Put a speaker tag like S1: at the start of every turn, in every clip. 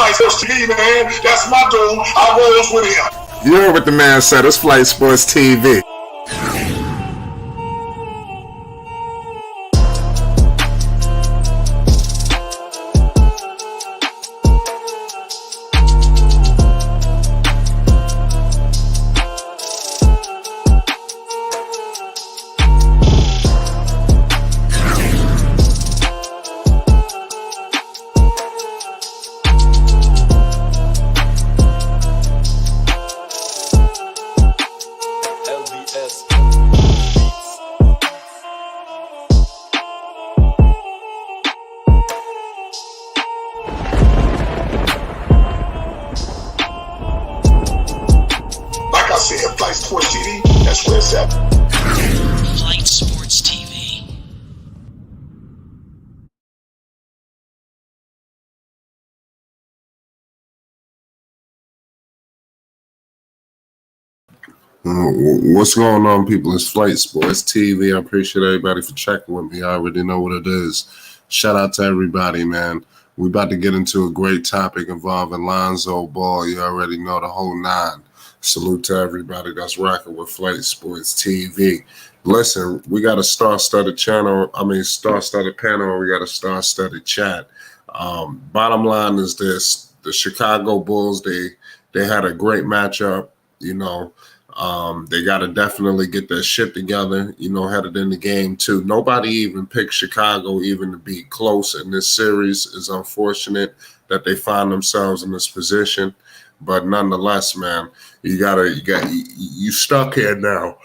S1: Flight Sports TV, man. That's my dude. I rolls with him.
S2: You heard what the man said. It's Flight Sports TV.
S1: Flight Sports TV, that's where it's at.
S3: Flight Sports TV.
S2: What's going on, people? It's Flight Sports TV. I appreciate everybody for checking with me. I already know what it is. Shout out to everybody, man. We're about to get into a great topic involving Lonzo Ball. You already know the whole nine. Salute to everybody that's rocking with Flight Sports TV. Listen, we got a star-studded channel. Star-studded panel. We got a star-studded chat. Bottom line is this: the Chicago Bulls. They had a great matchup. You know, they got to definitely get their shit together. You know, headed in the game too. Nobody even picked Chicago even to be close in this series. It's unfortunate that they find themselves in this position. But nonetheless, man, you stuck here now.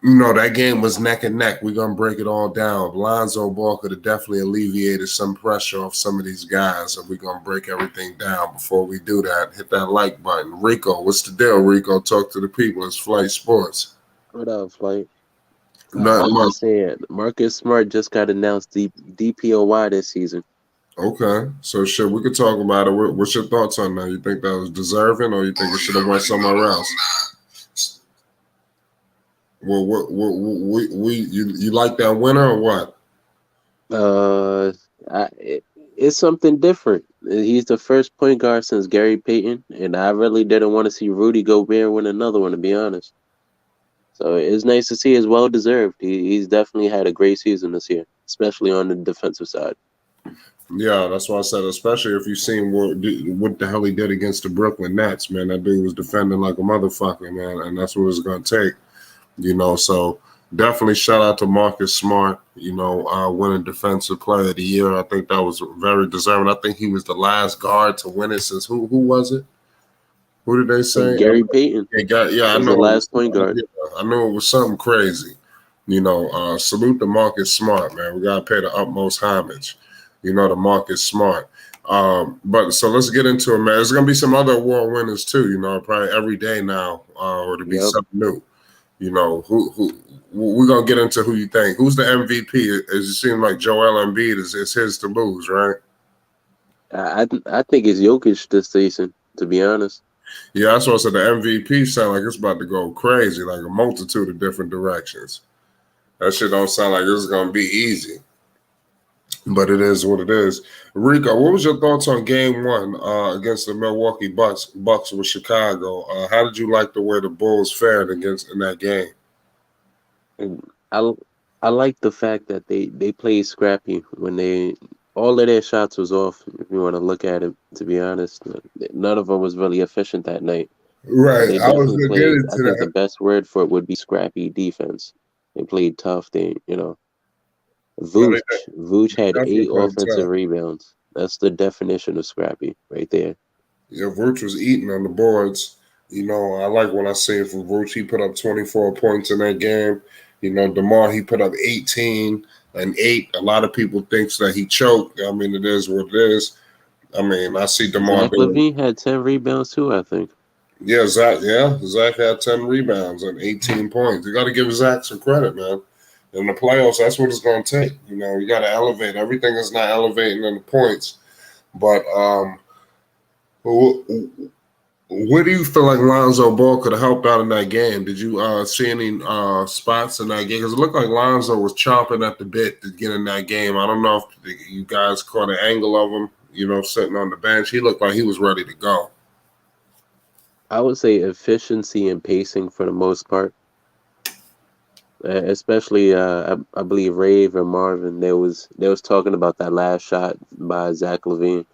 S2: You know, that game was neck and neck. We're going to break it all down. Lonzo Ball could have definitely alleviated some pressure off some of these guys, and we're going to break everything down. Before we do that, hit that like button. Rico, what's the deal, Rico? Talk to the people. It's Flight Sports.
S4: What up, Flight?
S2: Nothing much.
S4: Saying, Marcus Smart just got announced DPOY this season.
S2: Okay, so shit, we could talk about it. What's your thoughts on that? You think that was deserving, or you think it should have went somewhere else? Well, you like that winner or what?
S4: It's something different. He's the first point guard since Gary Payton, and I really didn't want to see Rudy Gobert win another one, to be honest. So it's nice to see. It's well deserved. He's definitely had a great season this year, especially on the defensive side.
S2: Yeah, that's why I said, especially if you've seen what the hell he did against the Brooklyn Nets, man. That dude was defending like a motherfucker, man, and that's what it's going to take, you know. So definitely shout out to Marcus Smart, you know, winning Defensive Player of the Year. I think that was very deserving. I think he was the last guard to win it since who was it? Who did they say?
S4: Gary Payton.
S2: I know
S4: the last point guard.
S2: Yeah, I knew it was something crazy. You know, salute to Marcus Smart, man. We got to pay the utmost homage. You know, the Marcus Smart. But so let's get into it, man. There's going to be some other award winners too, you know, probably every day now, or to be something new. You know, who we're going to get into who you think. Who's the MVP? It seems like Joel Embiid is his to lose, right?
S4: I think it's Jokic this season, to be honest.
S2: Yeah, that's what I said. The MVP sound like it's about to go crazy, like a multitude of different directions. That shit don't sound like it's going to be easy. But it is what it is. Rico, what was your thoughts on Game 1 against the Milwaukee Bucks with Chicago? How did you like the way the Bulls fared in that game?
S4: And I like the fact that they played scrappy when all of their shots was off. If you want to look at it, to be honest, none of them was really efficient that night.
S2: Right, I was going to get into that.
S4: I think the best word for it would be scrappy defense. They played tough. Vuce had 8 offensive rebounds. That's the definition of scrappy right there.
S2: Yeah, Vuce was eating on the boards. You know, I like what I see from Vuce. He put up 24 points in that game. You know, DeMar, he put up 18 and 8. A lot of people think that he choked. I mean, it is what it is. I mean, I see DeMar.
S4: Zach LaVine had 10 rebounds too, I think.
S2: Yeah, Zach had 10 rebounds and 18 points. You got to give Zach some credit, man. In the playoffs, that's what it's going to take. You know, you got to elevate. Everything is not elevating in the points. But where do you feel like Lonzo Ball could have helped out in that game? Did you see any spots in that game? Because it looked like Lonzo was chomping at the bit to get in that game. I don't know if you guys caught an angle of him, sitting on the bench. He looked like he was ready to go.
S4: I would say efficiency and pacing for the most part. Especially, I believe Rave and Marvin. They was talking about that last shot by Zach LaVine.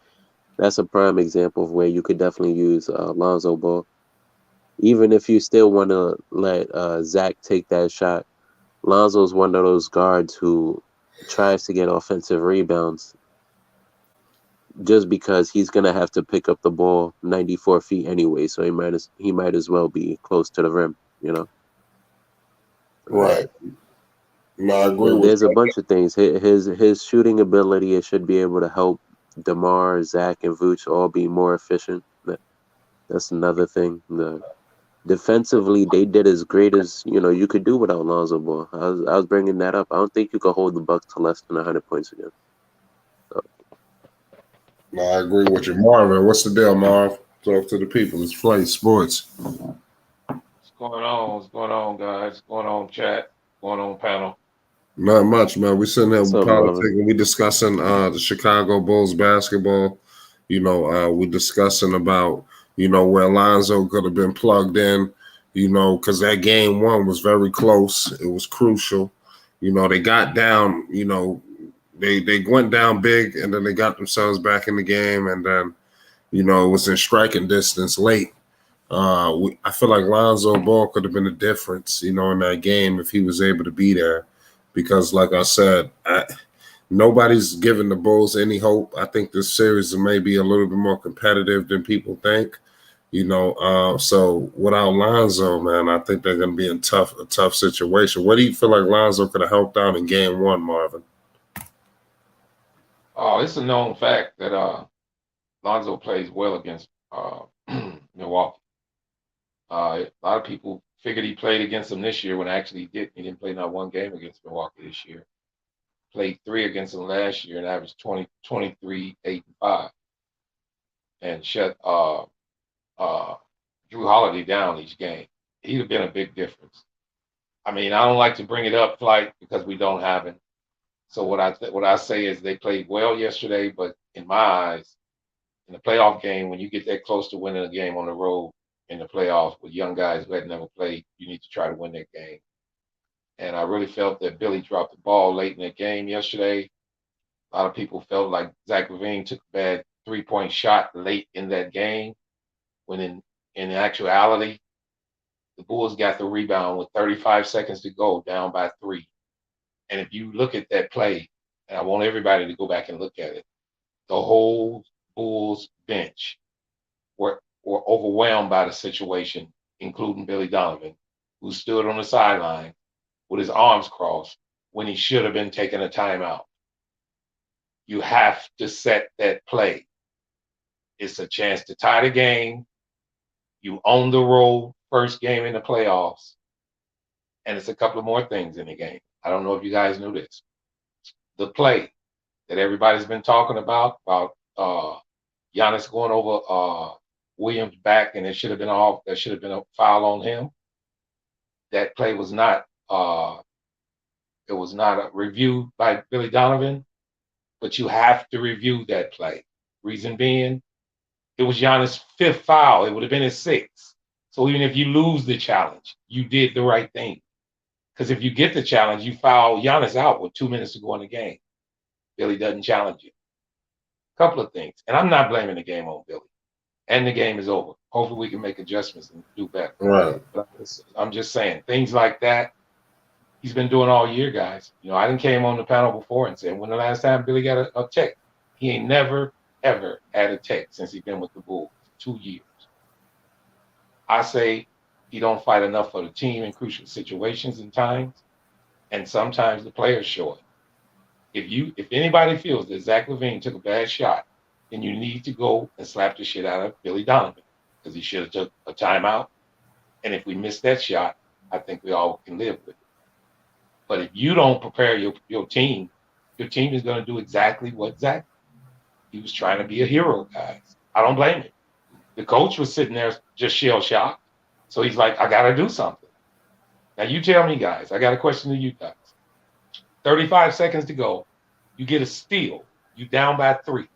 S4: That's a prime example of where you could definitely use Lonzo Ball. Even if you still want to let Zach take that shot, Lonzo's one of those guards who tries to get offensive rebounds just because he's gonna have to pick up the ball 94 feet anyway, so he might as well be close to the rim, you know.
S2: Right. No, I agree with
S4: There's a
S2: you.
S4: bunch of things. His shooting ability, it should be able to help DeMar, Zach, and Vooch all be more efficient. That's another thing. Defensively, they did as great as you could do without Lonzo Ball. I was bringing that up. I don't think you could hold the Bucks to less than 100 points again. So,
S2: No, I agree with you. Marvin, what's the deal, Marv? Talk to the people. It's Flight Sports.
S5: What's going on? What's going on, guys? What's going on, chat? What's going on, panel?
S2: Not much, man. We sitting here
S4: what's
S2: with
S4: up,
S2: politics
S4: Marvin?
S2: and we discussing the Chicago Bulls basketball. We discussing about, where Lonzo could have been plugged in, because that game one was very close. It was crucial. They got down, they went down big and then they got themselves back in the game and then, it was in striking distance late. I feel like Lonzo Ball could have been a difference, in that game if he was able to be there. Because, like I said, nobody's giving the Bulls any hope. I think this series may be a little bit more competitive than people think. So without Lonzo, man, I think they're going to be in a tough situation. What do you feel like Lonzo could have helped out in game one, Marvin?
S5: Oh, it's a known fact that Lonzo plays well against Milwaukee. A lot of people figured he played against them this year when actually he didn't. He didn't play not one game against Milwaukee this year. Played 3 against them last year and averaged 23, 8, and 5. And shut Drew Holiday down each game. He'd have been a big difference. I mean, I don't like to bring it up, Flight, because we don't have him. So what I say is they played well yesterday, but in my eyes, in the playoff game, when you get that close to winning a game on the road in the playoffs with young guys who had never played, you need to try to win that game. And I really felt that Billy dropped the ball late in the game yesterday. A lot of people felt like Zach LaVine took a bad 3-point shot late in that game, when in actuality, the Bulls got the rebound with 35 seconds to go, down by 3. And if you look at that play, and I want everybody to go back and look at it, the whole Bulls bench were overwhelmed by the situation, including Billy Donovan, who stood on the sideline with his arms crossed when he should have been taking a timeout. You have to set that play. It's a chance to tie the game. You own the road, first game in the playoffs. And it's a couple of more things in the game. I don't know if you guys knew this. The play that everybody's been talking about Giannis going over Williams' back, and there should have been a foul on him. That play was not reviewed by Billy Donovan, but you have to review that play. Reason being, it was Giannis' 5th foul. It would have been his 6th. So even if you lose the challenge, you did the right thing. Because if you get the challenge, you foul Giannis out with 2 minutes to go in the game. Billy doesn't challenge you. Couple of things. And I'm not blaming the game on Billy. And the game is over. Hopefully we can make adjustments and do better.
S2: Right.
S5: But I'm just saying, things like that, he's been doing all year, guys. I didn't came on the panel before and said, when the last time Billy got a tech? He ain't never, ever had a tech since he's been with the Bulls. 2 years. I say he don't fight enough for the team in crucial situations and times, and sometimes the players show it. If anybody feels that Zach LaVine took a bad shot, then you need to go and slap the shit out of Billy Donovan, because he should have took a timeout. And if we miss that shot, I think we all can live with it. But if you don't prepare your team is going to do exactly what Zach. He was trying to be a hero, guys. I don't blame him. The coach was sitting there just shell-shocked. So he's like, I got to do something. Now you tell me, guys. I got a question to you guys. 35 seconds to go. You get a steal. You down by 3.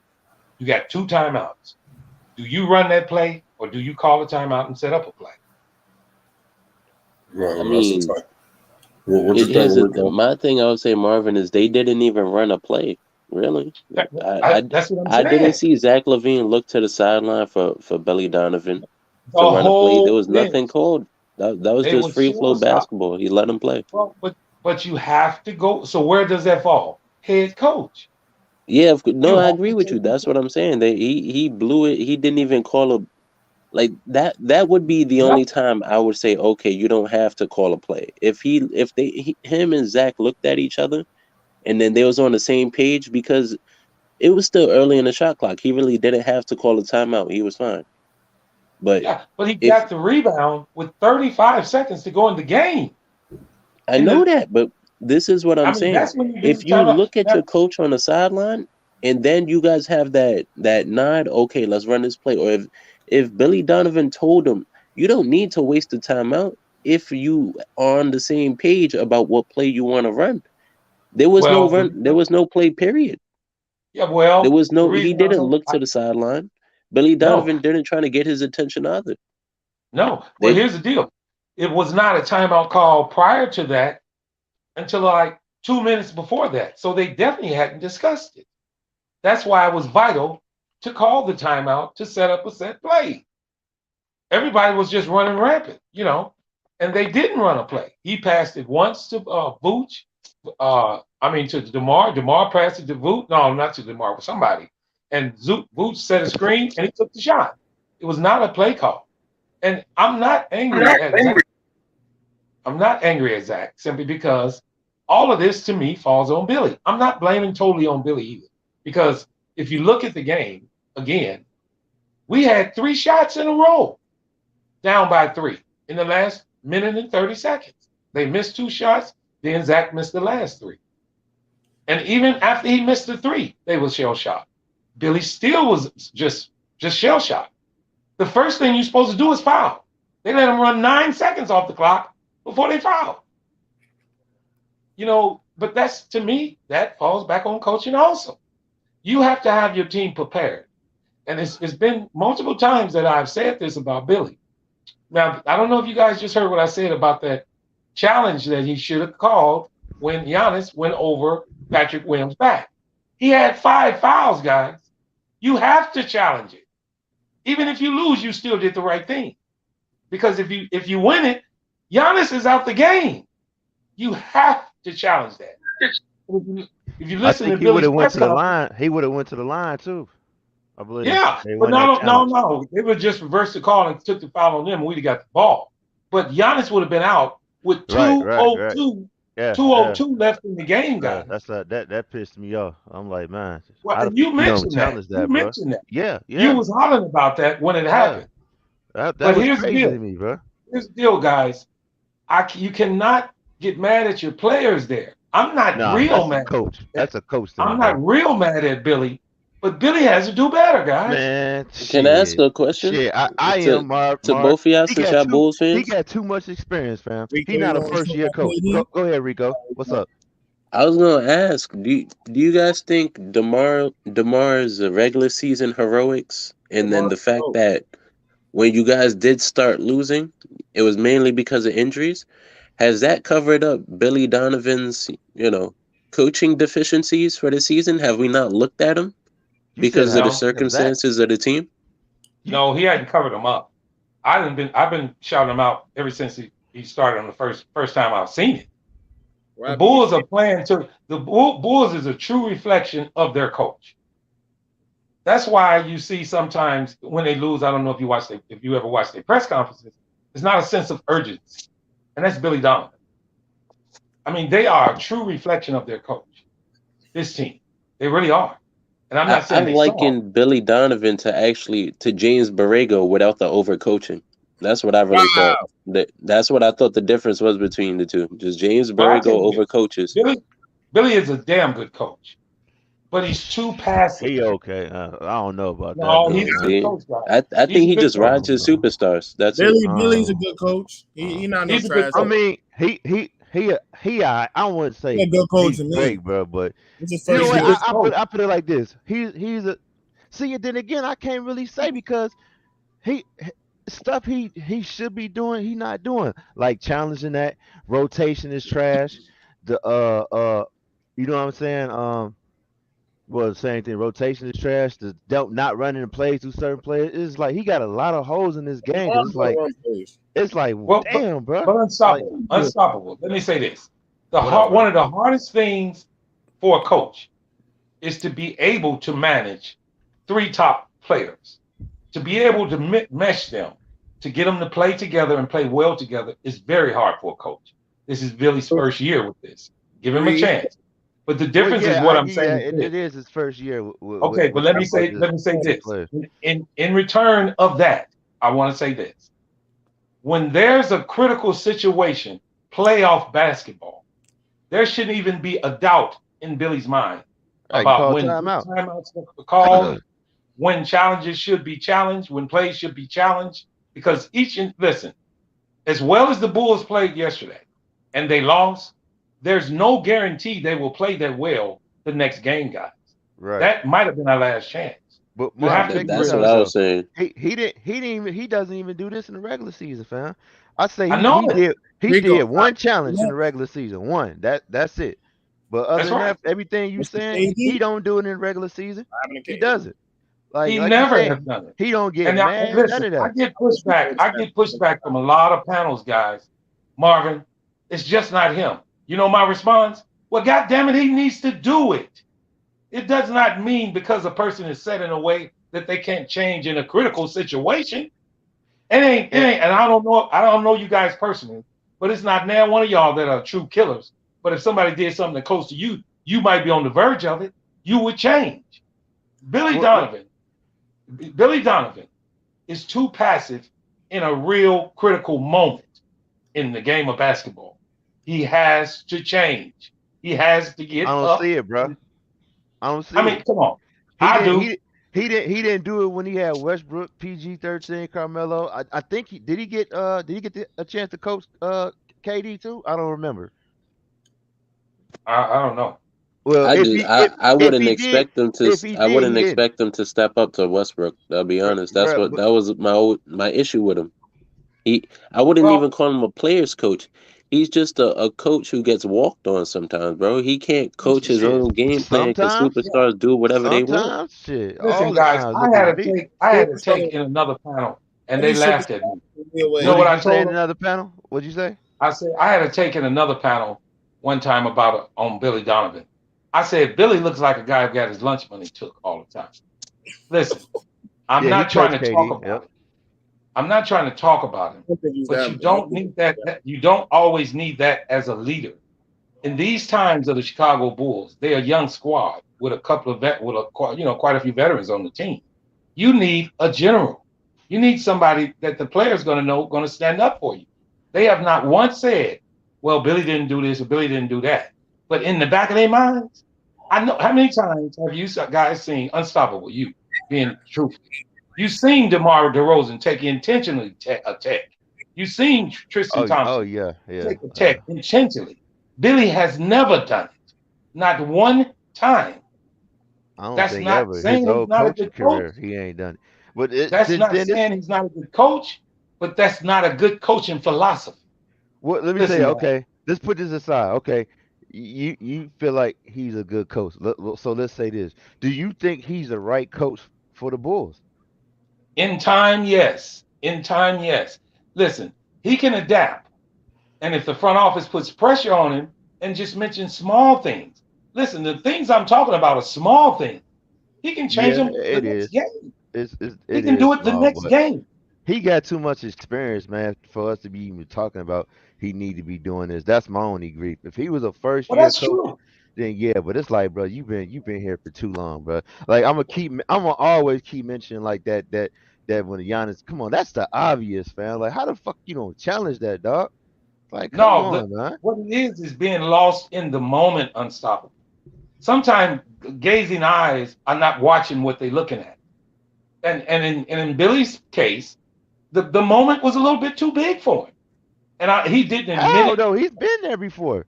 S5: You got 2 timeouts. Do you run that play or do you call a timeout and set up a play?
S2: No,
S4: I
S2: that's the
S4: mean,
S2: type. What you think, Rico?
S4: my thing I would say, Marvin, is they didn't even run a play. Really,
S5: That's what I'm
S4: I didn't
S5: saying.
S4: see Zach LaVine look to the sideline for Billy Donovan
S5: The
S4: to run a play. There
S5: whole
S4: was nothing
S5: bench,
S4: called. That was
S5: they
S4: just
S5: were
S4: free flow
S5: shell shocked.
S4: basketball. He let him play.
S5: Well, but you have to go. So where does that fall? Head coach.
S4: Yeah, no,
S5: You
S4: I
S5: have
S4: agree
S5: to
S4: with you.
S5: take
S4: That's what I'm saying. He blew it. He didn't even call a like that. That would be the only time I would say, okay, you don't have to call a play. If him and Zach looked at each other and then they was on the same page because it was still early in the shot clock. He really didn't have to call a timeout. He was fine. But
S5: Yeah, but he
S4: if
S5: got the rebound with 35 seconds to go in the game.
S4: I
S5: In
S4: know
S5: the,
S4: that, but this is what I'm
S5: I mean,
S4: saying.
S5: that's when you do
S4: If
S5: the
S4: you
S5: timeout.
S4: look at
S5: Now,
S4: your coach on the sideline and then you guys have that nod, okay, let's run this play. Or if Billy Donovan told him, you don't need to waste the timeout if you are on the same page about what play you want to run. There was no
S5: well, the
S4: run, there was no play, period.
S5: yeah,
S4: There
S5: well,
S4: was
S5: the
S4: he
S5: reason
S4: didn't look to the sideline. Billy
S5: no,
S4: Donovan didn't try to get his attention either.
S5: no. Well,
S4: They
S5: here's the deal. It was not a timeout call prior to that until like 2 minutes before that. So they definitely hadn't discussed it. That's why it was vital to call the timeout to set up a set play. Everybody was just running rampant, and they didn't run a play. He passed it once to Vooch. To DeMar. DeMar passed it to Vooch. No, not to DeMar, but somebody. And Vooch set a screen and he took the shot. It was not a play call. And I'm not angry at Zach. I'm not angry at Zach simply because all of this to me falls on Billy. I'm not blaming totally on Billy either. Because if you look at the game again, we had 3 shots in a row down by 3 in the last minute and 30 seconds. They missed 2 shots, then Zach missed the last 3. And even after he missed the 3, they were shell shocked. Billy still was just shell shocked. The first thing you're supposed to do is foul. They let him run 9 seconds off the clock before they foul. But that's, to me, that falls back on coaching also. You have to have your team prepared. And it's been multiple times that I've said this about Billy. Now, I don't know if you guys just heard what I said about that challenge that he should have called when Giannis went over Patrick Williams' back. He had 5 fouls, guys. You have to challenge it. Even if you lose, you still did the right thing. Because if you win it, Giannis is out the game. You have to challenge that. If you
S6: I
S5: listen
S6: think
S5: to
S6: he would
S5: Billy's
S6: have went
S5: press
S6: to the
S5: conference,
S6: line. He would have went to the line too. I believe.
S5: yeah,
S6: They
S5: but
S6: won that
S5: no,
S6: challenge.
S5: they would just reverse the call and took the foul on them, and we'd have got the ball. But Giannis would have been out with
S6: Right.
S5: 2:02
S6: Yeah.
S5: 2:02 left in the game,
S6: Yeah.
S5: guys.
S6: that pissed me off. I'm like, man,
S5: Well,
S6: how the
S5: and
S6: fuck
S5: you
S6: you don't
S5: mentioned that.
S6: challenge
S5: You
S6: that, bro?
S5: mentioned that.
S6: Yeah.
S5: You was hollering about that when it
S6: Yeah.
S5: happened.
S6: That
S5: But
S6: was
S5: here's the
S6: crazy to
S5: deal.
S6: me, bro.
S5: Here's the deal, guys. You cannot get mad at your players there. I'm not
S6: Nah,
S5: real
S6: that's a
S5: mad.
S6: coach. That's a coach thing,
S5: I'm
S6: bro.
S5: not real mad at Billy, but Billy has to do better, guys.
S6: Man,
S4: can I ask a question
S6: shit. I
S4: to
S6: am Mark.
S4: both of y'all
S6: He
S4: since
S6: got
S4: y'all Bulls
S6: he
S4: fans?
S6: got too much experience, fam.
S7: Rico,
S6: He not
S7: you
S6: a
S7: want to
S6: first year
S7: start
S6: coach.
S7: KD?
S6: Go ahead, Rico. What's up?
S4: I was gonna ask, do you guys think DeMar's regular season heroics and then the fact that when you guys did start losing, it was mainly because of injuries? Has that covered up Billy Donovan's, coaching deficiencies for the season? Have we not looked at him
S6: You said
S4: because of the
S5: No,
S6: has that?
S4: circumstances of the team?
S5: no, he hadn't covered them up. I've been shouting him out ever since he started on the first time I've seen it. The Bulls are playing to the Bulls is a true reflection of their coach. That's why you see sometimes when they lose, I don't know if you ever watched their press conferences, it's not a sense of urgency. And that's Billy Donovan. I mean, they are a true reflection of their coach, this team. They really are. And I'm not saying
S4: I've
S5: they saw.
S4: likened Billy Donovan to James Borrego without the overcoaching. That's what I really thought. That's what I thought the difference was between the two. Just James
S5: But I tell
S4: Borrego
S5: you
S4: over
S5: this,
S4: coaches.
S5: Billy is a damn good coach, but he's too passive.
S6: He okay. I don't know about that,
S5: No,
S6: bro.
S5: he's a good
S4: See,
S5: coach, guys.
S4: I
S5: He's
S4: think
S5: a
S4: he
S5: good
S4: just
S5: coach.
S4: rides his superstars. That's it.
S7: Billy's a good coach. He not no
S5: He's a good
S7: trash.
S6: I
S5: coach.
S6: mean, I wouldn't say
S7: He a good coach
S6: he's
S7: to me.
S6: great, bro. But
S7: It's his
S6: you know
S7: first
S5: He's a
S6: what?
S7: year.
S5: good coach.
S6: I put it like this. He's a See, and then again, I can't really say because he stuff he should be doing, he not doing. Like challenging that rotation is trash. The you know what I'm saying? Well, the same thing. Rotation is trash. The don't not running the plays through certain players. It's like he got a lot of holes in this game. 'Cause it's like
S5: Well,
S6: damn, bro.
S5: but
S6: Like
S5: unstoppable. Unstoppable. Let me say this:
S6: what up,
S5: one
S6: bro?
S5: of the hardest things for a coach is to be able to manage three top players, to be able to mesh them, to get them to play together and play well together is very hard for a coach. This is Billy's first year with this. Give him a chance. But the
S6: Well,
S5: difference is
S6: yeah,
S5: what
S6: I
S5: I'm
S6: give you
S5: saying
S6: that.
S5: is
S6: And
S5: this.
S6: it is his first year
S5: Okay, but
S6: with that much
S5: let me say
S6: key
S5: this.
S6: players.
S5: In return of that, I want to say this. When there's a critical situation, playoff basketball, there shouldn't even be a doubt in Billy's mind
S6: Hey, you
S5: about
S6: call
S5: when
S6: timeout.
S5: timeouts are called, when challenges should be challenged, when plays should be challenged. Because listen, as well as the Bulls played yesterday and they lost, there's no guarantee they will play that well the next game, guys.
S6: Right.
S5: That might have been our last chance.
S6: But
S5: You
S6: Marvin,
S5: have to
S6: check
S5: be
S6: this
S4: That's
S5: real.
S4: what
S6: out
S4: I
S6: though.
S4: was saying.
S6: He doesn't even do this in the regular season, fam. I say
S5: I know
S6: he
S7: Rico,
S6: did one challenge in the regular season. One. That's it. But other
S5: that's
S6: than
S5: right.
S6: that, everything you saying,
S7: KD
S6: he don't do it in the regular season. He doesn't.
S5: He
S6: Like you
S5: never
S6: said,
S5: has done it.
S6: he don't get
S5: And now,
S6: mad, none
S5: listen,
S6: of that.
S5: I get pushback from a lot of panels, guys. Marvin, it's just not him. You know my response? Well, God damn it, he needs to do it. It does not mean because a person is set in a way that they can't change in a critical situation. It ain't, and I don't know you guys personally, but it's not now one of y'all that are true killers. But if somebody did something that close to you, you might be on the verge of it. You would change. Billy
S6: What
S5: Donovan, Billy Donovan is too passive in a real critical moment in the game of basketball. He has to change. He has to
S6: I
S5: get
S6: don't
S5: up.
S6: see it, bro. I don't
S5: I
S6: see
S5: mean,
S6: it.
S5: come on.
S6: He
S5: I
S6: didn't.
S5: do.
S6: He didn't do it when he had Westbrook, PG-13, Carmelo. I think he get a chance to coach KD too? I don't remember.
S5: I don't know.
S6: Well,
S4: I just I
S6: if
S4: wouldn't
S6: he did,
S4: expect them to
S6: if he
S4: I
S6: did,
S4: wouldn't
S6: he didn't.
S4: expect them to step up to Westbrook. I'll be honest. That's
S6: Bruh,
S4: what that was my issue with him. I wouldn't
S5: Well,
S4: even call him a players coach. He's just a coach who gets walked on sometimes, bro. He can't coach his
S6: shit.
S4: own game plan because
S6: Sometimes,
S4: superstars do whatever they want.
S6: sometimes, shit.
S5: listen,
S6: All the
S5: guys,
S6: times. Look at me.
S5: I had a
S7: Superstar.
S5: take in another panel, and they
S7: Every
S5: laughed at
S7: superstar
S5: me.
S7: will be away.
S5: You know
S6: What
S5: what
S6: did
S5: I
S6: you say
S5: told
S6: in
S5: them?
S6: another panel? What'd you say?
S5: I said I had a take in another panel one time about on Billy Donovan. I said Billy looks like a guy who got his lunch money took all the time. Listen, I'm
S6: Yeah, he
S5: not trying
S6: coached
S5: to talk
S6: KD.
S5: about
S6: Yep.
S5: it. I'm not trying to talk about him,
S7: I don't think he's
S5: but
S7: that
S5: you
S7: bad.
S5: don't need that. You don't always need that as a leader. In these times of the Chicago Bulls, they're a young squad with a couple of quite a few veterans on the team. You need a general. You need somebody that the player's going to know going to stand up for you. They have not once said, "Well, Billy didn't do this or Billy didn't do that," but in the back of their minds, I know how many times have you guys seen Unstoppable? You being truthful. You've seen Derozan take intentionally a tech. You've seen Tristan
S6: Oh
S5: Thompson
S6: yeah, yeah.
S5: take a tech intentionally. Billy has never done it, not one time.
S6: I don't
S5: That's
S6: think
S5: not
S6: ever his
S5: saying he's
S6: whole
S5: not a
S6: coaching
S5: good coach.
S6: career he ain't done it. But
S5: That's not
S6: then this
S5: saying he's not a good coach, but that's not a good coaching philosophy.
S6: what let me say,
S5: Listen, man.
S6: okay, let's put this aside. Okay. You feel like he's a good coach. So let's say this. Do you think he's the right coach for the Bulls?
S5: In time, yes. In time, yes. Listen, he can adapt. And if the front office puts pressure on him and just mention small things, listen, the things I'm talking about are small things. He can change
S6: Yeah,
S5: them the
S6: it
S5: next
S6: is.
S5: game. He
S6: It
S5: can
S6: is
S5: do it the
S6: small,
S5: next
S6: but
S5: game.
S6: he got too much experience, man, for us to be even talking about he need to be doing this. That's my only grief. If he was a first
S5: Well,
S6: year
S5: that's
S6: coach,
S5: true.
S6: then yeah, but it's like, bro, you've been here for too long, bro. Like I'm gonna always keep mentioning like that when Giannis, come on, that's the obvious, fam. Like how the fuck you don't challenge that, dog? Like come
S5: No,
S6: on, man.
S5: what it is being lost in the moment, unstoppable. Sometimes gazing eyes are not watching what they're looking at. And in Billy's case, the moment was a little bit too big for him. And he didn't admit
S6: How
S5: it.
S6: though? He's been there before.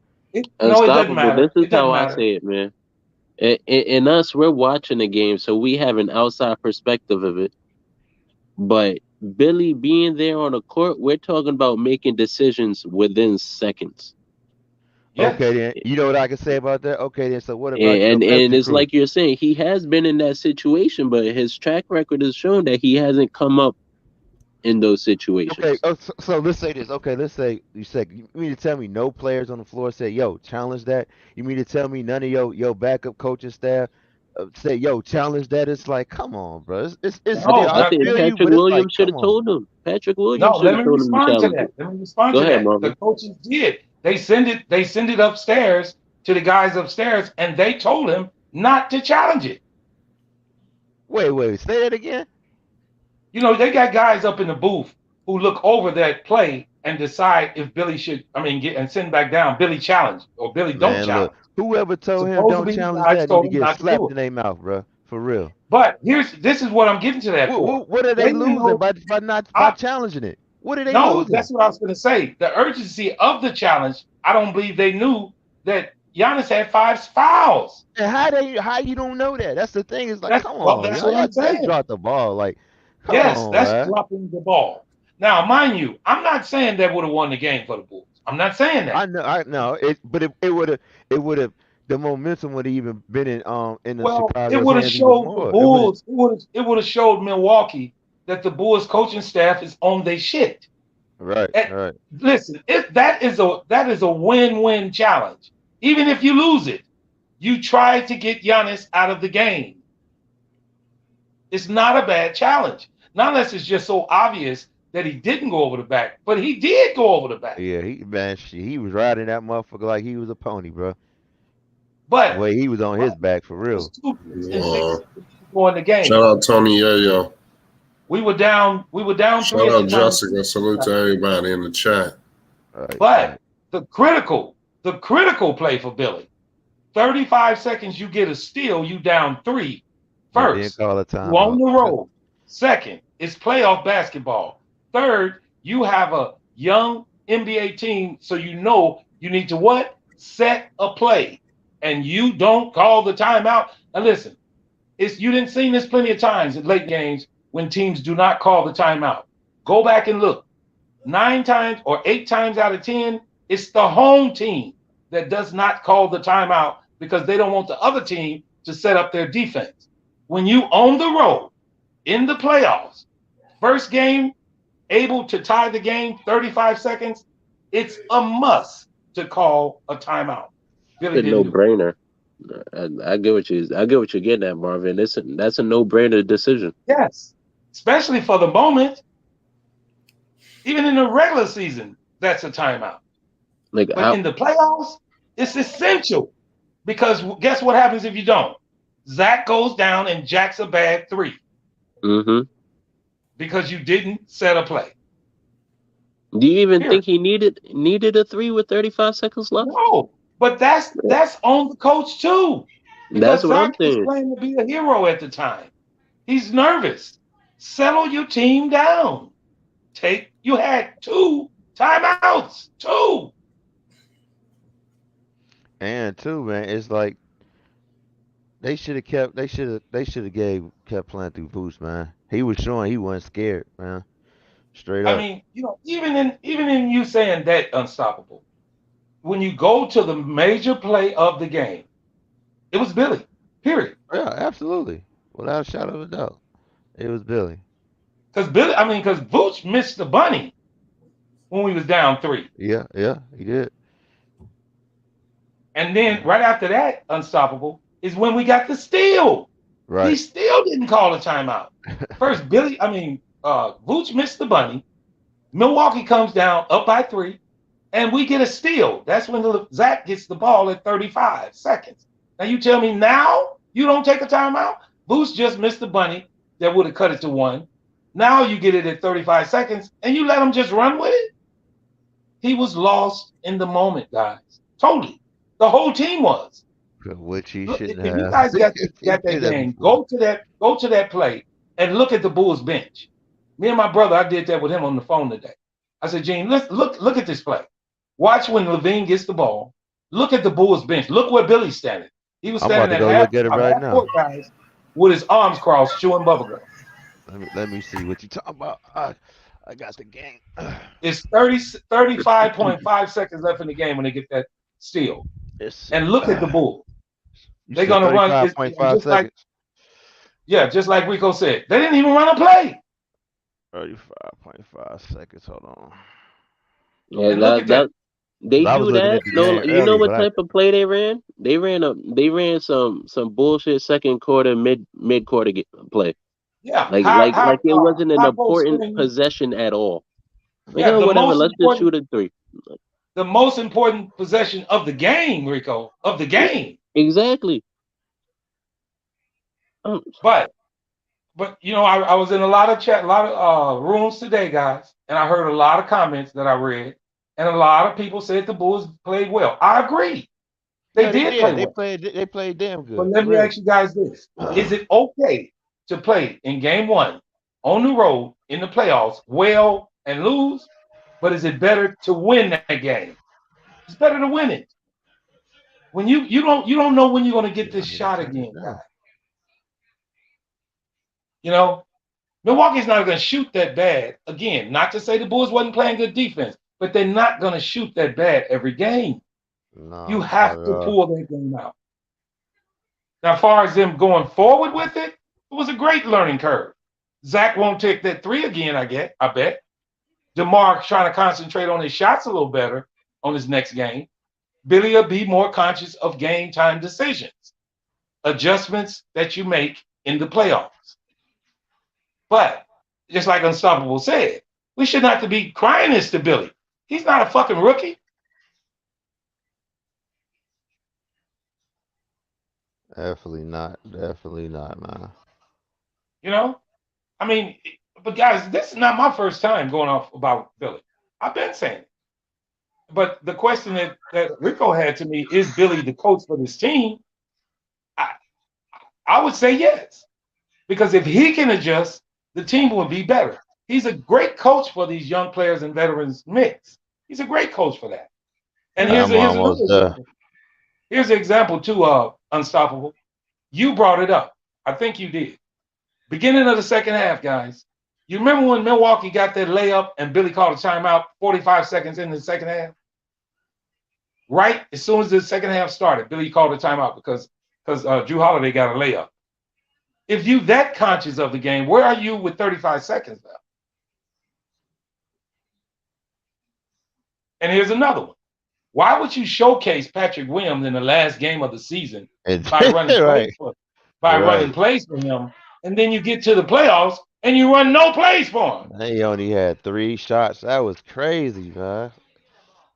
S5: No, it doesn't
S4: Unstoppable. This
S5: matter.
S4: is
S5: It doesn't
S4: how I
S5: matter.
S4: say it, man. And us, we're watching the game, so we have an outside perspective of it. But Billy being there on the court, we're talking about making decisions within seconds.
S6: Okay,
S5: Yes.
S6: then you know what I can say about that. Okay, then so what
S4: And
S6: about your
S4: and
S6: Memphis
S4: it's
S6: crew?
S4: like you're saying, he has been in that situation, but his track record has shown that he hasn't come up in those
S6: Okay,
S4: situations.
S6: so let's say this. Okay, let's say you mean to tell me no players on the floor said, "Yo, challenge that." You mean to tell me none of your backup coaching staff say, "Yo, challenge that"? It's like, come on, bro. It's
S5: No,
S4: I
S6: I
S5: that,
S4: think
S6: feel you,
S4: Patrick
S6: but it's like,
S4: Williams should
S6: come
S4: have
S6: on.
S4: told him. Patrick Williams
S5: no,
S4: should
S5: let
S4: have
S5: me
S4: told him to
S5: respond to
S4: challenge
S5: that.
S4: it.
S5: Let me respond
S4: Go
S5: to
S4: ahead,
S5: that.
S4: Marvin.
S5: The coaches did. They send it upstairs to the guys upstairs, and they told him not to challenge it.
S6: Wait, say that again.
S5: You know, they got guys up in the booth who look over that play and decide if Billy should, get and send back down. Billy challenge or Billy don't
S6: Man, look,
S5: challenge.
S6: whoever told him don't
S5: Supposedly, the
S6: challenge
S5: guys
S6: that need
S5: told
S6: to
S5: him
S6: get
S5: not to do
S6: slapped
S5: it.
S6: in their mouth, bro. For real.
S5: But this is what I'm getting to that for.
S6: What are
S5: They
S6: they
S5: didn't
S6: losing
S5: know.
S6: by not by
S5: I,
S6: challenging it? What are they
S5: no,
S6: losing?
S5: that's what I was going to say. The urgency of the challenge. I don't believe they knew that Giannis had 5 fouls.
S6: And how you don't know that? That's the thing. It's like,
S5: That's
S6: come
S5: well,
S6: on,
S5: that's
S6: y'all,
S5: what I'm
S6: they
S5: saying.
S6: dropped the ball. Like, come
S5: Yes,
S6: on,
S5: that's
S6: man.
S5: dropping the ball. Now, mind you, I'm not saying that would have won the game for the Bulls. I'm not saying that.
S6: I know it, but it would have the momentum would have even been in the
S5: Well, it
S6: Chicago's
S5: would have
S6: hands even
S5: showed the
S6: more. It would have
S5: Bulls. It would have showed Milwaukee that the Bulls coaching staff is on their shit.
S6: right,
S5: Eh,
S6: right.
S5: Listen, if that is a win-win challenge. Even if you lose it, you try to get Giannis out of the game. It's not a bad challenge. Not unless it's just so obvious that he didn't go over the back, but he did go over the back.
S6: Yeah, he was riding that motherfucker like he was a pony, bro. The
S5: But
S6: way he was on his back for
S5: it was
S6: real.
S5: 2 minutes and 6 more in the
S2: Shout
S5: game.
S2: out Tony Yayo.
S5: We were down. We were down
S2: Shout
S5: 3 at the
S2: out
S5: time.
S2: Jessica. Salute to everybody in the chat.
S6: Right,
S5: But
S6: right.
S5: the critical play for Billy, 35 seconds, you get a steal, you down 3.
S6: And then
S5: First,
S6: call a
S5: you on
S6: timeout.
S5: the road. Second, it's playoff basketball. Third, you have a young NBA team, so you know you need to what? Set a play. And you don't call the timeout. Now listen, you didn't see this plenty of times in late games when teams do not call the timeout. Go back and look. 9 times or 8 times out of 10, it's the home team that does not call the timeout because they don't want the other team to set up their defense. When you on the road in the playoffs, first game, able to tie the game 35 seconds, it's a must to call a timeout. Billy
S4: It's a
S5: didn't do it.
S4: no-brainer. I get what you're getting at, Marvin. That's a no-brainer decision.
S5: Yes, especially for the moment. Even in the regular season, that's a timeout.
S4: Like
S5: But in the playoffs, it's essential because guess what happens if you don't? Zach goes down and jacks a bad 3
S4: mm-hmm.
S5: because you didn't set a play.
S4: Do you even
S5: Here.
S4: think he needed a 3 with 35 seconds left?
S5: No, but that's on the coach too. Because
S4: That's what I'm
S5: Zach is
S4: saying.
S5: playing to be a hero at the time. He's nervous. Settle your team down. You had 2 timeouts. 2.
S6: And too, man, it's like they should have kept they should have kept playing through Boost, man. He was showing he wasn't scared, man. Straight
S5: I
S6: up.
S5: mean, even in you saying that unstoppable, when you go to the major play of the game, it was Billy. Period.
S6: Yeah, absolutely. Without a shadow of a doubt. It was Billy.
S5: Because Vooch missed the bunny when we was down 3.
S6: Yeah, he did.
S5: And then right after that, unstoppable, is when we got the steal. He
S6: Right.
S5: still didn't call a timeout. First, Vooch missed the bunny. Milwaukee comes down up by 3, and we get a steal. That's when Zach gets the ball at 35 seconds. Now you tell me now you don't take a timeout? Vooch just missed the bunny that would have cut it to 1. Now you get it at 35 seconds, and you let him just run with it? He was lost in the moment, guys. Totally. The whole team was.
S6: Which he
S5: Look,
S6: shouldn't
S5: if you
S6: have.
S5: guys got
S6: He
S5: that
S6: did that
S5: game,
S6: before.
S5: go to that play and look at the Bulls bench. Me and my brother, I did that with him on the phone today. I said, Gene, look at this play. Watch when Levine gets the ball. Look at the Bulls bench. Look where Billy's standing. He was
S6: I'm about
S5: standing
S6: to
S5: at
S6: go look at it right
S5: half
S6: now.
S5: court, guys, with his arms crossed, chewing bubblegum.
S6: Let me see what you talking about. I got the game.
S5: It's 35.5 seconds left in the game when they get that steal.
S6: It's
S5: And look at the Bulls.
S6: you
S5: They're
S6: said
S5: gonna run it's
S6: 35.5
S5: just like
S6: seconds.
S5: just like Rico said. They didn't even run a play.
S6: 35.5 seconds. Hold on.
S4: Yeah,
S5: And look at that.
S4: they
S6: I was
S4: do
S6: looking
S4: that.
S6: at the
S4: No,
S6: game
S4: you know
S6: early,
S4: what
S6: but
S4: type of play they ran? They ran some bullshit second quarter mid quarter play.
S5: Yeah,
S4: Like it wasn't an
S5: high post
S4: important
S5: screen.
S4: possession at all. Like,
S5: Yeah,
S4: oh, whatever, let's just shoot a three.
S5: the most important possession of the game, Rico, of the game.
S4: Exactly.
S5: But you know, I was in a lot of rooms today, guys, and I heard a lot of comments that I read, and a lot of people said the Bulls played well. I agree. They
S6: yeah, they
S5: did play
S6: did.
S5: well.
S6: They played damn
S5: But
S6: good.
S5: let me
S6: Really.
S5: ask you guys this. Is it okay to play in game one on the road in the playoffs well and lose? But is it better to win that game? It's better to win it. When you don't know when you're gonna get
S6: Yeah,
S5: this
S6: I need to
S5: shot
S6: turn this
S5: again, guys.
S6: down.
S5: You know, Milwaukee's not gonna shoot that bad. Again, not to say the Bulls wasn't playing good defense, but they're not gonna shoot that bad every game.
S6: No,
S5: You
S6: not
S5: have
S6: at
S5: to
S6: all.
S5: pull that game out. Now, as far as them going forward with it, it was a great learning curve. Zach won't take that three again, I bet. DeMar trying to concentrate on his shots a little better on his next game. Billy will be more conscious of game time decisions, adjustments that you make in the playoffs. But just like Unstoppable said, we should not be crying this to Billy. He's not a fucking rookie.
S6: Definitely not. Definitely not, man.
S5: You know? I mean, but guys, this is not my first time going off about Billy. I've been saying it. But the question that Rico had to me, is Billy the coach for this team? I, I would say yes. Because if he can adjust, the team will be better. He's a great coach for these young players and veterans mix. He's a great coach for that. And here's
S6: I'm
S5: another
S6: almost there.
S5: example. Here's an example too, Unstoppable. You brought it up. I think you did. Beginning of the second half, guys. You remember when Milwaukee got that layup and Billy called a timeout 45 seconds into the second half? Right as soon as the second half started, Billy called a timeout because Drew Holiday got a layup. If you that conscious of the game, where are you with 35 seconds left? And here's another one. Why would you showcase Patrick Williams in the last game of the season by running
S6: Right.
S5: plays for him, and then you get to the playoffs and you run no plays for him?
S6: He only had 3 shots. That was crazy, man.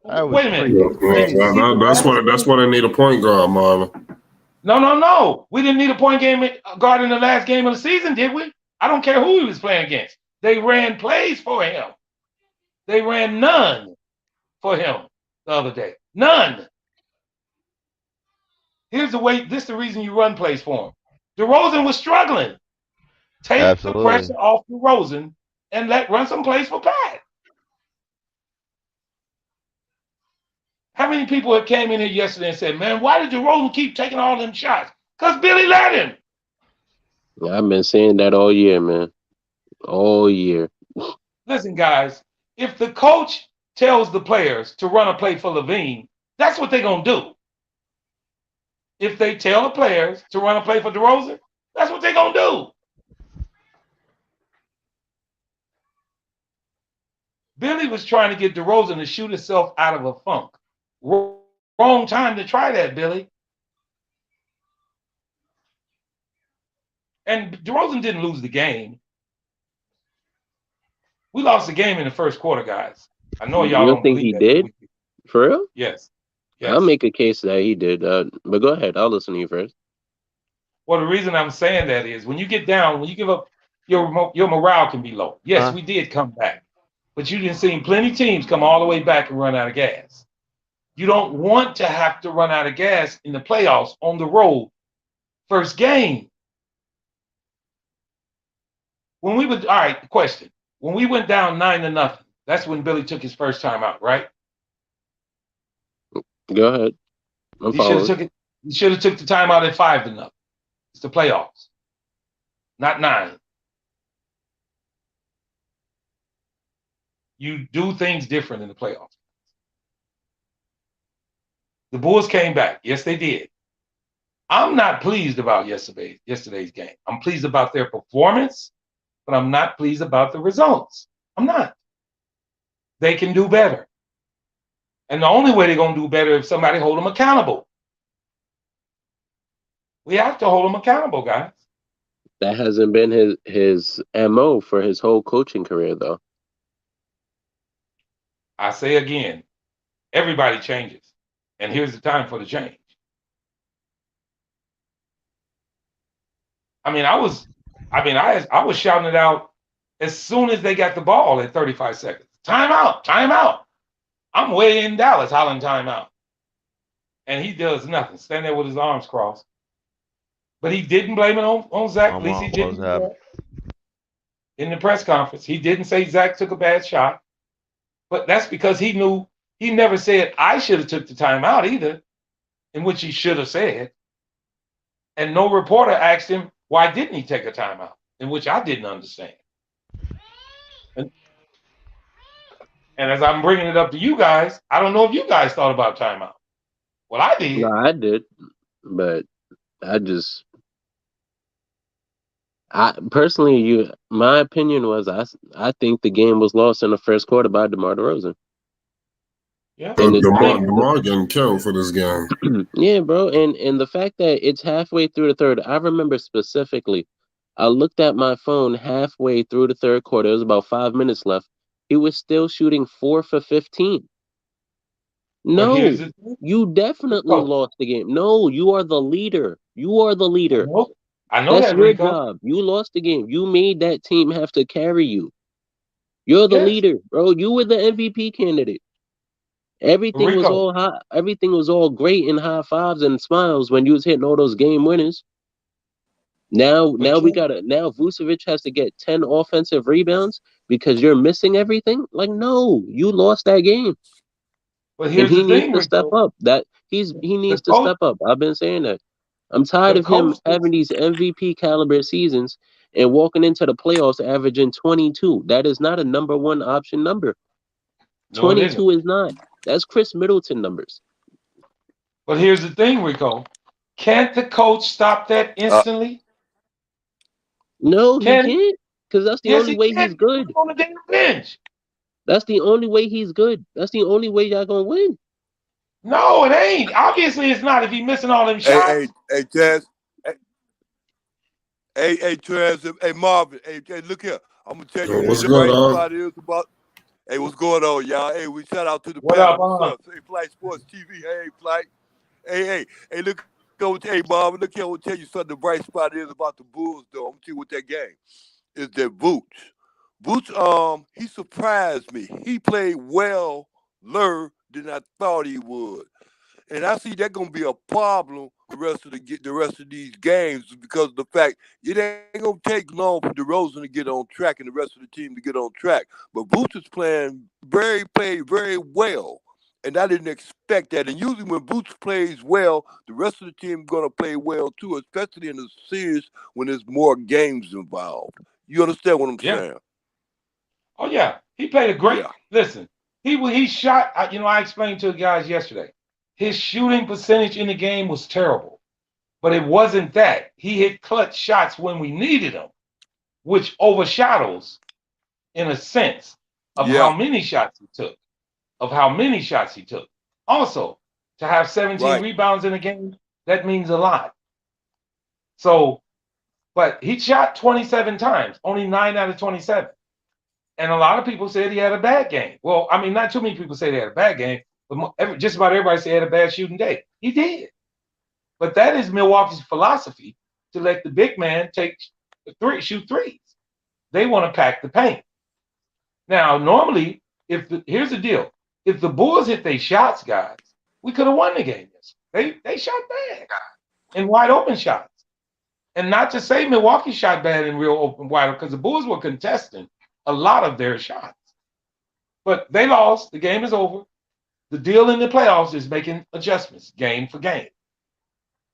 S6: That was
S5: Wait a minute.
S6: freaking crazy.
S2: That's why they need a point guard, Marvin.
S5: No. We didn't need a point guard in the last game of the season, did we? I don't care who he was playing against. They ran plays for him. They ran none for him the other day. None. Here's the way. This is the reason you run plays for him. DeRozan was struggling. Take the pressure off DeRozan and run some plays for Pat. How many people have came in here yesterday and said, man, why did DeRozan keep taking all them shots? Because Billy let him.
S4: Yeah, I've been saying that all year, man. All year.
S5: Listen, guys, if the coach tells the players to run a play for Levine, that's what they're going to do. If they tell the players to run a play for DeRozan, that's what they're going to do. Billy was trying to get DeRozan to shoot himself out of a funk. Wrong time to try that, Billy. And DeRozan didn't lose the game. We lost the game in the first quarter, guys. I know y'all don't
S4: think
S5: believe
S4: he did? For real?
S5: Yes.
S4: I'll make a case that he did. But go ahead. I'll listen to you first.
S5: Well, the reason I'm saying that is when you get down, when you give up, your morale can be low. Yes, we did come back. But you didn't see plenty teams come all the way back and run out of gas. You don't want to have to run out of gas in the playoffs on the road. First game. All right, question. When we went down 9-0, that's when Billy took his first time out, right?
S4: Go ahead.
S5: He should have took it. You should have took the timeout at 5-0. It's the playoffs, not 9. You do things different in the playoffs. The Bulls came back. Yes, they did. I'm not pleased about yesterday's game. I'm pleased about their performance, but I'm not pleased about the results. I'm not. They can do better. And the only way they're going to do better is if somebody hold them accountable. We have to hold them accountable, guys.
S4: That hasn't been his MO for his whole coaching career, though.
S5: I say again, everybody changes. And here's the time for the change. I mean, I was shouting it out as soon as they got the ball at 35 seconds. Timeout, timeout. I'm way in Dallas hollering timeout. And he does nothing, stand there with his arms crossed. But he didn't blame it on Zach. At least he didn't. In the press conference, he didn't say Zach took a bad shot. But that's because he knew he never said I should have took the timeout either, in which he should have said. And no reporter asked him, why didn't he take a timeout? In which I didn't understand. And as I'm bringing it up to you guys, I don't know if you guys thought about timeout. Well, I did.
S4: No, I did. But personally, my opinion was I think the game was lost in the first quarter by DeMar DeRozan.
S5: Yeah.
S2: DeMar getting killed for this game.
S4: Yeah, bro. And the fact that it's halfway through the third, I remember specifically, I looked at my phone halfway through the third quarter. It was about 5 minutes left. He was still shooting 4 for 15. No, you definitely lost the game. No, you are the leader. You are the leader.
S5: I know
S4: that's
S5: that,
S4: your
S5: Rico.
S4: job. You lost the game. You made that team have to carry you. You're the leader, bro. You were the MVP candidate. Everything was all hot. Everything was all great in high fives and smiles when you was hitting all those game winners. Now Vucevic has to get 10 offensive rebounds because you're missing everything. Like, no, you lost that game.
S5: But here's the thing,
S4: needs to step up. He needs to step up. I've been saying that. I'm tired of him having these MVP caliber seasons and walking into the playoffs averaging 22. That is not a number one option number.
S5: No,
S4: 22 is not. That's Chris Middleton numbers.
S5: But here's the thing, Rico. Can't the coach stop that instantly?
S4: No, he can't. Because that's the only way he's good.
S5: On the damn bench.
S4: That's the only way he's good. That's the only way y'all gonna win.
S5: No, it ain't. Obviously, it's not if he's missing all them shots.
S8: Hey, Taz. Hey, Taz. Hey, Marvin. Hey, look here. I'm gonna tell you
S2: what's going on.
S8: Hey, what's going on, y'all? Hey, we shout out to the
S5: panel.
S8: Hey, Flight Sports TV. Hey, Flight. Hey, look. Hey, Marvin. Look here. I'm gonna tell you something. The bright spot is about the Bulls, though. I'm gonna tell you what that game is. That Vooch, he surprised me. He played well than I thought he would. And I see that gonna be a problem the rest of these games because of the fact it ain't gonna take long for DeRozan to get on track and the rest of the team to get on track. But Vooch is played very well. And I didn't expect that. And usually when Vooch plays well, the rest of the team gonna play well too, especially in the series when there's more games involved. You understand what I'm saying?
S5: Oh yeah, he played a great. Listen, he shot. I explained to the guys yesterday. His shooting percentage in the game was terrible, but it wasn't that. He hit clutch shots when we needed them, which overshadows, in a sense, of how many shots he took. Also, to have 17 rebounds in a game, that means a lot. So, but he shot 27 times, only 9 out of 27. And a lot of people said he had a bad game. Well, I mean, not too many people say they had a bad game, but just about everybody said he had a bad shooting day. He did. But that is Milwaukee's philosophy, to let the big man shoot threes. They want to pack the paint. Now, normally, here's the deal. If the Bulls hit their shots, guys, we could have won the game. They shot bad in wide open shots. And not to say Milwaukee shot bad in real open wide, because the Bulls were contesting a lot of their shots. But they lost. The game is over. The deal in the playoffs is making adjustments game for game.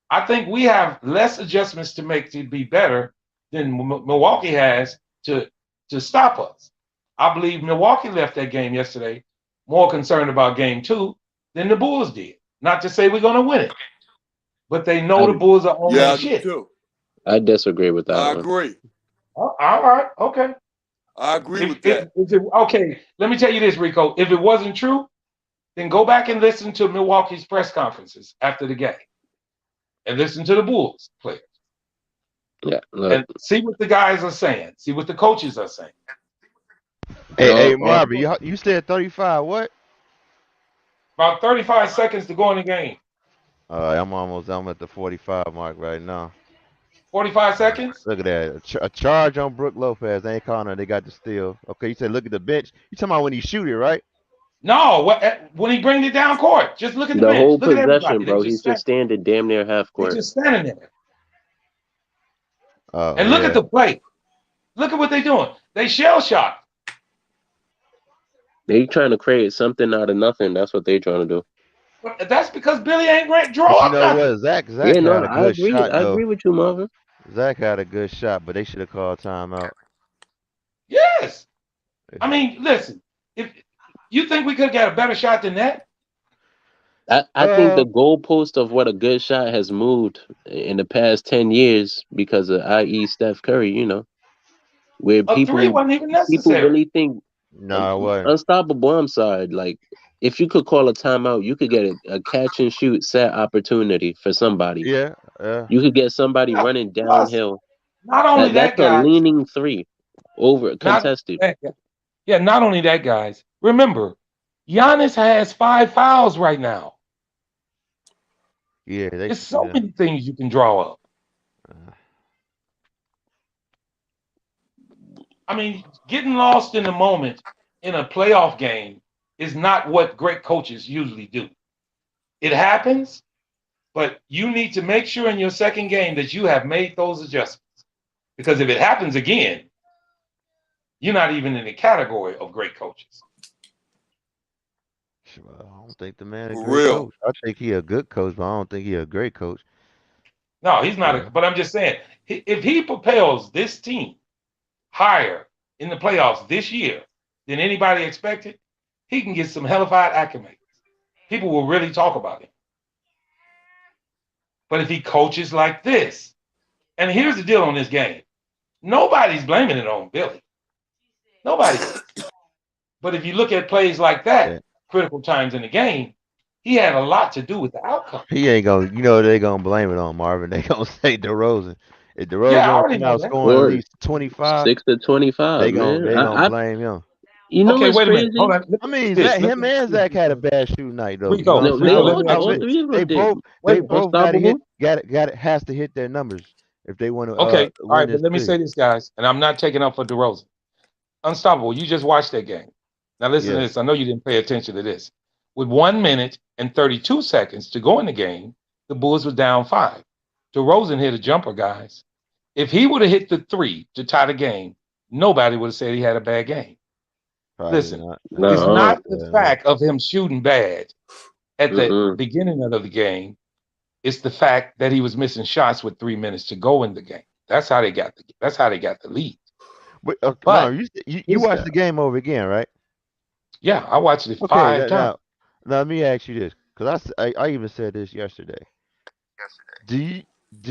S5: I think we have less adjustments to make to be better than Milwaukee has to stop us. I believe Milwaukee left that game yesterday more concerned about game 2 than the Bulls did. Not to say we're going to win it, but they know the Bulls are on
S8: Yeah,
S5: their
S8: I do
S5: shit.
S8: too.
S4: I disagree with that
S8: I
S4: one.
S8: agree.
S5: Oh, all right, okay.
S8: I agree with that.
S5: Okay, let me tell you this, Rico. If it wasn't true, then go back and listen to Milwaukee's press conferences after the game and listen to the Bulls players
S4: Yeah, look,
S5: and see what the guys are saying. See what the coaches are saying.
S6: Hey,
S4: all
S6: Marvin, you said 35. What?
S5: About 35 seconds to go in the game.
S6: I'm at the 45 mark right now.
S5: 45 seconds?
S6: Look at that. A charge on Brook Lopez. They ain't calling it. They got the steal. Okay, you said look at the bench. You talking about when he shoot it, right?
S5: No, when he brings it down court, just look at the
S4: the
S5: bench.
S4: whole
S5: Look at
S4: possession,
S5: everybody.
S4: bro. He's just standing damn near half
S5: They
S4: court.
S5: just standing there.
S6: Oh,
S5: And look
S6: yeah.
S5: at the play. Look at what they're doing. They shell shot.
S4: They trying to create something out of nothing. That's what they trying to do.
S5: But that's because Billy ain't ready to draw
S6: But you
S5: up
S6: know
S5: nothing.
S6: what? Zach
S4: Yeah, no,
S6: had a
S4: I
S6: good
S4: agree.
S6: shot
S4: I
S6: though.
S4: agree with you, Marvin.
S6: Zach had a good shot, but they should have called timeout.
S5: Yes. I mean, listen, if you think we could have got a better shot than that,
S4: I think the goalpost of what a good shot has moved in the past 10 years because of i.e. Steph Curry, you know, where
S5: a 3 wasn't even necessary.
S4: really think
S6: No, it wasn't.
S4: unstoppable. I'm sorry. Like, if you could call a timeout, you could get a catch and shoot set opportunity for somebody.
S6: Yeah.
S4: You could get somebody
S5: Yeah,
S4: running
S5: plus,
S4: downhill.
S5: not only
S4: That's
S5: that,
S4: a
S5: guys,
S4: leaning 3 over
S5: not
S4: contested.
S5: yeah, not only that, guys. Remember, Giannis has 5 fouls right now.
S6: Yeah.
S5: There's so many things you can draw up. I mean, getting lost in the moment in a playoff game is not what great coaches usually do. It happens, but you need to make sure in your second game that you have made those adjustments. Because if it happens again, you're not even in the category of great coaches.
S6: I don't think the man is a
S8: For
S6: great
S8: real.
S6: coach. I think he a good coach, but I don't think he a great coach.
S5: No, he's not. But I'm just saying, if he propels this team higher in the playoffs this year than anybody expected, he can get some hellified acclimates. People will really talk about him. But if he coaches like this, and here's the deal on this game, nobody's blaming it on Billy. Nobody is. But if you look at plays like that, critical times in the game, he had a lot to do with the outcome.
S6: He ain't gonna, they gonna blame it on Marvin. They gonna say Derozan. If Derozan
S5: Yeah, I already
S6: come
S5: know
S6: out
S5: that.
S6: scoring at least 25,
S4: 6 to 25,
S6: they
S4: man.
S6: gonna blame him.
S4: You know
S5: Okay,
S4: what's
S5: wait a minute.
S4: crazy?
S5: Hold on.
S6: I mean, him and Zach had a bad shooting night though.
S5: Rico,
S6: You know what I'm
S4: No,
S6: saying?
S4: all three of them did.
S6: They both got to
S4: Unstoppable.
S6: has to hit their numbers if they want to
S5: Okay, all
S6: win
S5: right,
S6: this
S5: but let me
S6: series.
S5: say this, guys, and I'm not taking up for DeRozan. Unstoppable, you just watched that game. Now listen to this. I know you didn't pay attention to this. With 1 minute and 32 seconds to go in the game, the Bulls were down 5. DeRozan hit a jumper, guys. If he would have hit the 3 to tie the game, nobody would have said he had a bad game.
S6: Probably
S5: Listen,
S6: not.
S5: it's not the fact of him shooting bad at the beginning of the game. It's the fact that he was missing shots with 3 minutes to go in the game. That's how they got the lead.
S6: But you watched the game over again, right?
S5: Yeah, I watched it 5 times.
S6: Now let me ask you this, because I even said this yesterday. Do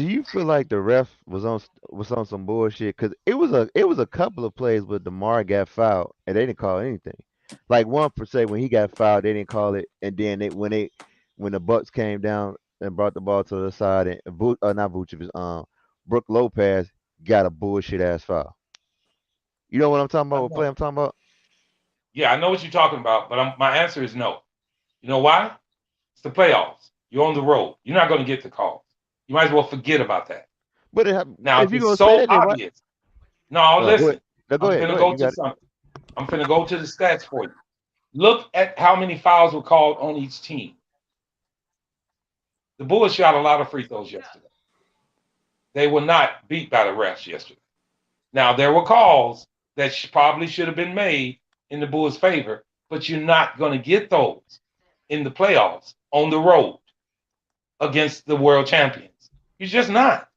S6: you feel like the ref was on some bullshit? Because it was a couple of plays where DeMar got fouled and they didn't call anything. Like one per se, when he got fouled, they didn't call it, and then when the Bucks came down and brought the ball to the side, and not Vucevic, Brook Lopez got a bullshit ass foul. You know what I'm talking about? What play I'm talking about?
S5: Yeah, I know what you're talking about, but my answer is no. You know why? It's the playoffs. You're on the road. You're not going to get the calls. You might as well forget about that.
S6: But
S5: now
S6: if
S5: it's so obvious. No, listen.
S6: Go ahead.
S5: I'm going to go to something. I'm going to go to the stats for you. Look at how many fouls were called on each team. The Bulls shot a lot of free throws yesterday. They were not beat by the refs yesterday. Now, there were calls that probably should have been made in the Bulls' favor, but you're not going to get those in the playoffs on the road against the world champions. You're just not.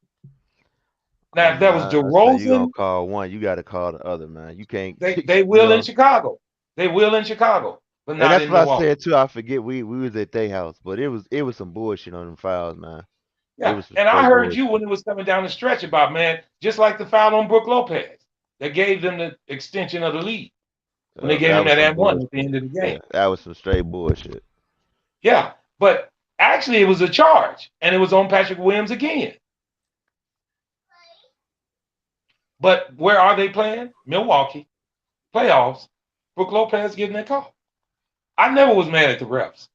S5: Now, if that was
S6: I say you gonna
S5: DeRozan,
S6: call one, you got to call the other, man. You can't,
S5: they
S6: you
S5: will in
S6: know.
S5: Chicago. They will in Chicago, but
S6: And
S5: not
S6: that's
S5: in
S6: what I
S5: Milwaukee.
S6: said too. I forget we was at their house, but it was some bullshit on them fouls, man. It
S5: Yeah,
S6: was some
S5: and I
S6: straight
S5: heard you
S6: bullshit.
S5: when it was coming down the stretch about, man, just like the foul on Brook Lopez that gave them the extension of the lead when they gave
S6: That
S5: him
S6: was
S5: that
S6: some
S5: and one at the
S6: bullshit.
S5: end of the
S6: Yeah,
S5: game.
S6: that was some straight bullshit.
S5: Yeah, but actually it was a charge, and it was on Patrick Williams again. But where are they playing? Milwaukee, playoffs. Brook Lopez getting that call. I never was mad at the refs.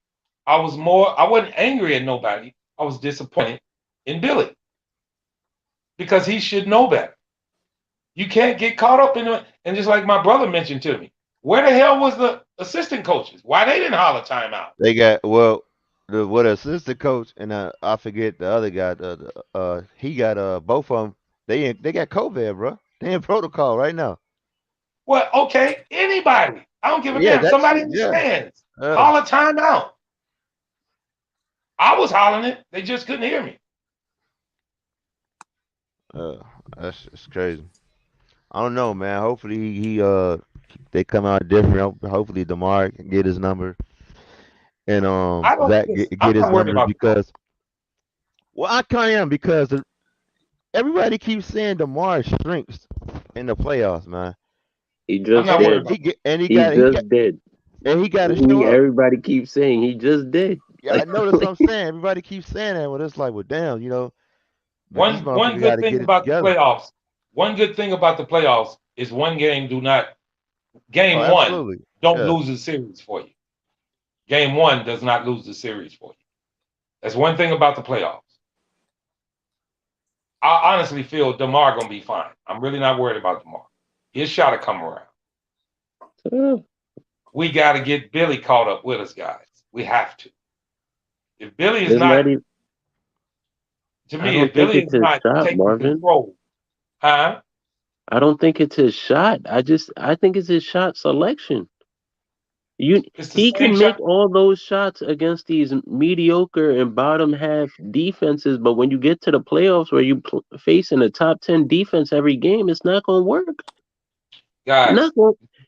S5: I wasn't angry at nobody. I was disappointed in Billy because he should know better. You can't get caught up in it. And just like my brother mentioned to me, where the hell was the assistant coaches? Why they didn't holler timeout?
S6: They got what assistant coach and I forget the other guy. He got both of them. They got COVID, bro. They in protocol right now.
S5: Well, okay, anybody. I don't give a
S6: Yeah,
S5: damn.
S6: that's
S5: Somebody in the
S6: yeah.
S5: stands.
S6: Uh,
S5: Holler timeout. I was hollering it. They just couldn't hear me.
S6: uh, that's it's crazy. I don't know, man. Hopefully they come out different. Hopefully DeMar can get his number and
S5: I don't
S6: Zach
S5: listen, I'm
S6: get his
S5: not worried
S6: numbers
S5: about tomorrow.
S6: because I kind of am because everybody keeps saying DeMar shrinks in the playoffs, man.
S4: He
S5: I'm
S4: just
S5: not worried
S4: did.
S5: about tomorrow.
S4: He just did.
S6: He got to show up.
S4: Everybody keeps saying he just did.
S6: Yeah, I know that's what I'm saying. Everybody keeps saying that, but it's like, well, damn, but this
S5: One
S6: motherfucker got
S5: good
S6: to
S5: thing
S6: get it
S5: about the
S6: together.
S5: playoffs. One good thing about the playoffs is one game
S6: Oh,
S5: game one
S6: absolutely.
S5: don't
S6: Yeah.
S5: lose the series for you. Game one does not lose the series for you. That's one thing about the playoffs. I honestly feel DeMar gonna be fine. I'm really not worried about DeMar. His shot to come around. We got to get Billy caught up with us, guys. We have to. If Billy is
S4: It's not
S5: not,
S4: even,
S5: to
S4: I
S5: me,
S4: don't
S5: if
S4: think
S5: Billy
S4: it's
S5: is
S4: his
S5: not
S4: shot,
S5: taking
S4: Marvin.
S5: control, huh?
S4: I don't think it's his shot. I think it's his shot selection.
S5: It's the
S4: He
S5: same
S4: can make
S5: shot.
S4: all those shots against these mediocre and bottom half defenses, but when you get to the playoffs where you facing a top 10 defense every game, it's not going to work.
S5: Guys,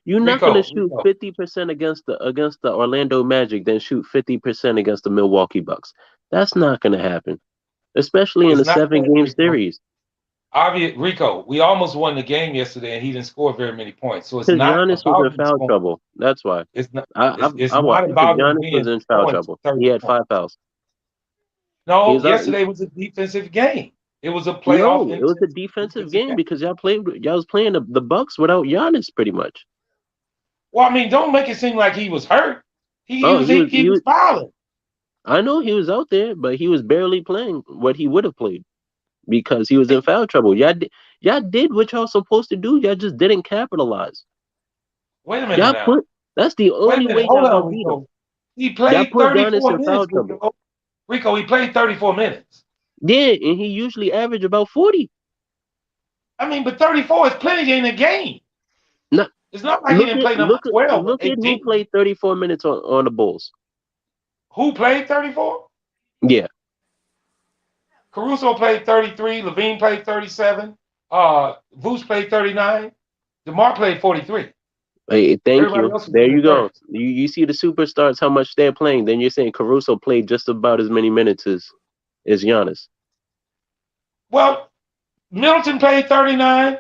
S4: You're not going to shoot
S5: Rico.
S4: 50% against the Orlando Magic, then shoot 50% against the Milwaukee Bucks. That's not going to happen, especially in
S5: It's
S4: a
S5: not that,
S4: 7-game
S5: Rico.
S4: series.
S5: Rico, we almost won the game yesterday, and he didn't score very many points. So it's
S4: Because
S5: not
S4: Giannis was
S5: about
S4: in
S5: him
S4: foul
S5: scoring.
S4: trouble. That's why.
S5: It's not. It's
S4: I
S5: not
S4: watched it because
S5: about him
S4: Giannis was
S5: being
S4: in foul
S5: scoring
S4: trouble.
S5: 30
S4: He had
S5: points.
S4: 5 fouls.
S5: No,
S4: He's out.
S5: yesterday was a defensive game. It was a
S4: No,
S5: playoff.
S4: it was a defensive game because y'all was playing the Bucks without Giannis pretty much.
S5: Well, I mean, don't make it seem like he was hurt. He
S4: Oh,
S5: was fouling.
S4: I know he was out there, but he was barely playing what he would have played because he was in foul trouble. Y'all did what y'all supposed to do. Y'all just didn't capitalize.
S5: Wait a minute now.
S4: That's the
S5: Wait a
S4: only
S5: minute.
S4: way
S5: Hold
S4: y'all
S5: on,
S4: gonna beat him.
S5: Rico. He
S4: Y'all
S5: played
S4: put Giannis
S5: 34
S4: in foul
S5: minutes,
S4: trouble.
S5: Rico, he played 34 minutes.
S4: Yeah, and he usually averaged about 40.
S5: I mean, but 34 is plenty in a game.
S4: No,
S5: It's not like he didn't play number 12 or
S4: look at who
S5: 18.
S4: played 34 minutes on the Bulls.
S5: Who played 34?
S4: Yeah.
S5: Caruso played 33. Levine played 37. Vuce played 39. DeMar played 43.
S4: Hey, thank
S5: Everybody
S4: you.
S5: else was
S4: There
S5: in the
S4: you go.
S5: 30s.
S4: You see the superstars, how much they're playing. Then you're saying Caruso played just about as many minutes as Giannis.
S5: Well, Middleton played 39.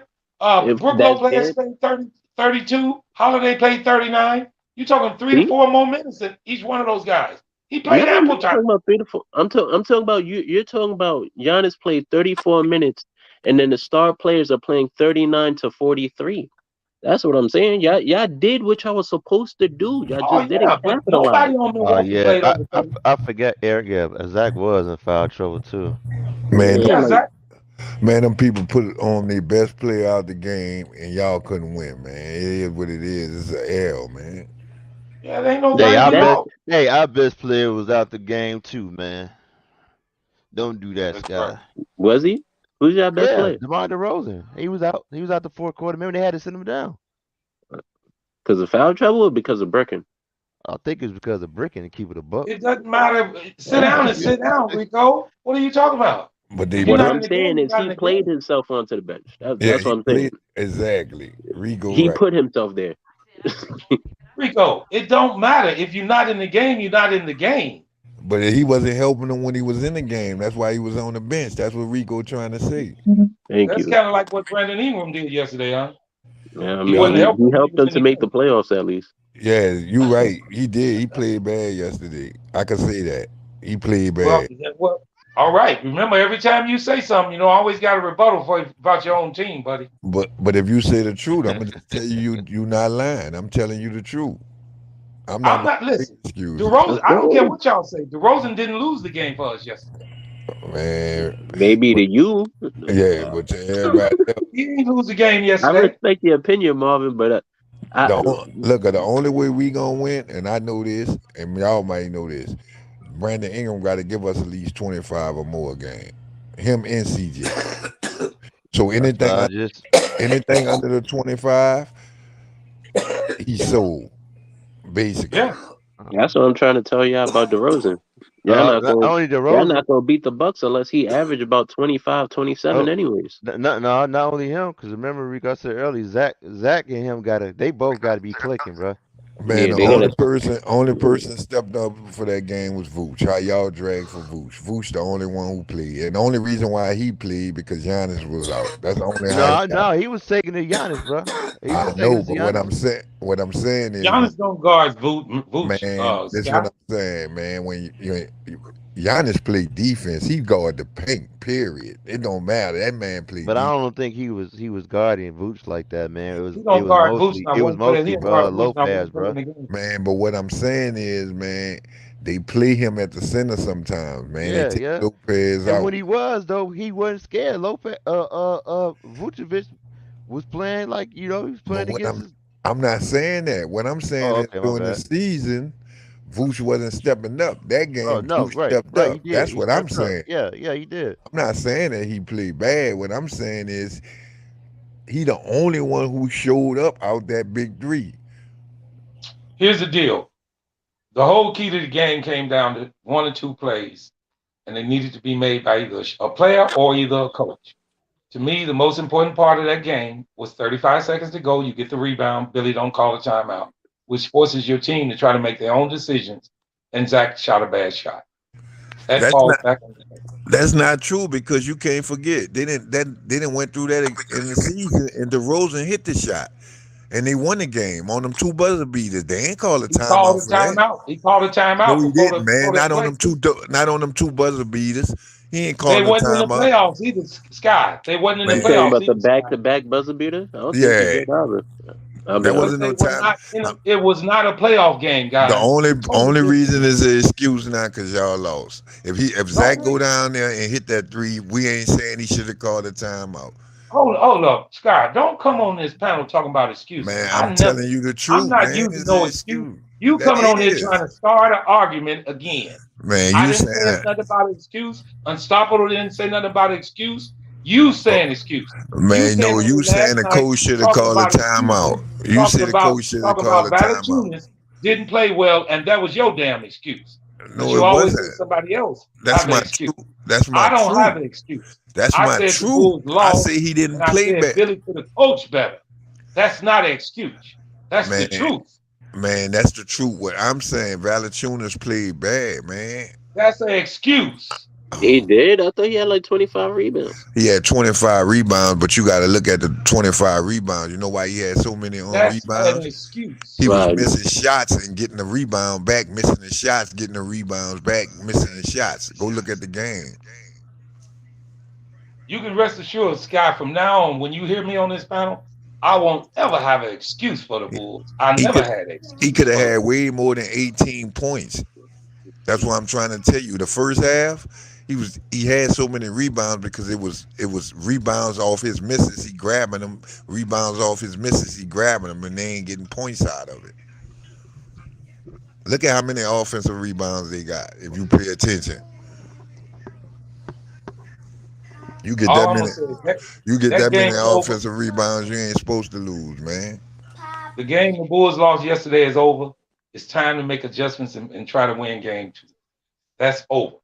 S4: If
S5: Brook
S4: that's
S5: Lopez
S4: it,
S5: played 30, 32. Holiday played 39. You're talking 3 to
S4: see?
S5: 4 more minutes than each one of those guys. He played
S4: No, I'm
S5: ample
S4: not
S5: time.
S4: talking about 3 to 4. I'm talking about you. You're talking about Giannis played 34 minutes, and then the star players are playing 39 to 43. That's what I'm saying. Y'all did what y'all was supposed to do. Y'all
S5: Oh,
S4: just didn't
S5: yeah, but
S4: capitalize.
S5: nobody on
S6: Oh
S5: Milwaukee
S6: yeah,
S5: played over 30.
S6: I forget Eric. Yeah, Zach was in foul trouble too.
S8: Man,
S4: Yeah,
S5: Yeah,
S4: like
S5: Zach.
S8: man, them people put it on their best player out the game, and y'all couldn't win, man. It is what it is. It's an L, man.
S5: Yeah, there ain't no
S6: Hey,
S5: way we lost.
S6: our best player was out the game too, man. Don't do that,
S5: That's right.
S6: Sky.
S4: was he? Who's your best
S6: Yeah,
S4: player?
S6: DeMar DeRozan. He was out. He was out the fourth quarter. Remember they had to send him down.
S4: Because of foul trouble or because of bricking?
S6: I think it's because of bricking and keep it a buck.
S5: It doesn't matter. Sit down and sit down, Rico. What are you talking about?
S9: But they
S5: If you're
S4: What
S5: not
S9: both,
S5: in
S4: I'm
S5: the game,
S4: saying
S5: you're
S4: is
S5: not in
S4: he
S5: the
S4: played
S5: game.
S4: himself onto the bench.
S9: yeah,
S4: That's
S9: he
S4: what I'm saying.
S9: played exactly. Rico
S4: He
S9: right.
S4: put himself there.
S5: Rico, it don't matter. If you're not in the game, you're not in the game.
S9: But he wasn't helping him when he was in the game. That's why he was on the bench. That's what Rico trying to say.
S4: Thank
S5: That's
S4: you.
S5: kind of like what Brandon Ingram did yesterday, huh?
S4: Yeah, I
S5: He
S4: mean,
S5: wasn't
S9: Yeah,
S5: helping
S4: he
S5: when he
S4: helped
S5: was
S4: them
S5: in
S4: to
S5: the
S4: make the
S5: game.
S4: playoffs at least.
S9: yeah, you right. He did. He played bad yesterday. I can say that. He played
S5: Well,
S9: bad.
S5: well, all right. Remember, every time you say something, I always got a rebuttal about your own team, buddy.
S9: But if you say the truth, I'm gonna just tell you not lying. I'm telling you the truth. I'm not
S5: I'm
S9: gonna
S5: not.
S9: make
S5: Listen,
S9: excuses.
S5: DeRozan.
S4: Let's
S5: I don't care
S4: go.
S5: what y'all say. DeRozan didn't lose the game for us yesterday.
S9: Man.
S4: Maybe
S9: But
S4: to you.
S9: yeah, but to everybody else,
S5: He didn't lose the game
S4: I
S5: yesterday.
S4: respect your opinion, Marvin, but
S9: the only way we gonna win, and I know this, and y'all might know this, Brandon Ingram got to give us at least 25 or more a game. Him and CJ. So
S6: That's what I just.
S9: anything under the 25, he's sold, basically.
S5: Yeah.
S4: that's what I'm trying to tell y'all about DeRozan.
S6: Not only
S4: Y'all
S6: DeRozan.
S4: not gonna beat the Bucks unless he average about 25, 27
S6: Oh,
S4: anyways.
S6: not only him. Because remember, Rico said earlier, Zach and him they both gotta be clicking, bro.
S9: Man,
S4: Yeah,
S9: the
S4: they gotta.
S9: only person stepped up for that game was Vooch. How y'all dragged for Vooch? Vooch the only one who played, and the only reason why he played because Giannis was out. That's the only how he got.
S6: No, he was taking to Giannis, bro. He
S9: I
S6: was taking
S9: know,
S6: it to
S9: but
S6: Giannis.
S9: what I'm saying is,
S5: Giannis don't guard Vooch,
S9: man, that's what
S5: Scott.
S9: I'm saying, man. When Giannis play defense, he guard the paint. Period. It don't matter. That man play
S6: But I
S9: defense,
S6: don't think he was guarding Vooch like that, man.
S5: He don't guard Vooch
S6: It
S5: not
S6: was
S5: one play. He
S6: mostly
S5: don't guard Vooch not one
S6: Lopez,
S5: play in
S6: bro.
S5: the game.
S9: man. But what I'm saying is, man, they play him at the center sometimes, man. They
S6: Yeah,
S9: take
S6: yeah.
S9: Lopez
S6: And
S9: out.
S6: when he was though, he wasn't scared. Vucevic was playing like he was
S9: But
S6: playing against his.
S9: I'm not saying that. What I'm saying
S6: Oh,
S9: is
S6: okay, my
S9: during the
S6: bad.
S9: season, Vooch wasn't stepping up. That
S6: Oh
S9: game,
S6: no,
S9: Vooch
S6: right,
S9: stepped
S6: right. He
S9: up.
S6: did.
S9: That's
S6: He
S9: what I'm
S6: stepped up.
S9: saying.
S6: Yeah, yeah, he did.
S9: I'm not saying that he played bad. What I'm saying is he the only one who showed up out that big three.
S5: Here's the deal. The whole key to the game came down to one or two plays, and they needed to be made by either a player or either a coach. To me, the most important part of that game was 35 seconds to go. You get the rebound. Billy don't call a timeout, which forces your team to try to make their own decisions. And Zach shot a bad shot. That
S9: That's
S5: falls
S9: not
S5: back on Zach.
S9: that's not true because you can't forget they didn't went through that in the season and DeRozan hit the shot and they won the game on them two buzzer beaters. They ain't call a
S5: He called
S9: timeout
S5: a
S9: for that.
S5: timeout. He called a
S9: No,
S5: timeout
S9: he
S5: before
S9: didn't, man.
S5: the play.
S9: Not on them two buzzer beaters. He ain't
S5: They
S9: calling a
S5: wasn't in the
S9: timeout,
S5: playoffs either, Sky. They wasn't in the
S4: You
S9: man.
S4: talking
S5: playoffs
S4: about the
S5: either, Sky.
S4: back-to-back buzzer beater? I don't think he
S9: Yeah,
S4: did either. I
S9: that
S4: mean,
S5: But
S9: wasn't no
S5: they were
S9: time.
S5: not in a, it was not a playoff game,
S9: The
S5: guys. Totally
S9: only
S5: different.
S9: reason is an excuse now because y'all lost. If Zach
S5: No,
S9: go down there and hit that three, we ain't saying he should have called a timeout.
S5: hold up, Scott. Don't come on this panel talking about excuses.
S9: Man, I'm telling you the
S5: I'm
S9: truth,
S5: not
S9: man.
S5: using
S9: It's an
S5: no excuse.
S9: excuse.
S5: You
S9: That
S5: coming on here trying
S9: is.
S5: to start an argument again.
S9: Man,
S5: I
S9: you
S5: didn't say
S9: saying,
S5: nothing about an excuse. Unstoppable didn't say nothing about an excuse. You saying excuse. You
S9: man,
S5: came
S9: no,
S5: on here
S9: you saying
S5: last
S9: the
S5: night
S9: coach should have
S5: talking
S9: called a
S5: about excuses,
S9: timeout. You said the coach should have
S5: talking
S9: called
S5: about
S9: a timeout.
S5: Valanciunas didn't play well, and that was your damn excuse. Because
S9: No,
S5: you
S9: it
S5: always say
S9: wasn't.
S5: somebody else
S9: That's
S5: have an
S9: my
S5: excuse.
S9: truth. That's my
S5: I don't have
S9: truth.
S5: an excuse.
S9: That's
S5: I
S9: my
S5: said the
S9: truth.
S5: Bulls
S9: I
S5: lost,
S9: say he
S5: and
S9: didn't
S5: I
S9: play
S5: said
S9: back.
S5: Billy could have coached better. That's not an excuse. That's the
S9: Man,
S5: truth.
S9: man, that's the truth. What I'm saying, Valanciunas played bad, man.
S5: That's an excuse.
S4: he did. I thought he had like 25 rebounds.
S9: He had 25 rebounds, but you got to look at the 25 rebounds. You know why he had so many on
S5: That's an
S9: rebounds?
S5: excuse.
S9: He was
S4: Right.
S9: missing shots and getting the rebound back, missing the shots, getting the rebounds back, missing the shots. Go look at the game.
S5: You can rest assured, Sky, from now on, when you hear me on this panel, I won't ever have an excuse for the Bulls. I
S9: He
S5: never
S9: could
S5: had an
S9: he
S5: excuse
S9: could have
S5: for the
S9: had
S5: Bulls.
S9: way more than 18 points. That's what I'm trying to tell you. The first half, he had so many rebounds because it was rebounds off his misses. He grabbing them, rebounds off his misses. He grabbing them, and they ain't getting points out of it. Look at how many offensive rebounds they got. If you pay attention, you get
S5: All
S9: that
S5: I'm
S9: many.
S5: gonna say is that
S9: You get
S5: that
S9: that many
S5: game's over.
S9: offensive rebounds, you ain't supposed to lose, man.
S5: The game the Bulls lost yesterday is over. It's time to make adjustments and try to win game two. That's over.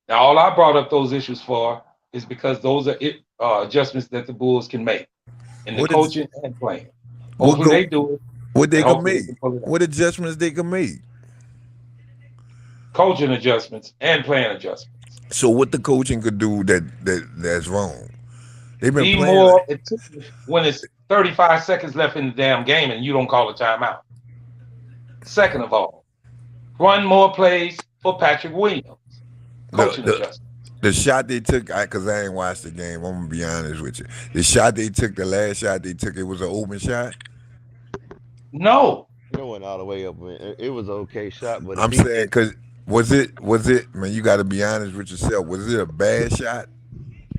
S5: Now, all I brought up those issues for is because those are adjustments that the Bulls can make in the
S9: What is
S5: coaching and playing.
S9: what
S5: Hopefully
S9: go
S5: they do it,
S9: what they
S5: and
S9: can
S5: hopefully they
S9: make?
S5: can pull it out.
S9: What adjustments they can make?
S5: Coaching adjustments and playing adjustments.
S9: So what the coaching could do that's wrong? They've been
S5: Be
S9: playing
S5: more
S9: like
S5: attentive when it's 35 seconds left in the damn game and you don't call a timeout. Second of all, run more plays for Patrick Williams. Coaching adjustments.
S9: the shot they took, because I ain't watched the game. I'm gonna be honest with you. The shot they took, the last shot they took, it was an open shot.
S5: No,
S6: It went all the way up. It was an okay shot, but
S9: I'm
S6: if he
S9: saying because was it man? You got to be honest with yourself. Was it a bad shot?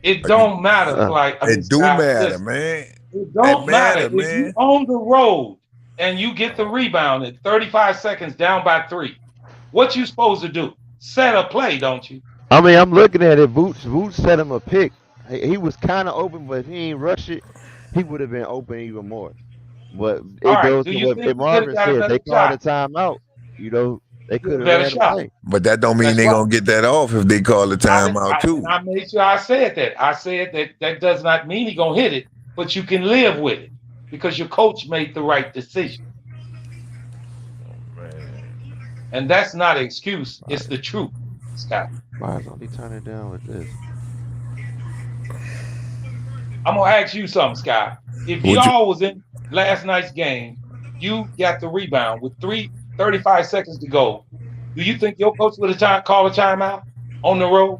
S5: it don't matter.
S9: It do
S5: Scott,
S9: matter,
S5: listen,
S9: man.
S5: it don't matter. If
S9: man.
S5: you on the road and you get the rebound at 35 seconds down by 3, what you supposed to do? Set a play, don't you?
S6: I mean, I'm looking at it. Vooch set him a pick. He was kind of open, but if he ain't rush it, he would have been open even more. But it
S5: All right,
S6: goes
S5: do
S6: to
S5: you
S6: what
S5: think he
S6: Marvin
S5: could've got a
S6: said. They
S5: better
S6: called a timeout. You know, they could have
S5: better
S6: ran
S5: shot.
S6: away.
S9: But that don't mean
S5: That's
S9: they
S5: right.
S9: gonna get that off if they call the timeout too.
S5: I made sure I said that. I said that does not mean he gonna hit it, but you can live with it because your coach made the right decision. And that's not an excuse. It's the truth, Scott.
S6: Why is he turning down with this?
S5: I'm gonna ask you something, Scott. If y'all was in last night's game, you got the rebound with 35 seconds to go. Do you think your coach would have called a timeout on the road?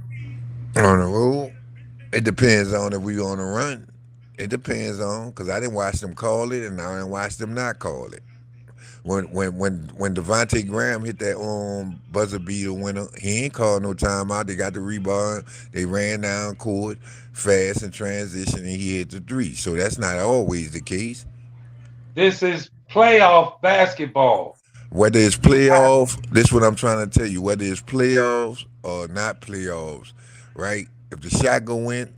S9: On the road, it depends on if we on the run. It depends on because I didn't watch them call it and I didn't watch them not call it. When Devontae Graham hit that buzzer beater winner, he ain't called no timeout. They got the rebound. They ran down court fast in transition, and he hit the 3. So that's not always the case.
S5: This is playoff basketball.
S9: Whether it's playoff, this is what I'm trying to tell you. Whether it's playoffs or not playoffs, right? If the shot go in,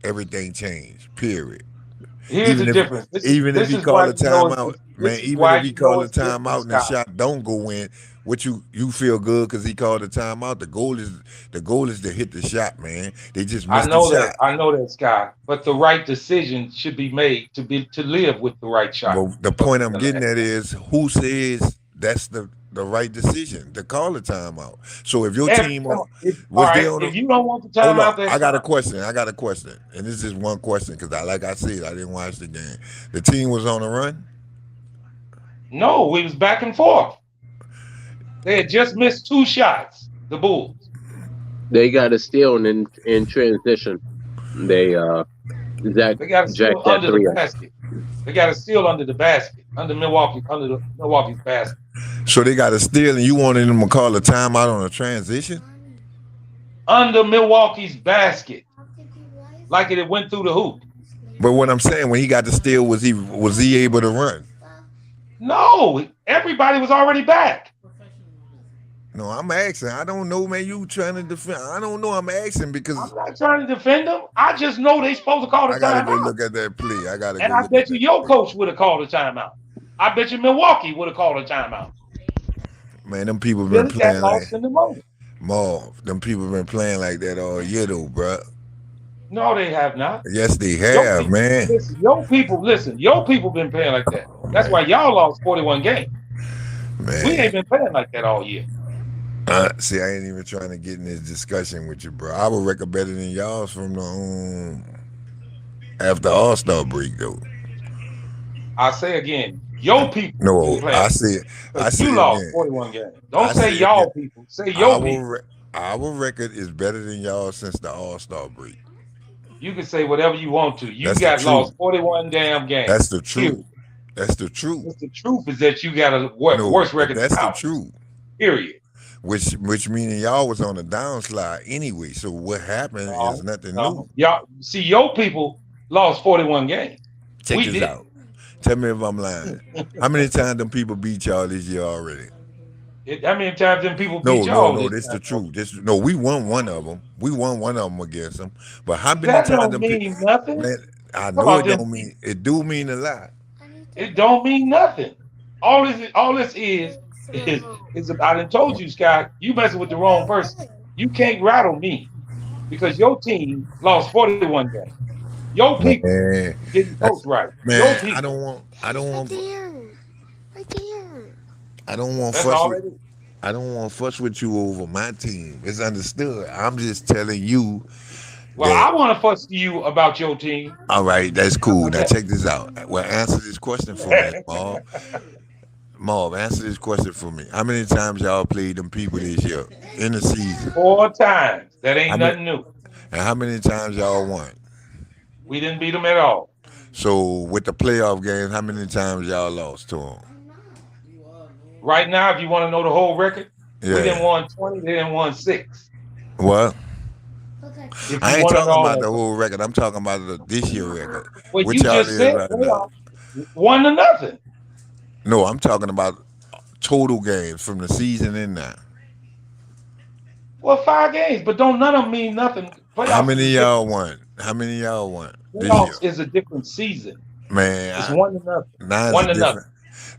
S9: everything changed. Period.
S5: Here's the difference.
S9: Even if he call a timeout, man. Even if he call a timeout and the shot don't go in, what you feel good because he called a timeout. The goal is to hit the shot, man. They just missed the shot.
S5: I know that, Scott. But the right decision should be made to live with the right shot.
S9: Well, the point I'm getting at is who says that's the right decision to call a timeout. So if your team
S5: if you don't want the timeout,
S9: I got a question. And this is one question because like I said, I didn't watch the game. The team was on the run?
S5: No, we was back and forth. They had just missed 2 shots, the Bulls.
S4: They got a steal in transition. They
S5: got a steal under the basket. They got a steal under the basket, under Milwaukee's basket.
S9: So they got a steal, and you wanted them to call a timeout on a transition?
S5: Under Milwaukee's basket, like it went through the hoop.
S9: But what I'm saying, when he got the steal, was he able to run?
S5: No, everybody was already back.
S9: No, I'm asking. I don't know, man. You trying to defend? I don't know. I'm asking because
S5: I'm not trying to defend them. I just know they supposed to call the timeout.
S9: I gotta go look at that play.
S5: I bet you your coach would have called a timeout. I bet you Milwaukee would have called a timeout.
S9: Man, them people been playing like
S5: in the moment.
S9: Marv. Them people been playing like that all year, though, bro.
S5: No, they have not.
S9: Yes, they have, man.
S5: Listen, your people been playing like that. That's why y'all lost 41 games.
S9: Man,
S5: we ain't been playing like that all year.
S9: See, I ain't even trying to get in this discussion with you, bro. I would record better than y'all's from the after All-Star break, though.
S5: I say again, your people.
S9: No, I say
S5: you lost 41 games. Don't say y'all people. Say your people.
S9: Our record is better than y'all since the All-Star break.
S5: You can say whatever you want to. You got lost 41 damn games.
S9: That's the truth. That's the truth.
S5: The truth is that you got a worse record.
S9: That's the truth.
S5: Period.
S9: Which meaning y'all was on a downslide anyway. So what happened is nothing new.
S5: Y'all see your people lost 41 games.
S9: Check this out. Tell me if I'm lying. How many times them people beat y'all this year already?
S5: How many times them people beat y'all?
S9: No, this the truth. We won one of them. We won one of them against them. But how many
S5: that
S9: times
S5: don't mean nothing?
S9: Man, I know it don't mean. It do mean a lot.
S5: It don't mean nothing. All this is I done told you, Scott, you messing with the wrong person. You can't rattle me. because your team lost 41 games. Your people
S9: Man,
S5: didn't coach right. Your
S9: man,
S5: people.
S9: I don't want, I don't want
S5: That's
S9: fuss
S5: all
S9: with,
S5: it is.
S9: I don't want fuss with you over my team. It's understood. I'm just telling you
S5: Well,
S9: that.
S5: I want to fuss to you about your team.
S9: All right, that's
S5: How
S9: cool.
S5: about
S9: Now check this out. Well, answer this question for me,
S5: that?
S9: Marv. Marv, answer this question for me. How many times y'all played them people this year in the season?
S5: 4 times. That
S9: How
S5: ain't
S9: many?
S5: nothing new.
S9: And how many times y'all won?
S5: We didn't beat them at all.
S9: So with the playoff games, how many times y'all lost to them?
S5: Right now, if you want to know the whole record, we didn't
S9: Yeah.
S5: won 20, they didn't won 6.
S9: Well,
S5: If
S9: I
S5: you
S9: ain't
S5: want to
S9: talking
S5: know
S9: about
S5: that.
S9: the whole record. I'm talking about this year record.
S5: Well,
S9: Which
S5: you
S9: y'all
S5: just
S9: is
S5: said
S9: right now?
S5: playoff. 1-0.
S9: No, I'm talking about total games from the season in now.
S5: Well, 5 games, but don't none of them mean nothing.
S9: How
S5: Playoffs is
S9: many
S5: a
S9: y'all
S5: different.
S9: won? How many y'all won this year?
S5: Playoffs is a different season.
S9: Man,
S5: It's 1-0.
S9: nine's a
S5: 1-0.
S9: different.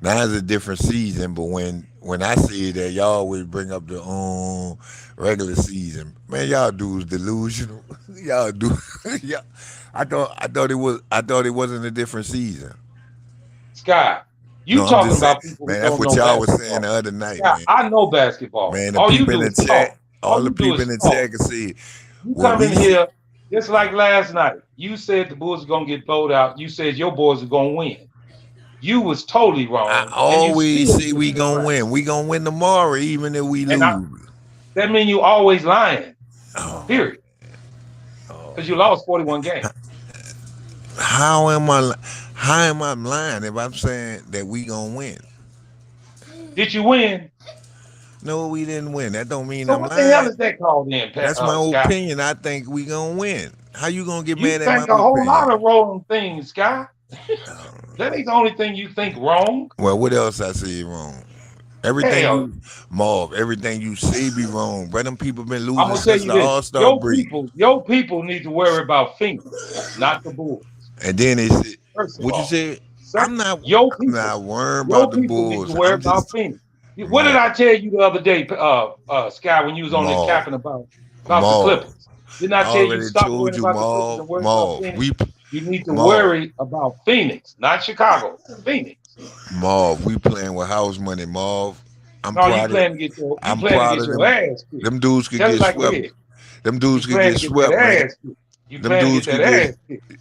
S9: Nine's a different season, but when I see that y'all always bring up the regular season, man, y'all dudes delusional. Y'all do. Yeah, I thought it wasn't a different season.
S5: Scott, you
S9: No, I'm
S5: talking
S9: just saying,
S5: about people who
S9: man. That's
S5: don't
S9: what
S5: know
S9: y'all was saying
S5: basketball.
S9: the other night,
S5: Scott,
S9: man.
S5: I know basketball.
S9: Man, the
S5: All you
S9: people in
S5: do
S9: the
S5: is talk.
S9: chat, all
S5: All
S9: the
S5: you do
S9: people
S5: is
S9: in the
S5: talk.
S9: chat can see
S5: You
S9: when
S5: come
S9: we
S5: in
S9: see.
S5: here just like last night. You said the Bulls are gonna get blowed out. You said your boys are gonna win. You was totally
S9: I
S5: wrong, and you
S9: always
S5: still
S9: say
S5: just
S9: we gonna
S5: right.
S9: win. We gonna win tomorrow, even if we
S5: And
S9: lose.
S5: that means you always lying.
S9: Oh,
S5: Period.
S9: oh.
S5: Because you lost 41 games.
S9: How am I? How am I lying if I'm saying that we gonna win?
S5: Did you win?
S9: No, we didn't win. That don't mean
S5: So
S9: I'm
S5: what the hell
S9: lying.
S5: is that called then,
S9: That's my
S5: Scott?
S9: opinion. I think we gonna win. How you gonna get
S5: You
S9: mad at my
S5: think a whole lot
S9: opinion?
S5: of wrong things, Scott. That ain't the only thing you think wrong.
S9: Well, what else I say wrong? Everything
S5: Hell,
S9: you, Marv, everything you say be wrong. But them people been
S5: I'm
S9: losing
S5: gonna tell
S9: since
S5: you
S9: the
S5: this:
S9: All Star break.
S5: your people need to worry about Phoenix, not the Bulls.
S9: And then they said,
S5: First of
S9: "What you
S5: all,
S9: said?"
S5: second, your
S9: I'm
S5: people,
S9: not worrying about
S5: your
S9: the
S5: people need to
S9: Bulls.
S5: worry
S9: I'm
S5: about
S9: just
S5: Phoenix. What did
S9: Marv,
S5: I tell you the other day, Sky, when you was on there
S9: Marv,
S5: capping about the
S9: Marv.
S5: Clippers? Didn't I
S9: I
S5: tell you
S9: already
S5: stop
S9: told
S5: worrying
S9: you,
S5: about the Clippers
S9: Marv,
S5: and worry about
S9: Marv.
S5: Phoenix? You need to
S9: Marv,
S5: worry about Phoenix, not Chicago. Phoenix.
S9: Marv. We playing with house money, Marv. I'm
S5: No, you
S9: proud of,
S5: plan to get you
S9: I'm
S5: plan to
S9: proud
S5: get
S9: of
S5: your
S9: them.
S5: ass kicked.
S9: Them dudes could
S5: Tell it
S9: get
S5: like it
S9: swept.
S5: is.
S9: Them
S5: You
S9: dudes could
S5: plan
S9: get
S5: to get that
S9: swept, man.
S5: ass kicked. You
S9: Them
S5: plan to get
S9: dudes
S5: that
S9: could get
S5: ass kicked.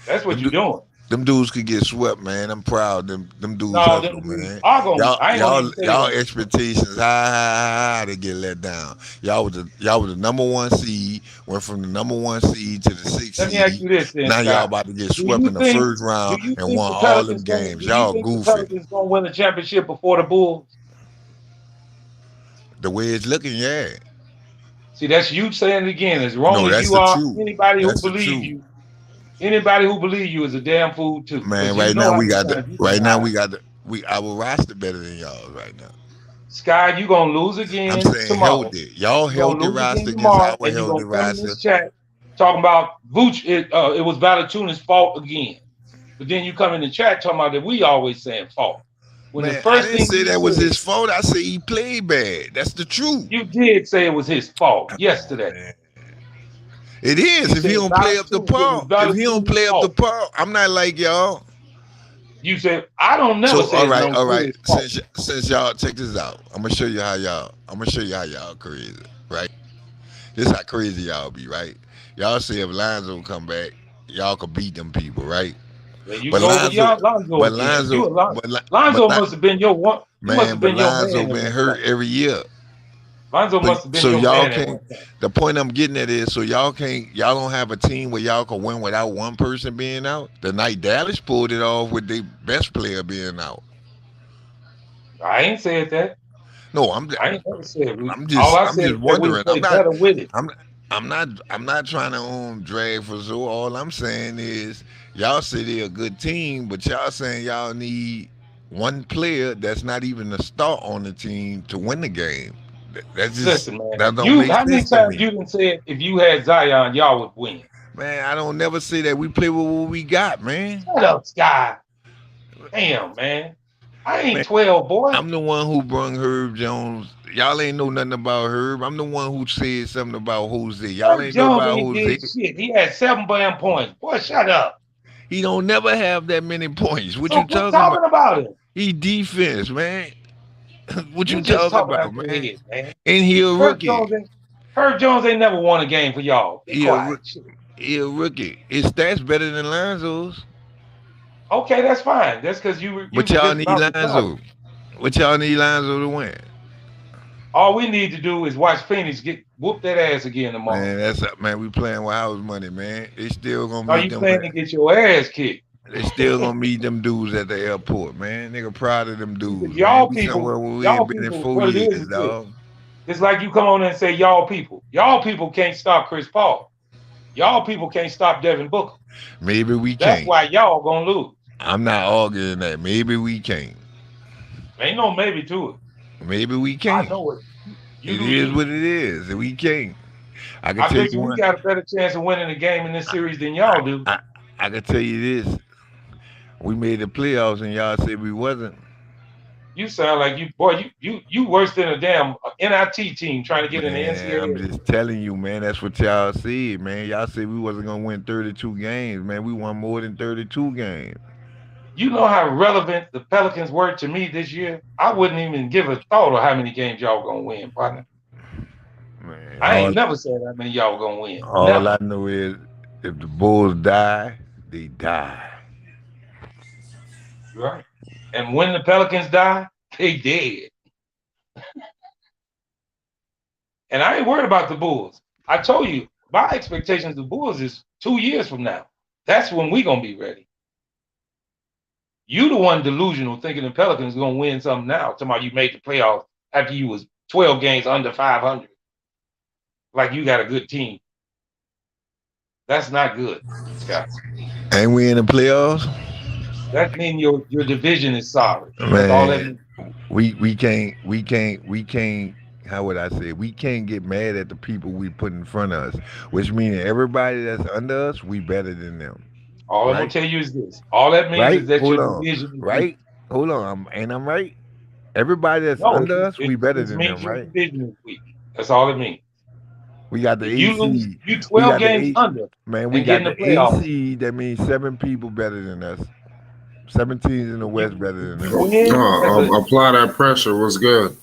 S5: That's what
S9: them.
S5: you're doing.
S9: Them dudes could get swept, man. I'm proud. Them dudes
S5: No,
S9: hustle,
S5: them dudes
S9: man.
S5: are going.
S9: Y'all,
S5: I ain't gonna
S9: y'all,
S5: even say
S9: y'all
S5: that.
S9: expectations high to get let down. Y'all was the number one seed. Went from the number one seed to the sixth
S5: Let me ask
S9: seed.
S5: you this, then,
S9: Now y'all
S5: Scott.
S9: about to get
S5: Do
S9: swept
S5: you
S9: in the
S5: think?
S9: first
S5: Do
S9: round
S5: you
S9: and
S5: think
S9: won
S5: the
S9: all them
S5: Pelicans going?
S9: games.
S5: Do you
S9: Y'all
S5: think the
S9: goofy.
S5: Pelicans gonna win the championship before the Bulls?
S9: The way it's looking, yeah.
S5: See, that's you saying it again. As wrong
S9: No,
S5: as
S9: that's
S5: you
S9: the
S5: are,
S9: truth. That's the truth.
S5: anybody who believe you is a damn fool too.
S9: Man,
S5: Because you know how many times you done
S9: right now
S5: lied.
S9: we got the we our roster better than y'all right now.
S5: Sky, you gonna lose
S9: I'm
S5: again
S9: saying
S5: tomorrow.
S9: healthy. Y'all
S5: You're gonna
S9: healthy
S5: lose
S9: roster
S5: again
S9: against
S5: tomorrow,
S9: our
S5: and you're
S9: healthy
S5: gonna come in
S9: roster.
S5: this chat talking about Vooch. It was Valatuna's fault again. But then you come in the chat talking about that we always saying fault. When the
S9: Man, I
S5: first
S9: didn't
S5: thing
S9: say
S5: you
S9: that was
S5: said,
S9: his fault. I say he played bad. That's the truth.
S5: you did say it was his fault yesterday.
S9: Man, it is.
S5: You
S9: If he
S5: said
S9: don't play up the
S5: Valatuna, it was
S9: par, if he don't
S5: Valatuna's
S9: play up the
S5: fault.
S9: par, I'm not like y'all.
S5: You said I don't never
S9: So
S5: say it's no
S9: all right.
S5: serious fault.
S9: Since y'all check this out, I'm gonna show you how y'all crazy, right? This how crazy y'all be, right? Y'all say if Lonzo come back, y'all could beat them people, right?
S5: Then you
S9: But
S5: go with
S9: Lonzo,
S5: Lonzo
S9: but
S5: again. You
S9: Lonzo,
S5: a Lon-
S9: but Lon- but
S5: Lonzo
S9: Lon-
S5: must have been your one. He must
S9: man,
S5: have
S9: but
S5: been your
S9: Lonzo
S5: man at
S9: been
S5: one
S9: hurt
S5: time.
S9: every year.
S5: Lonzo must have been
S9: So
S5: your
S9: y'all
S5: man at
S9: can't.
S5: one time.
S9: The point I'm getting at is, so y'all don't have a team where y'all can win without one person being out. The night Dallas pulled it off with their best player being out.
S5: I ain't said that.
S9: No,
S5: I ain't never said we. All I
S9: I'm
S5: said
S9: just
S5: is that we
S9: wondering.
S5: play better with it.
S9: I'm I'm not trying to drag for Zoe. All I'm saying is y'all say they're a good team, but y'all saying y'all need one player that's not even a start on the team to win the game. That's just
S5: Listen, man.
S9: that don't
S5: You
S9: make
S5: how many
S9: sense to
S5: times
S9: me.
S5: you done said if you had Zion, y'all would win?
S9: Man, I don't never say that we play with what we got, man.
S5: Shut up, Sky. Damn, man. I ain't
S9: Man,
S5: 12, boy.
S9: I'm the one who brung Herb Jones. Y'all ain't know nothing about Herb. I'm the one who said something about Jose. Y'all
S5: Herb
S9: ain't know
S5: Jones
S9: about
S5: ain't
S9: Jose.
S5: did shit. He had 7 damn points. Boy, shut up.
S9: He don't never have that many points. What
S5: So
S9: you
S5: quit
S9: talking about?
S5: talking about him.
S9: He defense, man. What you
S5: You just
S9: talking
S5: talking
S9: about,
S5: out your
S9: man?
S5: head, man.
S9: And he a
S5: Herb
S9: rookie.
S5: Jones ain't Herb Jones ain't never won a game for y'all. Be
S9: He a
S5: quiet.
S9: rookie.
S5: Shit.
S9: He a rookie. His stats better than Lonzo's.
S5: Okay, that's fine. That's because you
S9: But y'all
S5: just
S9: need
S5: about to start it.
S9: Lonzo. What y'all need Lonzo to win?
S5: All we need to do is watch Phoenix get whoop that ass again tomorrow.
S9: Man, that's up, man. We playing with house money, man. They still gonna
S5: Are
S9: meet
S5: you
S9: them.
S5: playing to get your ass kicked?
S9: They still gonna meet them dudes at the airport, man. Nigga proud of them
S5: Because
S9: dudes, man. We
S5: y'all
S9: somewhere where we ain't been in
S5: people,
S9: 4
S5: what it
S9: years,
S5: is this.
S9: dog.
S5: It's like you come on and say y'all people. Y'all people can't stop Chris Paul. Y'all people can't stop Devin Booker.
S9: Maybe we
S5: That's
S9: can't.
S5: why y'all gonna lose.
S9: I'm not arguing that. Maybe we can't.
S5: Ain't no maybe to it.
S9: Maybe we
S5: I
S9: can't.
S5: know it. You
S9: It
S5: do
S9: is
S5: too.
S9: what it is. We can't. I can
S5: I
S9: tell
S5: bet
S9: you
S5: you we
S9: one.
S5: got a better chance of winning the game in this series than
S9: I,
S5: y'all do.
S9: I, I can tell you this. We made the playoffs and y'all said we wasn't.
S5: You sound like you worse than a damn NIT team trying to get in the
S9: Man, I'm
S5: NCAA.
S9: just telling you, man. That's what y'all said, man. Y'all said we wasn't gonna win 32 games, man. We won more than 32 games.
S5: You know how relevant the Pelicans were to me this year? I wouldn't even give a thought of how many games y'all gonna win, partner.
S9: Man,
S5: I ain't never said how many y'all gonna win.
S9: all
S5: Never.
S9: I know is if the Bulls die, they die.
S5: Right? And when the Pelicans die, they dead. And I ain't worried about the Bulls. I told you, my expectations of the Bulls is 2 years from now. That's when we gonna be ready. You the one delusional thinking the Pelicans gonna win something now. Talking about you made the playoffs after you was 12 games under 500. Like you got a good team. That's not good, Scott.
S9: Ain't we in the playoffs?
S5: That means your division is sorry. That's all that
S9: Man,
S5: means.
S9: we can't how would I say it? We can't get mad at the people we put in front of us, which means everybody that's under us, we better than them.
S5: All I'm gonna
S9: Right?
S5: tell you is this. All that means is
S9: Right?
S5: that your
S9: Hold on.
S5: division is weak.
S9: Right? Hold on. I'm right. Everybody that's
S5: No,
S9: under us, we better
S5: it
S9: than
S5: means
S9: them,
S5: your
S9: right?
S5: division is weak. That's all it means.
S9: We got the
S5: If you lose,
S9: AC.
S5: you
S9: We
S5: 12
S9: got the
S5: games
S9: eight.
S5: under
S9: Man, we
S5: and get
S9: got
S5: in the
S9: the
S5: playoffs.
S9: AC. That means 7 people better than us. 7 teams in the West better
S5: If
S9: than
S5: you
S9: us.
S5: win as a
S2: Apply that pressure. What's good?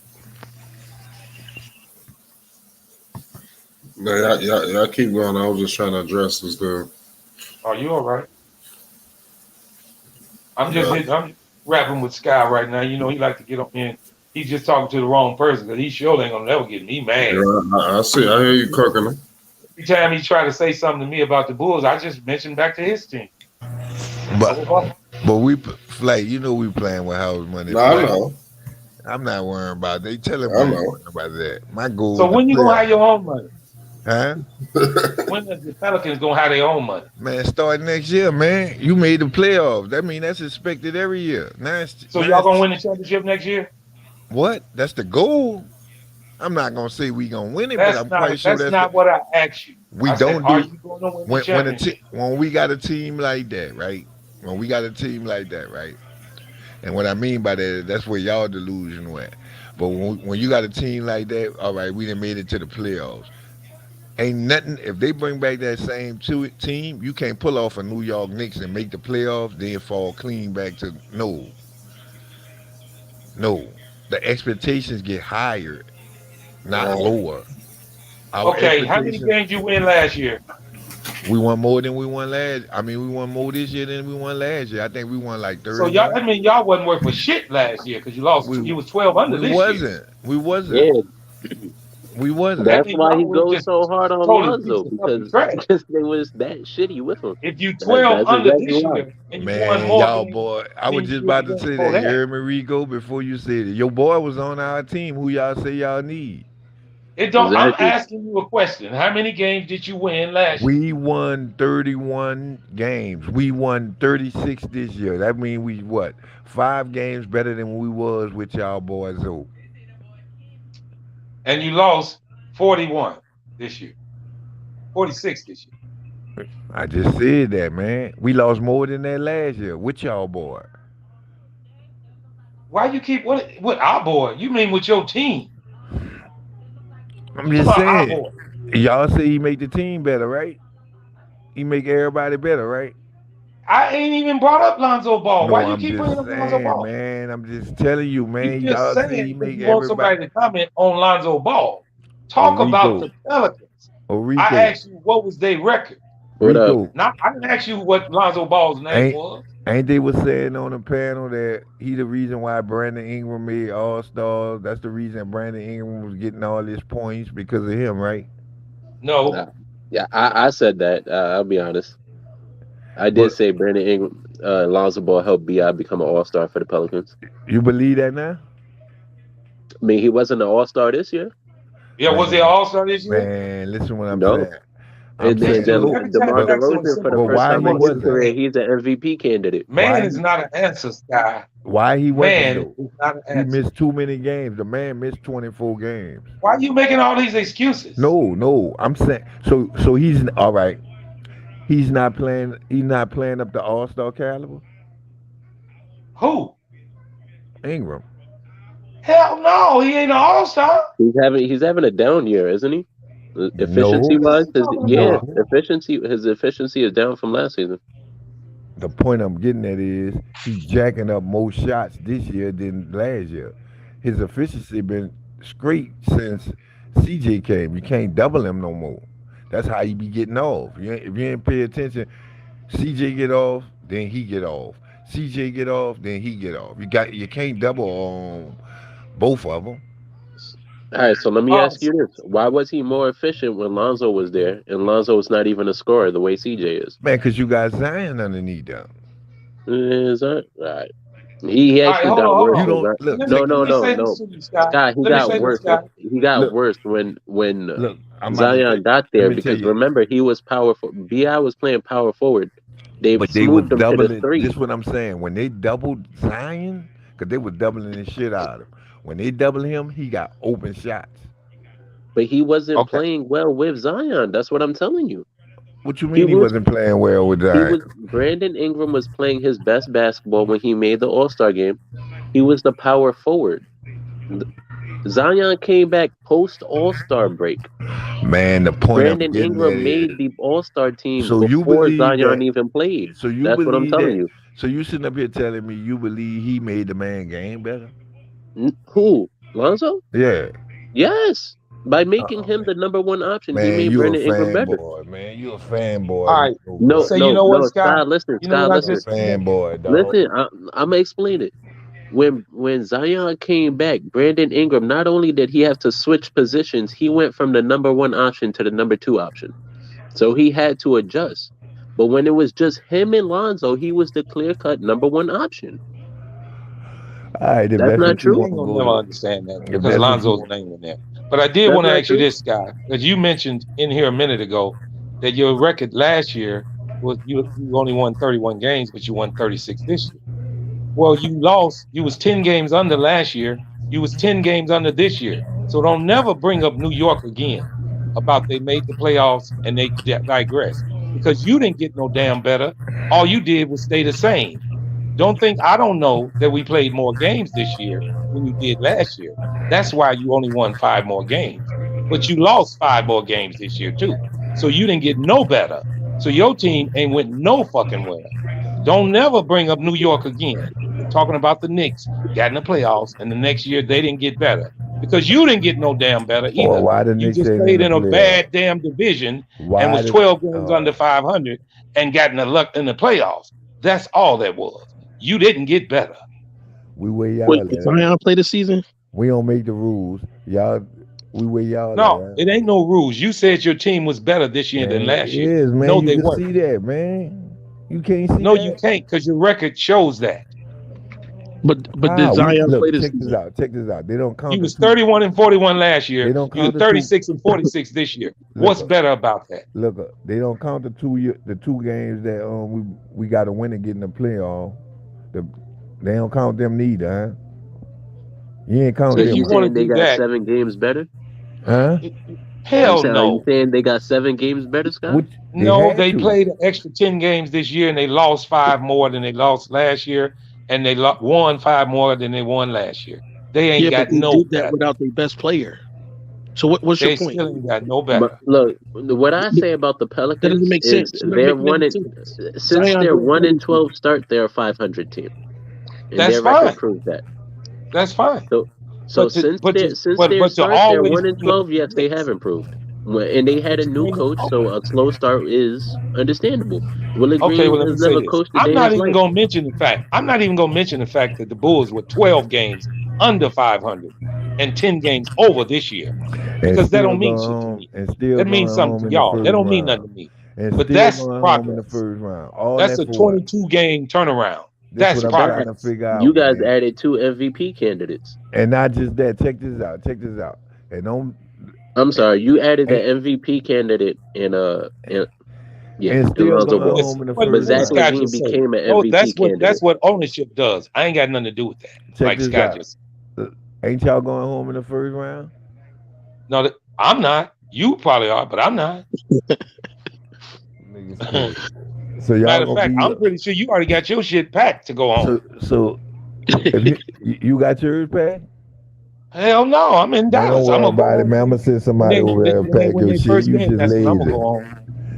S2: No, y'all keep going. I was just trying to address this dude.
S5: are you all right?
S2: Yeah,
S5: I'm rapping with Sky right now. You know, he like to get up in. He's just talking to the wrong person because he sure ain't gonna never get me mad.
S2: I see. I hear you cooking them.
S5: Every time he try to say something to me about the Bulls, I just mention back to his team.
S9: But
S5: So, what?
S9: but we Flay, you know we playing with house money,
S2: No, I
S9: Flay.
S2: know.
S9: I'm not worrying about. They tell him
S2: I
S9: I ain't
S2: know.
S9: worrying about that. My goal
S5: So
S9: is to
S5: when you
S9: play
S5: gonna have
S9: out.
S5: your own money?
S9: Huh?
S5: When is the Pelicans gonna have their own money?
S9: Man, start next year, man. You made the playoffs. That mean that's expected every year.
S5: So y'all gonna win the championship next year?
S9: What? That's the goal. I'm not gonna say we gonna win it, but I'm quite sure
S5: That's
S9: that's the.
S5: not what I asked you.
S9: We
S5: I said,
S9: don't
S5: are
S9: do
S5: you gonna win the
S9: when
S5: championship?
S9: when we got a team like that, right? When we got a team like that, right? And what I mean by that is that's where y'all delusional at. But when you got a team like that, all right, we done made it to the playoffs. Ain't nothing. If they bring back that same team, you can't pull off a New York Knicks and make the playoffs, then fall clean back to no. The expectations get higher, not
S2: Right.
S9: lower. Our
S5: Okay, how many
S9: expectations.
S5: games you win last year?
S9: We won more than we won last. I mean, we won more this year than we won last year. I think we won like
S5: So y'all,
S9: 31.
S5: I mean, y'all wasn't worth for shit last year because you lost.
S9: We
S5: You was 12 under
S9: we
S5: this year.
S9: wasn't. We wasn't.
S4: Yeah,
S9: We wasn't.
S5: That
S4: that's
S5: means
S4: why
S5: y'all
S4: he
S5: was
S4: goes
S5: just
S4: so hard on
S5: total piece
S4: Lonzo
S5: of fucking
S4: because
S5: trash.
S4: they was that shitty with him.
S5: If you 12
S4: That's
S5: under
S4: exactly
S5: this
S4: why.
S5: year and you won
S9: Man,
S5: more
S9: y'all
S5: games
S9: boy. I was
S5: than you
S9: just
S5: did the
S9: about to
S5: game
S9: say
S5: before
S9: that. You
S5: that,
S9: heard me, Rico, before you said it. Your boy was on our team. Who y'all say y'all need?
S5: it don't. I'm
S4: Exactly.
S5: asking you a question. How many games did you win last year?
S9: We won 31 games. We won 36 this year. That means we what? 5 games better than we was with y'all boys. So
S5: And you lost 41 this year, 46 this year.
S9: I just said that, man. We lost more than that last year with y'all boy.
S5: Why you keep what our boy? You mean with your team?
S6: I'm just
S5: About our
S6: saying.
S5: boy.
S6: Y'all say he make the team better, right? He make everybody better, right?
S5: I ain't even brought up Lonzo Ball. Why
S6: No,
S5: you
S6: I'm
S5: keep bringing
S6: just
S5: up Lonzo
S6: saying,
S5: Ball?
S6: man. I'm just telling you,
S5: You
S6: man.
S5: just
S6: Y'all say
S5: saying
S6: he
S5: because
S6: make
S5: you want
S6: everybody.
S5: somebody to comment on Lonzo Ball.
S6: Oh,
S5: Talk about
S6: Rico.
S5: the Pelicans.
S6: Oh,
S5: I
S6: Rico.
S5: asked you what was their record.
S4: What up?
S6: Rico.
S5: Not I didn't ask you what Lonzo Ball's name
S6: Ain't
S5: was.
S6: ain't they was saying on the panel that he the reason why Brandon Ingram made All Stars? That's the reason Brandon Ingram was getting all his points because of him, right?
S5: No.
S4: Nah. Yeah, I said that. I'll be honest. I did
S6: But
S4: say Brandon Ingram, Lonzo Ball helped Bi become an All-Star for the Pelicans.
S6: you believe that now?
S4: I mean, he wasn't an All-Star this year.
S5: Yeah, was he an
S6: Man,
S5: All-Star this year?
S6: man, listen what I'm
S4: No,
S6: saying. I'm
S4: and
S6: saying
S5: Listen,
S6: no,
S5: every time
S4: DeMar
S5: you
S6: but
S5: ask him a
S4: DeRozan for the
S5: simple
S6: but
S4: first
S6: why
S5: question,
S4: time
S6: he
S5: he
S4: in
S5: wants
S4: his
S5: to
S6: wasn't?
S4: career,
S5: say,
S4: he's an MVP candidate.
S5: man
S6: Why
S5: is
S6: he
S5: not an answer, Sky.
S6: why he wasn't
S5: Man
S6: though?
S5: is not an
S6: He
S5: answer.
S6: missed too many games. The man missed 24 games.
S5: Why are you making all these excuses?
S6: No, I'm saying so he's all right. He's not playing. He's not playing up to All Star caliber.
S5: Who?
S6: Ingram.
S5: Hell no, he ain't an All-Star.
S4: He's having a down year, isn't he? Efficiency
S6: No,
S5: What are
S4: wise,
S5: you talking
S6: no.
S5: about?
S4: his efficiency is down from last season.
S6: The point I'm getting at is he's jacking up more shots this year than last year. His efficiency been straight since CJ came. You can't double him no more. That's how you be getting off. If you ain't pay attention, CJ get off, then he get off. CJ get off, then he get off. You can't double on both of them.
S4: All right, so let me
S5: Oh,
S4: ask you this: why was he more efficient when Lonzo was there, and Lonzo was not even a scorer the way CJ is?
S6: Man, because you got Zion underneath them.
S4: Is that right? He
S5: all right,
S4: actually
S5: hold
S4: got
S5: on, hold
S4: worse
S6: You
S5: on.
S4: when
S6: don't look.
S5: Let me
S4: no,
S6: Check
S5: let
S6: this
S4: no,
S5: me
S6: out.
S4: no,
S5: say this
S4: no.
S5: to you, Scott.
S4: Scott, he
S5: Let me
S4: got
S5: say this,
S4: worse.
S5: Scott.
S4: He got
S6: Look,
S4: worse when
S6: look. I'm about to
S4: Zion
S6: say.
S4: got
S6: Let
S4: there
S6: me tell
S4: because
S6: you.
S4: remember he was powerful. Bi was playing power forward. They
S6: But they was
S4: moved him to the
S6: doubling.
S4: three.
S6: This what I'm saying. When they doubled Zion, because they was doubling the shit out of him. When they doubled him, he got open shots.
S4: But he wasn't
S5: Okay.
S4: playing well with Zion. That's what I'm telling you.
S6: What you
S4: He
S6: mean he
S4: was
S6: wasn't playing well with
S4: he
S6: Zion?
S4: was Brandon Ingram was playing his best basketball when he made the All-Star game. He was the power forward. Zion came back post All-Star break.
S6: Man, the point I'm
S4: Brandon
S6: getting at
S4: Ingram made
S6: is,
S4: the All-Star team
S6: so you
S4: before
S6: believe
S4: Zion
S6: that?
S4: even played.
S6: So you
S4: That's what I'm
S6: believe
S4: telling
S6: that?
S4: you.
S6: So you sitting up here telling me you believe he made the man game better?
S4: Who? Lonzo?
S6: Yeah.
S4: Yes. By making
S6: Oh
S4: him the number one option, he
S6: man,
S4: made
S6: you a
S4: Brandon Ingram better.
S6: fanboy, man. You a fanboy,
S5: All right.
S6: Rico,
S4: No,
S6: bro.
S5: So you
S4: no,
S5: know what,
S4: no.
S5: Scott?
S4: Scott, listen.
S5: You know
S4: Scott,
S5: what I
S6: You a
S4: listen.
S5: just said?
S6: fanboy, dog.
S4: Listen, I'm gonna explain it. When Zion came back, Brandon Ingram not only did he have to switch positions, he went from the number one option to the number two option. So he had to adjust. But when it was just him and Lonzo, he was the clear cut number one option.
S6: All right, if
S4: That's
S6: that's
S4: not
S6: what you
S5: You
S4: true.
S6: want
S5: ain't
S6: to
S5: gonna
S6: go
S5: never
S6: to,
S5: understand that
S6: if
S5: because
S6: that's what you
S5: Lonzo's
S6: want,
S5: name in there. But I did
S4: That's
S5: want to
S4: not
S5: ask you
S4: true.
S5: this, Scott, because you mentioned in here a minute ago that your record last year was you only won 31 games, but you won 36 this year. Well, you lost. You was 10 games under last year. You was 10 games under this year. So don't never bring up New York again about they made the playoffs and they digress because you didn't get no damn better. All you did was stay the same. Don't think I don't know that we played more games this year than you did last year. That's why you only won 5 more games. But you lost 5 more games this year too. So you didn't get no better. So your team ain't went no fucking well. Don't never bring up New York again. Talking about the Knicks got in the playoffs and the next year they didn't get better because you didn't get no damn better
S6: or
S5: either.
S6: why the
S5: You
S6: Knicks
S5: just
S6: ain't in
S5: played
S6: the
S5: in a
S6: playoff?
S5: bad damn division and
S6: Why
S5: was
S6: did?
S5: 12 games under 500 and got in the luck in the playoffs. That's all that was. You didn't get better.
S6: We where
S4: Wait,
S6: y'all
S4: did
S6: at?
S4: Zion play this season?
S6: We don't make the rules. Y'all, we where y'all at?
S5: No,
S6: Huh?
S5: it ain't no rules. You said your team was better this year than
S6: Man, it
S5: last year.
S6: is, man.
S5: No,
S6: You
S5: they
S6: can
S5: weren't.
S6: see that, man. You can't see
S5: No, you
S6: that.
S5: can't because your record shows that.
S4: But did
S6: How?
S4: Zion play
S6: Look.
S4: this
S6: Check this
S4: season?
S6: out. Check this out. They don't
S5: You
S6: count the
S5: was
S6: two.
S5: 31 and 41 last
S6: They
S5: year.
S6: don't
S5: You're
S6: count the two.
S5: 36 and 46 this year.
S6: Look
S5: What's
S6: up.
S5: better about that?
S6: Look up. They don't count the two games that we got to win and get in the playoff. They don't count them neither, huh? You ain't count
S4: So
S5: If
S6: them,
S4: you
S5: you
S6: huh?
S5: want to
S4: saying they
S5: do
S4: got
S5: that,
S4: 7 games better?
S6: Huh?
S5: hell
S4: Are you
S5: no.
S4: saying they got 7 games better, Scott?
S6: Which they
S5: No,
S6: had
S5: they
S6: to.
S5: played an extra 10 games this year and they lost 5 more than they lost last year. and they won 5 more than they won last year. They ain't
S10: Yeah,
S5: got
S10: but they
S5: no
S10: did that
S5: better.
S10: without their best player. So what's your
S5: They
S10: point?
S5: still ain't got no
S4: But
S5: better.
S4: look, what I say about the
S10: That doesn't
S4: Pelicans
S10: make
S4: is
S10: sense. You're not
S4: they're
S10: making any
S4: 1
S10: sense.
S4: since
S10: Zion
S4: they're
S10: don't
S4: 1-12 start, they're a 500 team, and
S5: That's
S4: their record
S5: fine.
S4: proves that.
S5: That's fine.
S4: So
S5: But to
S4: since
S5: but
S4: their
S5: to
S4: since
S5: but,
S4: their
S5: but to
S4: start, they're
S5: always
S4: 1-12. Yes, they have improved. And they had a new coach, so a slow start is understandable. Willie
S5: Okay,
S4: Green
S5: well, let me
S4: has
S5: say
S4: never
S5: this.
S4: coached a
S5: I'm
S4: day in
S5: not
S4: his
S5: even
S4: life.
S5: gonna mention the fact. I'm not even gonna mention the fact that the Bulls were 12 games under 500 and 10 games over this year,
S9: And
S5: because that
S9: still
S5: don't mean
S9: going
S5: shit to
S9: home.
S5: me.
S9: And still
S5: That
S9: going
S5: means something
S9: home
S5: to
S9: in the
S5: y'all. That
S9: first
S5: don't mean nothing
S9: round.
S5: to me.
S9: And
S5: But
S9: still
S5: that's
S9: going home in the
S5: progress.
S9: first round. All
S5: That's
S9: that
S5: a
S9: for what?
S5: 22 game turnaround.
S9: This
S5: That's
S9: what I'm trying to
S5: progress.
S9: figure out.
S4: You guys
S9: man.
S4: added 2 MVP candidates.
S9: And not just that. Check this out. Check this out. And don't.
S4: I'm sorry, you added
S9: And,
S4: an MVP candidate in yeah,
S9: and
S4: in
S9: still
S4: Lonzo
S9: going
S4: Ball.
S9: home in the
S5: What
S4: But
S9: first
S5: did
S4: Zach
S9: round.
S5: Scott
S4: LaVine
S5: just say?
S4: became an
S5: Oh,
S4: MVP candidate.
S5: that's what ownership does. I ain't got nothing to do with that.
S9: Check
S5: Like
S9: this
S5: Scott
S9: out.
S5: just
S9: Ain't y'all going home in the first round?
S5: no, I'm not. You probably are, but I'm not.
S9: Niggas crazy. So y'all
S5: Matter of
S9: gonna
S5: fact,
S9: be.
S5: I'm pretty sure you already got your shit packed to go home.
S9: So if you got yours, Pat?
S5: Hell no, I'm in
S9: Man, don't
S5: Dallas. I'm
S9: worry
S5: gonna go
S9: about it,
S5: home.
S9: man. I'm gonna send somebody over there to pack
S5: When
S9: your
S5: they
S9: shit.
S5: first
S9: You
S5: game,
S9: just
S5: that's when I'm gonna
S9: lazy.
S5: go home.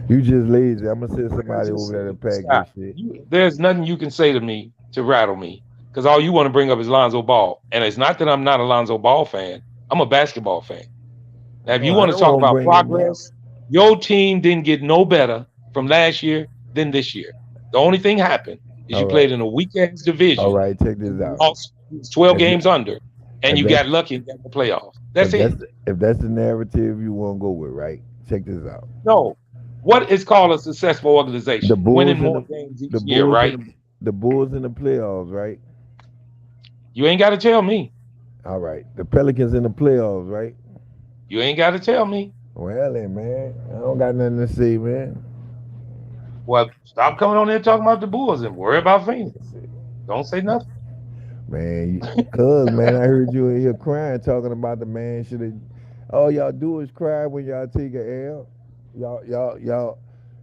S9: You just lazy. I'm gonna send
S5: Like I
S9: somebody
S5: just
S9: over there to
S5: said,
S9: pack your
S5: Scott,
S9: shit.
S5: there's nothing you can say to me to rattle me, because all you want to bring up is Lonzo Ball, and it's not that I'm not a Lonzo Ball fan. I'm a basketball fan. Now, if
S9: No,
S5: you
S9: I
S5: want to
S9: don't
S5: talk
S9: want to
S5: about
S9: bring him up.
S5: progress, your team didn't get no better from last year than this year. The only thing happened is
S9: All
S5: you
S9: right.
S5: played in a weak ass
S9: All
S5: division.
S9: right, check this
S5: And you
S9: out.
S5: lost 12
S9: If,
S5: games under, and
S9: if
S5: you
S9: that's
S5: got lucky and got in the playoffs. That's it.
S9: if that's the narrative you want to go with, right? Check this out.
S5: No. What is called a successful
S9: The
S5: organization?
S9: Bulls
S5: Winning
S9: and
S5: more games each
S9: the
S5: year,
S9: Bulls
S5: right?
S9: and the Bulls in the playoffs, right?
S5: You ain't got to tell me.
S9: All right. The Pelicans in the playoffs, right?
S5: You ain't got to tell me.
S9: Well, then, man, I don't got nothing to say, man.
S5: Well, stop coming on there talking about the Bulls and worry about Phoenix. Don't say nothing.
S9: Man, cuz, man, I heard you in here crying, talking about the man should have. All y'all do is cry when y'all take a L. Y'all.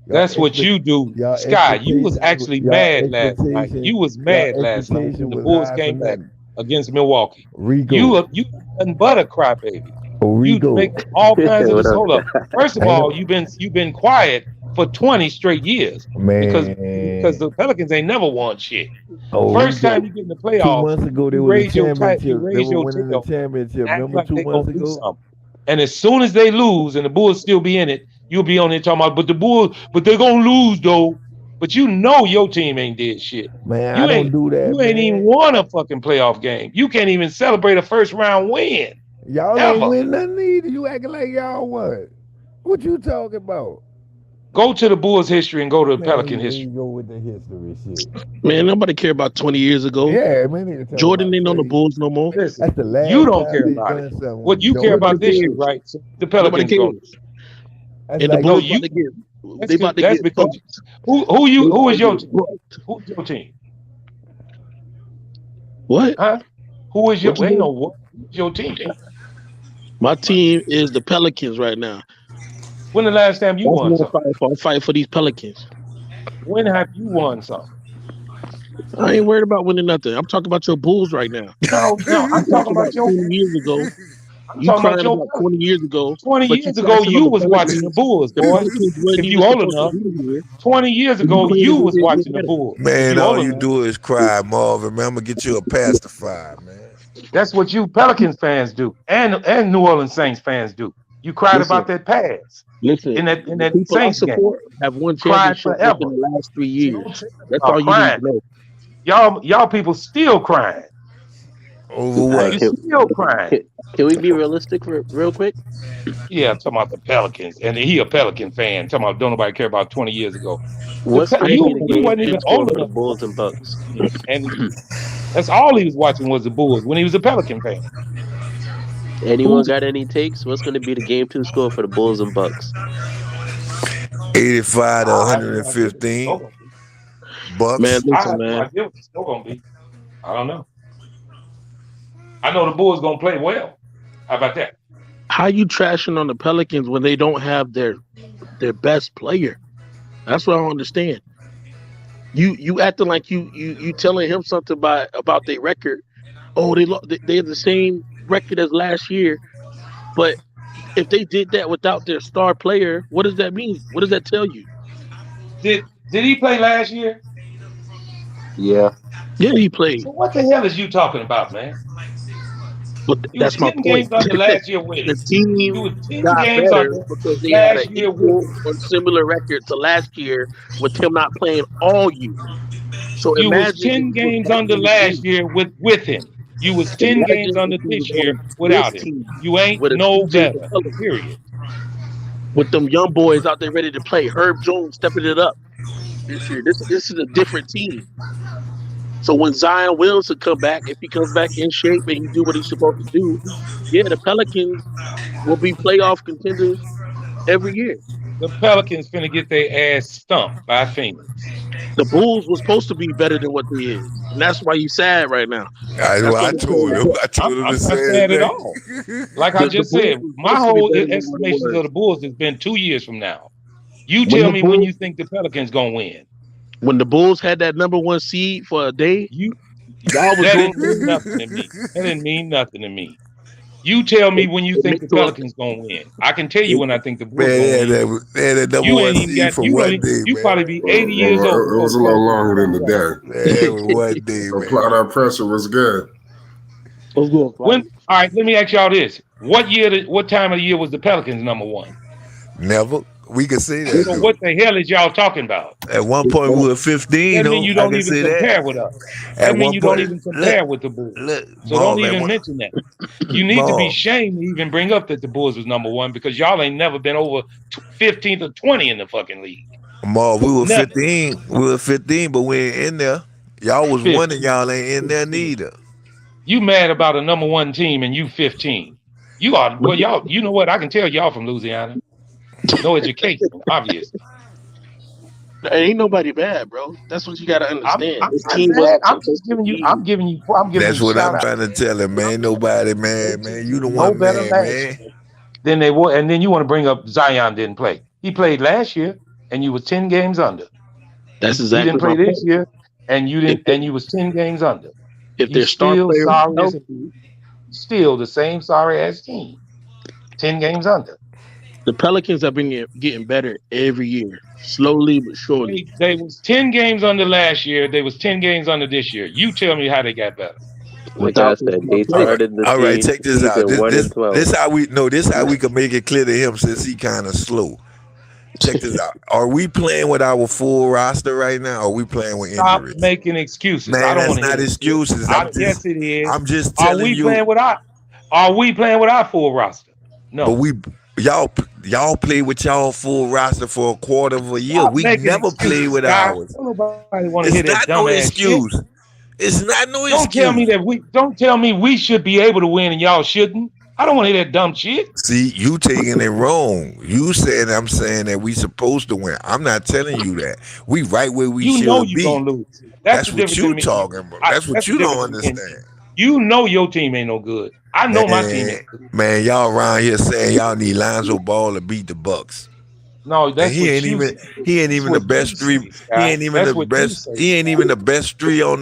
S5: That's what you do.
S9: Y'all
S5: Scott, you was
S9: expectations,
S5: actually
S9: y'all
S5: mad last night.
S9: expectation,
S5: You was
S9: y'all
S5: mad last night when
S9: expectation
S5: the
S9: was
S5: Bulls
S9: high for
S5: came back
S9: nothing.
S5: against Milwaukee.
S9: Rigo,
S5: You nothing but a crybaby. You
S9: Rigo.
S5: make all kinds of
S4: What
S5: this.
S4: up?
S5: Hold up. First of
S9: Ain't
S5: all,
S9: no
S5: you've been quiet for 20 straight years because
S9: man.
S5: the Pelicans ain't never won shit.
S9: Oh,
S5: First
S9: Rigo.
S5: time you get in the
S9: 2
S5: playoffs,
S9: months ago, there
S5: you
S9: was a
S5: raise your
S9: championship. They were
S5: tail
S9: winning the championship.
S5: and act
S9: Remember
S5: like
S9: 2
S5: they gonna
S9: months
S5: do
S9: ago?
S5: something. And as soon as they lose and the Bulls still be in it, you'll be on there talking about, but the Bulls, but they're gonna lose though. But you know your team ain't did shit.
S9: Man, I don't do that,
S5: You ain't even
S9: man.
S5: won a fucking playoff game. You can't even celebrate a first round win.
S9: Y'all ain't
S5: Ever.
S9: win nothing either. You acting like y'all what? What you talking about?
S5: Go to the Bulls history and go to the
S9: Man,
S5: Pelican
S9: here
S5: history.
S9: you go with the history shit.
S10: Man, nobody care about 20 years ago.
S9: Yeah, man, need to talk
S10: Jordan
S9: about
S10: ain't on the
S9: 20.
S10: Bulls no more.
S5: Listen,
S9: That's the last
S5: you don't
S9: time
S5: care
S9: they
S5: about
S9: done
S5: it.
S9: something
S5: What
S9: with
S5: you care
S9: Jordan.
S5: about this year,
S10: cares.
S5: right? So the
S10: Nobody
S5: Pelicans going.
S10: cares.
S9: That's
S10: And the
S9: like
S5: No,
S10: Bulls
S5: you.
S10: about to get
S5: That's
S10: they about to
S5: that's
S10: get
S5: because
S10: fucked.
S5: who
S10: They about
S5: who
S10: to
S5: is your
S10: get
S5: team?
S10: fucked.
S5: Who's your team?
S10: What?
S5: Huh? Who is your?
S10: What you
S5: Ain't no
S10: mean?
S5: what? Who's your team?
S10: My team is the Pelicans right now.
S5: When the last time you
S10: That's
S5: won
S10: what I'm
S5: something?
S10: fighting for. I'm fighting for these Pelicans.
S5: When have you won something?
S10: I ain't worried about winning nothing. I'm talking about your Bulls right now.
S5: No,
S10: You
S5: I'm talking
S10: talking
S5: about
S10: about
S5: your.
S10: 20 years ago.
S5: I'm
S10: You
S5: talking about
S10: crying
S5: your
S10: about
S5: Pelicans.
S10: 20 years ago,
S5: 20
S10: but you
S5: years ago,
S10: crashing on
S5: you
S10: the
S5: was watching the
S10: Pelicans.
S5: Bulls,
S10: The
S5: boy.
S10: Pelicans wasn't
S5: If you
S10: even
S5: old
S10: supposed to
S5: enough,
S10: be here.
S5: 20 years
S10: And you
S5: ago,
S10: playing
S5: you
S10: against
S5: was
S10: them
S5: watching the
S10: better.
S5: Bulls. If
S9: man,
S5: you
S9: all
S5: old
S9: you
S5: enough,
S9: do is cry, Marvin. Man, I'm gonna get you a pacifier, man.
S5: that's what you Pelicans fans do, and New Orleans Saints fans do. You cried
S10: Listen,
S5: about that pass
S10: listen.
S5: in
S10: The
S5: that
S10: people I
S5: Saints game.
S10: support have won
S5: Cried
S10: championships
S5: forever.
S10: within the last 3
S5: So don't
S10: years.
S5: say nothing
S10: That's
S5: about
S10: all you need
S5: crying.
S10: to know.
S5: Y'all people still crying.
S9: Over
S4: All right,
S9: what?
S5: You still crying.
S4: can we be realistic real quick?
S5: Yeah, I'm talking about the Pelicans, and he a Pelican fan. Talking about don't nobody care about 20 years ago.
S4: What's going to be the
S5: You
S4: game
S5: wasn't
S4: two
S5: even
S4: score
S5: old
S4: for the
S5: enough to
S4: Bulls
S5: watch,
S4: and Bucks?
S5: and that's all he was watching was the Bulls when he was a Pelican fan.
S4: Anyone
S5: Who
S4: got any takes? What's going to be the game two score for the Bulls and Bucks?
S9: 85 to
S5: I have no idea what the
S9: 115
S5: score gonna be.
S10: Man,
S9: Bucks.
S5: I
S10: listen,
S5: have no
S10: man.
S5: idea what the score gonna be. I don't know. I know the Bulls gonna play well. How about that?
S10: How you trashing on the Pelicans when they don't have their best player? That's what I don't understand. You acting like you telling him something about their record. Oh, they have the same record as last year, but if they did that without their star player, what does that mean? What does that tell you?
S5: Did he play last year?
S4: Yeah.
S10: Yeah, he played,
S5: So what the hell is you talking about, man?
S10: but
S5: You was
S10: that's my
S5: 10
S10: point.
S5: games under last year with
S10: The
S5: him. You
S10: team
S5: was 10
S10: got
S5: games
S10: better
S5: under
S10: because they had an
S5: last year with
S10: equal
S5: him.
S10: or similar record to last year with him not playing all year. So
S5: You was
S10: imagine if
S5: 10
S10: he was
S5: games
S10: back
S5: under
S10: on the
S5: last
S10: team.
S5: year with him. You was 10 games
S10: Imagine if
S5: under
S10: he was
S5: this year
S10: on this
S5: without him.
S10: team
S5: You ain't
S10: with a
S5: no
S10: CJ
S5: better.
S10: McCollum,
S5: Period.
S10: with them young boys out there ready to play. Herb Jones stepping it up this year. This is a different team. So when Zion Williamson come back, if he comes back in shape and he do what he's supposed to do, yeah, the Pelicans will be playoff contenders every year.
S5: The Pelicans finna get their ass stumped by Phoenix.
S10: The Bulls was supposed to be better than what they is, and that's why you sad right now. That's why
S9: I
S10: you
S9: told him. I
S5: I'm,
S9: told him the
S5: I'm not
S9: same
S5: sad at
S9: thing.
S5: all. Like I
S10: the
S5: just
S10: Bulls
S5: said,
S10: was
S5: my
S10: supposed to be
S5: whole
S10: better than what it
S5: estimations of
S10: was.
S5: the Bulls has been 2 years from now. You
S10: When
S5: tell
S10: the
S5: me when you
S10: Bulls
S5: think the Pelicans gonna win.
S10: when the Bulls had that number one seed for a day,
S5: You
S10: y'all was
S5: that
S10: doing
S5: didn't mean
S10: good.
S5: nothing to me. That didn't mean nothing to me. You tell me
S10: It,
S5: when you
S10: it
S5: think
S10: meant
S5: the
S10: to us.
S5: Pelicans gonna win. I can tell you
S10: It,
S5: when I think the Bulls
S9: Man,
S5: gonna win.
S9: they had that number
S5: You
S9: one
S5: ain't even
S9: seed
S5: got
S9: for
S5: you don't
S9: one
S5: even,
S9: day,
S5: you
S9: man.
S5: probably be 80 years
S2: Well,
S5: old
S2: it
S5: before
S2: was
S5: the
S2: a little
S5: Pelicans
S2: longer than
S5: come
S2: the
S5: back.
S2: day.
S9: Man, one day,
S2: Apply
S9: man.
S2: that pressure was good.
S10: Let's go,
S5: When
S10: Flight.
S5: all right, let me ask y'all this. What time of the year was the Pelicans number one?
S9: Never. We can say
S10: This
S9: that
S5: So
S9: though.
S5: what the hell is y'all talking about?
S9: At one
S10: this
S9: point we
S10: fall.
S9: were 15,
S5: That means
S9: though.
S5: you
S9: I
S5: don't
S9: can
S5: even
S9: say that.
S5: compare with us.
S9: At
S5: That means
S9: one
S5: you don't
S9: point,
S5: even
S9: look,
S5: compare with the Bulls. So don't
S9: Marv,
S5: even mention that. You need to be
S9: Marv,
S5: ashamed to even bring up that the Bulls was number one because y'all ain't never been over 15th or 20 in the fucking league.
S9: Marv, we were
S5: Never.
S9: 15. We were 15, but we ain't in there. Y'all was
S5: 15.
S9: one and y'all ain't in there neither.
S5: You mad about a number one team and you 15. You are well, y'all. You know what? I can tell y'all from Louisiana. No education, obviously.
S10: Ain't nobody bad, bro. That's what you got to understand.
S5: I'm
S10: This
S5: not
S10: team
S5: bad.
S10: wasn't
S5: I'm
S10: supposed
S5: just
S10: to
S5: giving you.
S10: be.
S5: I'm giving
S9: That's
S5: you
S9: what
S5: shout
S9: I'm
S5: out.
S9: trying to tell him, man. Nobody, man. You the
S5: No
S9: one
S5: better
S9: man,
S5: last
S9: man.
S5: year than they were, and then you want to bring up Zion didn't play. He played last year, and you was 10 games under.
S10: That's
S5: He didn't
S10: exactly my
S5: play this
S10: point.
S5: year, and you
S10: If
S5: didn't, and you was 10 games under.
S10: if
S5: You
S10: their star
S5: still
S10: player is
S5: sorry as
S10: healthy,
S5: still the same sorry ass team. 10 games under.
S10: the Pelicans have been getting better every year, slowly but surely.
S5: They was 10 games under last year. They was 10 games under this year. You tell me how they got better.
S4: Like I
S10: Without their
S4: said,
S10: star
S4: they
S10: player.
S4: started the
S9: All right, check this out.
S4: season 1-12.
S9: This how we no, this how we can make it clear to him since he kind of slow. Check this out. Are we playing with our full roster right now? Or are we playing with
S5: Stop
S9: injuries?
S5: making excuses. I
S9: Man,
S5: don't
S9: that's
S5: want to hear
S9: not
S5: that shit.
S9: excuses.
S5: Yes, it is.
S9: I'm just
S5: Are
S9: telling
S5: we
S9: you.
S5: playing with our full roster?
S9: But
S5: No.
S9: y'all play with y'all full roster for a quarter of a year.
S5: Stop
S9: We
S5: making
S9: never play
S5: excuses,
S9: with
S5: guys.
S9: ours.
S5: Don't nobody want to
S9: It's
S5: hear that
S9: not no
S5: dumbass shit.
S9: excuse. It's not no
S5: Don't tell me
S9: excuse.
S5: don't tell me we should be able to win and y'all shouldn't. I don't want to hear that dumb shit.
S9: See, you taking it wrong. You saying I'm saying that we supposed to win. I'm not telling you that. We right where we
S5: You know
S9: should
S5: you're
S9: be.
S5: gonna lose.
S9: That's
S5: The
S9: what
S5: difference
S9: you
S5: in me.
S9: talking about. That's what
S5: That's the
S9: you don't
S5: difference in me and
S9: understand.
S5: you know your team ain't no good. I know my team
S9: Man,
S5: ain't good.
S9: man, y'all around here saying y'all need Lonzo Ball to beat the Bucks.
S5: No,
S9: And
S5: that's
S9: he
S5: what
S9: ain't
S5: you
S9: even
S5: say.
S9: he ain't
S5: That's
S9: even the
S5: what you
S9: best three.
S5: say, Scott. That's what you say,
S9: He ain't
S5: Scott.
S9: even the best three on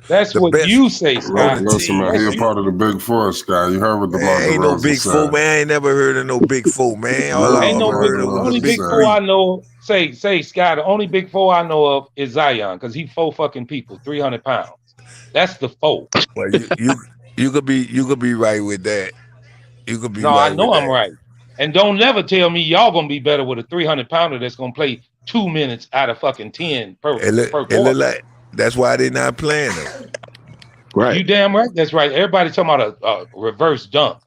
S5: That's
S9: the
S5: what
S9: best
S5: you say,
S9: on the
S5: Scott.
S2: Listen, man,
S9: team,
S2: he
S5: That's
S2: a
S9: man.
S5: you.
S2: part of the Big Four, Sky. You heard what DeMar
S9: Man, ain't no
S2: DeRozan
S9: big four,
S2: said.
S9: man. I ain't never heard of no big four, man. All
S5: Ain't
S9: I
S2: Listen,
S5: no
S9: ever
S5: big
S2: man,
S9: heard
S2: you
S9: of
S2: know
S5: the
S9: was
S2: what
S9: the
S5: only
S2: he
S5: big
S9: big
S2: said.
S5: four I
S9: three.
S5: know say Scott, the only big four I know of is Zion, because he 4 fucking people, 300 pounds. That's the four.
S9: Well, you could be right with that. You could be
S5: No, I
S9: right with
S5: know I'm
S9: that.
S5: right. And don't never tell me y'all gonna be better with a 300 pounder that's gonna play 2 minutes out of fucking 10 per
S9: It look
S5: quarter.
S9: like that's why they not playing them.
S10: Right.
S5: You damn right. That's right. Everybody talking about a reverse dunk.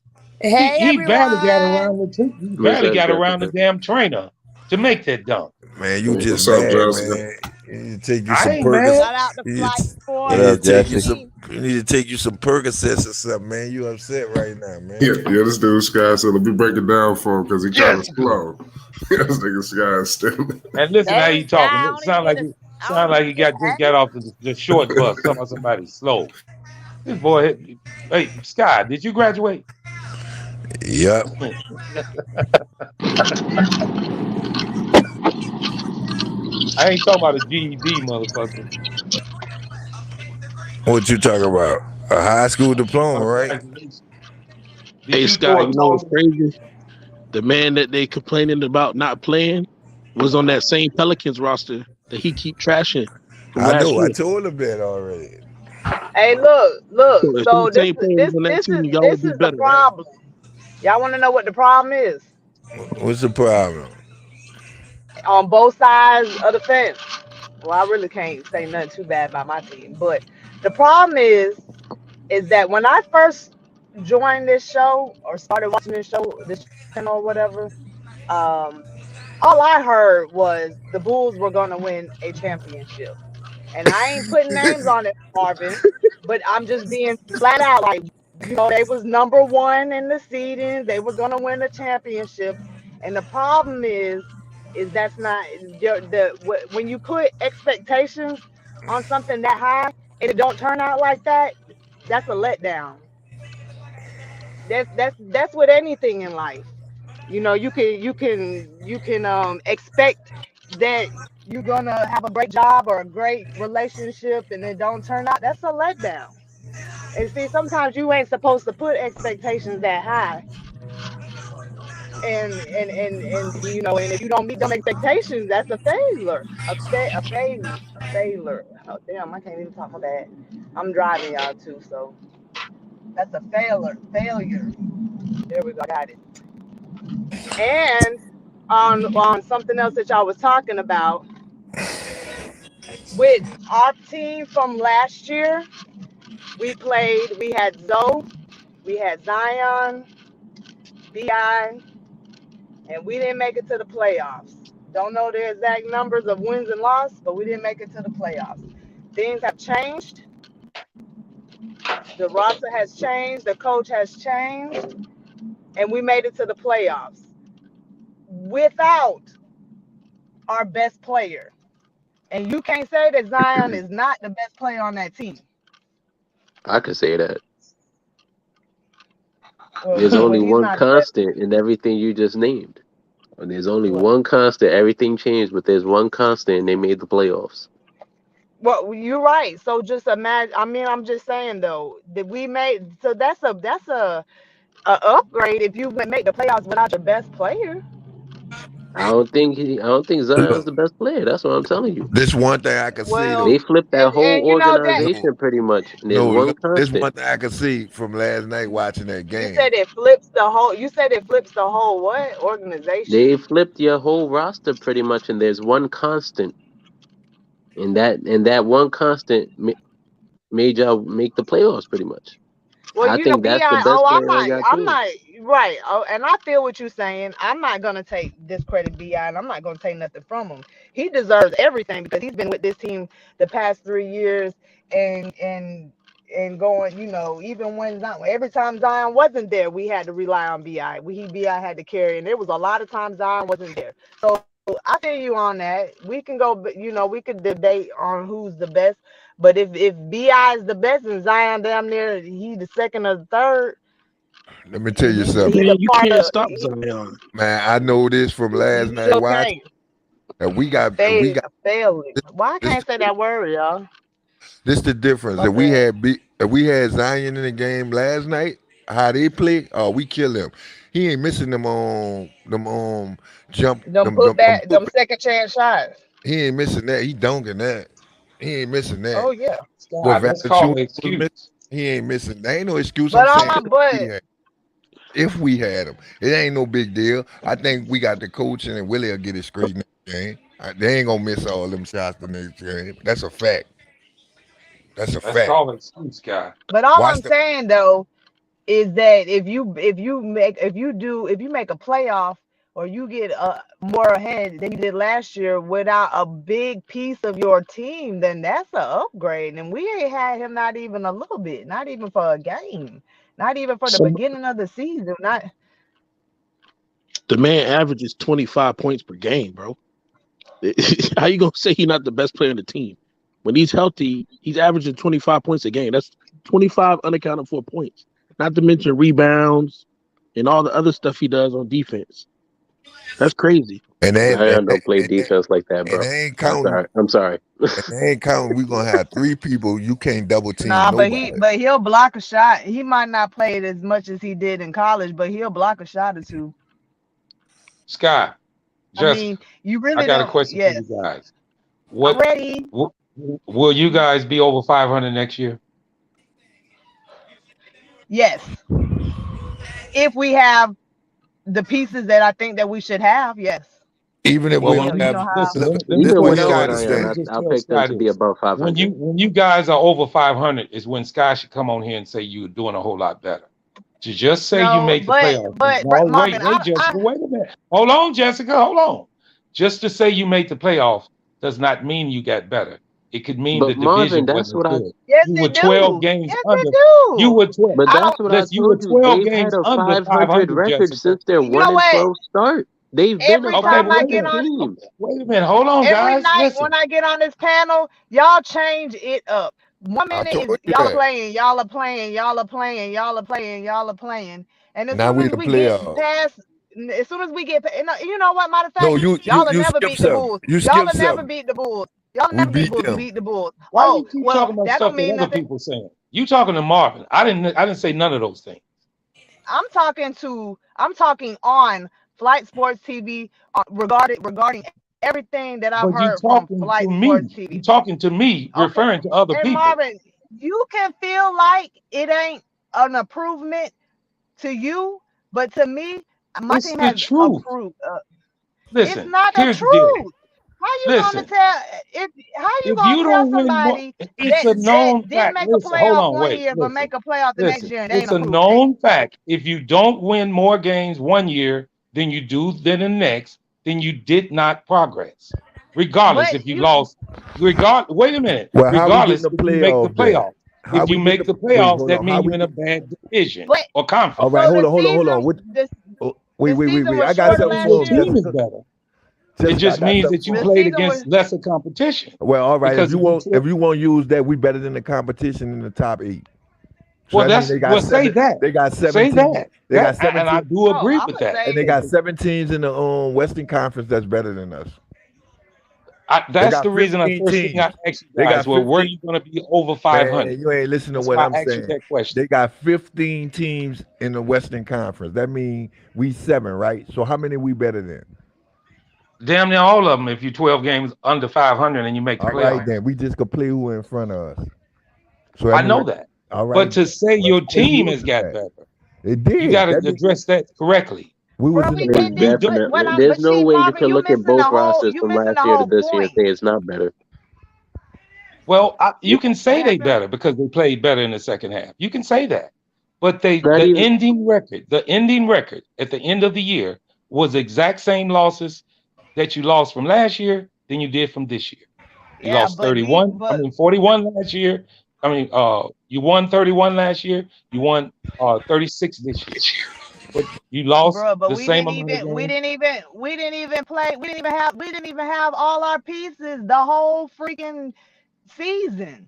S11: Hey
S5: He barely got
S11: everyone.
S5: around he
S4: What's
S5: barely
S4: up,
S5: got around the
S4: Jessica?
S5: damn trainer to make that dunk.
S9: Man, you just
S2: What's up,
S9: mad,
S2: Jessica?
S9: man. You need to take you
S5: I
S9: some
S5: ain't mad.
S9: Percocets.
S11: Shout out to
S9: You need
S11: Flight
S9: to, you
S6: What
S11: Sports
S9: need
S6: up,
S9: to take you
S6: Jesse?
S9: some. You need to take you some Percocets or something, man. You upset right now, man.
S2: Yeah, this dude Sky said, let me break it down for him because he kind of
S5: Jessica.
S2: slow. This nigga Sky is stupid.
S5: And listen how he
S11: Dang, Sky,
S5: talking.
S11: I
S5: It
S11: don't even
S5: sound
S11: get
S5: like
S11: a
S5: he
S11: I don't
S5: sound like
S11: even
S5: he
S11: get
S5: just
S11: a
S5: got off the short bus. Talking about somebody slow. This boy, hey Sky, did you graduate?
S9: Yep.
S5: I ain't talking about a GED, motherfucker.
S9: What you talking about? A high school diploma, right?
S5: Congratulations. Did
S10: Hey,
S5: you throw
S10: Scott,
S5: a
S10: you know what's
S5: total?
S10: crazy? The man that they complaining about not playing was on that same Pelicans roster that he keep trashing from
S9: I
S10: last
S9: know. I
S10: year.
S9: told him that already.
S11: Hey, look.
S10: So if
S11: So
S10: the same players on that team, y'all would
S11: this
S10: be
S11: is the
S10: better, right?
S11: problem. Y'all want to know what the problem is
S9: What's the problem?
S11: on both sides of the fence? Well, I really can't say nothing too bad about my team, but the problem is that when I first joined this show or started watching this channel or whatever, um, all I heard was the Bulls were going to win a championship. And I ain't putting names on it, Marvin, but I'm just being flat out like, they was number one in the seedings. They were going to win a championship. And the problem is that's not when you put expectations on something that high and it don't turn out like that, that's a letdown. That's with anything in life. You can expect that you're gonna have a great job or a great relationship and it don't turn out. That's a letdown. And see, sometimes you ain't supposed to put expectations that high. And if you don't meet them expectations, that's a failure. A failure. Oh damn, I can't even talk about that. I'm driving y'all too, so that's a failure. There we go, got it. And on something else that y'all was talking about with our team from last year, we had Zoe, we had Zion, Bi, and we didn't make it to the playoffs. Don't know the exact numbers of wins and losses, but we didn't make it to the playoffs. Things have changed. The roster has changed. The coach has changed, and we made it to the playoffs without our best player. And you can't say that Zion is not the best player on that team.
S4: I could say that. There's
S11: Well,
S4: only
S11: he's
S4: one
S11: not the best.
S4: constant in everything you just named. And there's only
S11: What?
S4: one constant. Everything changed, but there's one constant, and they made the playoffs.
S11: Well, you're right. So just imagine. I mean, I'm just saying though that we made. So that's a upgrade if you make the playoffs without your best player.
S4: I don't think Zion's
S9: Look,
S4: the best player. That's what I'm telling you.
S9: this one thing I can see
S11: Well,
S9: though.
S4: They flipped that whole
S11: and you know that
S9: No,
S4: organization pretty much, and there's
S9: no,
S4: one
S9: look, this
S4: constant.
S9: one thing I can see from last night watching that
S11: you
S9: game.
S11: said it flips the whole. You said it flips the whole what organization?
S4: They flipped your whole roster pretty much, and there's one constant, and that one constant made y'all make the playoffs pretty much.
S11: Well,
S4: I think that's the
S11: Bi.
S4: best
S11: Oh, I'm
S4: player on
S11: not.
S4: your
S11: I'm
S4: team.
S11: not right. Oh, and I feel what you're saying. I'm not gonna take discredit Bi, and I'm not gonna take nothing from him. He deserves everything because he's been with this team the past 3 years, and going. Even when Zion, every time Zion wasn't there, we had to rely on Bi. Bi had to carry, and there was a lot of times Zion wasn't there. So I feel you on that. We can go. We could debate on who's the best. But if Bi is the best and Zion damn near he the second or the third,
S9: Let me tell
S11: and
S9: you
S11: he's
S9: something,
S10: Man,
S11: a
S10: you
S11: part
S10: can't
S11: of
S10: stop Zion.
S9: man. I know this from last
S11: you
S9: night
S11: sure
S9: watching
S11: can't.
S9: that we got
S11: Failing. Why I
S9: this.
S11: can't say that word, y'all?
S9: This the difference.
S11: My bad.
S9: If we had Zion in the game last night, how they play, oh, we kill him. He ain't missing them jump
S11: Them
S9: them
S11: put
S9: them, them
S11: back,
S9: put
S11: them
S9: back.
S11: second chance shots.
S9: He ain't missing that. He dunking that. He ain't missing that.
S11: Oh yeah.
S9: What
S5: God, that's
S9: Valanciunas
S5: called an
S9: was missing,
S5: excuse.
S9: he ain't missing. There ain't no excuse. I'm
S11: But all
S9: saying
S11: my but
S9: if we had him, it ain't no big deal. I think we got the coaching and Willie will get it straight next game. They ain't gonna miss all them shots the next game. That's a fact. That's a
S5: That's
S9: fact.
S5: called an excuse, guy.
S11: but all
S9: Watch
S11: I'm
S9: the
S11: saying though is that if you make a playoff or you get more ahead than you did last year without a big piece of your team, then that's an upgrade. And we ain't had him not even a little bit, not even for a game, not even for the
S10: Some
S11: beginning of the season. Not
S10: The man averages 25 points per game, bro. How you gonna say he's not the best player on the team? When he's healthy, he's averaging 25 points a game. That's 25 unaccounted for points. Not to mention rebounds and all the other stuff he does on defense. That's crazy.
S9: And then
S4: Zion don't play defense like that,
S9: and
S4: bro.
S9: they ain't counting.
S4: I'm sorry.
S9: And they ain't counting. We gonna have 3 people. You can't double team
S11: Nah,
S9: nobody.
S11: but he'll block a shot. He might not play it as much as he did in college, but he'll block a shot or two.
S5: Sky,
S11: I
S5: Jessica,
S11: mean, you really
S5: I got a
S11: don't.
S5: question
S11: Yes,
S5: for you guys.
S11: I'm
S5: What
S11: ready.
S5: will you guys be over 500 next year?
S11: Yes, if we have the pieces that I think that we should have. Yes.
S9: Even if
S5: Well,
S9: we
S11: You know,
S9: don't
S11: you
S9: have,
S11: know how.
S5: listen,
S9: look,
S5: let
S9: this
S5: me
S4: Even
S9: what
S5: tell
S9: you
S4: without
S9: gotta
S5: Sky.
S4: Zion,
S5: Let me
S9: understand.
S5: just
S4: I'll
S5: tell
S4: pick them
S5: Sky
S4: to be
S5: this.
S4: above 500.
S5: When you guys are over 500 is when Sky should come on here and say you're doing a whole lot better. To just say you
S11: No,
S5: make the playoffs.
S11: but
S5: No,
S11: Marvin,
S5: wait, Jessica, wait a minute. Hold on, Jessica, hold on. Just to say you made the playoffs does not mean you got better. It could mean the
S4: But Marvin,
S5: division
S4: that's
S5: wasn't
S4: what I.
S5: good.
S11: yes,
S5: You were
S11: it
S5: 12
S11: do.
S5: games
S11: Yes, it
S5: under. You
S11: do.
S5: were 12.
S4: But
S11: I
S4: that's
S11: don't.
S4: what I
S5: Listen, you were
S4: told you.
S5: 12
S4: They've had
S5: games
S4: a
S5: under
S4: 500
S5: 500,
S4: record
S5: Jessica.
S4: since their
S11: You know
S4: 1 and
S11: what?
S4: 12 start. They've been a
S11: Every
S5: Okay,
S11: time
S5: but
S11: I
S5: wait a
S4: 500
S11: get
S5: minute.
S11: on,
S4: team.
S5: Wait a minute. Hold on,
S11: every
S5: guys.
S11: night when
S5: Listen.
S11: I get on this panel, y'all change it up. 1
S9: I
S11: minute
S9: told
S11: is
S9: you
S11: y'all are
S9: that.
S11: playing, y'all are playing, y'all are playing, y'all are playing, y'all are playing, and as
S9: Now
S11: soon
S9: we
S11: as
S9: the
S11: we get
S9: playoffs.
S11: past, as soon as we get, you know what? Matter of
S9: No,
S11: fact,
S9: you
S11: y'all will
S9: you
S11: never
S9: skip
S11: beat the
S9: something.
S11: Bulls.
S9: You
S11: Y'all
S9: skip
S11: will never
S9: something.
S11: beat the Bulls. Y'all will
S9: We
S11: never
S9: beat them.
S11: beat the Bulls.
S5: Why do
S11: Oh
S5: you keep
S11: well,
S5: talking about
S11: that
S5: stuff
S11: don't
S5: that
S11: mean
S5: other
S11: nothing.
S5: people saying? You talking to Marvin. I didn't say none of those things.
S11: I'm talking on Flight Sports TV regarding everything that I've
S5: But you
S11: heard from
S5: talking to
S11: Flight Sports
S5: me. You
S11: TV.
S5: talking to me,
S11: Okay.
S5: referring to other
S11: And
S5: people.
S11: Marvin, you can feel like it ain't an improvement to you, but to me, my
S5: It's
S11: team
S5: the
S11: has
S5: truth.
S11: improved. It's
S5: Listen,
S11: not the
S5: here's the deal.
S11: truth. How you gonna
S5: Listen,
S11: tell if how you
S5: if
S11: gonna
S5: you
S11: tell
S5: don't win more,
S11: somebody
S5: it's
S11: that
S5: a known
S11: didn't
S5: fact.
S11: make a
S5: Listen, hold
S11: playoff
S5: on,
S11: one
S5: wait,
S11: year but
S5: listen,
S11: make a playoff the next
S5: listen.
S11: year and they
S5: It's
S11: ain't
S5: a
S11: improving?
S5: known fact. If you don't win more games one year than you do than the next, then you did not progress. Regardless,
S11: But
S5: if you
S11: you
S5: lost, wait a minute.
S9: Well, how we getting
S5: Regardless,
S9: the
S5: if you make the
S9: playoff then?
S5: playoffs.
S9: How
S5: If
S9: we
S5: you
S9: get
S5: make
S9: the
S5: the
S9: wait,
S5: playoffs,
S9: hold
S5: that
S9: on. How
S5: means
S9: we
S5: you're in a
S9: get
S5: bad division
S11: but
S5: or
S9: all
S5: conference.
S9: right,
S11: so
S9: hold on, hold on. What
S11: the season
S9: wait. I
S11: was
S9: got
S5: That
S11: shorter
S9: something
S5: means
S11: last
S5: your
S9: for him,
S11: year.
S5: team is
S9: Jessica.
S5: better. It
S9: Jessica, I
S5: just
S9: got
S5: means
S9: something
S5: that you
S9: for
S11: The
S9: him.
S5: played
S11: season was
S5: against lesser competition.
S9: Well, all right. If
S5: Because
S9: you
S5: if you
S9: won't if you won't use that, we better than the competition in the top 8. So
S5: well,
S9: that means
S5: that's well, say that,
S9: they got
S5: say
S9: 17.
S5: that,
S9: They got
S5: and I
S9: 17
S5: do
S11: oh,
S5: agree
S11: I'm
S5: with
S11: gonna
S5: that.
S9: and they
S11: say
S9: got 7 teams in the Western Conference that's better than us. They
S5: That's
S9: got
S5: the reason. The
S9: 15
S5: first thing I
S9: teams.
S5: asked you
S9: They
S5: guys,
S9: got
S5: well, were
S9: 15.
S5: you going to be over
S9: Man,
S5: 500?
S9: you ain't listening to
S5: That's
S9: what
S5: why
S9: I'm
S5: I asked you
S9: saying.
S5: that question.
S9: They got 15 teams in the Western Conference. That means we 7, right? So how many we better than?
S5: Damn near all of them. If you're 12 games under 500 and you make the
S9: All right,
S5: playoffs,
S9: then we just could play who in front of us. So that
S5: I
S9: means
S5: know that.
S9: all
S5: But
S9: right.
S5: to say
S9: Well,
S5: your
S9: let's
S5: team
S9: use
S5: has got
S9: that.
S5: better,
S9: It
S5: you
S9: did.
S5: got to
S9: That means
S5: address that correctly.
S9: we was
S11: well,
S9: in the
S11: it
S5: If
S11: did.
S5: you
S9: best.
S5: do,
S4: Definitely.
S11: But
S4: There's no
S11: see,
S4: way you
S11: Marvin,
S4: can look at both rosters
S11: you
S4: from
S11: missing
S4: last
S11: the
S4: year to
S11: whole
S4: this year and
S11: point.
S4: say it's not better.
S5: well,
S4: Yeah.
S5: you can
S11: What
S5: say they
S11: happened?
S5: better because they played better in the second half. You can say that. But
S4: Not
S5: the
S4: even.
S5: ending record at the end of the year was the exact same losses that you lost from last year than you did from this year. You
S11: Yeah,
S5: lost
S11: but the
S5: 31, I
S11: but
S5: mean 41 last year. You won 31 last year. You won 36 this year. But you lost
S11: bro, but
S5: the same amount of games.
S11: we didn't even have all our pieces the whole freaking season.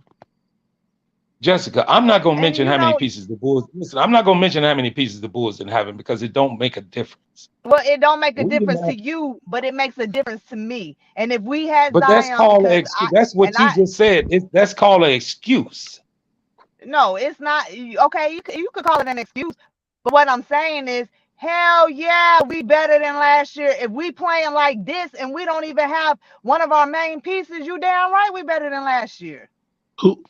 S5: Jessica, I'm not gonna
S11: And
S5: mention how many pieces the Bulls. Listen, I'm not gonna mention how many pieces the Bulls didn't have because it don't make a difference.
S11: well, it don't make a
S5: We didn't
S11: difference to
S5: have,
S11: you, but it makes a difference to me. And if we had
S5: but that's
S11: Zion,
S5: called an
S11: because
S5: excuse. That's what you
S11: I
S5: just said. That's called an excuse.
S11: no, it's not okay. You could call it an excuse, but what I'm saying is, hell yeah, we better than last year. If we playing like this and we don't even have one of our main pieces, you damn right we better than last year.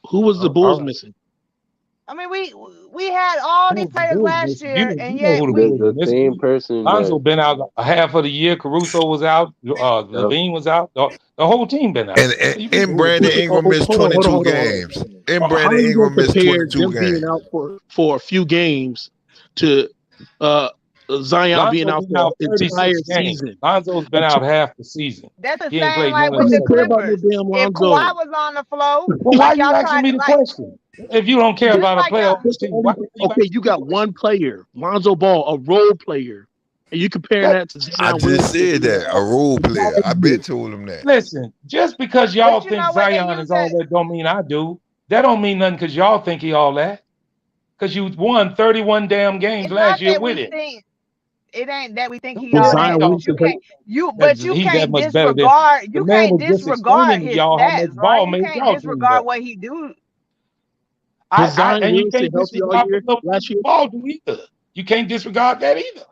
S10: Who was the
S9: All
S10: Bulls
S9: right.
S10: missing?
S11: I mean, we had all these
S5: Who the
S11: players
S5: Bulls
S11: last
S5: missing? You
S11: year,
S5: know,
S11: and
S5: you know
S11: yet
S5: who the
S11: we
S5: Bulls are
S4: The same
S5: missing.
S4: person
S5: Lonzo
S4: that.
S5: been out a half of the year. Caruso was out.
S4: Yep.
S5: Levine was out. The whole team been out.
S9: And
S5: So you can say
S9: and
S5: who the
S9: Brandon
S5: Bulls.
S9: Ingram missed
S10: Hold on, hold on,
S9: 22
S10: hold on, hold on.
S9: games. And
S10: How are
S9: Brandon
S10: you going
S9: Ingram
S10: to
S9: missed
S10: compare
S9: 22
S10: them being
S9: games.
S10: out for a few games to uh, Zion being
S5: Lonzo
S10: out
S5: been
S10: for
S5: out
S10: an entire
S5: 36 games.
S10: season?
S5: Lonzo's been out half the season.
S11: that's the
S5: He ain't
S11: same
S5: played
S11: like
S5: none of
S10: I
S5: the
S11: with the
S10: don't
S5: second
S10: care
S5: half.
S10: about no
S11: Clippers.
S10: damn
S11: If
S10: Lonzo.
S11: Kawhi was on the floor,
S5: Well, why
S11: like
S5: you
S11: y'all
S5: asking
S11: try,
S5: me the
S11: like
S5: question? If you don't care
S11: just
S5: about a
S11: like y'all,
S5: playoff
S10: That's the
S5: team,
S10: only
S5: why you
S10: okay.
S5: asking
S10: You
S5: me the
S10: got
S5: question?
S10: one player, Lonzo Ball, a role player, and you comparing
S5: That
S10: that to
S9: I
S10: Zion
S9: just
S10: Williamson
S9: said
S10: being
S9: that. A
S10: out.
S9: role
S5: that's
S9: player.
S5: all they
S9: I been
S5: do.
S9: told him that.
S5: Listen, just because y'all
S11: but you
S5: think
S11: know what they
S5: Zion
S11: use
S5: is all
S11: that.
S5: that, don't mean I do. That don't mean nothing because y'all think he all that. Because you won 31 damn games
S11: It's not
S5: last year
S11: that
S5: with
S11: we
S5: him.
S11: think. it ain't that we think he
S10: But
S11: all
S10: Zion
S11: that,
S5: y'all
S11: but
S10: Williamson
S11: you
S10: helped.
S11: can't you
S5: that
S11: but you
S5: he's that
S11: can't
S5: much better than
S11: disregard
S5: the man was just explaining to
S11: his
S5: y'all how much
S11: stats, right?
S5: ball
S11: You
S5: made
S11: can't
S5: y'all team better.
S11: disregard what he do.
S10: Was
S5: I
S10: Zion
S5: and you
S10: Williamson
S5: can't
S10: healthy all
S5: disregard
S10: year
S5: what
S10: last year?
S5: ball do either. You can't disregard that either.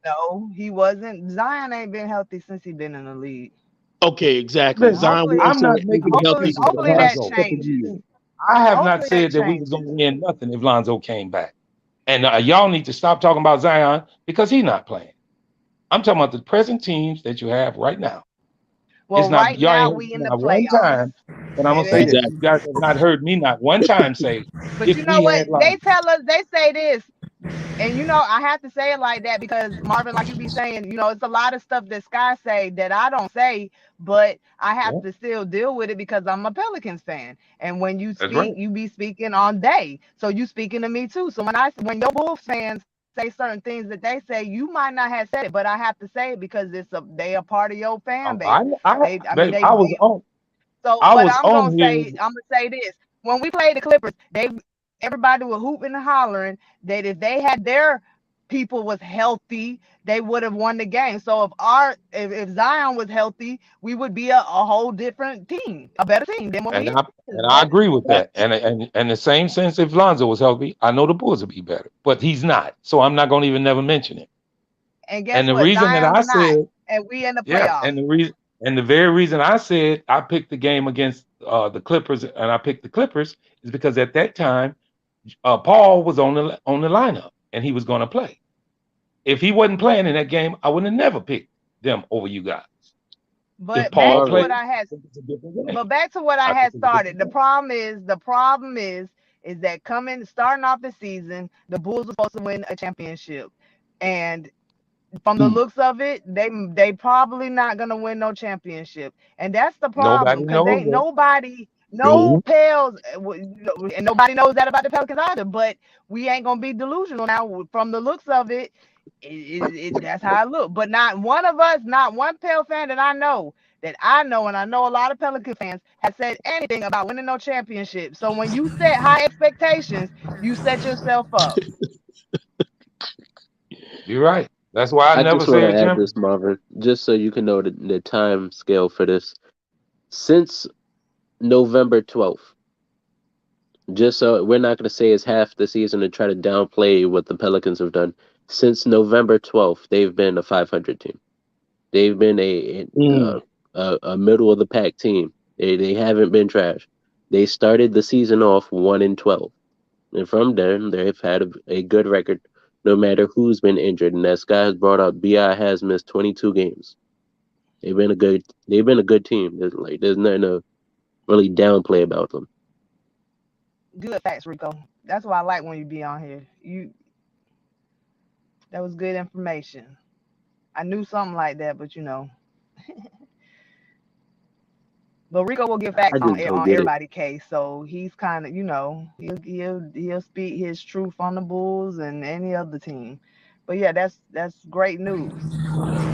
S11: No, he wasn't. Zion ain't been healthy since he been in the league.
S10: Okay, exactly.
S11: And
S5: Listen,
S10: Zion
S11: hopefully
S5: I'm
S10: Williamson
S5: not
S10: ain't
S5: making
S10: been healthy
S11: hopefully
S10: for
S5: excuses
S10: the
S5: for
S11: hopefully
S10: past
S11: that
S5: Lonzo.
S10: couple of years.
S11: changes.
S5: I have not
S11: Hopefully that
S5: said that we was going
S11: changes.
S5: to win nothing if Lonzo came back. And y'all need to stop talking about Zion because he's not playing. I'm talking about the present teams that you have right now. It's
S11: Well,
S5: not
S11: right
S5: y'all
S11: now
S5: ain't heard
S11: we
S5: me
S11: in the
S5: not one
S11: playoffs.
S5: time. But I'm gonna say
S11: And
S5: this: you
S10: Exactly.
S5: guys have not heard me not one time say
S11: but
S5: if
S11: you know
S5: we
S11: what?
S5: had
S11: They
S5: Lonzo.
S11: tell us, they say this. And I have to say it like that because Marvin, like you be saying, it's a lot of stuff that Sky say that I don't say, but I have
S5: Yeah,
S11: to still deal with it because I'm a Pelicans fan. And when you
S5: that's right.
S11: speak, you be speaking on day. So you speaking to me too. So when your Bulls fans say certain things that they say, you might not have said it, but I have to say it because they a part of your fan base.
S5: Babe, I was on.
S11: So,
S5: I
S11: but
S5: was on here.
S11: I'm gonna say this: when we played the Clippers, everybody was hooping and hollering that if they had their people was healthy, they would have won the game. So if Zion was healthy, we would be a whole different team, a better team than what we
S5: And
S11: is.
S5: I
S11: But
S5: agree with that. And the same sense if Lonzo was healthy, I know the Bulls would be better. But he's not. So I'm not gonna even never mention it.
S11: and
S5: And
S11: guess
S5: the
S11: what?
S5: reason that
S11: Zion's
S5: I
S11: not,
S5: said,
S11: and we in the
S5: yeah,
S11: playoffs.
S5: and the very reason I said I picked the game against the Clippers and I picked the Clippers is because at that time Paul was on the lineup and he was gonna play. If he wasn't playing in that game, I would have never picked them over you guys. If
S11: But
S5: Paul
S11: back to
S4: Marvin,
S11: what
S5: played,
S11: I had
S5: it's a different
S11: But
S5: game.
S11: back to what I
S5: I think
S11: had
S5: it's a
S11: started.
S5: different
S11: The
S5: game.
S11: problem is that starting off the season, the Bulls were supposed to win a championship, and from the
S5: Ooh,
S11: looks of it, they probably not gonna win no championship, and that's the problem
S5: nobody
S11: because
S5: knows
S11: ain't
S5: that.
S11: nobody no
S10: No.
S11: pales, and nobody knows that about the Pelicans either. But we ain't gonna be delusional now. From the looks of it, that's how it look. But not one of us, not one Pale fan and I know a lot of Pelican fans have said anything about winning no championship. So when you set high expectations, you set yourself up.
S5: You're right. That's why I
S4: I
S5: never
S4: just want
S5: say
S4: to
S5: a
S4: add this,
S5: champion.
S4: Marvin, just so you can know the time scale for this. Since November 12th, just so we're not going to say it's half the season and try to downplay what the Pelicans have done. Since November 12th, they've been a 500 team. They've been
S10: Mm.
S4: a middle of the pack team. They haven't been trash. They started the season off 1-12, and from there they've had a good record, no matter who's been injured. And as Scott has brought up, Bi has missed 22 games. They've been a good team. There's nothing to really downplay about them.
S11: Good facts, Rico. That's why I like when you be on here. That was good information. I knew something like that, but But Rico will give
S4: I
S11: facts
S4: just don't
S11: on
S4: get it.
S11: everybody's case, so he's kind of he'll speak his truth on the Bulls and any other team. But yeah, that's great news.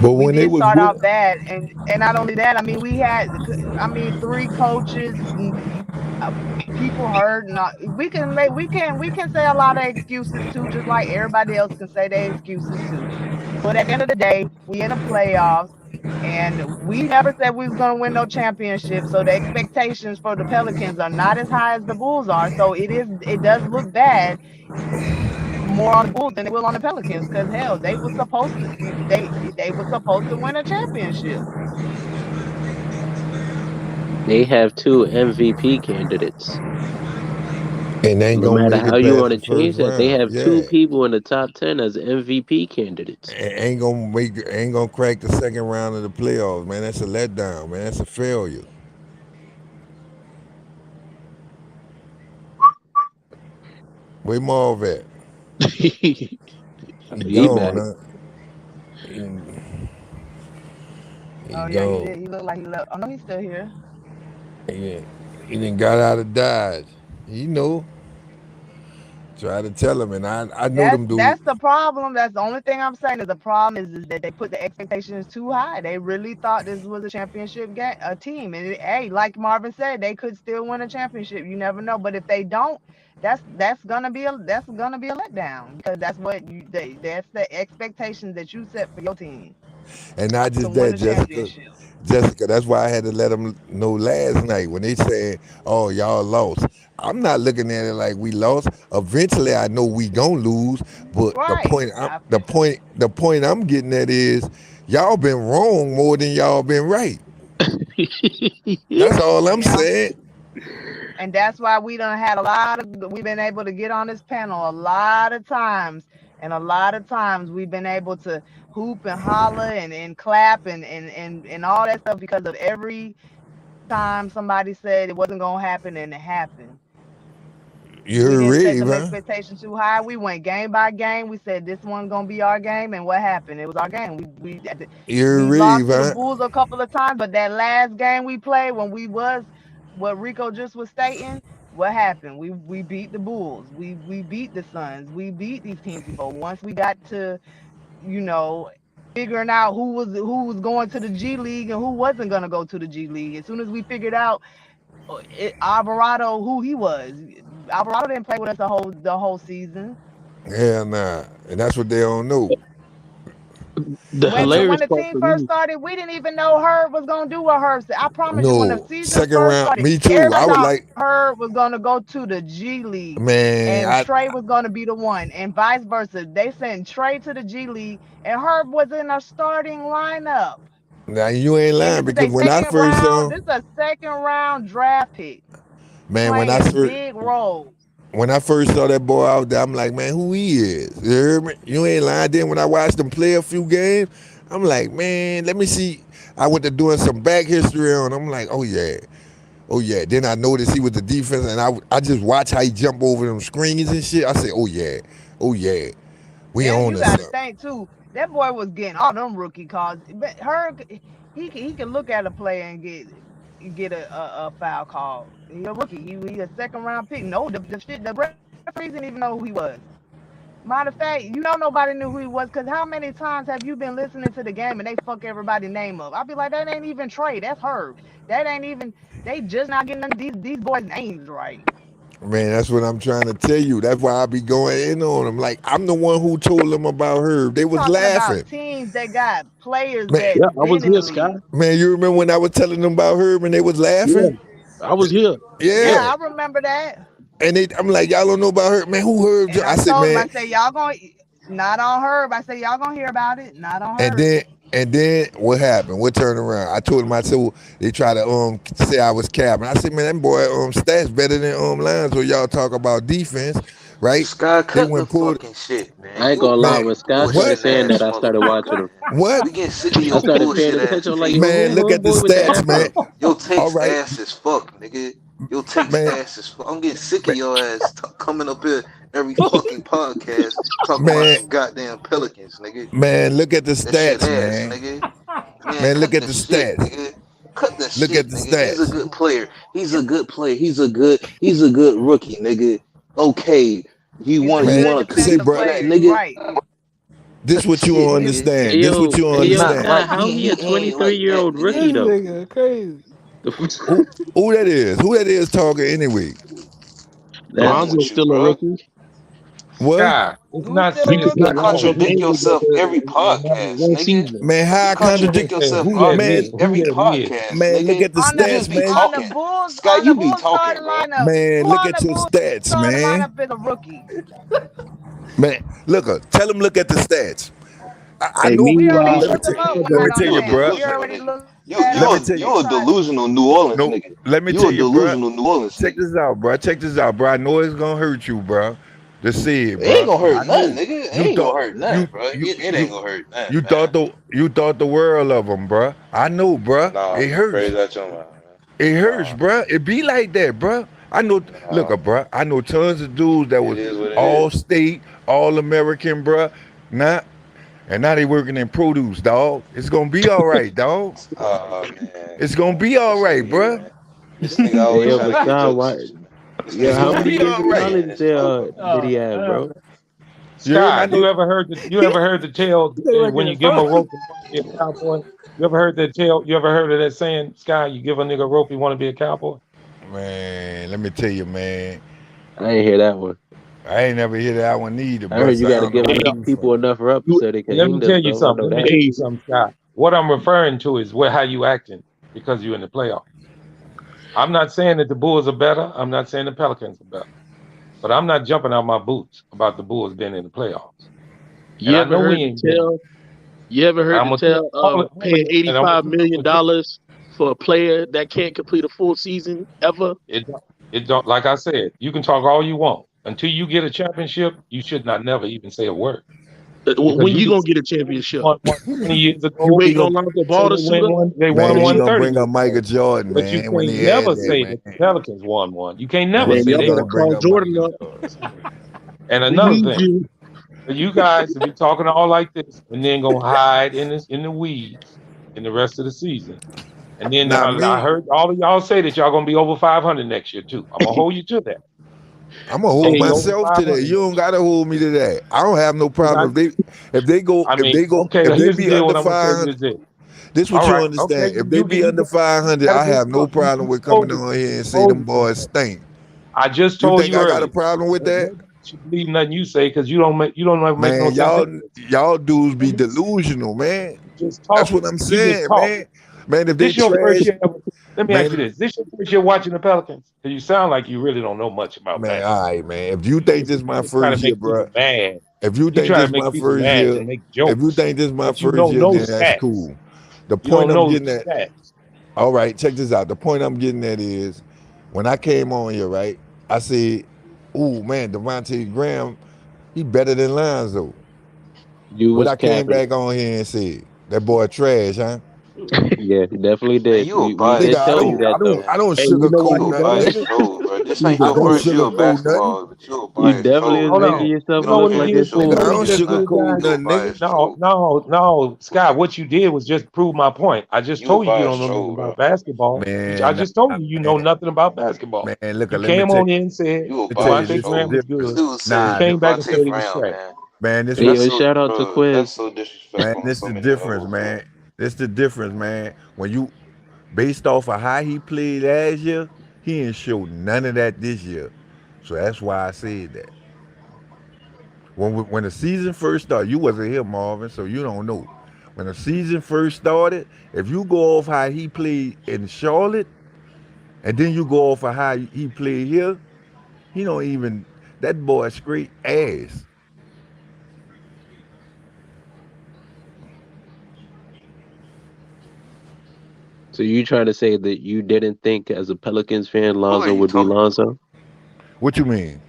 S9: But
S11: We
S9: when they
S11: did
S9: was
S11: start
S9: with,
S11: off bad, and not only that, I mean three coaches, people heard. Not we can say a lot of excuses too, just like everybody else can say their excuses too. But at the end of the day, we in the playoffs, and we never said we was gonna win no championship. So the expectations for the Pelicans are not as high as the Bulls are. So it does look bad more on the Bulls than it will on the Pelicans, because hell, they were supposed to win a championship.
S4: They have two MVP candidates.
S9: and they ain't
S4: No
S9: gonna
S4: matter
S9: make
S4: how
S9: it
S4: you
S9: past
S4: want
S9: the
S4: to
S9: first
S4: change that, they
S9: round.
S4: have two
S9: Yeah,
S4: people in the top 10 as MVP candidates.
S9: ain't gonna crack the second round of the playoffs, man. That's a letdown, man. That's a failure. Where Marv at? He
S4: He
S9: gone,
S4: back.
S9: huh? He, he
S11: Oh yeah, he
S9: gone.
S11: did. He looked like he left. Oh no, he's still here.
S9: He, he done got out of Dodge. You know, Try to tell him, and I know them dudes.
S11: That's the problem. That's the only thing I'm saying is the problem is that they put the expectations too high. They really thought this was a championship game, a team, and hey, like Marvin said, they could still win a championship. You never know, but if they don't, that's gonna be a letdown because that's the expectations that you set for your team
S9: And not
S11: to
S9: just
S11: win
S9: that,
S11: a
S9: Jessica.
S11: championship.
S9: Jessica, that's why I had to let them know last night when they said, "Oh, y'all lost." I'm not looking at it like we lost. Eventually, I know we gonna lose, but
S11: Right.
S9: the point I'm getting at is y'all been wrong more than y'all been right. That's all I'm
S11: Yeah.
S9: saying.
S11: And that's why we've been able to get on this panel a lot of times. And a lot of times we've been able to hoop and holler and clap and all that stuff because of every time somebody said it wasn't going to happen and it happened.
S9: You
S11: We
S9: heard
S11: didn't set
S9: Rave,
S11: them
S9: huh?
S11: expectations too high. We went game by game. We said this one's gonna be our game, and what happened? It was our game.
S9: You heard
S11: We
S9: Rave,
S11: lost to the
S9: huh?
S11: Bulls a couple of times, but that last game we played when we was what Rico just was stating, what happened? We beat the Bulls. We beat the Suns. We beat these teams before. Once we got to figuring out who was going to the G League and who wasn't gonna go to the G League. As soon as we figured out Alvarado who he was. Alvarado didn't play with us the whole season.
S9: Hell nah, and that's what they don't know.
S10: The
S11: When
S10: hilarious
S11: the
S10: part
S11: team
S10: for
S11: first
S10: me,
S11: started, we didn't even know Herb was gonna do what Herb said. I promise you, when the
S9: No,
S11: season
S9: second
S11: first
S9: round,
S11: started,
S9: me too. I
S11: everybody
S9: was
S11: thought
S9: like,
S11: Herb was gonna go to the G League
S9: man,
S11: and Trey was gonna be the one, and vice versa. They sent Trey to the G League, and Herb was in a starting lineup.
S9: now you ain't
S11: And
S9: lying
S11: this is
S9: because
S11: a
S9: when I
S11: second
S9: first
S11: round. This is a second round draft pick
S9: man,
S11: playing big roles.
S9: when I first saw that boy out there, I'm like, man, who he is? You heard me? You ain't lying. Then when I watched him play a few games, I'm like, man, let me see. I went to doing some back history on. I'm like, oh yeah, oh yeah. Then I noticed he was the defense, and I just watched how he jump over them screens and shit. I said, oh yeah, we
S11: And
S9: on
S11: you
S9: to
S11: got to
S9: something.
S11: think too. That boy was getting all them rookie calls. But he can look at a player and get a foul call. He a rookie. He a second round pick. No, the referees didn't even know who he was. Matter of fact, nobody knew who he was because how many times have you been listening to the game and they fuck everybody's name up? I'll be like, that ain't even Trey. That's Herb. That ain't even. They just not getting none of these boys' names right.
S9: Man, that's what I'm trying to tell you. That's why I be going in on him. Like I'm the one who told them about Herb. They
S11: You
S9: was
S11: talking about
S9: laughing.
S11: teams that got players
S9: Man,
S10: yeah,
S11: that
S10: I was
S11: been in
S10: here,
S11: the
S10: Scott.
S11: league.
S9: man, you remember when I was telling them about Herb and they was
S10: Yeah,
S9: laughing?
S10: I was here.
S11: Yeah,
S10: Yeah,
S9: Yeah.
S11: I remember that.
S9: And I'm like, y'all don't know about Herb, man. Who Herb?
S11: And
S9: I
S11: I
S9: said,
S11: told him,
S9: man.
S11: I said, y'all gonna not on Herb. I said, y'all gonna hear about it. Not on
S9: And
S11: Herb.
S9: then and then what happened? What turned around? I told him, I said, well, they try to say I was capping. I said, man, that boy stats better than lines. So y'all talk about defense, right?
S12: Sky,
S9: They
S12: cut the
S9: went pulled
S12: fucking shit, man.
S4: I ain't
S12: You
S4: gonna lie.
S9: man.
S4: When
S12: fucking
S4: Scott started
S12: bullshitting
S9: What?
S4: saying
S12: ass
S4: that, I started watching
S12: motherfucker.
S4: him.
S9: What?
S12: We getting sick of
S4: I
S12: your
S4: started paying
S12: bullshit ass
S4: attention. I'm like,
S12: takes,
S4: yo,
S9: Man,
S4: who
S12: man.
S9: look at the
S4: homeboy with the
S9: stats, man.
S4: afro?
S12: Your
S9: All
S12: takes
S9: right.
S12: ass as fuck, nigga. Your takes
S9: Man,
S12: ass as fuck. I'm getting sick of
S9: man,
S12: your ass coming up here every fucking podcast talking about
S9: man,
S12: some goddamn Pelicans, nigga.
S9: man, look at the
S12: That shit
S9: stats,
S12: ass,
S9: man.
S12: nigga. Man,
S9: Man, look
S12: cut
S9: at
S12: the
S9: the
S12: shit,
S9: stats.
S12: nigga. Cut the
S9: Look at
S12: shit,
S9: the
S12: nigga. He's a
S9: stats.
S12: good player. He's a good player. He's a good rookie, nigga. Okay. You
S11: He's
S12: want
S11: a
S12: you
S11: good
S9: Man,
S12: want to
S9: see,
S12: compete
S11: defensive
S12: for
S9: bro.
S11: player.
S12: that,
S11: You
S12: nigga?
S11: right.
S9: This
S12: Cut the
S9: what you
S12: shit,
S9: don't
S12: nigga.
S9: understand. This what
S4: Yo,
S9: you don't
S12: He
S4: yo,
S12: not
S9: understand.
S4: Scott,
S12: like
S4: how he a
S12: he ain't like that,
S4: 23-year-old
S12: nigga.
S4: rookie
S7: This
S4: though?
S7: nigga crazy.
S9: Who that is? Who that is talking anyway?
S4: That's
S12: Wrong
S10: Lonzo's
S12: with you,
S10: still a
S12: bro?
S10: rookie.
S9: What?
S5: Sky, it's
S11: Who's
S5: not
S11: still a
S10: He
S5: it's
S10: just
S12: You
S10: got
S5: not
S11: rookie?
S10: lost his
S5: Lonzo.
S12: contradict
S10: name
S12: yourself every podcast,
S10: one
S12: nigga.
S10: season.
S9: Man, how
S12: You
S9: I
S12: contradict
S9: contradict?
S5: Hey,
S12: yourself
S5: who that
S9: Man,
S5: is? Who
S12: every
S5: that is?
S12: podcast,
S9: man, look
S12: nigga.
S9: at the
S11: On
S12: You
S11: the
S9: stats,
S12: just be
S9: man.
S11: on the
S12: talking.
S11: Bulls
S12: Sky,
S11: on the
S12: you be
S11: Bulls
S12: talking,
S11: starting
S12: bro.
S11: lineup.
S9: Man,
S11: Who
S9: look
S11: on
S9: at
S11: the
S9: your
S11: Bulls
S9: stats,
S11: starting
S9: man.
S11: lineup is a rookie?
S9: Man, look, tell him look at the stats. I
S10: Hey,
S9: know.
S11: We already
S10: meanwhile,
S9: Let me
S11: looked
S9: tell
S11: them
S9: you.
S11: up
S10: Lonzo
S11: when
S9: Let
S11: we
S9: me
S11: got
S9: tell
S11: on the
S12: You
S9: you,
S12: a
S11: panel.
S9: bruh.
S11: We
S12: delusional
S11: already
S12: nigga.
S11: looked at
S9: Let
S11: them.
S9: me
S11: We
S9: tell you.
S12: You a
S11: tried.
S12: delusional New Orleans
S9: No,
S12: nigga.
S9: let me
S12: You
S9: tell
S12: a
S9: you, bruh.
S12: delusional New Orleans
S9: Check
S12: nigga.
S9: this out, bruh. Check this out, bruh. I know it's gonna hurt you, bruh. To see it,
S12: It ain't
S9: bruh.
S12: gonna hurt
S9: I
S12: nothing,
S9: know.
S12: nigga. It
S9: You
S12: ain't
S9: thought
S12: gonna hurt
S9: you
S12: nothing, bro. It ain't
S9: you
S12: gonna hurt nothing,
S9: you
S12: man.
S9: thought the world of them, bruh. I know, bruh.
S12: Nah,
S9: It
S12: you
S9: hurts.
S12: crazy out your mind, man.
S9: It hurts,
S12: Nah,
S9: bruh. It be like that, bruh. I know. Look,
S12: nah.
S9: bruh. I know tons of dudes that
S12: It
S9: was
S12: is what it
S9: all
S12: is.
S9: state, all American, bruh. Now and now they working in produce, dog. It's gonna be all right, dog.
S12: Oh man,
S9: It's
S12: come
S9: gonna
S12: on,
S9: be all
S12: this
S9: right,
S12: nigga here,
S9: bruh.
S12: man. This nigga
S4: hey
S12: always
S4: yo,
S12: trying
S4: but
S12: to get
S4: Scott,
S12: jokes
S4: why
S12: and shit, man.
S4: Yeah, how
S9: He'll
S4: many
S9: be
S4: years
S9: all
S4: of
S9: right.
S4: college did he have, bro?
S9: You heard me? I
S5: Scott,
S9: know.
S5: you ever heard the tale when you give him a rope and want to be a cowboy? You ever heard that tale? You ever heard of that saying, Sky, you give a nigga a rope, you want to be a cowboy?
S9: Man, let me tell you, man.
S4: I ain't hear that one.
S9: I ain't never hear that one either,
S4: I
S9: bro.
S4: heard you
S9: So I
S4: got to
S9: don't know
S4: give
S9: where
S4: enough
S9: you from.
S4: people enough rope
S10: You,
S4: so they can
S5: Let me
S4: hang
S5: tell you
S4: themselves. I
S5: something.
S4: know
S5: Let me
S4: that.
S5: tell you something, Scott. What I'm referring to is how you acting because you're in the playoff. I'm not saying that the Bulls are better. I'm not saying the Pelicans are better. But I'm not jumping out my boots about the Bulls being in the playoffs. And
S10: you
S5: I
S10: ever
S5: know we
S10: heard the
S5: ain't getting it.
S10: tell? You ever heard
S5: I'm
S10: the
S5: gonna tell
S10: tell
S5: all
S10: of
S5: of
S10: paying
S5: you, and
S10: $85 million for a player that can't complete a full season ever?
S5: it don't like I said, you can talk all you want. Until you get a championship, you should not never even say a word. Because
S10: When
S5: you
S10: you
S5: can
S10: gonna
S5: say
S10: get a
S5: the Bulls
S10: championship?
S5: won one 20 years
S10: You
S5: ago
S9: He
S10: waiting on
S9: gonna,
S10: Lonzo
S5: say
S10: Ball to suit up?
S5: they won
S9: man, he
S5: one
S9: gonna
S5: 30
S9: bring up
S5: years
S9: Michael
S5: ago.
S9: Jordan,
S5: But you
S9: man, when
S5: can't
S9: he had
S5: never
S9: that,
S5: say
S9: man.
S5: that the Pelicans won one. You can't
S9: Man,
S5: never
S10: Man,
S5: say
S10: y'all
S9: he
S5: they
S10: better
S9: gonna
S5: won
S9: bring
S10: call
S9: up
S10: Jordan
S9: Michael
S10: up.
S9: Jordan.
S5: And
S10: We
S5: another
S10: need
S5: thing,
S10: you.
S5: for you guys to be talking all like this and then go hide in the weeds in the rest of the season. And then
S9: Not
S5: I
S9: me.
S5: heard all of y'all say that y'all gonna be over 500 next year too. I'm gonna hold you to that.
S9: I'm gonna
S5: You're
S9: hold
S5: gonna be
S10: Hey,
S5: over
S9: myself to that.
S5: 500
S9: You don't
S5: next year.
S9: gotta hold me to that. I don't have no problem
S5: I mean, okay,
S9: if they
S5: here's the
S9: be
S5: deal.
S9: under
S5: What I'm gonna say to you
S9: 500.
S5: is this.
S9: This what
S5: All
S9: you
S5: right, okay,
S9: understand. If they be under 500,
S5: gotta
S9: I
S5: get
S9: have no
S5: look.
S9: problem with coming
S5: Told it.
S9: on here and say
S5: Told
S9: them
S5: you that.
S9: boys stink.
S5: I just
S9: You
S5: told
S9: think
S5: you
S9: I got a
S5: earlier.
S9: problem with that?
S5: Nobody should believe nothing you say because you don't ever make no
S9: Man,
S5: sense.
S9: y'all dudes be
S5: Anyway.
S9: delusional, man.
S5: You just
S9: That's
S5: talking.
S9: what I'm
S5: You just
S9: saying,
S5: talking.
S9: man. Man, if they
S5: This your first
S9: trash,
S5: year ever. Let me ask you
S9: man,
S5: this. This your first year watching the Pelicans? Because you sound like you really don't know much about
S9: man,
S5: basketball.
S9: all right, man. If you think this is my
S5: You try to
S9: first year,
S5: make
S9: bro,
S5: people mad.
S9: if you
S5: You
S9: think
S5: try
S9: this
S5: to
S9: is
S5: make
S9: my
S5: people
S9: first
S5: mad
S9: year,
S5: and make
S9: if you
S5: jokes,
S9: think this is my
S5: but you
S9: first
S5: don't
S9: year,
S5: know
S9: then that's
S5: stats.
S9: cool. The
S5: You
S9: point
S5: don't
S9: I'm
S5: know
S9: getting at,
S5: stats.
S9: all right, check this out. The point I'm getting at is when I came on here, right? I said, "Ooh, man, Devontae Graham, he better than Lonzo."
S4: You
S9: What
S4: was
S9: I came
S4: capping.
S9: back on here and said, "That boy trash, huh?"
S4: Yeah, he definitely
S12: Man,
S4: did.
S12: you a
S4: We
S9: Nigga,
S4: did
S12: biased
S4: tell you
S12: troll,
S4: that though.
S9: I
S12: man.
S9: don't
S10: Hey, you know why
S9: sugarcoat
S12: You
S10: he
S12: a
S9: nothing,
S10: biased?
S12: biased
S9: nigga.
S12: troll, bro. This
S10: He's
S12: ain't
S10: a
S9: I
S12: your
S9: don't
S10: dummy.
S12: first year of
S9: sugarcoat nothing.
S12: basketball, but you a
S4: You
S12: biased
S4: definitely
S12: troll,
S4: is
S5: Hold
S12: man.
S4: making
S5: on.
S4: yourself
S5: You know
S12: You
S4: look
S5: what he
S12: can't
S4: like
S12: be
S4: a
S5: did?
S12: so
S5: You
S9: Nigga,
S5: know
S9: I
S5: what
S4: fool.
S5: he
S9: don't
S12: biased,
S5: just
S12: man.
S5: did,
S9: sugarcoat
S5: guys?
S12: You a
S9: nothing, nigga.
S12: biased troll.
S5: No, Scott. What you did was just prove my point. I just
S12: You a
S5: told you don't
S12: biased
S5: know nothing
S12: troll, bro.
S5: about basketball. I
S9: Man,
S5: just told
S9: nah,
S5: you know
S9: man,
S5: nothing about basketball.
S9: man, look,
S5: You
S9: let me
S5: came
S9: tell
S5: on in and said
S12: You a
S9: you,
S12: biased
S5: Devontae
S9: this is
S5: Graham
S12: troll.
S5: was
S12: This
S5: good.
S9: different.
S12: dude
S5: You
S12: said
S9: Nah,
S5: came back and said
S12: Devontae
S5: he was
S12: Brown,
S5: trash.
S12: man.
S9: man, this
S4: Hey,
S9: what
S12: That's
S4: yo,
S12: so,
S4: shout out to
S12: bro. That's
S4: Quiz.
S12: so
S9: man,
S12: disrespectful on
S9: this
S12: so
S9: the
S12: many
S9: difference,
S12: levels, man.
S9: man. This the difference, man. When you based off of how he played last year, he ain't showed none of that this year. So that's why I said that. When the season first started, you wasn't here, Marvin, so you don't know. When the season first started, if you go off how he played in Charlotte, and then you go off of how he played here, he don't even that boy straight ass.
S4: So you trying to say that you didn't think as a Pelicans fan
S12: Who are
S4: Lonzo
S12: you
S4: would be
S12: talking to?
S4: Lonzo?
S9: What you mean?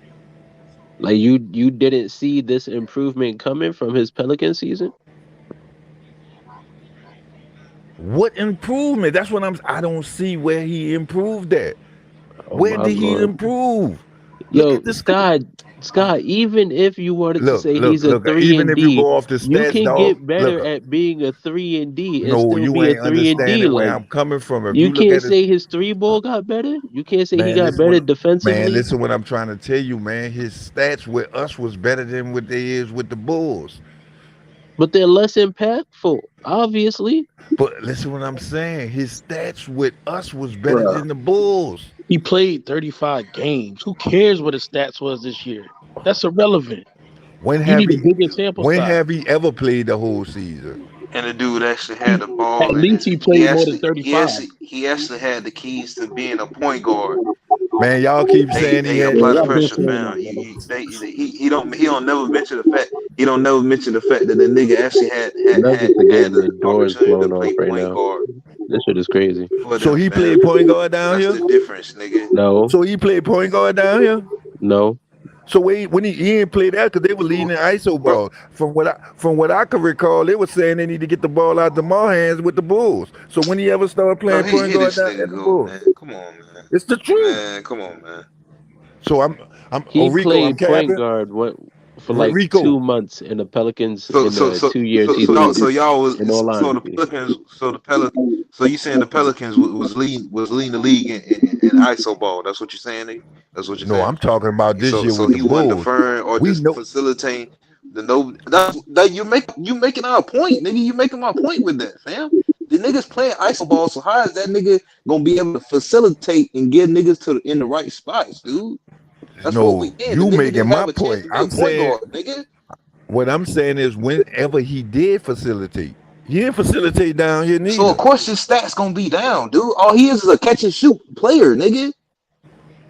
S4: Like you didn't see this improvement coming from his Pelican season?
S9: What improvement? That's what I don't see where he improved at.
S4: Oh
S9: Where
S4: my
S9: did he
S4: lord.
S9: improve? Look
S4: Yo,
S9: at this.
S4: Scott, even if you wanted to say he's a
S9: Look.
S4: three
S9: Even
S4: and
S9: if you
S4: D,
S9: go off the
S4: you
S9: stats,
S4: can
S9: dog.
S4: get better
S9: Look,
S4: at being a 3 and D and
S9: no,
S4: still
S9: you
S4: be a
S9: ain't
S4: 3 and D.
S9: understanding where
S4: Like
S9: I'm coming from. If
S4: you
S9: you look
S4: can't
S9: at it,
S4: say his three ball got better. You can't say he
S9: man,
S4: got better
S9: man,
S4: defensively,
S9: listen what I'm trying to tell you, man. His stats with us was better than what they is with the Bulls.
S4: but they're less impactful, obviously.
S9: But listen what I'm saying. His stats with us was better
S10: Bruh.
S9: than the Bulls.
S10: He played 35 games. Who cares what his stats was this year? That's irrelevant.
S9: When
S10: You
S9: have
S10: need a
S9: he
S10: bigger sample
S9: when
S10: size.
S9: have he ever played the whole season?
S12: And the dude actually had
S10: He,
S12: the
S10: at
S12: ball in
S10: least
S12: his.
S10: he played more than 35.
S12: He actually had the keys to being a point guard.
S9: Man, y'all keep saying he
S12: Hey,
S9: had
S10: Yeah,
S12: apply the
S10: y'all been
S12: pressure,
S10: saying
S12: fam.
S10: that, brother.
S12: He don't never mention the fact that the nigga actually
S4: Nuggets are
S12: had
S4: getting
S12: the
S4: their doors
S12: opportunity to
S4: blown off
S12: play
S4: right
S12: point
S4: now.
S12: guard
S4: This shit is crazy.
S12: for
S9: so
S12: them,
S9: he
S12: fam.
S9: played point guard down
S12: That's
S9: here?
S12: the difference, nigga.
S4: No,
S9: So he played point guard down here?
S4: no.
S9: So when he ain't play that because they were leading the ISO
S12: Bro,
S9: ball. From what I can recall, they were saying they need to get the ball out the Mar hands with the Bulls. So when he ever started playing point
S12: here
S9: guard
S12: this
S9: down
S12: nigga
S9: at the
S12: go,
S9: Bulls,
S12: man. Come on, man.
S9: it's the truth.
S12: Man, come on, man.
S9: So I'm
S4: He
S9: Rico, I'm
S4: played point
S9: capping.
S4: guard for like
S6: Rico.
S4: 2 months in the Pelicans
S12: So
S4: in
S12: so
S4: the
S12: so
S4: 2 years
S12: so
S4: he's
S12: so,
S4: been
S12: so
S4: there.
S12: y'all
S4: In all
S12: was so the
S4: honesty,
S12: Pelicans so you saying the Pelicans was leading the league in ISO ball. That's what you're saying, nigga? That's what you're
S6: No,
S12: saying.
S6: I'm talking about this year
S12: So
S6: with the
S12: he wasn't
S6: Bulls.
S12: deferring or
S6: We
S12: just
S6: know
S12: facilitating the no that you making our point, nigga. You making my point with that, fam. The niggas playing ISO ball, so how is that nigga gonna be able to facilitate and get niggas in the right spots, dude? That's what we
S6: no,
S12: did. The
S6: you
S12: nigga
S6: making
S12: didn't
S6: my
S12: have a chance
S6: point.
S12: to
S6: I'm
S12: play point
S6: saying
S12: guard, nigga.
S6: what I'm saying is whenever he did facilitate, he didn't facilitate down here
S12: So of
S6: neither.
S12: course his stats gonna be down, dude. All he is a catch and shoot player, nigga.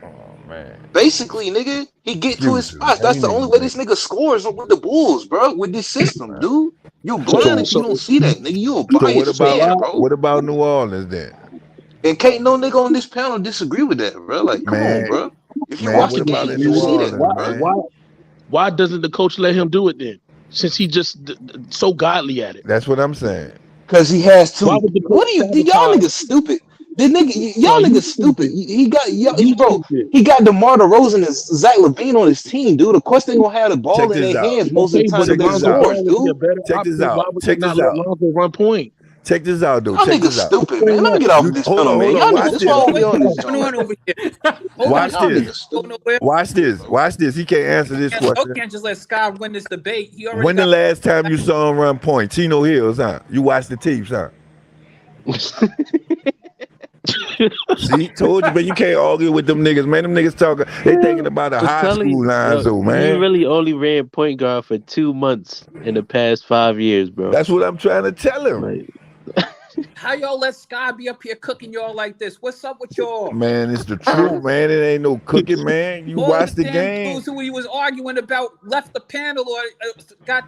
S6: Oh man.
S12: Basically, nigga, he get to his
S6: Excuses.
S12: spots. That's
S6: Ain't
S12: the only
S6: even
S12: way
S6: make
S12: this nigga scores with the Bulls, bro. With this system, dude. You blind
S10: So
S12: if you
S10: so
S12: don't see that, nigga. You a
S6: so what
S12: biased
S6: about
S10: so
S12: fan,
S10: why
S12: bro.
S6: what about New Orleans then?
S12: And can't no nigga on this panel disagree with that, bro. Like, come on,
S6: Man,
S12: bro. If you
S6: man,
S12: watch
S6: what
S12: the
S10: watching
S6: about
S10: this
S12: games,
S6: in
S12: you
S6: New
S10: series?
S12: see that,
S6: Orleans,
S10: Why
S12: bro.
S6: man?
S10: why why doesn't the coach let him do it then? Since he just so godly at it.
S6: That's what I'm saying.
S12: Cause he has
S10: Why
S12: to.
S10: would the coach
S12: What do y'all
S10: sabotage?
S12: niggas stupid? The nigga,
S10: No,
S12: y'all
S10: you
S12: niggas stupid.
S10: stupid.
S12: He got y'all,
S10: You
S12: bro.
S10: stupid.
S12: He got DeMar DeRozan and Zach LaVine on his team, dude. Of course they gonna have the
S6: Check
S12: ball in
S6: this
S12: their
S6: out.
S12: hands most of
S10: Okay,
S12: the time
S10: but
S12: to
S10: if
S6: Check
S12: make
S6: this
S10: Lonzo
S6: out.
S12: scores,
S10: Ball would be a
S12: dude.
S10: better
S6: Check this
S10: option, why
S6: out.
S10: would they
S6: Check
S10: not
S6: this
S10: let
S6: out.
S10: Lonzo run point?
S6: Check this out though.
S12: Y'all
S6: Check
S12: niggas
S6: this out.
S12: stupid, man.
S10: Explain
S12: Let me
S10: that.
S12: get off
S6: You
S12: this
S6: hold
S12: panel,
S6: on,
S12: man.
S6: hold on.
S12: Y'all niggas,
S6: Watch
S12: this
S6: this.
S12: why I
S10: Explain
S12: don't be
S8: Wait,
S12: on this
S10: that.
S8: going
S12: joint,
S8: on
S12: man.
S8: over here? Hold
S6: Watch
S8: on,
S12: Y'all
S6: this.
S12: niggas
S8: go
S12: stupid.
S8: nowhere.
S6: Watch this. Watch this. He can't answer this
S8: Y'all
S6: question.
S8: can't just let Sky win this debate. He already
S6: When the
S8: got.
S6: last time you saw him run point? Chino Hills, huh? You watched the tapes, huh? See, told you, man, you can't argue with them niggas, man. Them niggas talking, they thinking about a
S4: I'm
S6: high
S4: telling
S6: school
S4: you, yo,
S6: Lonzo,
S4: he
S6: man.
S4: really only ran point guard for 2 months in the past 5 years, bro.
S6: That's what I'm trying to tell him.
S4: Like,
S8: How y'all let Sky be up here cooking y'all like this? What's up with y'all?
S6: Man, it's the truth, man. It ain't no cooking, man. You
S8: All
S6: watch
S8: the
S6: the
S8: damn
S6: game.
S8: dudes who he was arguing about left the panel or got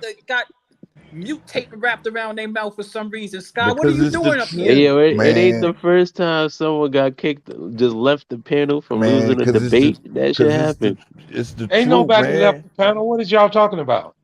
S8: mute tape wrapped around their mouth for some reason. Sky, what are
S6: Because
S8: you
S6: it's the
S8: doing up
S4: hey,
S8: here?
S6: truth,
S4: yo, it ain't
S6: man.
S4: the first time someone got kicked, just left the panel from
S6: Man,
S4: losing a
S6: because
S4: debate. That shit happened.
S6: it's the
S5: Ain't
S6: truth,
S5: nobody left
S6: man.
S5: the panel. What is y'all talking about?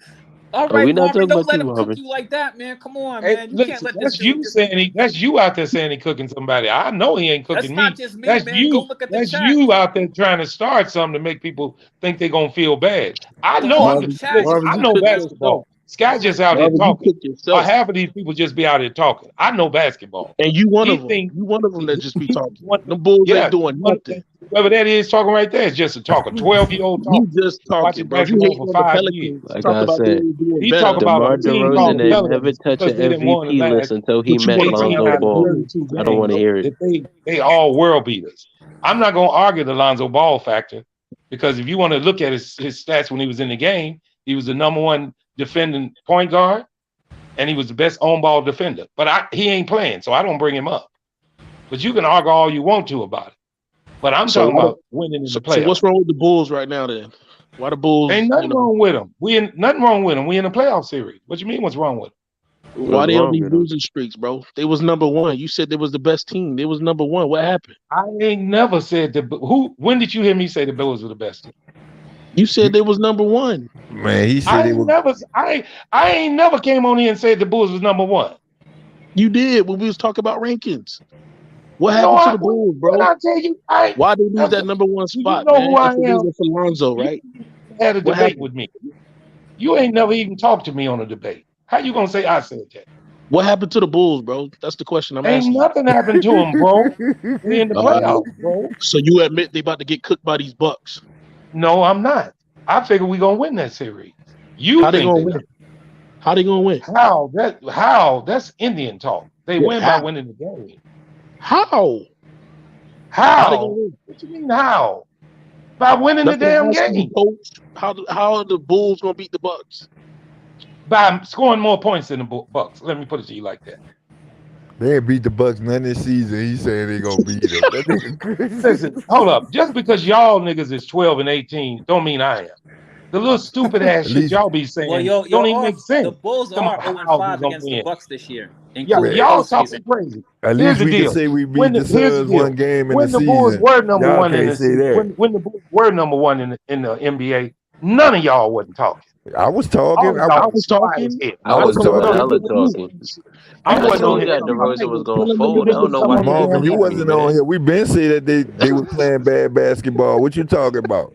S8: All
S4: Oh,
S8: right,
S4: we not
S8: Marvin,
S4: talking
S8: don't
S4: about
S8: let
S4: you,
S8: him cook
S4: Marvin.
S8: you like that, man. Come on,
S5: Hey,
S8: man. You can't
S5: listen,
S8: let this
S5: that's
S8: dude
S5: you
S8: just.
S5: saying that's you out there saying he cooking somebody. I know he ain't
S8: That's
S5: cooking
S8: not
S5: me.
S8: just me,
S5: That's
S8: man. Go
S5: you.
S8: look at the
S5: That's
S8: chat.
S5: you out there trying to start something to make people think they're gonna feel bad. I
S8: The
S5: know.
S8: whole
S10: Marvin,
S8: chat
S5: Listen,
S8: is
S10: Marvin,
S5: I
S10: you
S5: know
S8: talking
S10: cook
S8: about.
S5: basketball.
S10: yourself.
S5: Sky
S8: All right,
S5: just out here
S10: Marvin, you
S5: talking.
S10: cook
S5: Or
S10: yourself.
S5: half of these people just be out here talking. I know basketball.
S10: And you one
S5: He
S10: of them.
S5: think
S10: You one of them that just be
S5: he
S10: talking.
S5: one,
S10: Them Bulls ain't
S5: yeah,
S10: doing nothing.
S5: whoever that is talking right there is just a talker. 12-year-old
S10: You
S5: talking,
S10: just talking,
S5: watching
S10: bro. You
S5: basketball
S10: hating
S5: for
S10: on the
S5: 5 years.
S10: Pelicans.
S4: Like
S10: Talk
S4: I
S10: about they
S4: said,
S10: ain't doing
S5: He talk
S10: better.
S5: about a
S4: DeMar
S5: team
S4: DeRozan
S5: called the
S4: didn't never
S5: Pelicans
S4: touch
S5: because
S4: an
S5: they didn't won the
S4: MVP list
S5: last
S4: until he
S10: But you
S4: met
S10: want
S5: 18
S4: Lonzo
S5: out of
S4: Ball.
S5: 32
S4: I don't want
S5: games
S4: to hear it.
S5: that they all world beaters. I'm not gonna argue the Lonzo Ball factor because if you want to look at his stats when he was in the game, he was the number one defending point guard and he was the best on ball defender. But he ain't playing, so I don't bring him up. But you can argue all you want to about it. But I'm
S10: so
S5: talking
S10: why the,
S5: about winning in the
S10: so what's
S5: playoffs.
S10: wrong with the Bulls right now then? Why the Bulls,
S5: Ain't nothing wrong with them. Nothing wrong with them. We in a playoff series. What you mean? What's wrong with them?
S10: why
S4: What's
S10: they on
S4: wrong
S10: these
S4: with him?
S10: losing streaks, bro? They was number one. You said they was the best team. They was number one. What happened?
S5: I ain't never said that. Who? When did you hear me say the Bills were the best team?
S10: You said they was number one.
S6: Man, he said
S5: I
S6: they
S5: ain't
S6: were.
S5: never. I ain't never came on here and said the Bulls was number one.
S10: You did when we was talking about rankings. What
S5: No,
S10: happened to the Bulls,
S5: when
S10: bro?
S5: I tell you,
S10: Why they lose
S5: that's,
S10: that number one
S5: you
S10: spot,
S5: know who
S10: man?
S5: I
S10: If it
S5: am.
S10: wasn't for Lonzo,
S5: You
S10: right?
S5: had a
S10: What
S5: debate
S10: happened?
S5: with me. You ain't never even talked to me on a debate. How you gonna say I said that?
S10: What happened to the Bulls, bro? That's the question I'm
S5: Ain't
S10: asking you.
S5: nothing happened to them, bro. They in the
S10: All right.
S5: playoffs, bro.
S10: So you admit they about to get cooked by these Bucks.
S5: No, I'm not. I figure we gonna win that series. You
S10: How they
S5: think
S10: gonna
S5: they not?
S10: win? How they gonna win?
S5: How? That's Indian talk. They
S10: Yeah,
S5: win by
S10: how?
S5: winning the game.
S10: How? How they gonna
S5: How?
S10: win?
S5: What you mean how? By winning the
S10: That's what
S5: damn
S10: I'm asking you,
S5: game.
S10: coach. How are the Bulls gonna beat the Bucks?
S5: By scoring more points than the Bucks. Let me put it to you like that.
S6: They ain't beat the Bucks none this season. He saying they gonna beat them. That nigga crazy.
S5: Listen, hold up. Just because y'all niggas is 12 and 18, don't mean I am. The little stupid ass
S6: At
S5: shit
S6: least,
S5: y'all be
S13: Well,
S5: saying don't even make
S13: the
S5: sense.
S13: Bulls
S5: Come
S13: are
S5: on,
S13: 0 and
S5: how we
S13: 5
S5: gonna
S13: against the
S5: win?
S13: Bucks this year,
S5: Yeah,
S13: including
S6: man,
S13: the
S5: y'all
S13: postseason.
S5: talking crazy.
S6: at
S5: Here's
S6: least
S5: the
S6: we can
S5: deal.
S6: say we beat the
S5: Here's the
S6: Suns one
S5: deal.
S6: game in the
S5: When the Bulls
S6: season.
S5: were number
S6: Y'all
S5: one in
S6: can't
S5: the
S6: say that.
S5: when the Bulls were number one in the NBA, none of y'all wasn't talking.
S6: I was
S5: All
S6: talking.
S5: of
S10: I
S5: y'all
S10: was
S5: was quiet as
S10: talking.
S5: hell.
S4: I
S6: I
S10: How
S6: was
S4: was
S10: come
S4: doing
S10: y'all
S6: talking.
S10: didn't
S4: hella
S10: give a move?
S4: talking.
S10: I
S5: I
S4: I
S10: wasn't
S5: wasn't
S10: on
S5: on
S4: told
S10: here
S5: here
S4: y'all
S5: talking
S10: every
S5: about
S4: DeRozan
S10: night
S4: was
S5: nothing.
S4: gonna
S10: telling
S5: You
S10: niggas
S4: fold. I
S10: to
S5: niggas
S4: don't
S5: was
S4: know
S10: stop
S5: talking
S4: why
S6: But
S5: about the
S10: playing.
S6: Marvin,
S5: damn
S6: you
S5: game.
S6: wasn't on
S4: man.
S6: here. We been said that they was playing bad basketball. What you talking about?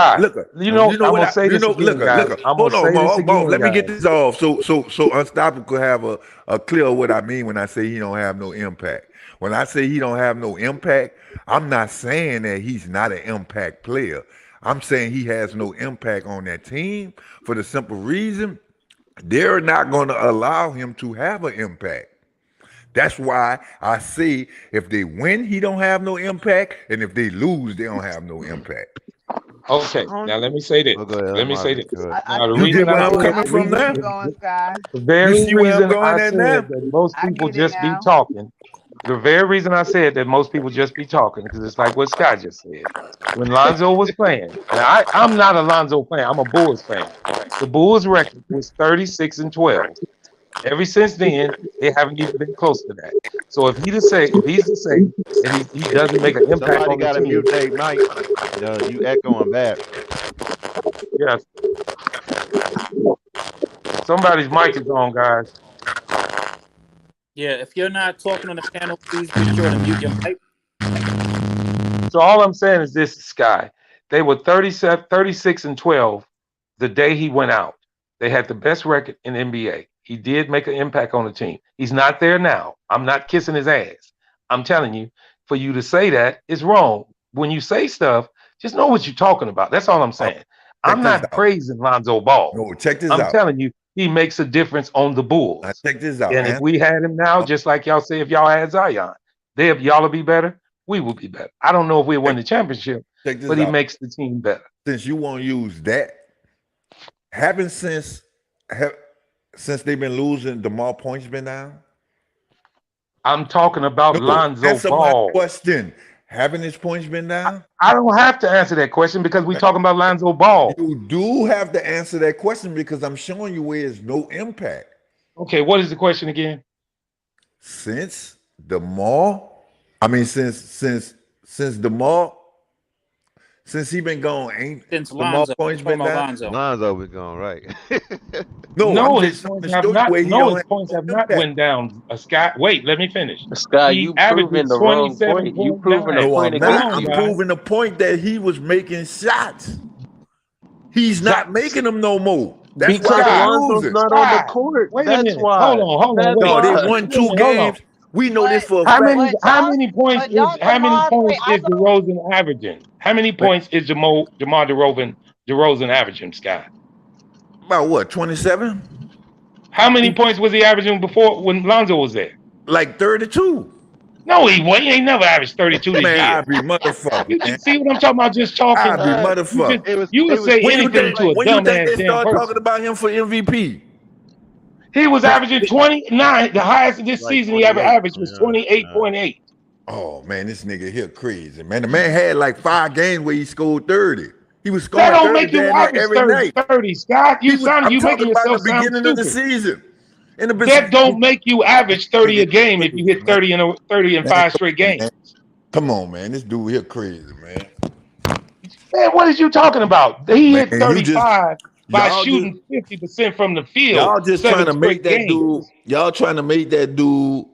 S14: guys.
S9: Look,
S14: You know, I'm
S9: what
S14: gonna say this again, guys. I'm
S9: hold
S14: gonna
S9: on,
S14: say this
S9: Mo,
S14: again,
S9: let me get
S14: guys.
S9: this off so Unstoppable could have a clear of what I mean when I say he don't have no impact. When I say he don't have no impact, I'm not saying that he's not an impact player. I'm saying he has no impact on that team for the simple reason They're not going to allow him to have an impact. That's why I say if they win, he don't have no impact, and if they lose, they don't have no impact.
S5: Okay, now let me say this.
S6: Oh, go ahead,
S5: Let me say
S6: Marvin.
S5: this.
S6: Go ahead.
S5: Now the
S9: You get
S5: reason
S9: where
S5: I
S9: I'm
S5: said
S9: coming from now?
S11: Keep going, Sky.
S5: the
S9: You
S5: very
S9: see where I'm
S5: reason
S9: going
S5: I
S9: at
S5: said
S9: now?
S5: that most
S11: I
S5: people
S11: get it
S5: just be
S11: now.
S5: talking. The very reason I said that most people just be talking because it's like what Scott just said. When Lonzo was playing, and I'm not a Lonzo fan. I'm a Bulls fan. The Bulls record was 36-12. Ever since then, they haven't even been close to that. So if he's to say that he doesn't make an impact
S6: Somebody
S5: on the
S6: got to
S5: team,
S6: mute their mic. You echoing bad.
S5: yes, somebody's mic is on, guys.
S13: Yeah, if you're not talking on the panel, please be sure to mute your mic.
S5: So all I'm saying is this, Sky. They were 36-12 the day he went out. They had the best record in NBA. He did make an impact on the team. He's not there now. I'm not kissing his ass. I'm telling you, for you to say that is wrong. When you say stuff, just know what you're talking about. That's all I'm saying.
S9: Check
S5: I'm
S9: this
S5: not
S9: out.
S5: praising Lonzo Ball.
S9: No, check this
S5: I'm
S9: out.
S5: telling you, he makes a difference on the
S9: Now
S5: Bulls.
S9: check this out.
S5: And if we had him now, just like y'all say, if y'all had Zion, y'all will be better. We will be better. I don't know if we win the championship,
S9: Check this
S5: but he
S9: out.
S5: makes the team better.
S9: Since you want to use that, having since they've been losing, the more points been down.
S5: I'm talking about
S9: No,
S5: Lonzo
S9: answer my
S5: Ball.
S9: question. Having his points been down?
S5: I don't have to answer that question because we're talking about Lonzo Ball.
S9: You do have to answer that question because I'm showing you where it's no impact.
S5: Okay, what is the question again?
S9: Since the mall, since he been gone, ain't
S13: Since
S9: the more
S13: Lonzo,
S9: points
S13: talking
S9: been
S13: about
S9: down?
S13: Lonzo.
S6: Lonzo was going right.
S9: No, I'm
S5: his
S9: just trying
S5: points
S9: to
S5: have
S9: show you
S5: not.
S9: where he
S5: No,
S9: don't
S5: his
S9: have
S5: points
S9: no
S5: have not
S9: impact.
S5: went down. Scott, wait, let me finish.
S4: Sky,
S5: He
S4: you proving
S5: averages
S4: the wrong
S5: 27
S4: point. You
S5: points
S4: proving
S5: now.
S4: a
S9: No,
S4: point
S9: I'm
S5: Hold
S9: not.
S4: against
S5: on,
S9: I'm
S4: you.
S5: guys.
S9: proving the point that he was making shots. He's not making them no more. That's why
S4: Because
S9: they
S5: Scott,
S4: Lonzo's
S9: losing.
S4: not on the
S5: Scott,
S4: court.
S5: wait a
S4: That's
S5: minute. Hold
S4: why.
S5: on,
S4: That's
S5: wait.
S9: No, they
S4: why.
S9: won
S5: Wait a
S9: 2
S5: minute, hold on.
S9: games. We know this
S11: But
S9: for a
S5: How
S9: fact.
S5: many
S11: but
S5: how
S11: y'all
S5: many points
S11: but
S5: is
S11: y'all Demar play ISO.
S5: DeRozan averaging? How many points is DeMar DeRozan averaging, Scott?
S9: About what, 27?
S5: How many points was he averaging before when Lonzo was there?
S9: Like 32.
S5: No, he ain't never averaged 32 this
S9: Man, I
S5: year.
S9: be motherfucker,
S5: You
S9: man.
S5: see what I'm talking about? Just talking.
S9: I be motherfucker.
S5: You would say
S9: When you
S5: anything
S9: think
S5: to a
S9: when you think
S5: dumbass
S9: they
S5: damn
S9: start talking
S5: person.
S9: about him for MVP?
S5: He was averaging 29. The highest this
S6: Like
S5: season he ever
S6: 28.
S5: averaged was 28.8.
S9: Oh man, this nigga here crazy, man. The man had like 5 games where he scored 30. He was
S5: That
S9: scoring
S5: don't
S9: 30
S5: make you
S9: damn near
S5: average
S9: every night.
S5: 30, Scott.
S9: I'm
S5: You making
S9: talking about the
S5: yourself sound
S9: beginning of the
S5: stupid.
S9: season.
S5: That don't make you average 30 a
S9: Nigga
S5: game if you
S9: crazy,
S5: hit
S9: man.
S5: 30 in
S9: Man,
S5: 5 straight
S9: come on,
S5: games.
S9: man. Come on, man. This dude here crazy, man.
S5: Man, what is you talking about? He
S9: Man,
S5: hit
S9: you just
S5: 35 by
S9: y'all just
S5: shooting 50% from the field
S9: y'all just trying
S5: 7
S9: to make
S5: straight
S9: that dude.
S5: games.
S9: Y'all trying to make that dude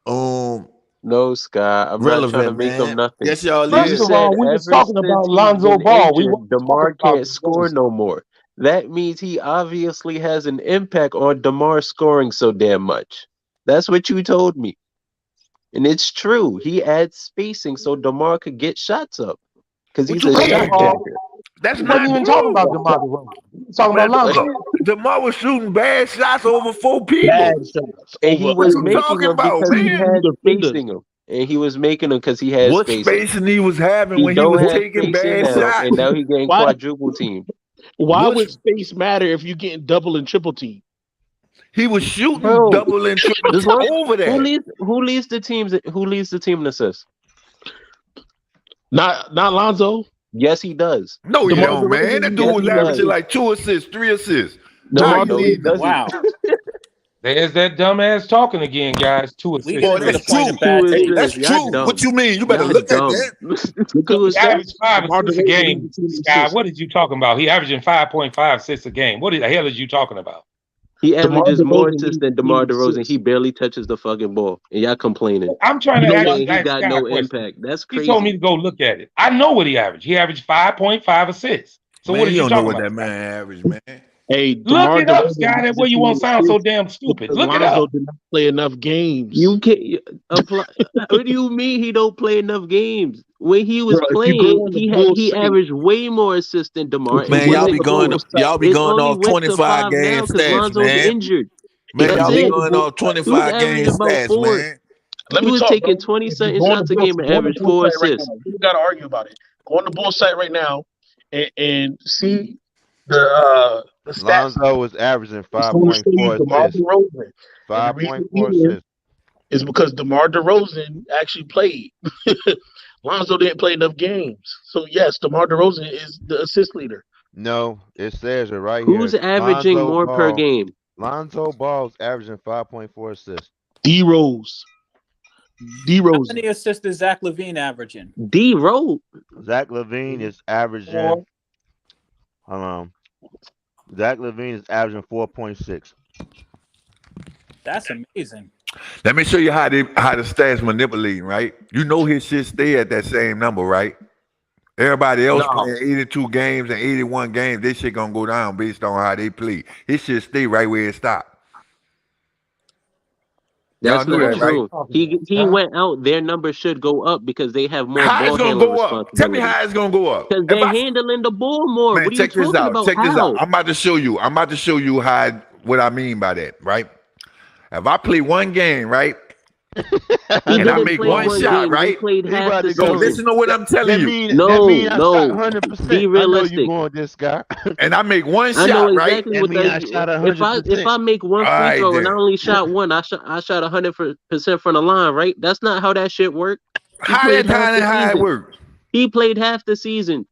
S4: No, Sky. I'm not trying to
S9: relevant,
S4: make him
S9: man.
S4: nothing.
S9: Yes, y'all
S5: First
S4: You
S9: is.
S5: of
S4: said
S5: all, we was
S4: ever
S5: talking about
S4: since he's
S5: Lonzo
S4: been
S5: Ball. We
S4: injured,
S5: weren't talking
S4: DeMar
S5: about
S4: can't score
S5: DeRozan.
S4: no more. That means he obviously has an impact on DeMar scoring so damn much. That's what you told me. And it's true. He adds spacing so DeMar could get shots up. Because
S9: What
S4: he's
S9: you
S4: a
S5: First
S4: shot
S5: of
S9: mean?
S5: all,
S4: blocker.
S9: That's
S5: we wasn't
S9: not
S5: even talking about
S9: true.
S5: DeMar DeRozan. We were talking about
S9: Man,
S5: Lonzo.
S9: DeMar was shooting bad shots over 4
S10: Bad
S9: people.
S10: shots
S4: And he
S10: over
S9: What
S4: was
S9: you
S4: making
S9: talking
S4: them
S9: about,
S4: because he
S9: man?
S4: had
S10: defenders.
S4: spacing them. And he was making them because he had
S9: What
S4: spacing.
S9: spacing he was having
S4: He
S9: when he
S4: don't
S9: was
S4: have
S9: taking
S4: spacing
S9: bad
S4: now, and
S9: shots?
S4: now he getting
S10: Why
S4: quadruple teamed.
S10: why
S9: What
S10: would space matter if you're getting double and triple team?
S9: he was shooting
S4: Bro,
S9: double and triple
S4: just look.
S9: over that.
S4: Who leads the teams? Who leads the team in assists?
S10: Not Lonzo.
S4: Yes, he does.
S9: No, you
S10: DeMar
S9: don't, man.
S10: DeRozan
S9: That
S10: leads
S9: dude
S4: Yes,
S10: the
S9: was
S4: he
S10: team in
S4: does.
S9: averaging
S10: assists.
S9: like 2 assists, 3 assists. How
S10: DeMar
S9: you
S4: No, he
S9: leading them?
S10: DeRozan.
S4: doesn't.
S13: Wow.
S5: There's that dumbass talking again, guys. 2
S13: We
S5: assists,
S13: get
S9: Boy,
S13: into
S5: 3
S13: the
S9: that's
S5: assists.
S13: point
S9: true.
S13: of
S4: Who
S13: bad
S4: is
S10: Hey,
S9: That's
S4: this? Y'all
S9: true. What
S4: dumb.
S9: you mean? You better
S4: Y'all
S9: look at
S4: dumb.
S9: that.
S10: DeMar
S5: He averaged 5 assists a
S10: DeRozan leads
S5: game,
S10: the team in
S5: Sky.
S10: assists.
S5: What did you talking about? He averaging 5.5 assists a game. What the hell is you talking about?
S4: He
S10: DeMar
S4: averages more
S10: DeRozan
S4: assists
S10: leads the
S4: than
S10: team
S4: DeMar
S10: in
S4: DeRozan. He
S10: assists.
S4: barely touches the fucking ball, and y'all complaining,
S5: I'm trying
S10: You
S5: to
S10: know why?
S4: saying he
S5: ask
S4: got
S5: Sky a
S4: no
S5: question.
S4: impact. That's
S5: He told me
S4: crazy.
S5: to go look at it. I know what he averaged. He averaged 5.5 assists. So what
S9: Man,
S5: is
S9: you
S5: you
S9: don't know
S5: talking
S9: what
S5: about,
S9: that
S5: Sky?
S9: man averaged, man.
S10: Hey,
S5: Look
S10: DeMar
S5: it up,
S10: DeRozan
S5: Scott. That way
S10: doesn't
S5: you
S10: play
S5: won't sound so
S10: assists
S5: damn stupid.
S10: because
S5: Look it
S10: Lonzo
S5: up.
S10: did not play enough games.
S4: You can't apply. What do you mean he don't play enough games? When he was
S10: Bro, if you go
S4: playing,
S10: on the Bulls
S4: he
S10: site,
S4: averaged way more assists than DeMar.
S10: if you
S4: It
S9: Man,
S10: go
S9: y'all
S10: on
S4: wasn't
S9: be
S10: the
S9: going
S10: Bulls
S4: close.
S10: site,
S9: y'all be
S4: It's
S9: going
S4: only
S9: off
S4: went to
S9: 25
S4: 5
S9: game
S4: now because
S9: stats,
S4: Lonzo's
S9: man.
S4: injured.
S9: Man,
S10: if you
S4: That's
S9: y'all
S10: go
S9: be
S10: on
S4: it.
S10: the
S9: going
S10: Bulls
S9: off
S10: site,
S4: He was
S9: 25 game
S4: averaging about
S9: stats,
S4: 4.
S9: man.
S10: let
S4: He
S10: me
S4: was
S10: talk, bro.
S4: taking 20
S10: If you
S4: something
S10: go on the
S4: shots a
S10: Bulls,
S4: game and
S10: go on the
S4: averaged
S10: Bulls
S4: 4
S10: site right now.
S4: assists.
S10: You got to argue about it. Go on the Bulls site right now and see the stats.
S6: Lonzo was averaging
S10: It's going to show you
S6: 5.4
S10: DeMar
S6: assists.
S10: DeRozan. And the reason
S6: 5.4
S10: being
S6: assists.
S10: is because DeMar DeRozan actually played. Lonzo didn't play enough games. So, yes, DeMar DeRozan is the assist leader.
S6: No, it says it right
S4: Who's
S6: here.
S4: averaging more per game?
S6: Lonzo Ball's averaging 5.4 assists.
S10: D-Rose.
S13: How many assists is Zach LaVine averaging?
S4: D-Rose.
S6: Zach LaVine is averaging. Hold on. Zach LaVine is averaging 4.6.
S13: That's amazing.
S9: Let me show you how the stats manipulating, right? You know his shit stay at that same number, right? Everybody else playing 82 games and 81 games, this shit gonna go down based on how they play. His shit stay right where it stopped. Y'all
S4: That's
S9: knew
S4: not
S9: that, right?
S4: true. He went out. Their number should go up because they have more
S9: How it's
S4: ball
S9: gonna
S4: handling
S9: go up? Tell me
S4: responsibility.
S9: how it's gonna go up.
S4: Because they're handling the ball more.
S9: Man,
S4: What are you
S9: check this
S4: talking
S9: out.
S4: about?
S9: Check this
S4: How?
S9: out. I'm about to show you. How what I mean by that, right? If I play one game, right?
S4: He
S9: and I
S4: didn't
S9: make
S4: play
S9: one shot,
S4: game. He
S9: right?
S4: played half the
S9: So
S4: season.
S9: listen to what I'm telling you.
S4: No,
S6: That mean I shot
S4: no.
S6: 100%.
S4: Be
S6: I know
S4: realistic.
S6: you going this guy.
S9: And I make one
S4: I know
S9: shot, right?
S4: exactly
S6: That
S4: what
S6: mean
S4: that.
S6: I shot
S4: If
S6: 100%.
S4: I make one
S9: All
S4: free
S9: right,
S4: throw and I
S9: then.
S4: only shot one, I shot 100% from the line, right? That's not how that shit worked. He
S9: How
S4: played half the
S9: it
S4: season.
S9: works?
S4: He played half the season.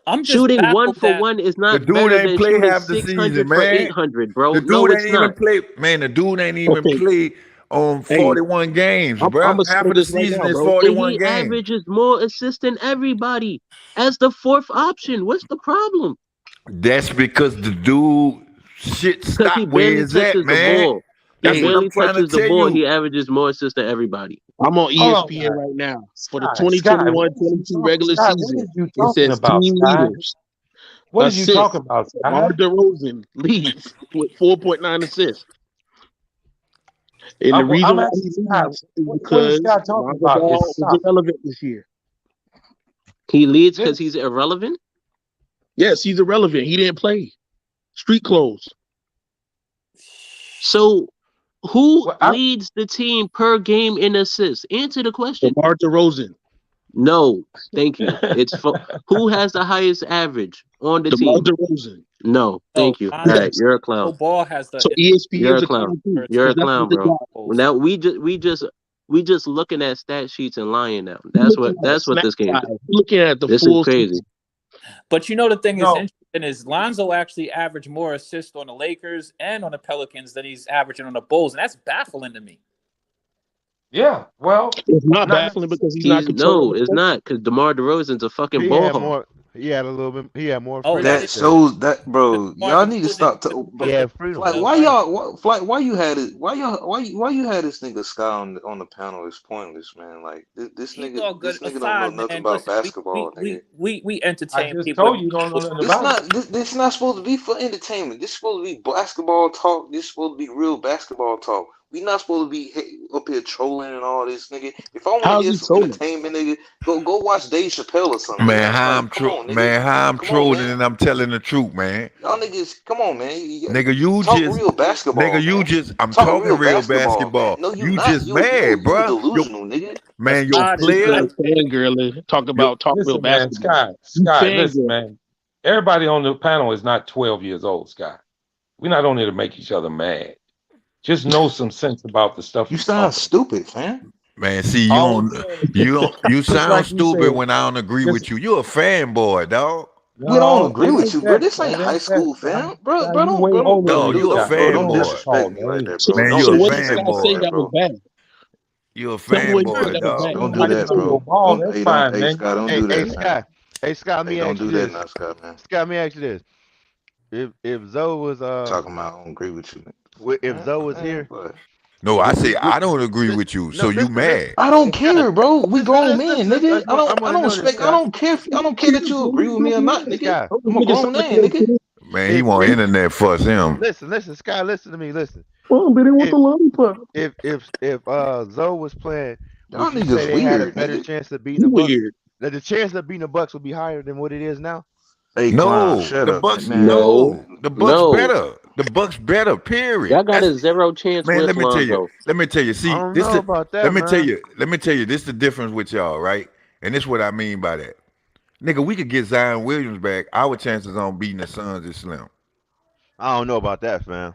S13: I'm just
S4: Shooting one
S13: baffled
S4: for
S13: that
S4: one is
S9: The
S4: not
S9: dude
S4: better
S9: ain't
S4: than
S9: play
S4: shooting
S9: half the
S4: 600
S9: season,
S4: for
S9: man.
S4: 800, bro.
S9: The
S4: No,
S9: dude
S4: it's
S9: ain't even
S4: not.
S9: play. Man, the dude ain't even
S10: Okay.
S9: play on
S10: Hey,
S9: 41 games,
S10: I'm
S9: bro.
S10: going to
S9: Half
S10: say
S9: of the
S10: this right
S9: season
S10: now,
S9: is
S10: bro.
S4: And
S9: 41
S4: he
S9: games.
S4: averages more assists than everybody as the fourth option. What's the problem?
S9: That's because the dude shit
S4: Because he
S9: stop where
S4: barely
S9: it's at,
S4: touches the
S9: man.
S4: ball. He
S9: That's what I'm
S4: barely
S9: trying to
S4: touches the
S9: tell
S4: ball.
S9: you.
S4: He averages more assists than everybody.
S10: I'm on
S5: Hold on,
S10: ESPN right now. For the
S5: Scott, what is you
S10: 2021-22
S5: talking?
S10: regular
S5: Scott, what
S10: season,
S5: is you
S10: it
S5: talking
S10: says
S5: about,
S10: team
S5: Scott?
S10: leaders.
S5: What is you
S10: Assists.
S5: talking about,
S10: DeMar
S5: Scott?
S10: DeRozan leads with 4.9 assists. And the reason
S5: I'm
S10: why
S5: asking
S10: he
S5: Scott.
S10: leads is
S5: What is
S10: because
S5: Scott talking
S10: Lonzo
S5: about?
S10: Ball
S5: It's
S10: is irrelevant this year.
S4: He leads because he's irrelevant?
S10: Yes, he's irrelevant. He didn't play. Street clothes.
S4: So who leads the team per game in assists? Answer the question.
S10: DeMar DeRozan.
S4: No, thank you. It's who has the highest average on the
S10: DeMar
S4: team?
S10: DeRozan.
S4: No, thank you. All right, you're a clown.
S13: Ball has the.
S10: So ESPN's
S4: You're a
S10: a
S4: clown.
S10: clown too.
S4: You're a
S10: That's
S4: clown,
S10: what they
S4: bro.
S10: got.
S4: Now we just looking at stat sheets and lying now. That's what this game is.
S10: Looking at the
S4: This
S10: full
S4: is crazy.
S10: season.
S13: But you know the thing is interesting is Lonzo actually averaged more assists on the Lakers and on the Pelicans than he's averaging on the Bulls, and that's baffling to me.
S5: Yeah, well,
S10: it's not baffling because he's not controlling.
S4: No, it's not because DeMar DeRozan's a fucking
S6: He
S4: ball
S6: had
S4: hog.
S6: more. He had a little bit. He had more.
S13: Oh,
S12: That shows that, bro. Y'all need to stop.
S6: Yeah, freedom.
S12: Like, why y'all? Why you had it? Why you had this nigga Scott on the panel? Is pointless, man. Like this nigga don't know nothing about basketball, nigga.
S13: We entertain
S5: I just
S13: people.
S5: told you don't know nothing about it.
S12: This not supposed to be for entertainment. This is supposed to be basketball talk. This is supposed to be real basketball talk. We not supposed to be up here trolling and all this, nigga. If I want to hear some entertainment, nigga, go watch Dave Chappelle or something.
S9: Man, how I'm
S12: Come
S9: trolling
S12: on, man.
S9: and I'm telling the truth, man.
S12: Y'all niggas, come on, man.
S9: Nigga, you
S12: talk
S9: just
S12: real basketball.
S9: Nigga, you
S12: man.
S9: just I'm
S12: talk
S9: talking real basketball.
S12: Man. No,
S9: you
S12: not.
S9: just
S12: You
S9: mad, bro.
S12: delusional, nigga.
S9: Man, your players
S10: Talk about real
S5: Listen, man,
S10: basketball.
S5: Scott, listen, man. Everybody on the panel is not 12 years old, Scott. We're not on here to make each other mad. Just know some sense about the stuff.
S12: You sound stupid, fam.
S9: Man, see, you sound
S5: like
S9: stupid
S5: said,
S9: when I don't agree with you. You're a fanboy, dog.
S12: We don't agree with you, bro. This ain't high school, fam. Bro, don't
S9: No, you a
S12: don't
S9: fanboy.
S12: disrespect me like that, bro.
S9: Man,
S12: Don't
S9: you a
S12: disrespect me
S9: fanboy.
S12: like that, bro.
S9: You a fanboy, dog.
S12: Don't do that, bro.
S5: That's fine,
S12: hey,
S5: man.
S12: Scott, don't do that, man.
S6: Hey, Scott, let me
S12: don't
S6: ask you
S12: do that
S6: this.
S12: now, Scott, man.
S6: Scott, let me ask you this. If Zoe was
S12: talking about, I don't agree with you.
S6: If Zoe was here.
S9: No, I say I don't agree with you, so you mad.
S12: I don't care, bro. We grown men, nigga. I don't care that you agree with me or not, nigga. I'm a grown man, nigga.
S9: Man, he want internet fuss him.
S6: Listen, Sky, listen to me. Listen.
S10: Oh, but he want the lollipop.
S6: If Zoe was playing,
S12: Y'all
S6: would you say
S12: niggas
S6: they had a
S12: weird,
S6: better
S12: nigga.
S6: chance of beating the Bucks?
S10: Weird.
S6: That the chance of beating the Bucks would be higher than what it is now?
S12: Hey,
S9: No,
S12: Clown, shut
S9: the
S12: up,
S9: Bucks.
S12: man.
S4: No.
S9: The Bucks
S4: No.
S9: better. The Bucks better. Period.
S4: Y'all got
S9: That's,
S4: a zero chance
S9: man,
S4: with
S9: let me tell you.
S4: Lonzo.
S9: Let me tell you. See,
S6: I don't
S9: this
S6: know
S9: the,
S6: about that,
S9: let me
S6: man.
S9: tell you. Let me tell you. This the difference with y'all, right? And this is what I mean by that. Nigga, we could get Zion Williams back. Our chances on beating the Suns is slim.
S6: I don't know about that, fam.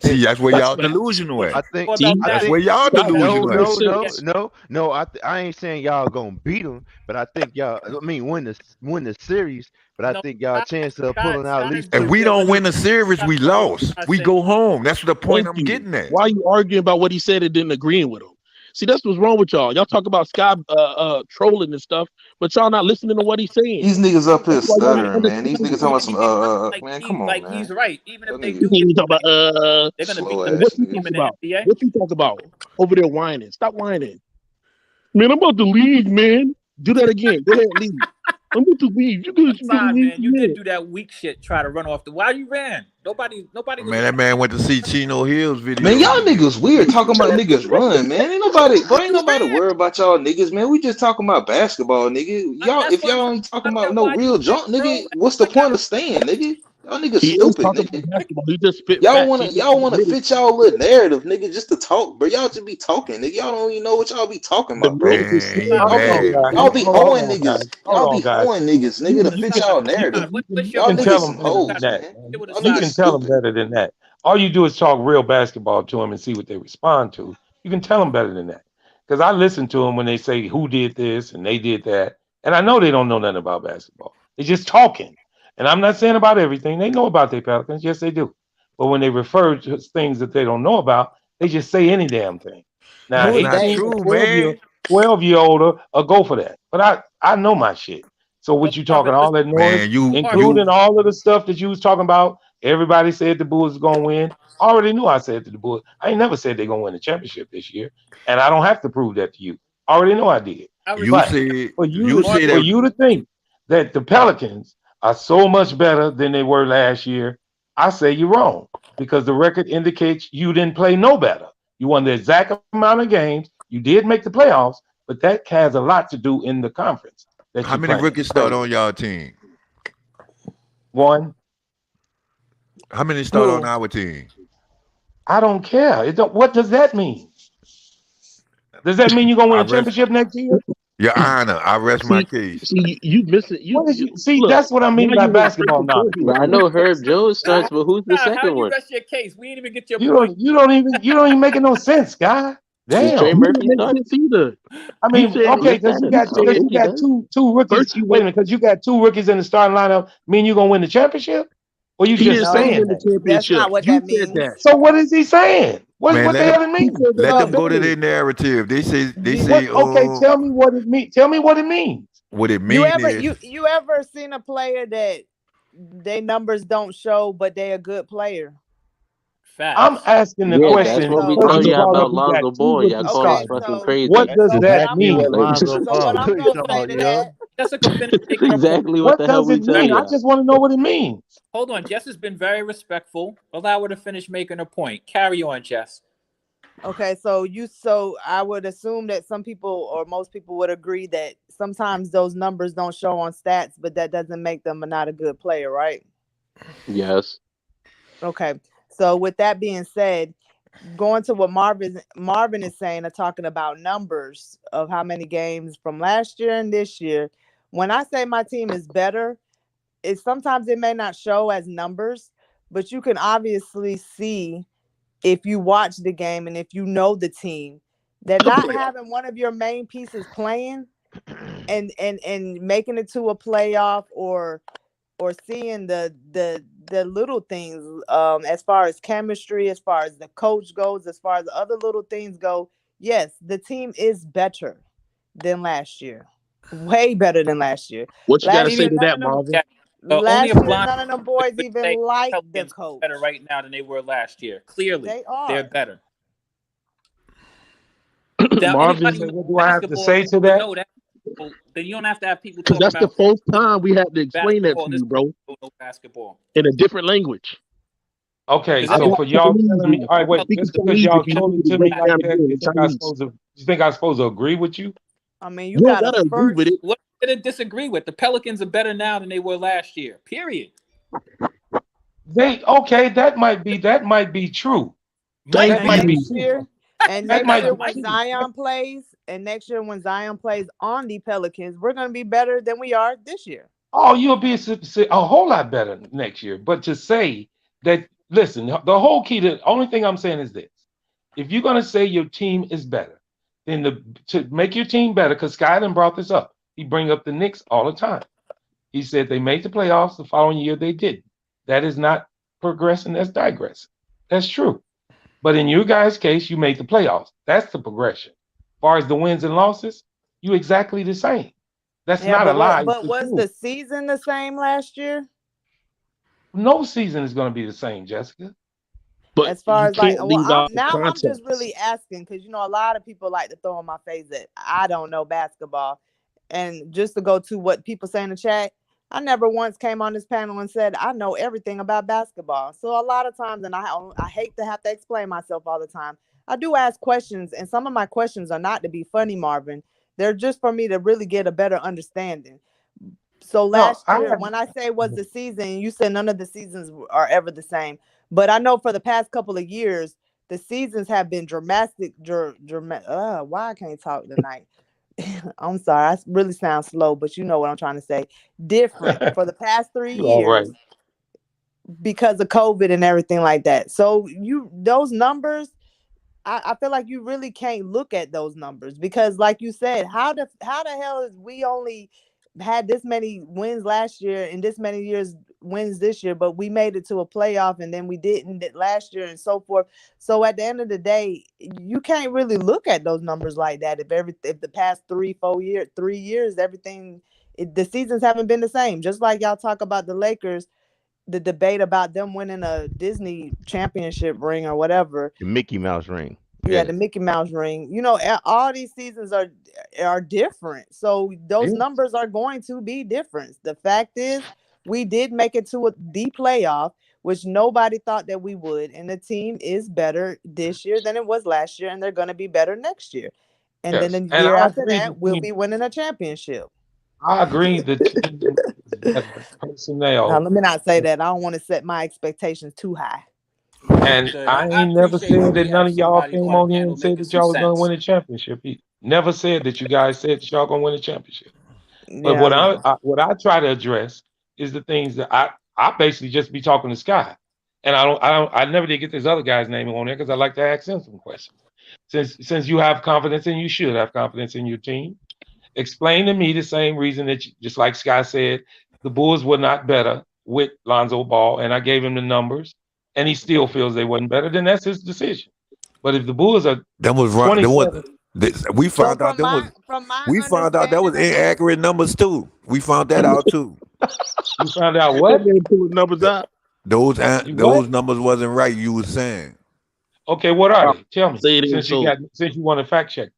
S9: See, that's where y'all delusional
S6: I
S9: at.
S6: think
S13: What
S10: See,
S13: about
S9: That's
S13: that?
S9: where y'all
S10: Scott
S9: delusional
S10: makes
S9: at.
S10: sense.
S6: no. I ain't saying y'all gonna beat them, but I think y'all. I mean, win the series. But I
S13: No,
S6: think y'all chance of
S13: Scott
S6: pulling out at
S13: is
S6: least
S9: If
S6: two.
S9: we don't
S13: dealing
S9: win the series, we lost. We go home. That's the point
S10: Thank
S9: I'm
S10: you.
S9: getting at.
S10: Why are you arguing about what he said and didn't agreeing with him? See, that's what's wrong with y'all. Y'all talk about Scott trolling and stuff, but y'all not listening to what he's saying.
S12: These niggas up here
S10: That's why y'all
S12: stuttering, man. These niggas talking about some
S13: like,
S12: man, come on, man.
S13: he's right. Even if
S12: Y'all
S13: they
S12: niggas
S13: do,
S10: You talk about
S13: they're gonna beat
S12: slow
S13: the
S12: ass
S13: best
S10: what you
S12: niggas.
S13: team
S10: talk
S13: in
S10: about?
S13: the NBA.
S10: What you talk about over there whining? Stop whining, man. I'm about to leave, man. Do that again. Go ahead, leave. I'm about to leave. You guys can
S13: Fine,
S10: leave.
S13: man. You did do that weak shit. Try to run off the. Why you ran? Nobody was.
S9: Man, that man went to see Chino Hill's video.
S12: Man, y'all niggas weird talking about niggas run, man. Ain't nobody worried about y'all niggas, man. We just talking about basketball, nigga. Y'all, if y'all ain't talking about no real junk, nigga, what's the point of staying, nigga? Y'all niggas
S10: He is
S12: stupid,
S10: talking
S12: nigga.
S10: about basketball. He just spit
S12: Y'all
S10: facts.
S12: wanna fit y'all little narrative, nigga, just to talk, bro. Y'all just be talking, nigga. Y'all don't even know what y'all be talking
S10: The
S12: about, bro.
S10: minute you see
S9: Man,
S12: Y'all be
S9: man.
S12: y'all be
S14: Hold
S12: hoeing
S14: on, guys.
S12: niggas.
S14: Hold
S12: Y'all be
S14: on, guys.
S12: hoeing niggas, nigga, to fit y'all narrative.
S13: What's
S14: You
S13: your
S12: Y'all
S14: can
S13: point?
S12: niggas
S14: tell
S12: some
S14: them better
S12: hoes,
S14: than that.
S12: man.
S13: It with a
S12: Y'all
S14: You
S13: side.
S12: niggas
S14: can tell them
S12: stupid.
S14: better than that. All you do is talk real basketball to them and see what they respond to. You can tell them better than that. Because I listen to them when they say who did this and they did that. And I know they don't know nothing about basketball. They're just talking. And I'm not saying about everything. They know about their Pelicans. Yes, they do. But when they refer to things that they don't know about, they just say any damn thing. Now,
S9: That's
S15: Who is
S9: not
S15: they?
S14: 18
S9: true,
S14: or 12 year,
S9: man.
S14: 12-year older go for that. But I know my shit. So
S13: But
S14: what you talking, all that noise,
S9: Man, you
S14: including all of the stuff that you was talking about, everybody said the Bulls was gonna win. I already knew I said to the Bulls. I ain't never said they're gonna win the championship this year. And I don't have to prove that to you. I already know I did.
S9: you
S14: But
S9: said
S14: for
S9: you say that
S14: you to think that the Pelicans are so much better than they were last year, I say you're wrong. Because the record indicates you didn't play no better. You won the exact amount of games. You did make the playoffs, but that has a lot to do in the conference that
S9: how
S14: you
S9: many
S14: play.
S9: rookies start on y'all team?
S14: One,
S9: How many start on
S14: who?
S9: our team?
S14: I don't care. What does that mean? Does that mean you're gonna
S9: I
S14: win a
S9: rest
S14: championship next year?
S9: Your Honor, I rest my case.
S10: See, you missing.
S14: What is
S10: You
S14: see?
S10: look.
S14: That's what I mean
S10: Now
S14: by
S10: you want to
S14: basketball knowledge.
S4: But I know Herb Jones starts, but who's the
S13: How
S4: second
S13: you
S4: one?
S13: rest your case? We didn't even get your
S14: You
S13: point.
S14: don't even make it no sense, guy.
S4: Is Trey
S14: Damn.
S10: You don't
S4: Murphy
S10: make
S4: starting?
S10: sense either.
S14: I
S10: You
S14: mean,
S10: said
S14: okay,
S4: Yes,
S14: because
S4: that
S14: you
S4: is.
S14: got
S4: I think he does.
S14: two rookies.
S10: first you
S14: Wait a
S10: went.
S14: minute, because you got two rookies in the starting lineup. Mean you gonna win the championship? Or you
S10: He
S14: just
S10: didn't say
S11: No,
S10: win
S14: saying
S10: the
S14: that?
S11: that's
S10: championship.
S11: not what
S10: You
S11: that
S10: said
S11: means.
S10: that.
S14: So what is he saying?
S9: Man,
S14: What the hell it
S10: He
S14: mean?
S10: said that
S9: let
S11: So
S9: them
S10: you
S9: go to
S10: said
S9: their
S10: it.
S9: narrative. They
S14: What?
S9: say,
S14: Okay, tell me what it mean. Tell me what it means.
S9: what it
S11: you
S9: mean
S11: ever
S9: is
S11: you ever seen a player that they numbers don't show, but they a good player?
S14: I'm
S13: Facts.
S14: asking the
S4: Yeah,
S11: Okay,
S4: that's
S14: question
S4: what we
S11: so
S14: because
S4: tell
S14: you
S4: y'all
S14: brought up
S4: about
S14: you got
S4: Lonzo
S14: two
S4: Ball. Y'all
S14: rookies
S4: call us
S11: okay,
S14: starting.
S4: fucking
S11: so
S4: crazy.
S14: What
S6: That's
S14: does
S11: so what
S14: that
S11: I'm
S6: exactly
S11: gonna
S6: what
S14: mean?
S11: say,
S6: Lonzo
S11: so what
S6: Ball
S11: I'm
S6: is
S11: gonna say
S6: about,
S11: to
S6: yo.
S11: that,
S13: Jessica finished
S4: That's
S13: making her point.
S4: exactly what
S14: What
S4: the hell
S14: does
S4: we
S14: it
S4: tell
S14: mean? I
S4: y'all.
S14: just want to know what it means.
S13: Hold on, Jess has been very respectful. Allow her to finish making her point. Carry on, Jess.
S11: okay, so I would assume that some people or most people would agree that sometimes those numbers don't show on stats, but that doesn't make them not a good player, right?
S4: Yes.
S11: Okay. So with that being said, going to what Marvin is saying, or talking about numbers of how many games from last year and this year. When I say my team is better, it sometimes it may not show as numbers, but you can obviously see if you watch the game and if you know the team that not having one of your main pieces playing and making it to a playoff or seeing the little things as far as chemistry, as far as the coach goes, as far as other little things go. Yes, the team is better than last year. Way better than last year.
S10: What you got to
S11: Last
S10: say
S11: year
S10: to
S11: none
S10: that,
S11: of them
S10: Marvin?
S13: Only a
S11: last year
S13: blind
S11: none of them boys
S13: would
S11: even
S13: say
S11: liked the
S13: Pelicans are better
S11: coach.
S13: right now than they were last year. Clearly,
S11: They
S13: they're
S11: are.
S13: better. Now,
S14: So
S13: anybody
S10: Marvin,
S13: who knows
S14: what do I have to
S13: basketball
S14: say to
S13: would
S14: that?
S13: know that. then you don't have to have people
S10: Because
S13: talking
S10: that's the
S13: about
S10: first time we had to explain that
S13: basketball
S10: to
S13: in this
S10: you, bro,
S13: no basketball.
S10: in a different language.
S14: Okay,
S13: Because
S10: I
S14: so
S10: got
S14: for y'all
S10: Chinese
S14: telling me,
S10: here.
S14: all
S10: I
S14: right,
S10: can
S14: wait,
S10: speak in
S14: just because
S10: Chinese
S14: y'all
S10: if you
S14: told
S10: need me
S14: it
S10: to
S14: to
S10: break
S14: me
S10: it
S14: like
S10: down
S14: that,
S10: again in Chinese.
S14: you think I'm supposed to agree with you?
S11: I mean,
S10: You don't gotta agree with it.
S13: what did it disagree with? The Pelicans are better now than they were last year. Period.
S14: That might be true.
S10: Thank
S14: That
S11: and
S14: might be
S10: you.
S11: next
S14: true.
S11: year, and
S14: That
S11: next
S14: might
S11: year
S14: be
S11: when
S14: true.
S11: Zion plays, on the Pelicans, we're gonna be better than we are this year.
S14: Oh, you'll be a whole lot better next year. But to say that, listen, the whole key to the only thing I'm saying is this: if you're gonna say your team is better, then to make your team better, because Skyden brought this up. He bring up the Knicks all the time. He said they made the playoffs the following year they didn't. That is not progressing, that's digressing. That's true. But in your guys' case, you made the playoffs. That's the progression. As far as the wins and losses, you exactly the same. That's
S11: Yeah,
S14: not a lie. It's
S11: but
S14: the
S11: was
S14: truth.
S11: the season the same last year?
S14: No season is going to be the same, Jessica.
S10: But
S11: As far
S10: you
S11: as like,
S10: can't leave out the
S11: I'm just
S10: context.
S11: really asking because a lot of people like to throw in my face that I don't know basketball, and just to go to what people say in the chat, I never once came on this panel and said I know everything about basketball. So a lot of times, and I hate to have to explain myself all the time. I do ask questions, and some of my questions are not to be funny, Marvin. They're just for me to really get a better understanding. So
S14: No,
S11: last
S14: I
S11: year, when I say was the season, you said none of the seasons are ever the same. But I know for the past couple of years, the seasons have been dramatic. Why I can't talk tonight? I'm sorry, I really sound slow, but you know what I'm trying to say. Different for the past 3
S14: you all right.
S11: years because of COVID and everything like that. So those numbers, I feel like you really can't look at those numbers because, like you said, how the hell is we only had this many wins last year and this many years wins this year, but we made it to a playoff and then we didn't last year and so forth. So at the end of the day, you can't really look at those numbers like that. If the past 3 years, the seasons haven't been the same. Just like y'all talk about the Lakers, the debate about them winning a Disney championship ring or whatever.
S6: The Mickey Mouse ring.
S11: Yeah, the Mickey Mouse ring. All these seasons are different. So those
S14: Yeah.
S11: numbers are going to be different. The fact is, we did make it to the playoff, which nobody thought that we would. And the team is better this year than it was last year, and they're going to be better next year. And then
S14: Yes.
S11: the
S14: And
S11: year
S14: I
S11: after
S14: agree the
S11: that, we'll
S14: team.
S11: be winning a championship.
S14: I agree the team is better
S11: Now,
S14: personnel.
S11: let me not say that. I don't want to set my expectations too high.
S14: And
S13: Understood.
S14: I
S13: I
S14: ain't never
S13: appreciate when
S14: said
S13: we
S14: that none
S13: have
S14: of y'all
S13: somebody
S14: came
S13: on the
S14: on here
S13: panel
S14: and said
S13: making
S14: that
S13: some
S14: y'all was gonna
S13: sense.
S14: win a championship. Never said that you guys said that y'all gonna win a championship. But
S11: Yeah, no.
S14: what I try to address is the things that I basically just be talking to Sky, and I never did get this other guy's name on there because I like to ask him some questions. Since you have confidence and you should have confidence in your team, explain to me the same reason that just like Sky said, the Bulls were not better with Lonzo Ball, and I gave him the numbers, and he still feels they wasn't better. Then that's his decision. But if the Bulls are
S9: That was wrong. That was
S14: 27,
S9: we
S11: So
S9: found out
S11: from my
S9: we found out that was
S11: understanding of
S9: inaccurate numbers too. We found that out too.
S14: you found out
S6: That
S14: what
S6: man pulled numbers out.
S14: you
S9: Those
S14: what?
S9: numbers wasn't right. You was saying.
S14: Okay, what are
S6: I'll
S14: they? Tell me.
S6: say it ain't so.
S14: Since you want to fact check,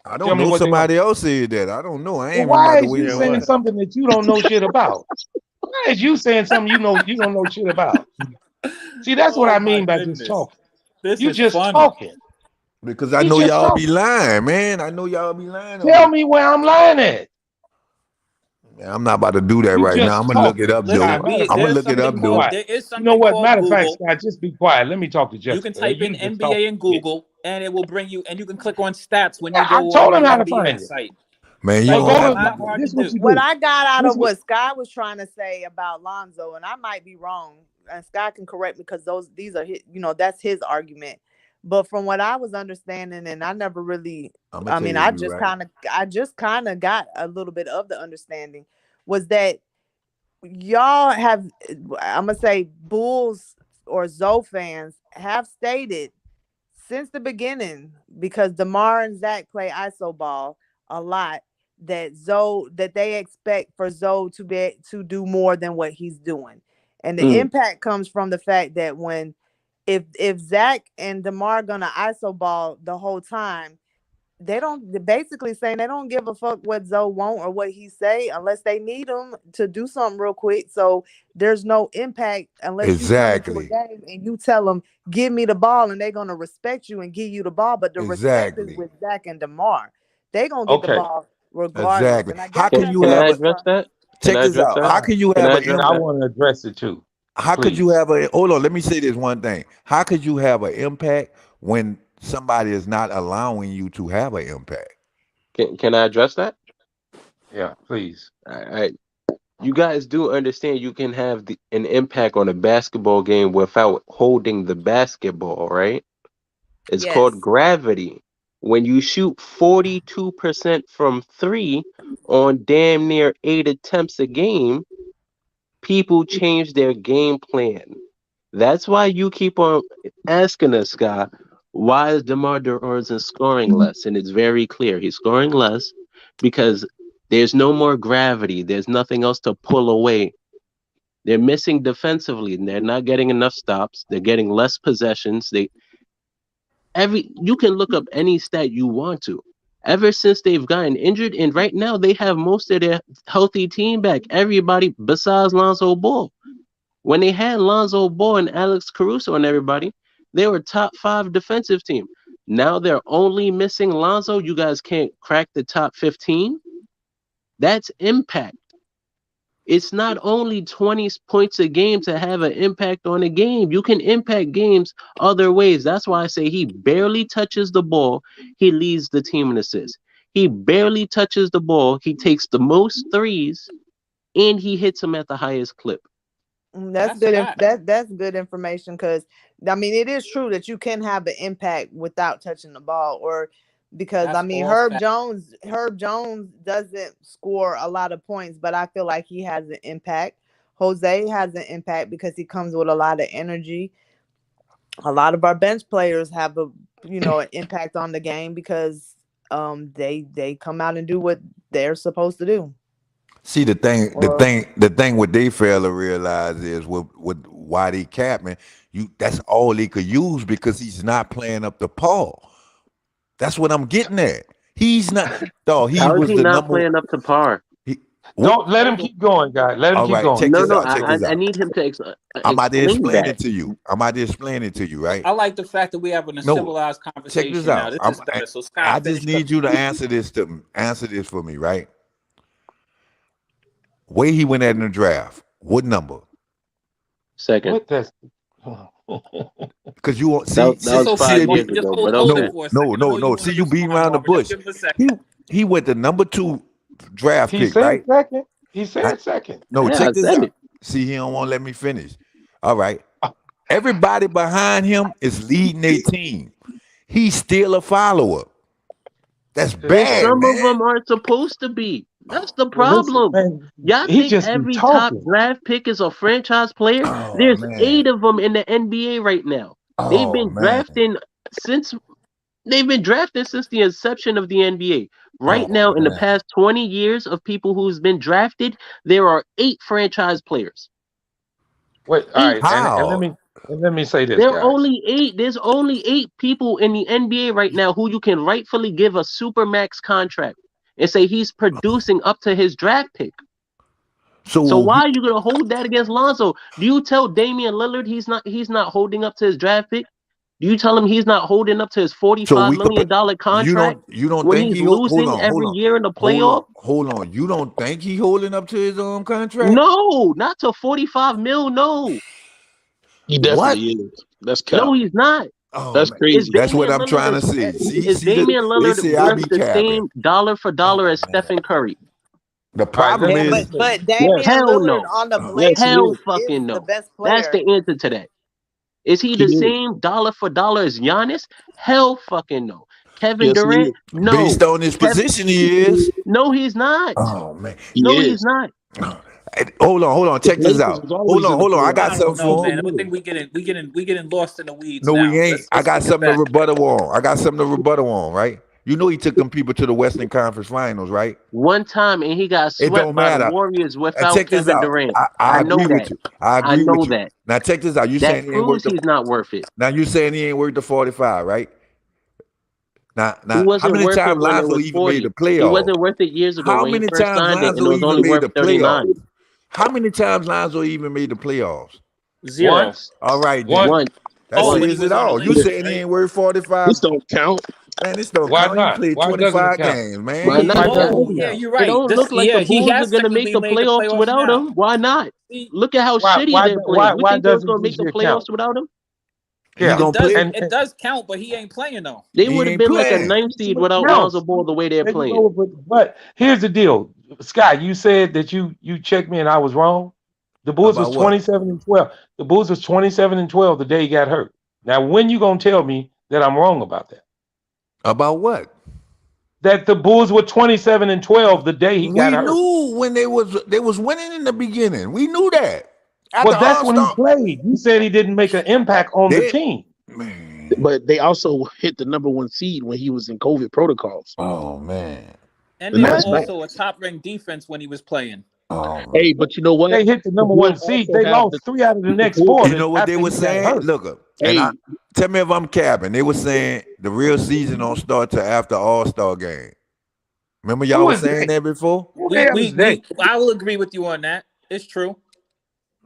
S9: I
S14: tell
S9: don't
S14: me
S9: know.
S14: what they are.
S9: Somebody else said that. I don't know. I
S14: Well,
S9: ain't even
S14: why
S9: about to
S14: is
S9: wait
S14: you
S6: Yeah,
S9: to
S14: saying
S9: find
S6: what?
S9: out.
S14: something that you don't know shit about? Why is you saying something you don't know shit about? See, that's what
S13: Oh
S14: I
S13: my
S14: mean by just
S13: goodness.
S14: talking.
S13: This
S14: You
S13: is
S14: just
S13: funny.
S14: talking.
S9: Because I
S14: You
S9: know
S14: just
S9: y'all be
S14: talking.
S9: lying, man. I know y'all be lying on
S14: Tell
S9: here.
S14: me where I'm lying at.
S9: Man, I'm not about to do that
S14: You
S9: right now.
S14: just
S9: I'm gonna look it
S14: talking.
S9: up,
S14: Sky,
S9: though.
S13: Listen,
S14: matter of
S9: I'm
S14: fact,
S9: gonna
S13: there's
S9: look it
S14: just
S13: something
S9: up,
S14: be
S9: though.
S13: called
S14: quiet.
S13: there is
S14: You know
S13: something
S14: what?
S13: called
S14: Matter of fact,
S13: Google.
S14: Sky, just be quiet. Let me talk to
S13: You can
S14: Jessica.
S13: type
S14: You
S13: in
S14: can just talk.
S13: NBA in
S14: Yeah.
S13: Google and it will bring you, and you can click on stats when
S14: Yeah,
S13: you
S14: I
S13: go on
S14: told him
S13: the
S14: how to
S13: NBA
S14: find it.
S13: site.
S9: Man, you
S14: So
S13: Like,
S9: don't
S13: it's
S14: go
S9: have.
S14: to
S13: not hard to
S14: this. What
S13: do.
S14: you
S11: what
S14: do?
S11: I got out
S14: This
S11: of
S14: what
S11: what Sky was trying to say about Lonzo, and I might be wrong, and Sky can correct me because these are his, that's his argument. But from what I was understanding, and I never really,
S9: I'm gonna
S11: I
S9: tell
S11: mean,
S9: you if you're right.
S11: I just kind of got a little bit of the understanding was that y'all have, I'm gonna say, Bulls or Zoe fans have stated since the beginning, because DeMar and Zach play iso ball a lot, that they expect for Zoe to do more than what he's doing. And the impact comes from the fact that if Zach and DeMar gonna iso ball the whole time, they don't. They're basically saying they don't give a fuck what Zoe want or what he say unless they need him to do something real quick. So there's no impact unless you come into a
S9: Exactly.
S11: game and you tell them give me the ball and they're gonna respect you and give you the ball. But the respect is
S9: Exactly.
S11: with Zach and DeMar. They gonna get the
S14: Okay.
S11: ball regardless.
S9: Exactly.
S11: And I
S9: How
S11: guess
S9: can
S11: that's
S9: you
S4: Can
S11: what
S9: have
S4: I
S9: a
S11: he's
S4: address
S11: trying.
S4: that? Can
S9: check
S4: I
S9: this
S4: address
S9: out?
S4: that?
S9: How can you
S4: Can
S9: have
S4: I
S9: an
S4: address
S14: I
S9: impact?
S4: that?
S14: want to address it too,
S9: How could you
S14: please.
S9: have a hold on? Let me say this one thing. How could you have an impact when somebody is not allowing you to have an impact?
S4: Can I address that?
S14: Yeah, please.
S4: All right. You guys do understand you can have an impact on a basketball game without holding the basketball, right? It's called
S11: Yes.
S4: gravity. When you shoot 42% from three on damn near 8 attempts a game, people change their game plan. That's why you keep on asking us, Scott, why is DeMar DeRozan scoring less? And it's very clear. He's scoring less because there's no more gravity. There's nothing else to pull away. They're missing defensively and they're not getting enough stops. They're getting less possessions. You can look up any stat you want to. Ever since they've gotten injured, and right now they have most of their healthy team back. Everybody besides Lonzo Ball. When they had Lonzo Ball and Alex Caruso and everybody, they were top 5 defensive team. Now they're only missing Lonzo. You guys can't crack the top 15. That's impact. It's not only 20 points a game to have an impact on a game. You can impact games other ways. That's why I say he barely touches the ball. He leads the team in assists. He barely touches the ball. He takes the most threes and he hits them at the highest clip.
S11: That's
S13: That's
S11: good.
S13: fact.
S11: That's good information because I mean it is true that you can have an impact without touching the ball, or because I
S13: That's
S11: mean
S13: all fact.
S11: Herb Jones doesn't score a lot of points, but I feel like he has an impact. Jose has an impact because he comes with a lot of energy. A lot of our bench players have an impact on the game because they come out and do what they're supposed to do.
S9: See the thing, the
S11: Or
S9: thing, the thing. What they fail to realize is with why they capping you. That's all they could use because he's not playing up to Paul. That's what I'm getting at. He's not. Dog. He
S4: How is
S9: was
S4: he
S9: the
S4: not
S9: number.
S4: playing up to par?
S9: He, what?
S14: Don't let him keep going, guys. Let him
S9: All
S14: keep
S9: right.
S14: going.
S9: Check
S4: No,
S9: this
S4: no,
S9: out. Check this
S4: I
S9: out.
S4: need him to
S9: I'm about to
S4: explain
S9: explain
S4: that.
S9: it to you. I'm about to explain it to you. Right.
S13: I like the fact that we're having a
S9: No.
S13: civilized
S9: Check this
S13: conversation now.
S9: out.
S13: This
S9: I'm,
S13: is better. So
S9: I
S13: Scott,
S9: just
S13: finish up.
S9: need you to answer this for me. Right. Where he went at in the draft. What number?
S4: Second.
S14: What that's
S9: Because you won't
S4: That
S13: Just
S4: was
S13: hold,
S9: see
S4: five
S9: if
S13: hold,
S4: years
S9: you
S13: just
S4: ago,
S13: hold,
S4: but
S13: hold it
S4: okay.
S13: for a second. I know you want
S9: See
S13: to
S9: you beating
S13: respond
S9: around the
S13: more, but just
S9: bush.
S13: give him a second.
S9: He went the number 2 draft
S14: he
S9: pick,
S14: said
S9: right?
S14: second. He
S9: I,
S14: said second.
S9: no,
S4: Yeah, I
S9: check this
S4: said
S9: out.
S4: it.
S9: See, he don't want to let me finish. All right. Everybody behind him is leading their team. He's still a follower. That's
S14: This
S4: And
S9: bad,
S4: some
S14: man.
S4: of them
S9: man.
S4: aren't supposed to be. That's the
S14: Well, listen,
S4: problem.
S14: man.
S4: Y'all
S14: He
S4: think
S14: just be
S4: every top
S14: talking.
S4: draft pick is a franchise player?
S9: Oh
S4: There's
S9: man.
S4: 8 of them in the NBA right now. They've
S9: Oh
S4: been
S9: man.
S4: drafting since they've been drafting since the inception of the NBA. Right
S9: Oh
S4: now, in the
S9: man.
S4: past 20 years of people who's been drafted, there are 8 franchise players.
S14: Wait, all
S4: 8.
S14: right,
S9: How?
S14: and let me say this,
S4: There are
S14: guys.
S4: only 8. There's only 8 people in the NBA right now who you can rightfully give a supermax contract and say he's producing up to his draft pick. So
S9: So
S4: why are you gonna hold that against Lonzo? Do you tell Damian Lillard he's not holding up to his draft pick? Do you tell him he's not holding up to his
S9: so
S4: $45
S9: we could
S4: million contract
S9: you don't
S4: when
S9: think
S4: he's
S9: he hold
S4: losing
S9: on, hold
S4: every
S9: on.
S4: year in the
S9: Hold
S4: playoff?
S9: on, hold on. You don't think he holding up to his contract?
S4: No, not to 45 mil. No,
S10: He
S9: What?
S10: definitely is. That's
S4: no,
S10: cap.
S4: he's not.
S9: Oh
S10: That's
S9: man.
S4: Is
S10: crazy.
S9: That's what
S4: Damian
S9: I'm trying
S4: Lillard
S9: to see.
S4: is
S9: See that
S4: Damian
S9: they
S4: Lillard
S9: say I
S4: worth
S9: be
S4: the
S9: capping.
S4: same dollar for dollar
S9: Oh
S4: as
S9: man.
S4: Stephen Curry?
S9: The
S14: All right,
S9: problem
S14: let me
S9: is
S14: say.
S11: but
S10: Yes.
S11: Damian
S4: Hell
S11: Lillard
S4: no.
S11: on the
S10: Yes, he
S11: Lakers
S4: Hell
S10: is.
S11: is
S4: fucking
S11: the
S4: no.
S11: best
S4: That's
S11: player.
S4: the answer to that. Is he
S10: He
S4: the
S10: is.
S4: same dollar for dollar as Giannis? Hell fucking no. Kevin
S10: Yes, he
S4: Durant?
S10: is.
S4: No.
S9: based on his
S4: Kevin?
S9: position he is.
S4: No, he's not.
S9: Oh man.
S10: He
S4: No, he's
S10: is.
S4: not.
S9: Hold on.
S10: The
S9: Check this
S10: Lakers
S9: out.
S10: was always in the
S9: Hold on. I
S10: playoffs.
S9: got
S13: I don't
S9: something
S13: know,
S9: for him.
S13: man.
S10: He
S13: I
S10: is.
S13: think we getting lost in the weeds
S9: No, we
S13: now.
S9: ain't.
S13: Let's
S9: I
S13: let's
S9: got
S13: bring it
S9: something to
S13: back.
S9: rebuttal on. I got something to rebuttal on, right? You know he took them people to the Western Conference Finals, right?
S4: One time and he got
S9: It
S4: swept
S9: don't
S4: by the
S9: matter.
S4: Warriors
S9: And
S4: without
S9: check this
S4: Kevin
S9: out.
S4: Durant.
S9: I
S4: I know
S9: agree with
S4: that.
S9: you. I
S4: I
S9: agree
S4: know
S9: with you.
S4: that.
S9: Now check this out. You
S4: That
S9: saying he ain't worth
S4: proves
S9: the
S4: he's not worth it.
S9: now you saying he ain't worth the 45, right? Now,
S4: He
S9: how
S4: wasn't
S9: many
S4: worth it
S9: times
S4: when it
S9: Lonzo
S4: was
S9: even made
S4: 40.
S9: the
S4: He
S9: playoffs?
S4: wasn't worth it years ago
S9: How
S4: when he
S9: many
S4: first
S9: times
S4: signed it, and it
S9: Lonzo
S4: was
S9: even
S4: only
S9: made
S4: worth
S9: the
S4: 39.
S9: playoffs? How many times Lonzo even made the playoffs?
S13: Zero.
S14: Once.
S9: All right,
S14: One.
S9: then.
S4: One.
S9: That
S13: Oh, when he
S9: says
S13: was
S9: it
S13: on the
S9: all. You
S13: Lakers,
S9: saying he
S13: right?
S9: ain't worth 45?
S15: This don't count.
S9: Man, this don't
S14: Why
S9: count. He
S14: not?
S9: played
S14: Why doesn't it
S9: 25
S14: count?
S9: games, man.
S4: Why
S9: He
S4: not?
S9: ain't
S14: Why doesn't
S13: Oh,
S14: it
S13: yeah,
S14: count?
S13: you're
S4: It
S13: right.
S4: don't look like the
S13: He
S4: Bulls are
S13: has
S4: gonna make
S13: technically
S4: the
S13: made the
S4: playoffs
S13: playoffs
S4: without
S13: now.
S4: him. Why not?
S13: See,
S4: Look at how
S14: Why
S4: shitty they're playing. You
S14: why
S4: think they're
S14: doesn't
S4: gonna make
S14: this
S4: the
S14: shit
S4: playoffs
S14: count?
S4: without him?
S9: he
S14: Yeah.
S9: gonna play.
S13: it does count, but he ain't playing though.
S4: They
S9: He
S4: would have
S9: ain't
S4: been like a
S9: playing.
S4: ninth seed
S14: So it
S4: without Lonzo
S14: counts.
S4: Ball the way they're
S14: They can
S4: playing.
S14: go, but here's the deal. Scott, you said that you checked me and I was wrong. The Bulls was
S9: About what?
S14: 27-12. The Bulls was 27-12 the day he got hurt. Now, when you gonna tell me that I'm wrong about that?
S9: About what?
S14: That the Bulls were 27-12 the day he got
S9: We
S14: hurt.
S9: knew when they was winning in the beginning. We knew that. After
S14: Well, that's when he
S9: All-Star,
S14: played. You said he didn't make an impact on the
S9: they
S14: team.
S9: man.
S15: But they also hit the #1 seed when he was in COVID protocols.
S9: Oh man.
S13: And
S15: The
S13: they were
S15: next night.
S13: also a top-ranked defense when he was playing.
S9: Oh man.
S15: Hey, but you know what?
S14: They hit the
S15: The
S14: number
S15: Bulls
S14: one seed.
S15: also
S14: They
S15: have
S14: lost 3 out of the next
S15: Bulls.
S14: 4
S9: You know what
S14: after
S9: they
S14: he
S9: were
S14: got
S9: saying?
S14: hurt.
S9: Look, and
S15: Hey,
S9: tell me if I'm capping. They were saying the real season don't start till after All-Star game. Remember y'all
S14: Who
S9: was
S14: is
S9: saying
S14: they?
S9: that before?
S14: Who the hell is they?
S13: I will agree with you on that. It's true.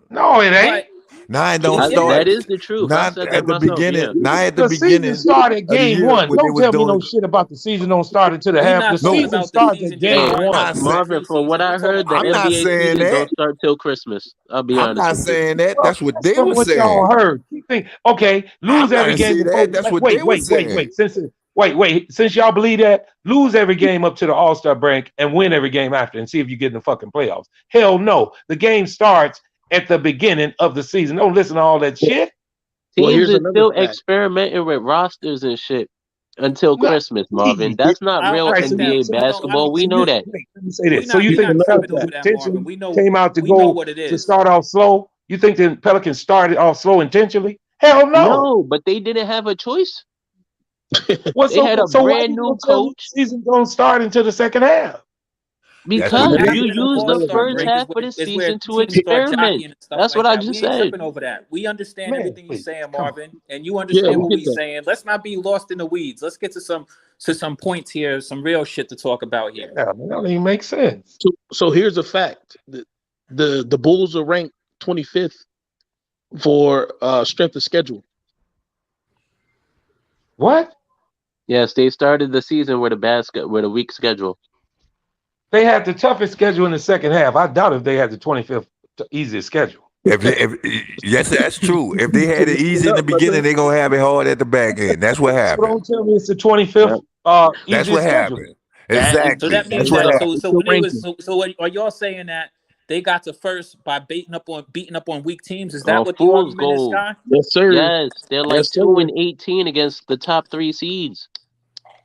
S14: No, it ain't.
S13: But
S9: Now it don't
S13: it
S9: start.
S4: That
S13: is.
S4: is the truth. I
S9: Not
S4: said that
S9: at the
S4: myself.
S9: beginning.
S4: Yeah.
S9: Not at the
S14: The season
S9: beginning
S14: started at
S9: of the
S14: game
S9: year
S14: one.
S9: when they
S14: Don't
S9: was
S14: tell me no
S9: doing.
S14: shit about the season don't start until the
S13: We're
S14: half.
S13: not
S14: The
S13: talking
S9: No,
S14: season
S13: about the
S14: starts at
S13: season just
S14: game
S4: Hey,
S9: I'm
S13: starting
S9: not
S14: one.
S13: in the
S9: saying.
S4: Marvin, from what
S13: preseason. We're
S4: I
S13: talking
S4: heard, the
S13: about
S9: I'm
S13: the
S9: not
S4: NBA
S13: regular
S9: saying
S4: season
S13: season.
S9: that.
S4: don't start till Christmas. I'll be
S9: I'm
S4: honest
S9: not
S4: with you.
S9: saying that. That's what they
S14: From
S9: were
S14: what
S9: saying.
S14: y'all heard, you think okay,
S9: I'm
S14: lose
S9: not
S14: every game
S9: saying
S14: before.
S9: that. That's what they
S14: Wait,
S9: were
S14: wait, wait,
S9: saying.
S14: wait. Since y'all believe that, lose every game up to the All-Star break and win every game after, and see if you get in the fucking playoffs. Hell no, the game starts at the beginning of the season. Don't listen to all that shit.
S15: well,
S4: Teams
S15: here's
S4: is
S15: another
S4: still
S15: fact.
S4: experimenting with rosters and shit until
S14: No,
S4: Christmas, Marvin. That's not
S13: I
S4: real
S14: right,
S13: like that.
S4: NBA
S13: We don't.
S4: basketball. We know that.
S14: wait, let me say
S13: We
S14: this. So
S13: not.
S14: you
S13: We
S15: Here's
S14: think
S13: not
S14: the
S15: another
S13: tripping
S15: fact.
S13: over
S14: Pelicans
S13: that, Marvin.
S14: intentionally
S13: We know.
S14: came out to
S13: We know
S14: go
S13: what it
S14: to
S13: is.
S14: start off slow? You think the Pelicans started off slow intentionally? Hell no.
S4: No, but they didn't have a choice.
S14: Well,
S4: They had a
S14: so why
S4: brand
S14: you
S4: new
S14: gonna tell me the
S4: coach
S14: season don't start until the second half?
S9: That's what
S4: because
S9: they.
S13: After
S4: you
S13: the
S4: used the
S13: All-Star
S4: first
S13: break
S4: half of the
S13: is where
S4: season to
S13: teams start
S4: experiment.
S13: jockeying and stuff
S4: That's what
S13: like
S4: I
S13: that.
S4: just
S13: We ain't
S4: said.
S13: tripping over that. We understand
S14: Man,
S13: everything you're
S14: please,
S13: saying,
S14: come on.
S13: Marvin, and you
S15: Yeah,
S13: understand
S15: we
S13: what
S15: get
S13: we're
S15: that.
S13: saying. Let's not be lost in the weeds. Let's get to some points here, some real shit to talk about here.
S14: Yeah, man, that don't even make sense.
S15: So here's a fact. The Bulls are ranked 25th for strength of schedule.
S14: What?
S4: Yes, they started the season with with a weak schedule.
S14: They had the toughest schedule in the second half. I doubt if they had the 25th easiest schedule.
S9: If yes, that's true. If they had it easy in the beginning, they're gonna have it hard at the back end. That's what
S14: So
S9: happened.
S14: don't tell me it's the
S4: Yep.
S14: 25th
S9: That's what
S14: easiest schedule.
S9: happened.
S15: That
S13: So
S9: Exactly.
S13: that
S9: That's
S13: means
S9: what
S13: that.
S9: happened.
S13: So
S15: your
S13: when they was
S15: ranking.
S13: are y'all saying that they got to first by beating up on weak teams? Is that
S4: On
S13: what the
S4: fool's
S13: argument is,
S4: gold.
S13: Sky?
S15: Yes, sir.
S4: Yes, they're like
S15: Yes, sir.
S4: 2-18 against the top 3 seeds.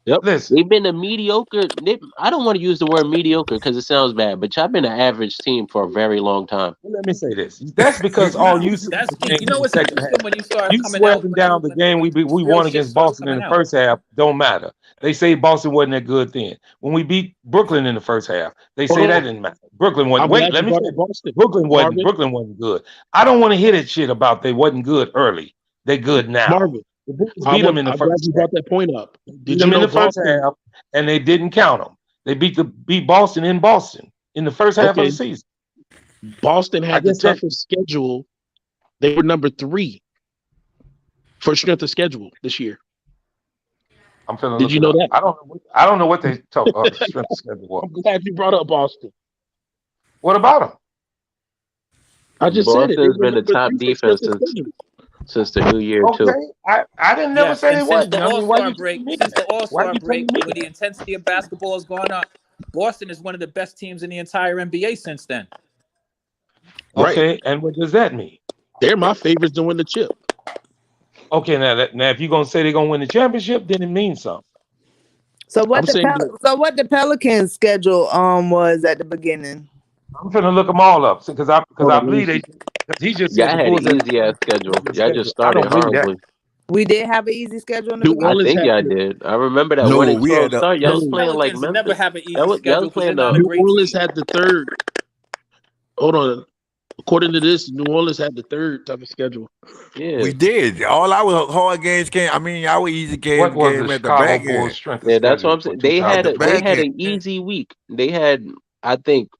S15: Yep.
S14: Listen,
S4: They've been a mediocre. I don't want to use the word mediocre because it sounds bad, but y'all been an average team for a very long time.
S14: let me say this. That's because all you see
S13: That's
S14: the game
S13: you
S14: in
S13: know
S14: the
S13: what's
S14: second half.
S13: interesting when you start
S14: You
S13: coming
S14: swear up
S13: out
S14: and down the game we
S13: real
S14: won
S13: shit
S14: against
S13: starts
S14: Boston in
S13: coming
S14: the
S13: out.
S14: first half. Don't matter. They say Boston wasn't that good then. When we beat Brooklyn in the first half, they say
S15: Hold
S14: that
S15: on.
S14: didn't matter. Brooklyn wasn't.
S15: I'm
S14: Wait,
S15: glad
S14: let
S15: you
S14: me
S15: brought
S14: say
S15: up Boston,
S14: Brooklyn
S15: Marvin.
S14: wasn't good. I don't want to hear that shit about they wasn't good early. They good now.
S15: Marvin.
S14: The Bulls beat them in the
S15: I'm glad
S14: first
S15: you
S14: half.
S15: brought that point up.
S14: They beat
S15: Did you
S14: them in
S15: know
S14: the first
S15: Boston?
S14: half, and they didn't count them. They beat Boston in the first half of
S15: Okay,
S14: the season.
S15: Boston
S14: I
S15: had the
S14: guess that
S15: toughest schedule. They were number 3 for strength of schedule this year.
S14: I'm finna
S15: Did
S14: look
S15: you
S14: it
S15: know
S14: up.
S15: that?
S14: I don't know what they talk strength of schedule was.
S15: I'm glad you brought up Boston.
S14: What about them?
S15: I just said it. They
S4: Boston's
S15: were
S4: been the
S15: number
S4: top
S15: 3 for
S4: defense
S15: strength of schedule.
S4: since the new year too.
S14: Okay, I didn't never
S13: Yes,
S14: say
S13: and
S14: they
S13: since
S14: wasn't.
S13: the
S14: I mean, why
S13: All-Star
S14: you
S13: break,
S14: telling me that? Why you telling me
S13: where the
S14: that?
S13: intensity of basketball has gone up, Boston is one of the best teams in the entire NBA since then.
S15: Right.
S14: Okay, and what does that mean?
S15: They're my favorites to win the chip.
S14: Okay, now if you're gonna say they're gonna win the championship, then it means something.
S11: So
S15: I'm saying that
S11: what the Pelicans schedule was at the beginning?
S14: I'm finna look them all up because I
S15: hold on, let me
S14: believe
S15: see.
S14: they because he just said
S4: Y'all
S14: the
S4: had an
S14: Bulls had
S4: easy ass schedule.
S14: the
S4: Y'all just
S14: schedule. I
S4: started
S14: don't believe that.
S4: horribly.
S11: We did have an easy schedule in the
S15: New
S11: beginning.
S4: I
S15: Orleans
S4: think
S15: had
S4: y'all
S15: the
S4: did. I remember that
S9: No,
S4: 1-12
S9: we had
S4: start. Y'all was
S15: no
S4: playing like
S13: Pelicans never
S4: Memphis.
S13: have an easy
S4: Y'all
S13: schedule
S4: was
S13: because they're
S4: playing
S13: not a
S4: the
S15: New
S13: great
S15: Orleans
S13: team.
S15: had the third. Hold on. According to this, New Orleans had the third toughest schedule.
S4: Yeah,
S9: We did. All our hard games came. I mean, our easy
S14: What
S9: games
S14: was the
S9: came at the
S14: Chicago
S9: back
S14: Bulls'
S9: end.
S14: strength of
S4: yeah, that's what
S14: schedule
S4: I'm
S14: for
S4: saying.
S9: At the
S4: They
S9: back
S14: 2020?
S4: had
S9: end.
S4: an easy week. They had, I think,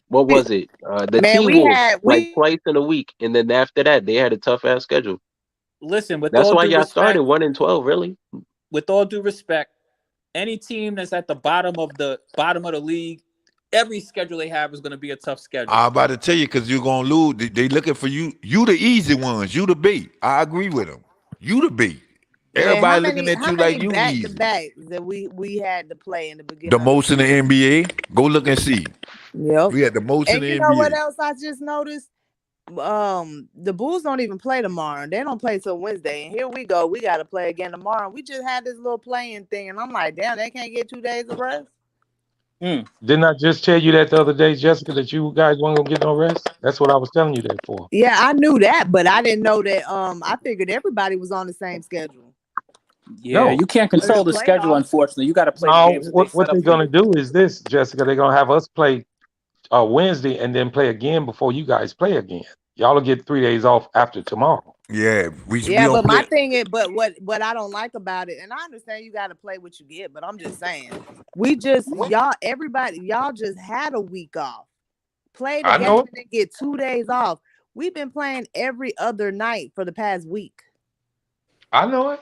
S4: what was it? The
S11: Man,
S4: T
S11: we
S4: Wolves
S11: had
S4: like
S11: we
S4: twice in a week, and then after that, they had a tough ass schedule.
S13: Listen, with
S4: That's
S13: all
S4: why
S13: due
S4: y'all started
S13: respect,
S4: 1-12, really.
S13: with all due respect, any team that's at the bottom of the league, every schedule they have is going to be a tough schedule.
S9: I'm about to tell you because you're gonna lose. They looking for you. You the easy ones. You the B. I agree with them. You the B.
S11: man.
S9: Everybody looking at
S11: How
S9: you
S11: many
S9: like you
S11: back to
S9: easy.
S11: backs that we had to play in the
S9: The
S11: beginning of the
S9: most in the
S11: season?
S9: NBA. Go look and see.
S11: Yep.
S9: We had the most in
S11: And
S9: the
S11: you know what
S9: NBA.
S11: else I just noticed? The Bulls don't even play tomorrow. They don't play till Wednesday. And here we go. We got to play again tomorrow. We just had this little playing thing, and I'm like, damn, they can't get 2 days of rest.
S14: Didn't I just tell you that the other day, Jessica, that you guys weren't gonna get no rest? That's what I was telling you that for.
S11: Yeah, I knew that, but I didn't know that. I figured everybody was on the same schedule.
S13: Yeah,
S14: No,
S13: you can't
S11: For the
S13: control the schedule,
S11: playoffs.
S13: unfortunately. You got to play the
S14: no.
S13: games that they
S14: What
S13: set up
S14: they're
S13: for
S14: gonna
S13: you.
S14: do is this, Jessica. They're gonna have us play Wednesday and then play again before you guys play again. Y'all will get 3 days off after tomorrow.
S9: Yeah, we
S11: Yeah,
S9: don't
S11: but my
S9: play.
S11: thing is, but what I don't like about it, and I understand you got to play what you get, but I'm just saying, y'all just had a week off, played a
S14: I
S11: game,
S14: know
S11: and
S14: it.
S11: then get 2 days off. We've been playing every other night for the past week.
S14: I know it.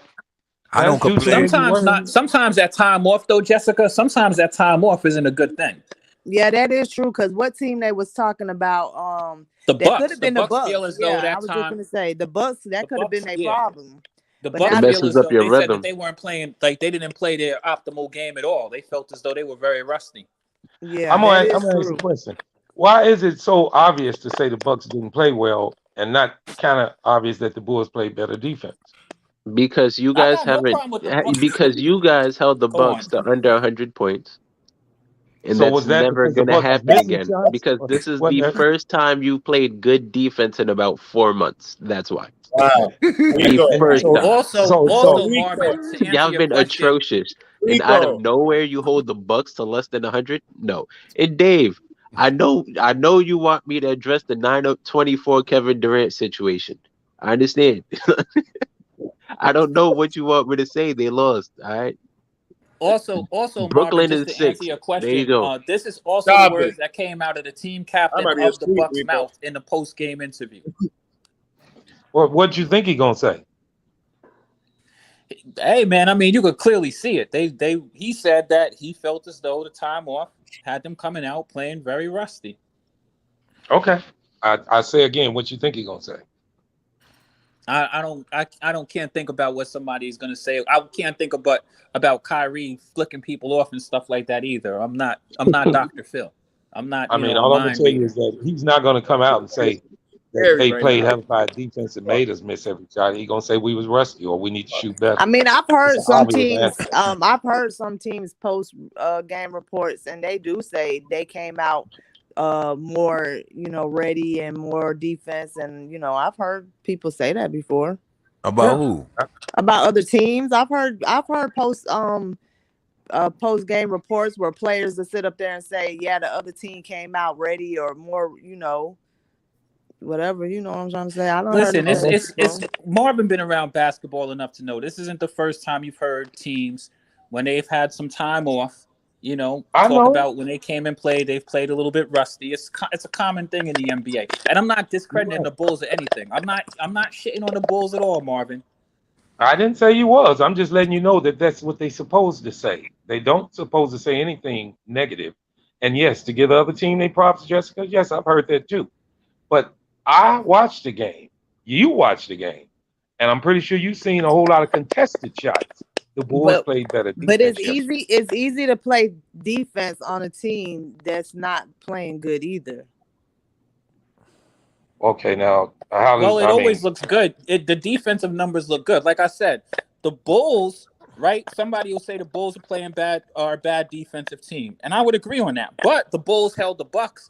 S9: I don't
S14: That's due to
S9: complain.
S14: maybe
S13: Sometimes
S14: one.
S13: not. Sometimes that time off, though, Jessica. Sometimes that time off isn't a good thing.
S11: Yeah, that is true. Because what team they was talking about? That could have
S13: The
S11: been the
S13: Bucks feel
S11: Bucks.
S13: as though
S11: Yeah, I
S13: that
S11: was just
S13: time,
S11: gonna say the Bucks.
S13: the
S11: That could have been
S13: Bucks,
S11: their
S13: yeah,
S11: problem.
S13: the
S11: But now
S13: Bucks
S4: It
S11: that
S13: feel
S4: messes
S13: as
S4: up
S13: though
S4: your
S13: they said that
S4: rhythm
S13: they weren't playing, like they didn't play their optimal game at all. They felt as though they were very rusty.
S11: yeah, that
S14: I'm
S11: is
S14: gonna ask you
S11: true.
S14: a question. Why is it so obvious to say the Bucks didn't play well and not kind of obvious that the Bulls played better defense?
S4: because you
S13: I
S4: guys
S13: got no
S4: haven't
S13: problem with the Bucks.
S4: because you guys held the
S13: Go
S4: Bucks
S13: on.
S4: to under 100 points, and
S14: So
S4: that's
S14: was that
S4: never
S14: because the
S4: gonna
S14: Bucks was
S4: happen
S14: missing
S4: again
S14: shots?
S4: because
S14: Or
S4: this is
S14: wasn't
S4: the
S14: that?
S4: first time you played good defense in about 4 months. That's why.
S7: Wow.
S4: The
S7: Rico.
S14: And
S4: first time.
S14: so
S13: Also,
S7: Rico.
S13: Marvin, to answer
S4: Y'all
S13: your
S4: been
S13: question,
S4: atrocious. And out of
S7: Rico.
S4: nowhere you hold the Bucks to less than 100? No. And Dave, I know you want me to address the 9-24 Kevin Durant situation. I understand. I don't know what you want me to say. They lost. All right.
S13: also Marvin,
S4: Brooklyn
S13: just
S4: is
S13: to answer
S4: 6.
S13: your
S4: There you
S13: question,
S4: go.
S13: this is also the
S7: Stop it.
S13: words that came out of the team
S7: I
S13: captain
S7: might be
S13: of the
S7: asleep,
S13: Bucks'
S7: Rico.
S13: mouth in the post game interview.
S14: what you think he gonna say?
S13: Hey man, I mean you could clearly see it. He said that he felt as though the time off had them coming out playing very rusty.
S14: Okay. I say again, what you think he gonna say?
S13: I don't can't think about what somebody's gonna say. I can't think about Kyrie flicking people off and stuff like that either. I'm not Dr. Phil. I'm not,
S14: I mean,
S13: a
S14: all I'm gonna
S13: mind
S14: tell you
S13: reader.
S14: is that he's not gonna come out and say that
S7: Harry
S14: they
S7: right
S14: played
S7: now.
S14: hellfire defense and made us miss every shot. He gonna say we was rusty or we need to shoot better.
S11: I mean,
S14: It's an obvious answer.
S11: I've heard some teams post game reports, and they do say they came out more, ready and more defense, and I've heard people say that before
S9: About
S14: Yeah.
S9: who?
S11: about other teams. I've heard post game reports where players will sit up there and say, yeah, the other team came out ready or more, whatever. You know what I'm trying to say. I don't heard
S13: Listen,
S11: them say that
S13: it's
S11: before.
S13: Marvin been around basketball enough to know this isn't the first time you've heard teams when they've had some time off,
S14: I
S13: talk
S14: know.
S13: about when they came and played, they've played a little bit rusty. It's a common thing in the NBA. And I'm not discrediting the Bulls or anything. I'm not shitting on the Bulls at all, Marvin.
S14: I didn't say you was. I'm just letting you know that that's what they supposed to say. They don't supposed to say anything negative. And yes, to give the other team their props, Jessica. Yes, I've heard that too. But I watched the game. You watched the game, and I'm pretty sure you've seen a whole lot of contested shots. The Bulls
S11: But
S14: played better
S11: but it's
S14: defense yesterday.
S11: easy. It's easy to play defense on a team that's not playing good either.
S14: Okay, now how
S13: Well,
S14: do
S13: it
S14: I
S13: always
S14: mean?
S13: looks good. The defensive numbers look good. Like I said, the Bulls, right? Somebody will say the Bulls are a bad defensive team, and I would agree on that. But the Bulls held the Bucks,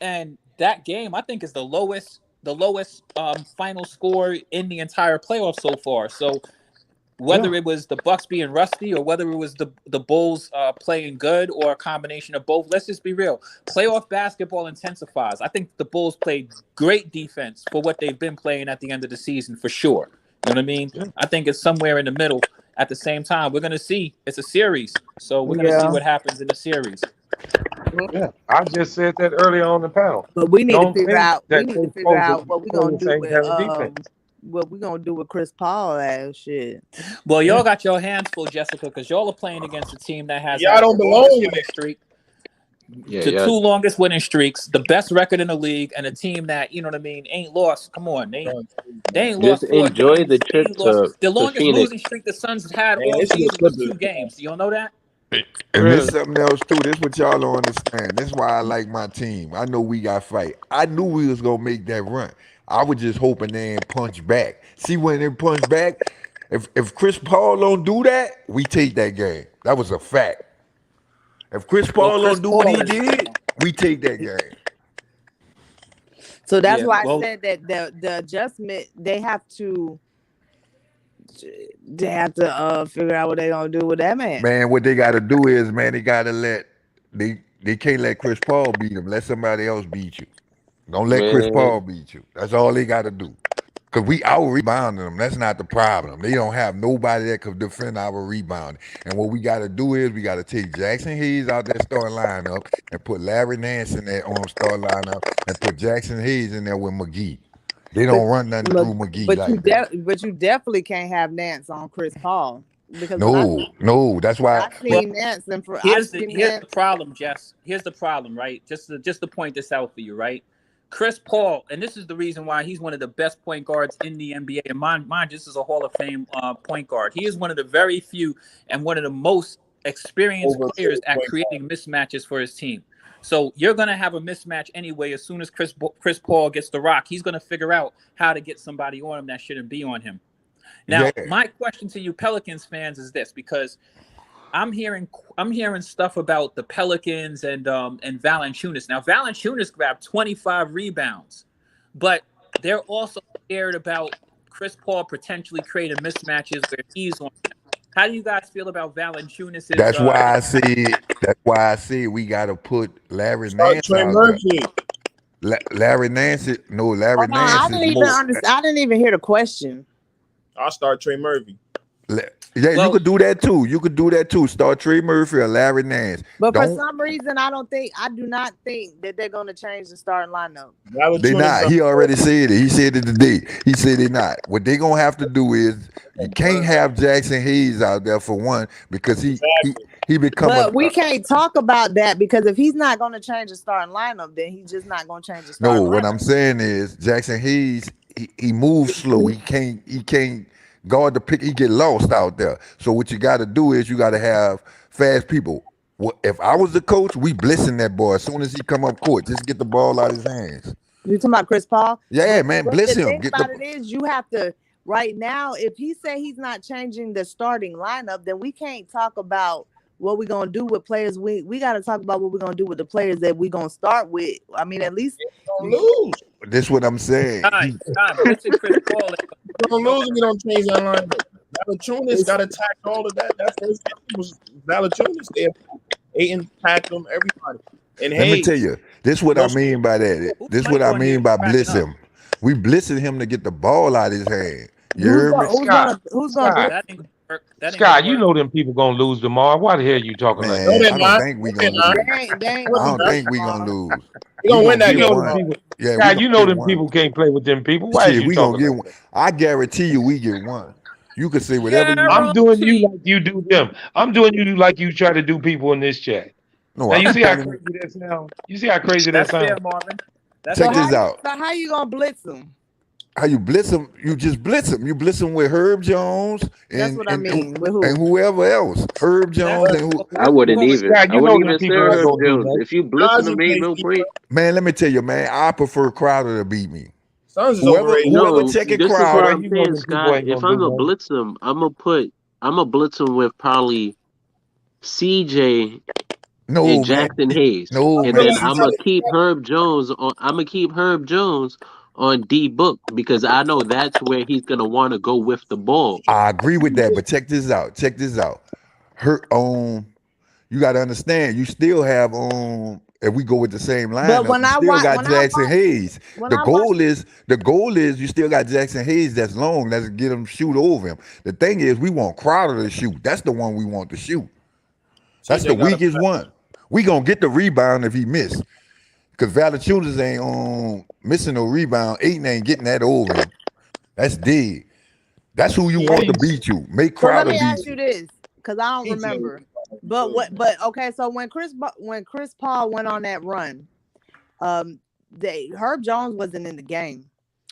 S13: and that game I think is the lowest final score in the entire playoff so far. So whether it was the Bucks being rusty or whether it was the Bulls playing good or a combination of both. Let's just be real. Playoff basketball intensifies. I think the Bulls played great defense for what they've been playing at the end of the season, for sure. You know what I mean?
S14: Yeah.
S13: I think it's somewhere in the middle. At the same time, we're going to see. It's a series. So we're going to see what happens in the series.
S14: Yeah, I just said that earlier on the panel.
S11: But we need to
S14: Don't
S11: figure
S14: think
S11: out. We
S14: that
S11: need
S14: they
S11: to figure out
S14: supposed
S11: what we're
S14: to play
S11: gonna
S14: the
S11: do
S14: same
S11: with
S14: kind of defense.
S11: what we're gonna do with Chris Paul ass shit.
S13: Well, y'all got your hands full, Jessica, because y'all are playing against a team that has
S7: Y'all
S13: had
S7: don't
S13: the
S7: belong
S13: longest
S7: in
S13: winning
S7: it.
S13: streak,
S4: Yeah,
S13: the
S4: yeah.
S13: two longest winning streaks, the best record in the league, and a team that, you know what I mean, ain't lost. Come on, they ain't
S4: Just
S13: lost 4
S4: enjoy
S13: games.
S4: the
S13: They
S4: trip
S13: ain't lost. The
S4: to
S13: longest
S4: Phoenix.
S13: losing streak the Suns had
S7: Man,
S13: all
S7: this is
S13: season
S7: the
S13: was
S7: Clippers.
S13: 2 games. Do y'all know that?
S9: And this
S14: Really?
S9: something else too. This what y'all don't understand. This why I like my team. I know we got fight. I knew we was gonna make that run. I was just hoping they ain't punch back. See when they punch back, if Chris Paul don't do that, we take that game. That was a fact. If Chris
S13: Well,
S9: Paul
S13: Chris
S9: don't do what
S13: Paul
S9: he
S13: is.
S9: did, we take that game.
S11: So that's
S13: Yeah,
S11: why I
S13: well,
S11: said that the adjustment they have to figure out what they're gonna do with that man.
S9: Man, what they gotta do is, man, they gotta they can't let Chris Paul beat him. Let somebody else beat you. Don't let Chris
S4: Man,
S9: Paul beat you. That's all they gotta do. Cause we out rebounding them. That's not the problem. They don't have nobody that could defend our rebound. And what we got to do is we got to take Jackson Hayes out that starting lineup and put Larry Nance in there on starting lineup and put Jackson Hayes in there with McGee. They don't run nothing through McGee like that.
S11: But you definitely can't have Nance on Chris Paul because when I
S9: No. That's why.
S11: seen Nance and
S13: here's the problem, Jess. Here's the problem, right? Just to point this out for you, right? Chris Paul, and this is the reason why he's one of the best point guards in the NBA. And mind this is a Hall of Fame point guard. He is one of the very few and one of the most experienced players at creating mismatches for his team. So you're going to have a mismatch anyway. As soon as Chris Paul gets the rock, he's going to figure out how to get somebody on him that shouldn't be on him. Now, my question to you Pelicans fans is this, because I'm hearing stuff about the Pelicans and Valanciunas. Now, Valanciunas grabbed 25 rebounds, but they're also scared about Chris Paul potentially creating mismatches where he's on. How do you guys feel about Valanciunas?
S9: That's why I say we got to put Larry Nance
S7: Trey
S9: out
S7: Murphy.
S9: there. Larry Nance. Larry Nance
S11: I
S9: is
S11: didn't even
S9: more.
S11: understand. I didn't even hear the question.
S7: I'll start Trey Murphy.
S9: Yeah, you could do that too. Start Trey Murphy or Larry Nance.
S11: But for some reason, I do not think that they're going to change the starting lineup.
S9: They not. He already said it. He said it today. He said they not. What they gonna have to do is you can't have Jackson Hayes out there for one because he become.
S11: But we can't talk about that because if he's not going to change the starting lineup, then he's just not going to change the starting lineup.
S9: No, what I'm saying is Jackson Hayes. He moves slow. He can't guard the pick. He get lost out there. So what you got to do is you got to have fast people. Well, if I was the coach, we blitzing that boy as soon as he come up court. Just get the ball out of his hands.
S11: You talking about Chris Paul?
S9: Yeah, man, blitz him.
S11: The thing about it is you have to right now. If he say he's not changing the starting lineup, then we can't talk about what we're gonna do with players. We got to talk about what we're gonna do with the players that we're gonna start with. I mean, at least
S7: lose.
S9: This what I'm saying.
S13: Blitzing Chris Paul.
S7: We're gonna lose if we don't change that line. Valanciunas got attacked all of that. That first game was Valanciunas there. Ayton attacked him, everybody. And
S9: Let me tell you, this what I mean by that. This what I mean by blitz him. We blitzing him to get the ball out of his hand. You heard me?
S11: Who's gonna
S14: Scott, you know them people gonna lose tomorrow. Why the hell you talking like that?
S9: I don't think we gonna lose. I don't think we gonna lose.
S7: We gonna win that
S14: game.
S9: Yeah,
S14: Scott, you know them people can't play with them people. Why
S9: Shit,
S14: you
S9: we
S14: talking
S9: gonna
S14: like
S9: get one. I guarantee you we get one. You can say whatever you
S14: I'm
S9: want.
S14: doing you like you do them. I'm doing you like you try to do people in this chat.
S9: No,
S14: now you see how crazy that sounds? You see how crazy that sounds?
S13: Fair, Marvin.
S9: Check this out.
S11: So how you gonna blitz them?
S9: How you blitz them? You just blitz them. You blitz them with Herb Jones and,
S11: That's what I mean. With who?
S9: And whoever else. Herb Jones and who?
S4: I wouldn't even.
S14: Scott,
S4: I wouldn't even say Herb Jones. If you blitz him, ain't no point.
S9: Man, let me tell you, man. I prefer Crowder to beat me.
S4: Whoever
S9: checking
S4: this
S9: Crowder,
S4: is what I'm saying, Scott. If I'm gonna blitz him, I'm gonna blitz him with probably CJ and Jackson Hayes.
S9: No,
S4: and
S9: man.
S4: then I'm gonna keep Herb Jones on D Book because I know that's where he's gonna want to go with the ball.
S9: I agree with that, but check this out. Check this out. Her you got to understand. You still have if we go with the same
S11: But
S9: lineup,
S11: when
S9: you
S11: I
S9: still
S11: watch,
S9: got Jackson Hayes.
S11: when
S9: The
S11: I watch,
S9: goal is you still got Jackson Hayes that's long. Let's get him shoot over him. The thing is, we want Crowder to shoot. That's the one we want to shoot. That's the
S7: CJ got a
S9: weakest one. We gonna get the rebound if he miss. Because Valanciunas ain't missing no rebound. Ayton ain't getting that over him. That's dead. That's who you want to beat you. Make
S11: so let
S9: Crowder
S11: me
S9: beat
S11: ask
S9: you.
S11: you this, because I don't remember. But okay, so when Chris Paul went on that run, Herb Jones wasn't in the game.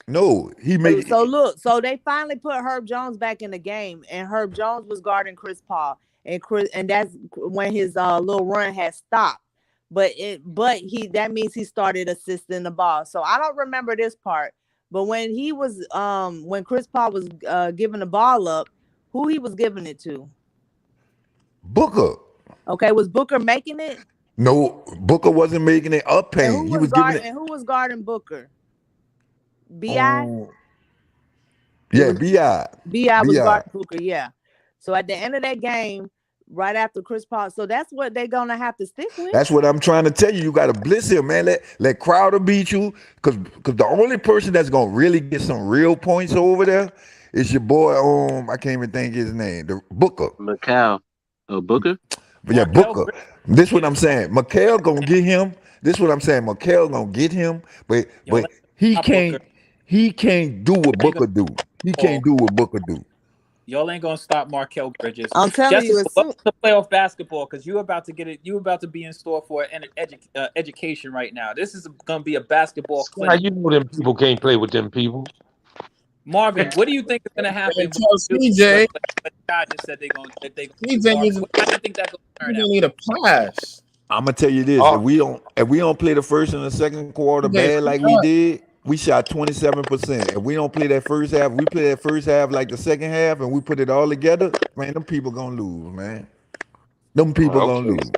S9: No, he made
S11: So they finally put Herb Jones back in the game, and Herb Jones was guarding Chris Paul, and that's when his little run had stopped. But that means he started assisting the ball. So I don't remember this part. But when he was when Chris Paul was giving the ball up, who he was giving it to?
S9: Booker.
S11: Okay, was Booker making it?
S9: No, Booker wasn't making it up pain. He was giving it.
S11: And who was guarding Booker? Bi.
S9: Yeah, Bi.
S11: Bi was guarding Booker. Yeah. So at the end of that game, right after Chris Paul, so that's what they're gonna have to stick with.
S9: That's what I'm trying to tell you. You got to blitz him, man. Let Crowder beat you, because the only person that's gonna really get some real points over there is your boy. I can't even think his name. The Booker.
S4: Macau. Oh, Booker.
S9: But yeah, Booker. This what I'm saying. Mikal gonna get him. This what I'm saying. Mikal gonna get him, but he can't do what Booker do. He can't do what Booker do.
S13: Y'all ain't gonna stop Markel Bridges.
S11: I'm telling you,
S13: welcome to playoff basketball, because you're about to get it. You're about to be in store for an education right now. This is gonna be a basketball clinic.
S14: You know them people can't play with them people.
S13: Marvin, what do you think is gonna happen?
S7: CJ.
S13: God just said how do you think that's gonna turn out?
S7: Need a pass.
S9: I'm gonna tell you this: if we don't play the first and the second quarter bad like we did, we shot 27%. If we don't play that first half, we play that first half like the second half, and we put it all together, man, them people gonna lose, man. Them people gonna lose.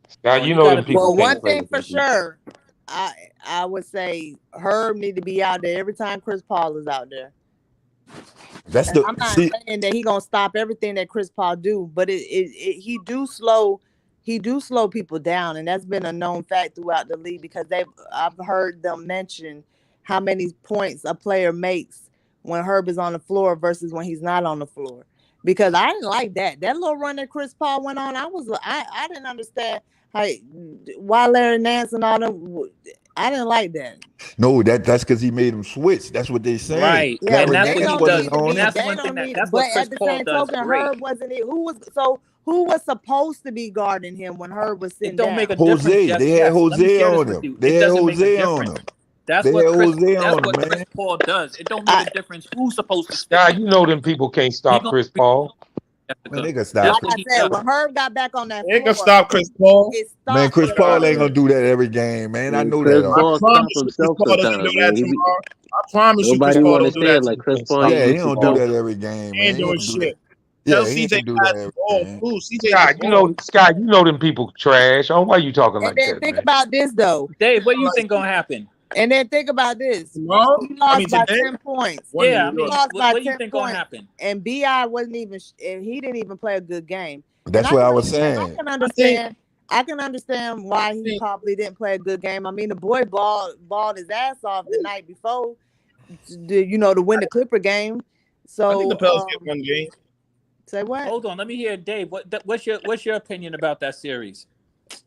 S14: Scott, you know them people.
S11: Well, one thing for sure, I would say Herb need to be out there every time Chris Paul is out there. I'm not saying that he gonna stop everything that Chris Paul do, but he do slow people down, and that's been a known fact throughout the league because I've heard them mention how many points a player makes when Herb is on the floor versus when he's not on the floor. Because I didn't like that little run that Chris Paul went on. I didn't understand why Larry Nance and all them. I didn't like that.
S9: No, that's because he made him switch. That's what they say.
S13: Right.
S11: Yeah,
S13: and that's what he does.
S11: That's one thing that's what Chris Paul does. Herb wasn't it. Who was supposed to be guarding him when Herb was sitting down?
S13: Make a
S9: Jose. They had Jose on him. They had Jose on him.
S13: That's what Chris Paul does. It don't make a difference who's supposed to stop.
S14: God, you know them people can't stop Chris Paul.
S9: Man, they can stop.
S11: Like I said, when Herb got back on that
S7: they can stop Chris Paul.
S9: Man, Chris Paul ain't gonna do that every game, man. I know
S4: Chris
S9: that.
S4: Paul stops himself sometimes.
S7: I promise you,
S4: Nobody want to say it like Chris Paul.
S9: Yeah, he don't do that every game, man.
S7: He doing shit.
S9: Yeah,
S7: he
S9: CJ
S7: do that every
S14: game. Scott, you know them people trash. Why are you talking like that?
S11: Think about this though,
S13: Dave. What do you think gonna happen?
S11: And then think about this. He lost by 10 points.
S13: Yeah,
S11: he lost by 10
S13: points. Gonna happen?
S11: And Bi wasn't even. And he didn't even play a good game.
S9: That's what I was saying.
S11: I can understand why he probably didn't play a good game. I mean, the boy balled his ass off the night before, to win the Clipper game. So
S7: I think the Pelicans get one game.
S11: Say what?
S13: Hold on, let me hear Dave. What's your opinion about that series?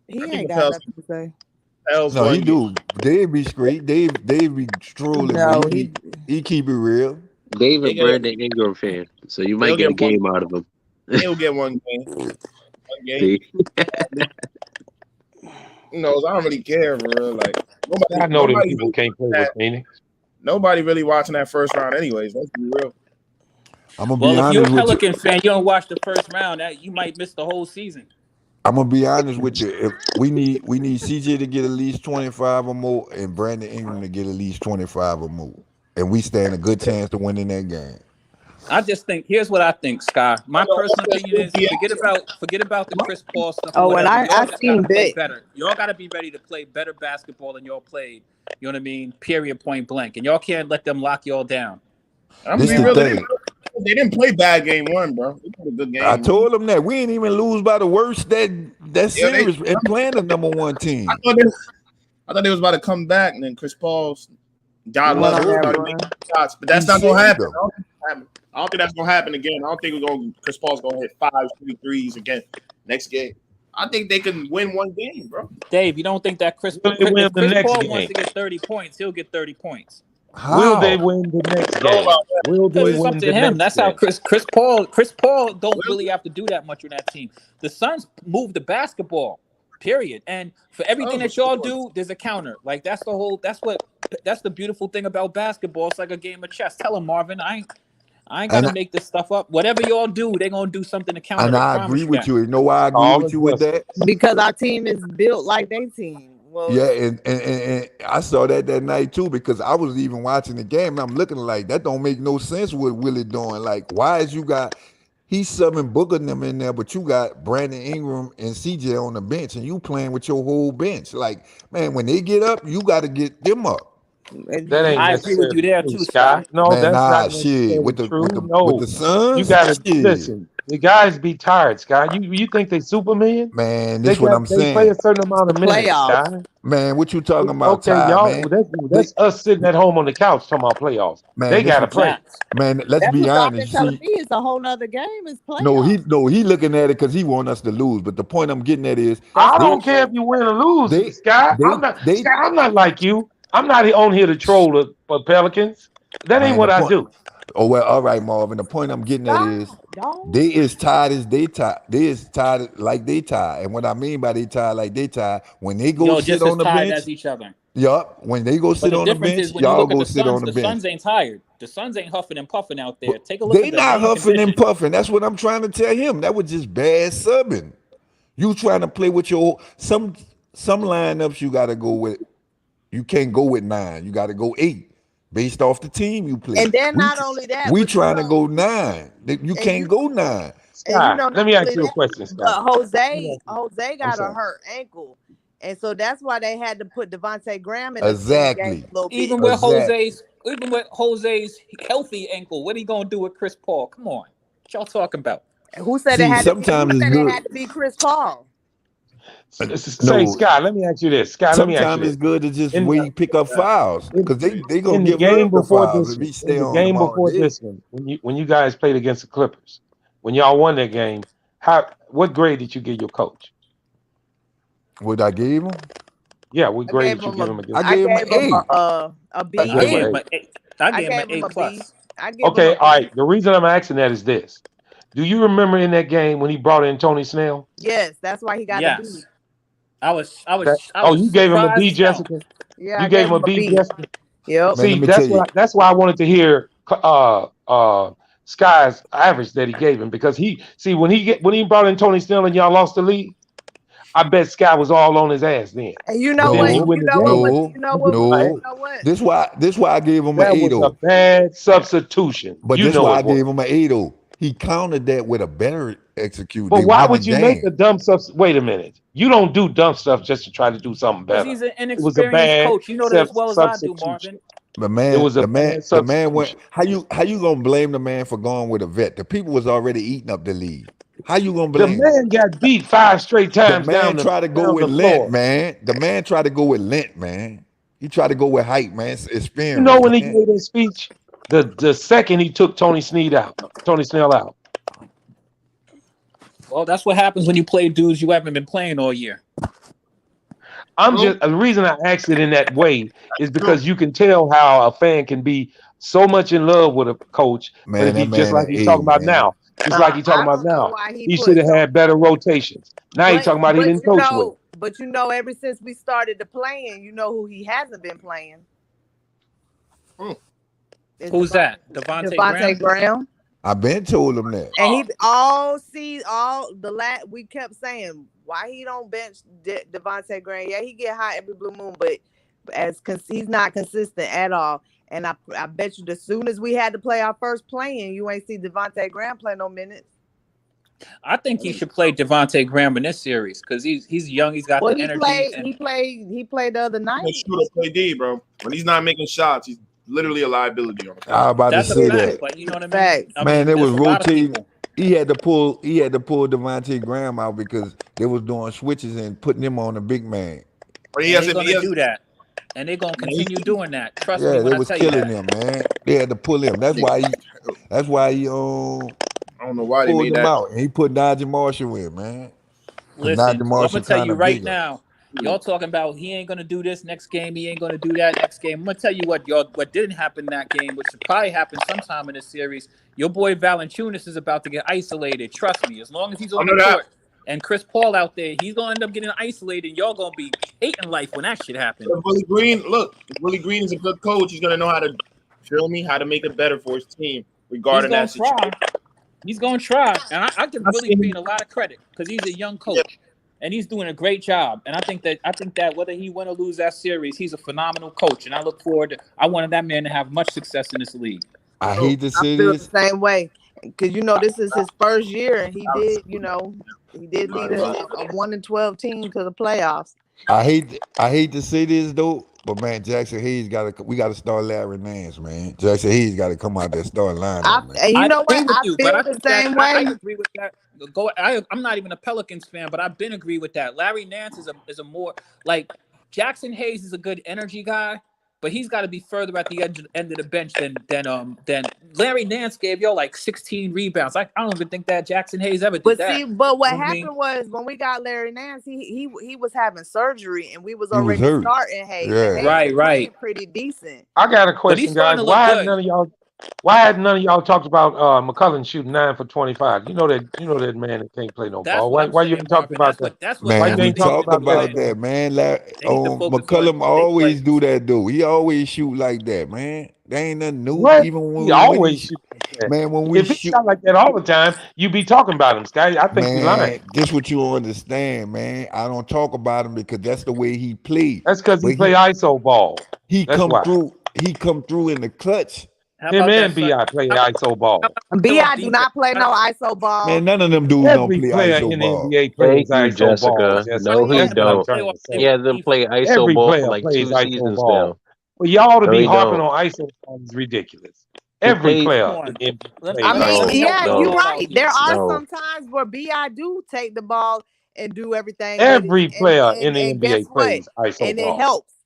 S11: He ain't got nothing to say.
S9: No, he do. Dave be straight. Dave be strolling. No, he keep it real.
S4: Dave a Brandon Ingram fan, so you might get a game out of him.
S7: He'll get one game. One game. I don't really care for real. Like
S14: I know them people can't play with Phoenix.
S7: Nobody really watching that first round, anyways. Let's be real.
S9: I'm gonna be honest.
S13: If you're a Pelican fan, you don't watch the first round. You might miss the whole season.
S9: I'm gonna be honest with you. If we need CJ to get at least 25 or more, and Brandon Ingram to get at least 25 or more, and we stand a good chance to winning that game.
S13: I just think here's what I think, Sky. My personal opinion is forget about the Chris Paul stuff or
S11: Oh, and
S13: whatever.
S11: I
S13: Y'all just
S11: seen
S13: gotta play
S11: Vic.
S13: better. Y'all gotta be ready to play better basketball than y'all played. You know what I mean? Period, point blank. And y'all can't let them lock y'all down.
S7: I'm gonna
S9: This
S7: be
S9: the
S7: real.
S9: thing.
S7: They didn't play bad game one, bro. They played a good
S9: I
S7: game one.
S9: told them that we ain't even lose by the worst that
S7: Yeah,
S9: series and playing the number one team.
S7: I thought they was about to come back, and then Chris Paul's God
S11: Went
S7: love
S11: on that
S7: started
S11: run.
S7: making shots, but that's
S9: He
S7: not gonna
S9: saved
S7: happen.
S9: them.
S7: I don't think that's gonna happen again. I don't think Chris Paul's gonna hit 5 straight threes again next game. I think they can win one game, bro.
S13: Dave, you don't think that
S14: Will they win
S13: if
S14: the
S13: Chris
S14: next
S13: Paul
S14: game?
S13: wants to get 30 points, he'll get 30 points.
S14: Will they
S9: How?
S14: win the next
S7: I don't know
S14: game?
S7: about that.
S14: Will they
S13: Because it's up
S14: win
S13: to
S14: the
S13: him.
S14: next
S13: That's how
S14: game?
S13: Chris Paul don't
S7: Will
S13: really have to do that much on that team. The Suns move the basketball, period. And for everything
S7: of
S13: that y'all
S7: course.
S13: do, there's a counter. Like that's the beautiful thing about basketball. It's like a game of chess. Tell him, Marvin, I ain't
S9: And
S13: gotta make this stuff up. Whatever y'all do, they're gonna do something to counter
S9: and
S13: it.
S9: I
S13: Promise
S9: agree
S13: you
S9: with
S13: that.
S9: you. You know why I agree
S14: All
S9: with you with that?
S14: adjustments.
S11: Because our team is built like their team. Well,
S9: Yeah, and I saw that night too because I was even watching the game and I'm looking like that don't make no sense what Willie doing. Like, why is you got he's subbing Booker and them in there, but you got Brandon Ingram and CJ on the bench and you playing with your whole bench. Like, man, when they get up, you got to get them up.
S14: That ain't
S13: I agree with you
S14: necessarily
S13: there
S14: true,
S13: too, Sky.
S14: Sky. No,
S9: Man,
S14: that's
S9: nah,
S14: not
S9: shit.
S14: necessarily true. No,
S9: With the
S14: you
S9: Suns,
S14: gotta
S9: shit.
S14: listen. The guys be tired, Sky. You think they Superman?
S9: Man, this what I'm
S14: They play
S9: saying.
S14: a certain amount of minutes,
S11: playoffs.
S14: Sky.
S9: Man, what you talking about,
S14: Okay,
S9: Ty,
S14: y'all.
S9: man?
S14: That's us sitting at home on the couch talking about playoffs.
S9: Man,
S14: They
S9: this
S14: gotta
S9: what
S14: play.
S13: Facts.
S9: man, let's
S11: That's
S9: be
S11: what y'all been
S9: honest. You
S11: telling
S9: see,
S11: me. It's a whole nother game. It's
S9: no,
S11: playoffs.
S9: he looking at it because he want us to lose. But the point I'm getting at is
S13: That's
S14: I
S9: they
S14: don't care if
S13: bullshit.
S14: you win or lose,
S9: they
S14: Sky.
S9: they
S14: I'm not like you. I'm not on here to troll the Pelicans. That ain't
S9: man, the
S14: what I
S9: point.
S14: do.
S9: Oh well, all right, Marvin. The point I'm getting at is
S11: Stop, don't.
S9: they is tired as they tired. They is tired like they tired. And what I mean by they tired like they tired, when they go
S13: Yo,
S9: sit
S13: just as
S9: on the
S13: tired
S9: bench,
S13: as each other.
S9: yup. When they go
S13: But
S9: sit
S13: the
S9: on the
S13: difference is
S9: bench,
S13: when you
S9: y'all
S13: look at
S9: go sit on the
S13: The
S9: bench.
S13: Suns ain't tired. The Suns ain't huffing and puffing out
S9: But
S13: there. Take a look
S9: they
S13: at them.
S9: not
S13: They in
S9: huffing and
S13: condition.
S9: puffing. That's what I'm trying to tell him. That was just bad subbing. You trying to play with your some lineups you gotta go with. You can't go with 9. You gotta go 8 based off the team you play.
S11: And then not only that,
S9: We
S11: but you
S9: trying to
S11: know,
S9: go 9. You
S11: and
S9: can't go 9.
S11: you
S14: Sky,
S11: know,
S14: let
S11: not
S14: me ask
S11: only
S14: you a
S11: that,
S14: question, Sky.
S11: but
S14: Let me ask you-
S11: Jose
S14: I'm
S11: got a
S14: sorry.
S11: hurt ankle, and so that's why they had to put Devontae Graham in the game
S9: Exactly.
S11: a little bit.
S13: Even with Jose's healthy ankle, what are you gonna do with Chris Paul? Come on. What y'all talking about?
S11: Who said it
S9: See,
S11: had to be? Who
S9: sometimes it's
S11: said it
S9: good.
S11: had to be Chris Paul?
S14: Say,
S9: No,
S14: Sky, let me ask you this. Sky, let me ask you
S9: sometimes
S14: this.
S9: it's good to just
S14: In
S9: wait, pick up fouls
S14: in,
S9: because they gonna
S14: in the
S9: give
S14: game
S9: Herb the
S14: before
S9: fouls
S14: this
S9: if he
S14: one, in
S9: stay
S14: the
S9: on them
S14: game
S9: all
S14: before
S9: day.
S14: this one, when you guys played against the Clippers, when y'all won that game, what grade did you give your coach?
S9: What I gave him?
S14: Yeah, what
S11: I
S14: grade
S11: gave
S14: did you
S11: him
S14: give him
S9: I
S14: against?
S11: I
S9: gave him an
S11: gave him
S9: 8.
S11: a
S14: You
S11: B.
S13: I
S14: gave him
S13: gave
S14: an
S13: him
S14: eight.
S13: a A. I
S11: I
S13: gave him an
S11: gave him
S13: A
S11: a B.
S13: plus.
S11: I give him a
S14: Okay, all
S11: B.
S14: right. The reason I'm asking that is this: do you remember in that game when he brought in Tony Snell?
S11: Yes, that's why he got the B.
S13: Yes. I
S14: That
S13: was
S14: you gave him a
S13: surprised
S14: B,
S13: as hell.
S14: Jessica.
S11: Yeah,
S14: You
S11: I
S14: gave
S11: gave
S14: him a
S11: him a
S14: B,
S11: B.
S14: Jessica.
S11: Yep.
S9: Man, let
S14: See,
S9: me tell you.
S14: that's why I wanted to hear Sky's average that he gave him because when he brought in Tony Snell and y'all lost the lead, I bet Sky was all on his ass then.
S11: And you
S14: But
S11: know
S14: then
S11: what?
S14: when you
S9: No,
S14: win
S11: You
S14: the
S11: know what?
S14: game,
S11: But
S9: no,
S11: you know
S14: you
S11: what?
S14: give him an
S11: But
S14: A.
S11: you
S9: no.
S11: know what?
S9: This why I gave him an
S14: That
S9: 8
S14: was a
S9: though.
S14: bad substitution.
S9: But
S14: You
S9: this
S14: know
S9: why I
S14: it was.
S9: gave him an 8 though. He countered that with a better execute.
S14: But
S9: They
S14: why
S9: won the
S14: would you make
S9: game.
S14: a dumb stuff? Wait a minute. You don't do dumb stuff just to try to do something
S13: Because
S14: better.
S13: he's an
S14: It was a
S13: inexperienced
S14: bad
S13: coach. You know that as well as I do,
S14: substitution.
S13: Marvin.
S9: The
S14: It
S9: man,
S14: was a bad
S9: the man went.
S14: substitution.
S9: How you gonna blame the man for going with a vet? The people was already eating up the lead. How you gonna
S14: The
S9: blame him?
S14: man got beat 5 straight
S9: The
S14: times
S9: man tried to go
S14: down
S9: with
S14: the
S9: length,
S14: floor.
S9: man. The man tried to go with length, man. He tried to go with height, man.
S14: You know
S9: Experience,
S14: when he
S9: man.
S14: gave his speech, the second he took Tony Snell out.
S13: Well, that's what happens when you play dudes you haven't been playing all year.
S14: The reason I asked it in that way is because you can tell how a fan can be so much in love with a coach, but
S9: Man,
S14: if
S9: that
S14: he just
S9: man
S14: like
S9: an
S14: he's
S9: A,
S14: talking about
S9: man.
S14: now, just like he's talking
S11: I
S14: about
S11: don't know
S14: now,
S11: why he
S14: he should
S11: put
S14: have had better rotations. Now he's talking about he didn't coach well.
S11: but you know, ever since we started the playing, you know who he hasn't been playing.
S13: Who's that? Devontae Graham?
S11: Graham.
S9: I been told him that.
S11: And he we kept saying why he don't bench Devontae Graham. Yeah, he get hot every blue moon, but he's not consistent at all. And I bet you, as soon as we had to play our first play-in, you ain't see Devontae Graham play no minutes.
S13: I think he should play Devontae Graham in this series because he's young. He's got
S11: Well,
S13: the
S11: he
S13: energy.
S11: played. He played the other
S7: He
S11: night.
S7: can shoot or play D, bro. When he's not making shots, he's literally a liability on the court.
S9: I was about to
S13: That's a
S9: say
S13: fact,
S9: that.
S13: but you know what I mean.
S11: Facts.
S13: I
S9: Man,
S13: mean,
S9: it was
S13: there's a lot of
S9: rotating.
S13: people.
S9: He had to pull Devontae Graham out because they was doing switches and putting him on a big man.
S7: But
S13: And they're gonna do that, and they're gonna continue doing that. Trust me
S9: Yeah,
S13: when
S9: they
S13: I
S9: was
S13: tell you
S9: killing
S13: that.
S9: him, man. They had to pull him. That's why he
S7: I don't know why they
S9: pulled
S7: made
S9: him
S7: that.
S9: out. And he put Najee Marshall in, man.
S13: Listen,
S9: Najee
S13: I'm
S9: Marshall
S13: gonna tell
S9: kind
S13: you
S9: of
S13: right
S9: bigger.
S13: now. Y'all talking about he ain't gonna do this next game. He ain't gonna do that next game. I'm gonna tell you what didn't happen that game, which should probably happen sometime in this series. Your boy Valanciunas is about to get isolated. Trust me. As long as he's on the court and Chris Paul out there, he's gonna end up getting isolated. Y'all gonna be hating life when that shit happens.
S7: If Willie Green is a good coach. He's gonna know how to how to make it better for his team regarding that situation.
S13: He's gonna try, and I give Willie Green a lot of credit because he's a young coach. And he's doing a great job. And I think that whether he win or lose that series, he's a phenomenal coach. And I look forward to. I wanted that man to have much success in this league.
S9: I hate to say
S11: I feel
S9: this.
S11: the same way because this is his first year, and he did lead a 1-12 team to the playoffs.
S9: I hate to say this though, but man, Jackson Hayes we gotta start Larry Nance, man. Jackson Hayes gotta come out there start lineup, man.
S11: And you know what? I
S13: but
S11: feel
S13: I
S11: the
S13: think that
S11: same way.
S13: I agree with that. I'm not even a Pelicans fan, but I've been agree with that. Larry Nance is a more like Jackson Hayes is a good energy guy, but he's got to be further at the end of the bench than Larry Nance gave y'all like 16 rebounds. I don't even think that Jackson Hayes ever did that.
S11: But what
S13: You know what I
S11: happened
S13: mean?
S11: was when we got Larry Nance, he was having surgery, and we was
S9: He was
S11: already
S9: hurt.
S11: starting Hayes.
S9: Yeah.
S11: And Hayes was playing pretty decent.
S14: I got a
S13: But
S14: question,
S13: he's starting
S14: guys.
S13: to look good.
S14: Why had none of y'all talked about McCullough shooting 9 for 25? You know that man that can't play no
S13: That's
S14: ball.
S13: what I'm
S14: Why you
S13: saying,
S14: ain't talking
S13: Marvin.
S14: about that?
S13: That's what
S9: Man, we
S14: ain't talking
S9: talked about
S14: that?
S9: that, man.
S13: They need to focus
S9: McCullum
S13: on
S9: always do that though. He always shoot like that, man. That ain't nothing new.
S14: What?
S9: Even when
S14: He
S9: we
S14: always shoot like that.
S9: man, when we
S14: If he
S9: shoot,
S14: shot like that all the time, you be talking about him, Sky. I think you lying.
S9: man, this what you don't understand, man. I don't talk about him because that's the way he played.
S14: That's because he play ISO ball.
S9: He
S14: That's
S9: come
S14: why.
S9: through. He come through in the clutch.
S14: Him and Bi play ISO ball.
S11: Bi do not play no ISO ball.
S9: Man, none of them dudes don't
S14: Every
S9: play
S14: player
S9: ISO
S14: in the
S9: ball.
S14: NBA plays
S16: Thank you,
S14: ISO ball.
S16: Jessica. No, he
S14: That's what I'm
S16: don't.
S14: trying to say.
S16: He hasn't played ISO
S14: Every
S16: ball
S14: player
S16: for like
S14: plays
S16: 2
S14: ISO
S16: seasons
S14: ball.
S16: now.
S14: Well, y'all to
S16: No,
S14: be
S16: he
S14: harping
S16: don't.
S14: on ISO ball is ridiculous.
S16: He
S14: Every
S16: plays.
S14: player in the NBA plays
S11: I mean,
S14: ISO
S11: yeah,
S14: ball.
S11: you're right. There are
S16: No.
S11: some times where Bi do take the ball and do everything.
S14: Every player in the
S11: and guess
S14: NBA
S11: what?
S14: plays ISO
S11: And
S14: ball.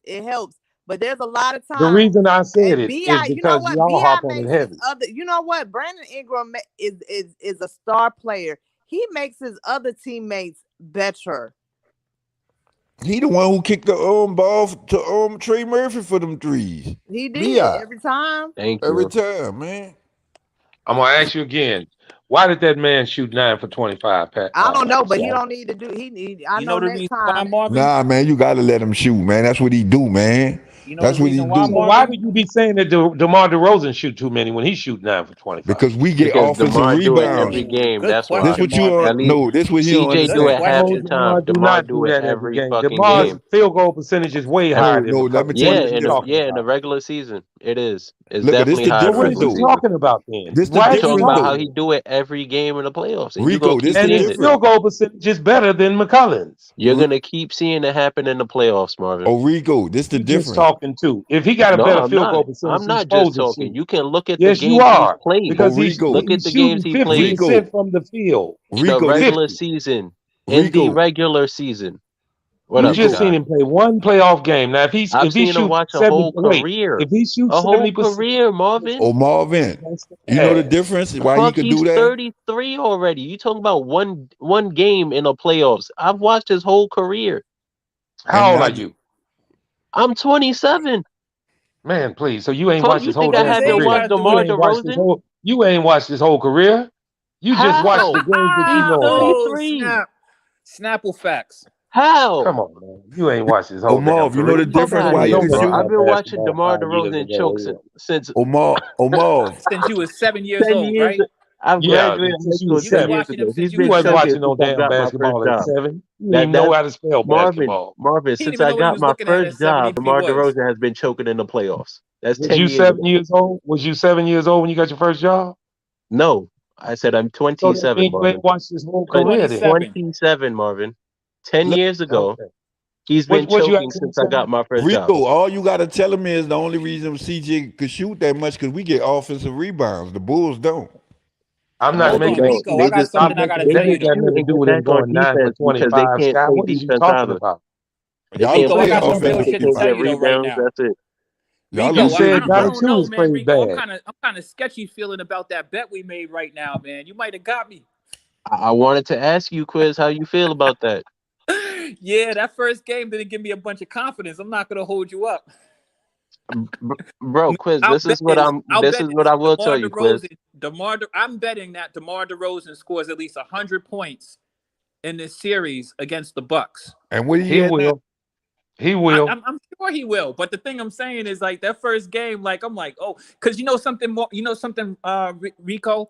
S11: it helps. But there's a lot of times.
S14: The reason I said
S11: and
S14: it
S11: Bi,
S14: is
S11: you know
S14: because
S11: what?
S14: y'all
S11: Bi
S14: harp on it
S11: makes
S14: heavy.
S11: his other. You know what? Brandon Ingram is a star player. He makes his other teammates better.
S9: He the one who kicked the ball to Trey Murphy for them threes.
S11: He did every time.
S9: Every time, man.
S14: I'm gonna ask you again. Why did that man shoot 9 for 25, Pat?
S11: I don't know, but he don't need to do. I know
S13: the
S11: next
S13: reason why,
S11: time.
S13: Marvin?
S9: Nah, man, you gotta let him shoot, man. That's what he do, man.
S13: You know
S9: That's
S13: the
S9: what he
S13: reason why,
S9: do.
S14: Well, why would you be saying that DeMar DeRozan shoot too many when he shoot 9 for 25?
S9: Because we get
S16: Because
S9: offensive
S16: DeMar do it
S9: rebounds.
S16: every game.
S13: Good
S16: That's why.
S9: This what you
S16: At least
S9: no. This what he don't
S16: CJ do it
S9: understand.
S16: half
S14: No,
S16: the
S14: DeMar
S16: time.
S14: do
S16: DeMar
S14: not
S16: do
S14: do
S16: it
S14: that every
S16: every
S14: game.
S16: fucking
S14: DeMar's
S16: game.
S14: field goal percentage is way higher than
S9: No, let me
S14: McCullough.
S9: tell
S16: Yeah,
S9: you
S14: What are you talking
S16: in
S14: about?
S16: the regular season, it is. It's
S9: Look at this
S16: definitely
S9: the
S16: higher in the
S14: What are
S9: difference
S14: you
S16: regular
S9: though.
S16: season.
S14: talking about then?
S9: This the
S14: Why
S16: I'm
S14: is you
S16: talking
S9: difference
S16: about
S14: lying?
S9: though.
S16: how he do it every game in the playoffs, and you're
S9: Rico,
S16: gonna keep
S9: this the
S14: And
S16: seeing
S14: his
S16: it.
S9: difference.
S14: field goal percentage is better than McCullough's.
S16: You're gonna keep seeing it happen in the playoffs, Marvin.
S9: Oh, Rico, this the
S14: You just
S9: difference.
S14: talking too. If he got a
S16: No,
S14: better
S16: I'm
S14: field goal
S16: not.
S14: percentage,
S16: I'm
S14: he's
S16: not just
S14: supposed to
S16: talking.
S14: shoot.
S16: You can look at the
S14: Yes, you
S16: games he's
S14: are.
S16: played.
S9: Oh,
S14: Because
S9: Rico,
S16: Look at
S14: he's
S16: the
S14: shooting
S16: games he played
S14: 50% from the field.
S16: in the
S9: Rico, this
S16: regular
S14: 50.
S16: season. In the
S9: Rico,
S16: regular season. What
S14: You
S16: up,
S14: just
S9: Rico.
S14: seen
S16: Sky?
S14: him play one playoff game. Now,
S16: I've
S14: if he
S16: seen him
S14: shoots
S16: watch a
S14: 70,
S16: whole
S14: wait,
S16: career.
S14: if he shoots
S16: A whole
S14: 70%,
S16: career, Marvin.
S9: Oh, Marvin.
S14: that's
S9: You know the
S14: bad.
S9: difference? Why he
S16: Fuck,
S9: could
S16: he's
S9: do that?
S16: 33 already. You talking about one game in the playoffs. I've watched his whole career.
S14: How old are you?
S16: I'm 27.
S14: Man, please. So you ain't
S16: Fuck,
S14: watched
S16: you
S14: his whole
S16: think I
S14: damn
S16: haven't
S14: career.
S16: watched DeMar DeRozan?
S14: You ain't watched his whole career. You just watched the
S16: How?
S14: games that you
S16: He's
S14: know about.
S16: 33.
S13: Snapple facts.
S16: How?
S14: Come on, man. You ain't watched his
S9: Oh,
S14: whole damn
S9: Marv, you know
S14: career.
S9: the
S16: Get the fuck
S9: difference
S16: out of
S9: why he
S16: here,
S9: could
S14: Nobody
S16: bro.
S9: shoot?
S16: I've
S14: about
S16: been watching
S14: basketball
S16: DeMar
S14: 5 years
S16: DeRozan choke
S14: ago.
S16: since
S9: Oh, Marv.
S13: Since you was 7 years
S16: 10
S13: old,
S16: years.
S13: right?
S16: I've
S14: Yeah,
S16: graduated high
S14: since you
S16: school
S14: was
S13: You been
S16: 10
S14: 7.
S16: years
S13: watching him
S16: ago.
S13: since
S16: He's
S13: you
S14: You
S16: been
S13: was
S14: wasn't
S13: 7.
S16: choking
S14: watching no
S16: since I
S14: damn
S16: got my first
S14: basketball at
S16: job.
S14: 7. You didn't even know how to spell
S16: Marvin.
S14: basketball.
S16: Marvin.
S13: He didn't
S16: Since
S13: even
S16: I
S13: know what he
S16: got
S13: was
S16: my
S13: looking at
S16: first
S13: at 7.
S16: job,
S13: He
S16: DeMar
S13: was.
S16: DeRozan has been choking in the playoffs. That's
S14: Was
S16: 10
S14: you
S16: years ago.
S14: 7 years old? Was you 7 years old when you got your first job?
S16: No, I said I'm
S14: So that
S16: 27,
S14: means you ain't
S16: Marvin.
S14: watched his whole career then.
S16: 27, Marvin. 10
S7: Look,
S16: years ago,
S14: Okay.
S16: he's been
S14: What you
S16: choking
S14: asking me,
S16: since I got
S14: son?
S16: my first job.
S8: Rico, all you got to tell him is the only reason CJ could shoot that much because we get offensive rebounds. The Bulls don't.
S14: I'm not
S16: No,
S13: Hold
S16: they
S14: making
S13: on,
S14: an
S16: don't.
S13: Rico.
S14: excuse.
S13: I
S16: They
S13: got
S16: just
S14: Stop
S13: something I
S14: making
S13: gotta
S14: it.
S16: they
S13: tell
S14: That
S13: you
S14: ain't
S16: just
S14: got
S13: though.
S14: nothing
S16: shoot
S14: to
S16: and
S14: do
S16: get
S14: with him
S16: back on
S14: going 9 for
S16: defense because they
S14: 25.
S16: can't
S14: Scott,
S16: play
S14: what is you
S16: defense
S14: talking
S16: either.
S14: about?
S16: They
S8: Y'all
S16: can't
S13: Rico,
S8: play
S13: I
S16: play
S13: got some
S16: defense.
S13: real
S8: offensive
S16: They
S13: shit to
S16: can't
S13: tell
S16: get
S8: rebounds.
S13: you though right
S16: rebounds.
S13: now.
S16: That's it.
S8: Y'all
S14: You
S13: Rico,
S8: lose
S14: said
S13: I
S8: rebounds.
S13: don't know,
S14: Valanciunas
S13: man.
S14: plays
S13: Rico,
S14: bad.
S13: I'm kind of sketchy feeling about that bet we made right now, man. You might have got me.
S16: I wanted to ask you, Quiz, how you feel about that.
S13: Yeah, that first game didn't give me a bunch of confidence. I'm not gonna hold you up.
S16: Bro, Quiz,
S13: I'll
S16: this is
S13: bet
S16: what
S13: this.
S16: I'm
S13: I'll
S16: this
S13: bet
S16: is what
S13: this.
S16: I will tell you, Quiz.
S13: I'm betting that DeMar DeRozan scores at least 100 points in this series against the Bucks.
S8: And what are
S14: He
S8: you at now?
S14: will. He will.
S13: I'm sure he will, but the thing I'm saying is like that first game, like I'm like, oh, because you know something more, Rico,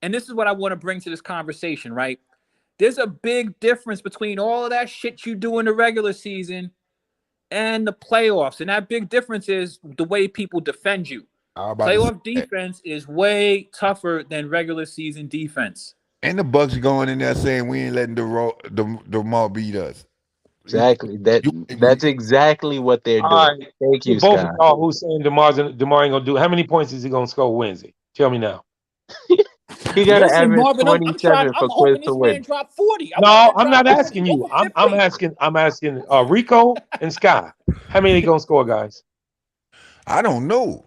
S13: and this is what I want to bring to this conversation, right? There's a big difference between all of that shit you do in the regular season and the playoffs, and that big difference is the way people defend you.
S8: I was about to say
S13: Playoff
S8: that.
S13: defense is way tougher than regular season defense.
S8: And the Bucks going in there saying we ain't letting the mall beat us.
S16: Exactly. That's exactly what they're
S14: All
S16: doing.
S14: right.
S16: Thank
S14: To
S16: you,
S14: both of
S16: Scott.
S14: y'all who's saying DeMar ain't gonna do, how many points is he gonna score Wednesday? Tell me now.
S16: He got to
S13: Listen,
S16: average
S13: Marvin, I'm
S16: 27 for Quiz
S13: hoping
S16: to
S13: this man
S16: win.
S13: drop 40. I want
S14: No,
S13: him to
S14: I'm
S13: drop
S14: not asking you.
S13: over
S14: I'm
S13: 50.
S14: asking Rico and Sky. How many gonna score, guys?
S8: I don't know.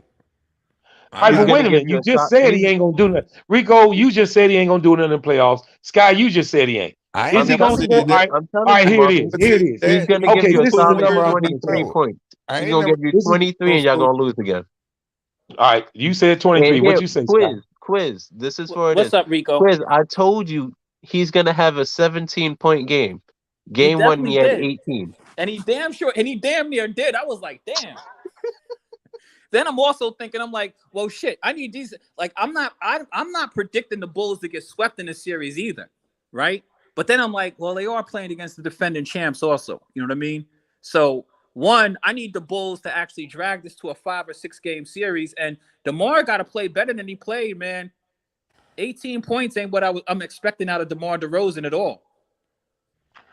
S14: All right,
S16: He's
S14: but
S8: I'm
S14: wait
S16: gonna
S14: a
S16: give
S14: minute.
S16: you
S14: You
S16: a
S14: just
S16: top.
S14: said he ain't gonna do nothing. Rico, you just said he ain't gonna do nothing in the playoffs. Sky, you just said he ain't.
S8: I
S14: Is
S8: ain't
S14: he
S16: I'm
S8: never
S14: gonna
S16: telling
S14: score?
S16: you.
S8: said that.
S16: I'm
S14: All
S16: telling
S14: right,
S16: you,
S14: here it
S16: Marvin.
S14: is. Here it is.
S16: He's gonna give
S14: Okay,
S16: you a
S14: this is the
S16: solid
S14: number I'm gonna
S16: 23
S14: tell.
S16: points.
S8: I
S16: He's
S8: ain't
S16: gonna
S8: never
S16: give you
S14: This is
S16: 23, and y'all gonna lose again.
S14: all right. You said 23.
S16: And here,
S14: What you say, Sky?
S16: quiz. This is for
S13: What's
S16: this.
S13: up, Rico?
S16: Quiz. I told you he's gonna have a 17-point game.
S13: He
S16: Game one,
S13: definitely
S16: he had
S13: did.
S16: 18.
S13: And he damn near did. I was like, damn. Then I'm also thinking, I'm like, well, shit, I need these. Like, I'm not predicting the Bulls to get swept in the series either, right? But then I'm like, well, they are playing against the defending champs also. You know what I mean? So one, I need the Bulls to actually drag this to a 5 or 6 game series, and DeMar got to play better than he played, man. 18 points ain't what I'm expecting out of DeMar DeRozan at all.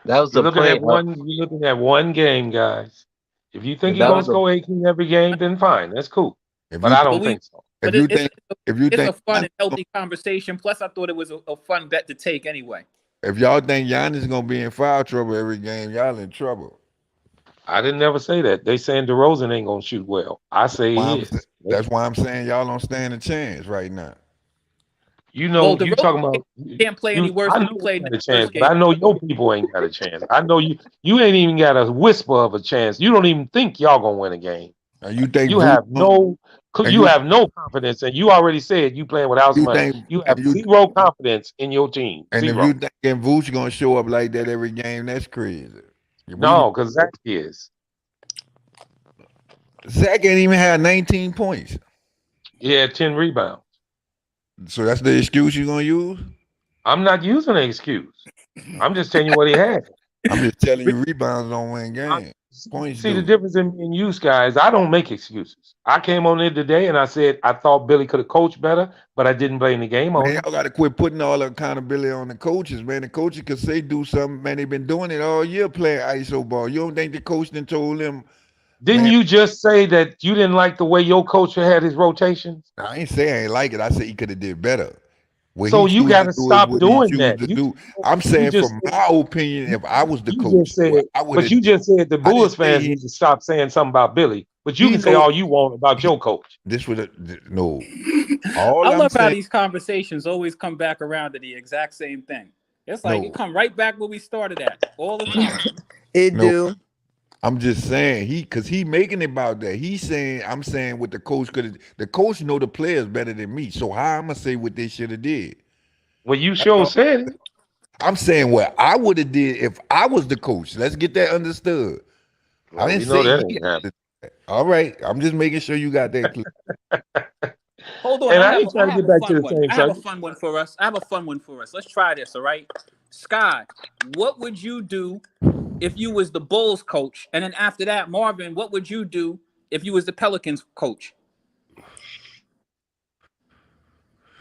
S16: That was
S14: You're
S16: the
S14: looking at
S16: point.
S14: one game, guys. If you think he's
S16: That
S14: gonna
S16: was the.
S14: score 18 every game, then fine. That's cool.
S8: if
S14: But
S8: you
S14: I
S8: think
S13: But
S14: don't think so.
S8: if
S13: but
S8: you
S13: it's
S8: think if you
S13: it's
S8: think
S13: a fun and healthy conversation. Plus, I thought it was a fun bet to take anyway.
S8: if y'all think Giannis is gonna be in foul trouble every game, y'all in trouble.
S14: I didn't never say that. They saying DeRozan ain't gonna shoot well. I say
S8: Why
S14: he
S8: I'm,
S14: is.
S8: that's why I'm saying y'all don't stand a chance right now.
S14: You
S13: Well,
S14: know, you
S13: DeRozan
S14: talking about
S13: can't play any worse
S14: I
S13: than
S14: know
S13: he
S14: we
S13: played in
S14: got
S13: the
S14: a chance,
S13: first
S14: but
S13: game.
S14: I know your people ain't got a chance. I know you ain't even got a whisper of a chance. You don't even think y'all gonna win a game.
S8: And you think
S14: You
S8: Vooch
S14: have no
S8: and you
S14: confidence, and you already said you playing without
S8: you
S14: money.
S8: think
S14: You
S8: and
S14: have zero confidence in your team.
S8: and if you
S14: Zero.
S8: thinking Vooch gonna show up like that every game, that's crazy. We
S14: No, because Zach is.
S8: Zach ain't even had 19 points.
S14: Yeah, 10 rebounds.
S8: So that's the excuse you gonna use?
S14: I'm not using an excuse. I'm just telling you what he had.
S8: I'm just telling you rebounds don't win
S14: I-
S8: games. Points
S14: See the
S8: do.
S14: difference in me and you guys. I don't make excuses. I came on there today and I said I thought Billy could have coached better, but I didn't blame the game on
S8: Man,
S14: him.
S8: y'all gotta quit putting all the accountability on the coaches, man. The coaches could say do something, man. They've been doing it all year playing ISO ball. You don't think the coach then told them,
S14: Didn't
S8: man,
S14: you just say that you didn't like the way your coach had his rotations?
S8: I ain't say I ain't like it. I said he could have did better. What he
S14: So you
S8: choose
S14: got
S8: to
S14: to
S8: do is
S14: stop
S8: what he
S14: doing
S8: choose
S14: that.
S8: to do. I'm
S14: You
S8: saying
S14: just
S8: from my opinion, if I was the
S14: you
S8: coach,
S14: just said,
S8: what I would
S14: but
S8: have
S14: you
S8: did.
S14: just said the
S8: I didn't
S14: Bulls
S8: say
S14: fans need to stop saying something about Billy. But you
S8: he
S14: can say
S8: know
S14: all you want about your coach.
S8: this was no. All
S13: I
S8: I'm
S13: love how
S8: saying,
S13: these conversations always come back around to the exact same thing. It's like it
S8: no,
S13: come right back where we started at all the time.
S17: It
S8: no.
S17: do.
S8: I'm just saying because he making it about that. He's saying I'm saying what the coach could have. The coach know the players better than me. So how I'm gonna say what they should have did?
S14: Well, you
S8: That's
S14: sure
S8: all.
S14: said it.
S8: I'm saying what I would have did if I was the coach. Let's get that understood. I
S14: Well,
S8: didn't
S14: we know
S8: say
S14: that
S8: he
S14: ain't
S8: had
S14: happening.
S8: to do that. All right. I'm just making sure you got that clear.
S13: Hold on,
S14: And
S13: I
S14: I
S13: have
S14: ain't
S13: I
S14: trying to
S13: have
S14: get
S13: a
S14: back to
S13: fun
S14: the
S13: one.
S14: same
S13: I have a
S14: subject.
S13: fun one for us. I have a fun one for us. Let's try this, all right? Sky, what would you do if you was the Bulls coach? And then after that, Marvin, what would you do if you was the Pelicans coach?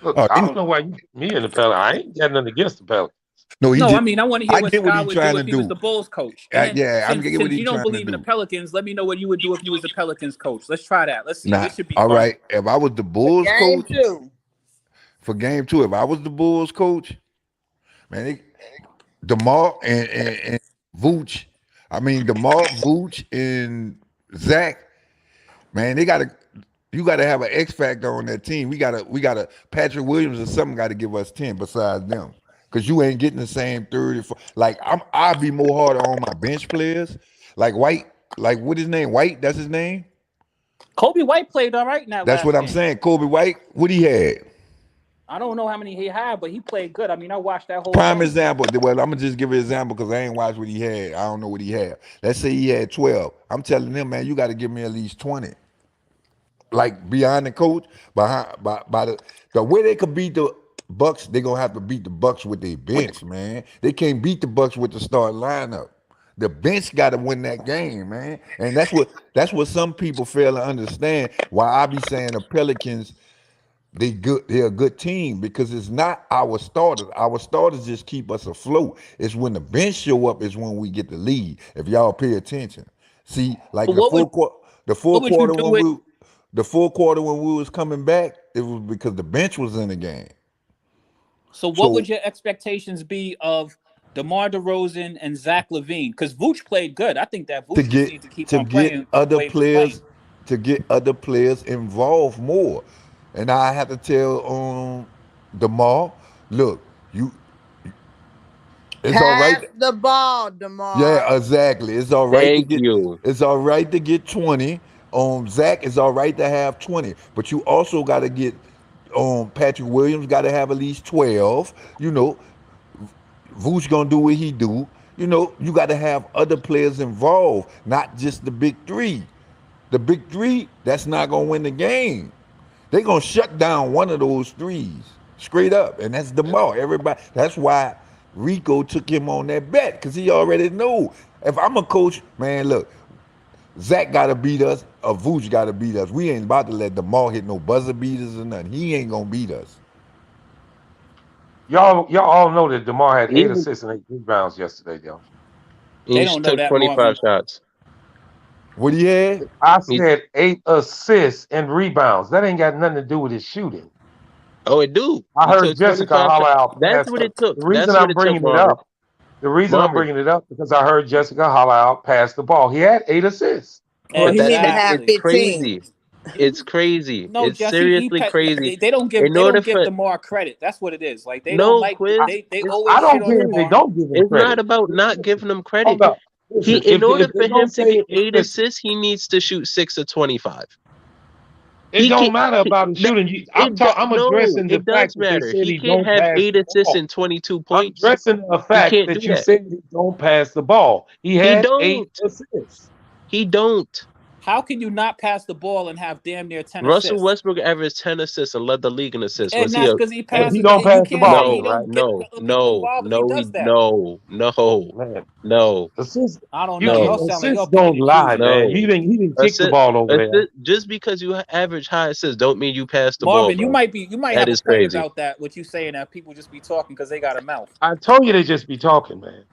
S14: Look,
S9: Oh,
S14: I don't know why you put me in the Pelicans. I ain't got nothing against the Pelicans.
S9: no, he
S13: No, I
S9: just.
S13: mean I want to hear
S9: I
S13: what
S9: get what
S13: Sky
S9: he's
S13: would do
S9: trying to
S13: if he was
S9: do.
S13: the Bulls coach. And then
S9: Yeah, I
S13: since
S9: get what
S13: since
S9: he's
S13: you don't
S9: trying to
S13: believe in the
S9: do.
S13: Pelicans, let me know what you would do if you was the Pelicans coach. Let's try that. Let's see.
S9: Nah,
S13: This should be
S9: all
S13: fun.
S9: right. If I was the Bulls
S11: Game
S9: coach
S11: two.
S9: for game 2, if I was the Bulls coach, man, DeMar and Vooch. I mean DeMar, Vooch, and Zach. Man, you gotta have an X factor on that team. We gotta Patrick Williams or something gotta give us 10 besides them. Cause you ain't getting the same 30. Like I'll be more harder on my bench players. Like White, like what his name? White, that's his name?
S13: Kobe White played all right in that
S9: That's what
S13: last
S9: I'm
S13: game.
S9: saying. Kobe White, what he had?
S13: I don't know how many he had, but he played good. I mean, I watched that whole
S9: Prime
S13: game.
S9: example. Well, I'm gonna just give an example because I ain't watched what he had. I don't know what he had. Let's say he had 12. I'm telling him, man, you got to give me at least 20. Like beyond the coach, by the way they could beat the Bucks, they're gonna have to beat the Bucks with their bench, man. They can't beat the Bucks with the starting lineup. The bench got to win that game, man. And that's what some people fail to understand. Why I be saying the Pelicans, they're a good team because it's not our starters. Our starters just keep us afloat. It's when the bench show up is when we get the lead. If y'all pay attention. See, like
S13: But
S9: the
S13: what
S9: fourth
S13: would you
S9: quarter
S13: do with
S9: when we was coming back, it was because the bench was in the game.
S13: so what
S9: So
S13: would your expectations be of DeMar DeRozan and Zach LaVine? Because Vooch played good. I think that
S9: to
S13: Vooch just
S9: get
S13: needs to keep
S9: to
S13: on
S9: get
S13: playing the
S9: other
S13: way he was playing.
S9: players involved more. And I have to tell DeMar, look, it's all right.
S11: Pass the ball, DeMar.
S9: Yeah, exactly. It's all right to
S16: Thank
S9: get
S16: you.
S9: 20. Zach is all right to have 20, but you also got to get Patrick Williams got to have at least 12. Vooch gonna do what he do. You got to have other players involved, not just the big three. The big three, that's not gonna win the game. They're gonna shut down one of those threes straight up, and that's DeMar. Everybody. That's why Rico took him on that bet because he already know. If I'm a coach, man, look, Zach gotta beat us, or Vooch gotta beat us. We ain't about to let DeMar hit no buzzer beaters or nothing. He ain't gonna beat us.
S14: Y'all all know that DeMar had 8
S16: Even
S14: assists and 8 rebounds yesterday, yo.
S16: he
S13: They don't know
S16: took
S13: that,
S16: 25
S13: Marvin.
S16: shots.
S9: What he had?
S14: I
S16: He,
S14: said 8 assists and rebounds. That ain't got nothing to do with his shooting.
S16: oh, it do.
S14: I
S16: He
S14: heard
S16: took
S14: Jessica
S16: 25
S14: holler
S16: shots.
S14: out
S16: That's
S14: past
S16: what
S14: the.
S16: it took.
S14: The reason
S16: That's what
S14: I'm
S16: it took,
S14: bringing it
S16: Marvin.
S14: up. The reason I'm
S16: Marvin.
S14: bringing it up because I heard Jessica holler out past the ball. He had 8 assists.
S11: Well,
S16: But
S11: he need to
S16: it's
S11: have
S13: Exactly.
S11: 15.
S16: crazy. It's crazy.
S13: No,
S16: It's
S13: Jesse,
S16: seriously crazy.
S13: they don't give
S16: In order for
S13: DeMar credit. That's what it is. Like they don't
S16: no
S13: like
S16: quiz,
S13: they
S16: it's
S14: I
S13: always shit
S14: don't
S13: on
S14: care if they
S13: DeMar.
S14: don't give him
S16: it's not
S14: credit.
S16: about not giving him credit.
S14: Hold up.
S16: He
S14: Listen,
S16: in order
S14: if
S16: for
S14: they
S16: him
S14: don't
S16: to
S14: say
S16: get 8
S14: listen,
S16: assists, he needs to shoot 6 or 25.
S14: it
S16: He
S14: don't
S16: can't.
S14: matter about his shooting. I'm
S16: No,
S14: addressing the
S16: it does
S14: fact that they
S16: matter.
S14: said
S16: He
S14: he
S16: can't
S14: don't
S16: have
S14: pass
S16: 8
S14: the
S16: assists
S14: ball.
S16: and 22
S14: I'm
S16: points.
S14: addressing the
S16: He
S14: fact
S16: can't do
S14: that you
S16: that.
S14: said he don't pass the ball. He
S16: He
S14: had 8
S16: don't.
S14: assists.
S16: He don't.
S13: How can you not pass the ball and have damn near 10
S16: Russell
S13: assists?
S16: Westbrook averaged 10 assists and led the league in assists.
S13: And
S16: Was he
S13: that's
S16: a
S13: because he
S14: And he
S13: passes.
S14: don't
S13: You
S14: pass the
S13: can't say
S14: ball
S13: he
S16: no,
S14: either.
S13: don't get
S16: no,
S13: other people
S16: no,
S13: involved if he
S16: no,
S13: does that.
S16: no,
S14: Man,
S16: no,
S14: assists
S13: I don't
S14: you
S13: know.
S14: can
S16: no,
S13: Y'all sound like
S14: assists
S13: y'all picking
S14: don't
S13: and
S14: lie,
S13: choosing.
S14: man.
S16: no.
S14: He didn't kick the
S16: Assist,
S14: ball over there.
S16: just because you average high assists don't mean you pass the ball,
S13: Marvin,
S16: bro.
S13: you might
S16: That
S13: have a
S16: is
S13: point
S16: crazy.
S13: about that. What you saying that people just be talking because they got a mouth.
S14: I told you they just be talking, man.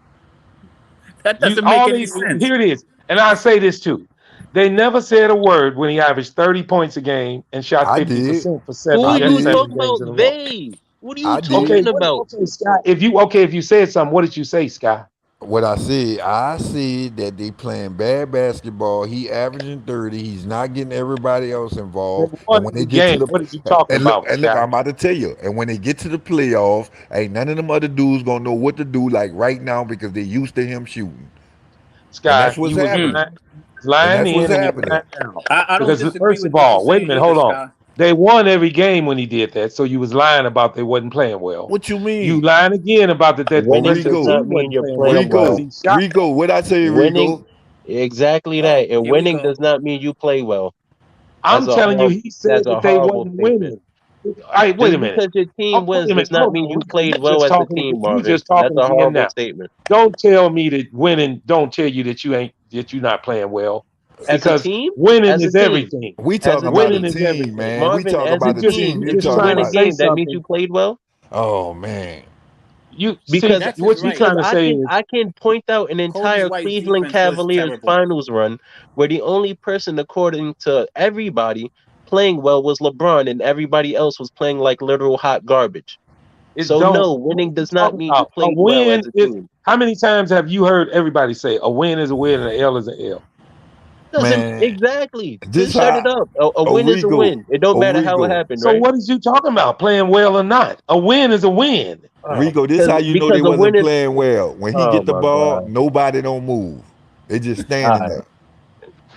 S13: That
S14: You
S13: doesn't make
S14: all
S13: any
S14: these
S13: sense.
S14: here it is. And I say this too. They never said a word when he averaged 30 points a game and shot
S9: I did.
S14: 50% for
S16: Who are
S9: I
S16: you
S9: did.
S14: 7
S16: talking
S14: games
S16: about?
S14: in a row.
S16: They. What are you
S9: I
S14: Okay,
S9: did.
S16: talking
S14: what
S16: about?
S14: okay, Scott, if you said something, what did you say, Scott?
S9: What I see that they playing bad basketball. He averaging 30. He's not getting everybody else
S14: They
S9: involved. And
S14: won
S9: when they
S14: the
S9: get to
S14: game.
S9: the
S14: What are you talking about,
S9: and look,
S14: Scott?
S9: I'm about to tell you. And when they get to the playoffs, ain't none of them other dudes gonna know what to do like right now because they're used to him shooting. And that's
S14: Scott,
S9: what's
S13: Hmm.
S14: you was lying
S9: what's
S14: in and you
S9: happening.
S14: lying out.
S13: I don't
S14: Because
S13: disagree
S14: first
S13: with
S14: of
S13: what you're
S14: all, wait a
S13: saying
S14: minute,
S13: either,
S14: hold on.
S13: Sky.
S14: They won every game when he did that, so you was lying about they wasn't playing well.
S9: What you
S14: You
S9: mean?
S14: lying again about that
S9: But
S16: Winning does
S14: the
S9: Rico,
S16: not
S14: team
S16: mean
S14: wasn't
S16: you're
S14: playing well
S16: playing
S14: because
S16: well.
S14: he shot.
S9: What I say,
S16: Winning,
S9: Rico?
S16: exactly
S13: Oh,
S16: that. And
S13: here we
S16: winning
S13: go.
S16: does not mean you play well.
S14: I'm telling you, he
S16: That's
S14: said
S16: a
S14: that they
S16: horrible
S14: wasn't
S16: statement.
S14: winning. All right, wait
S16: Just
S14: a minute.
S16: because your team
S14: Wait
S16: wins
S14: a minute.
S16: does not
S14: Hold
S16: mean
S14: on.
S16: you played
S14: You
S16: well
S14: just
S16: as a
S14: talking.
S16: team,
S14: You
S16: Marvin.
S14: just
S16: That's
S14: talking
S16: a
S14: again
S16: horrible
S14: now.
S16: statement.
S14: Don't tell me that winning don't tell you that you're not playing well.
S16: As a
S14: because
S16: team,
S14: winning
S16: as a
S14: is
S16: team,
S14: everything.
S9: We
S16: as
S9: talking
S16: a
S9: about the
S14: Winning
S16: team,
S14: is
S9: team,
S14: everything.
S9: man. We
S16: Marvin,
S9: talking
S16: as a
S9: about the
S16: team,
S9: team. You
S16: did you
S14: Just
S9: talking
S16: win
S14: trying
S16: a
S14: to
S9: about.
S14: say
S16: game that means
S14: something.
S16: you played well?
S9: Oh man,
S14: You see
S16: Because
S13: Dex is
S14: what you
S13: right.
S14: trying to
S16: I
S14: say
S16: can
S14: is
S16: I can point out an
S13: Kobe
S16: entire
S13: White's
S16: Cleveland
S13: defense was
S16: Cavaliers
S13: terrible.
S16: finals run where the only person, according to everybody, playing well was LeBron, and everybody else was playing like literal hot garbage.
S14: it
S16: So
S14: don't.
S16: no,
S14: What
S16: winning
S14: are you
S16: does not
S14: talking
S16: mean you
S14: about? A
S16: played well as
S14: win
S16: a
S14: is.
S16: team.
S14: How many times have you heard everybody say a win is a win and an L is an L?
S16: Doesn't
S9: man.
S16: exactly.
S9: This
S16: Just shut it
S9: how
S16: up. A win is a
S9: Origo,
S16: win. It don't matter how it
S9: Origo,
S16: happened,
S14: So
S16: right?
S14: what is you talking about? Playing well or not? A win is a win.
S16: Oh,
S9: Rigo. This how you know they
S16: because a win
S9: wasn't
S16: is.
S9: playing well. When he
S16: Oh
S9: get the
S16: my
S9: ball,
S16: god.
S9: nobody don't move. They just
S16: All
S9: standing
S16: right.
S9: there.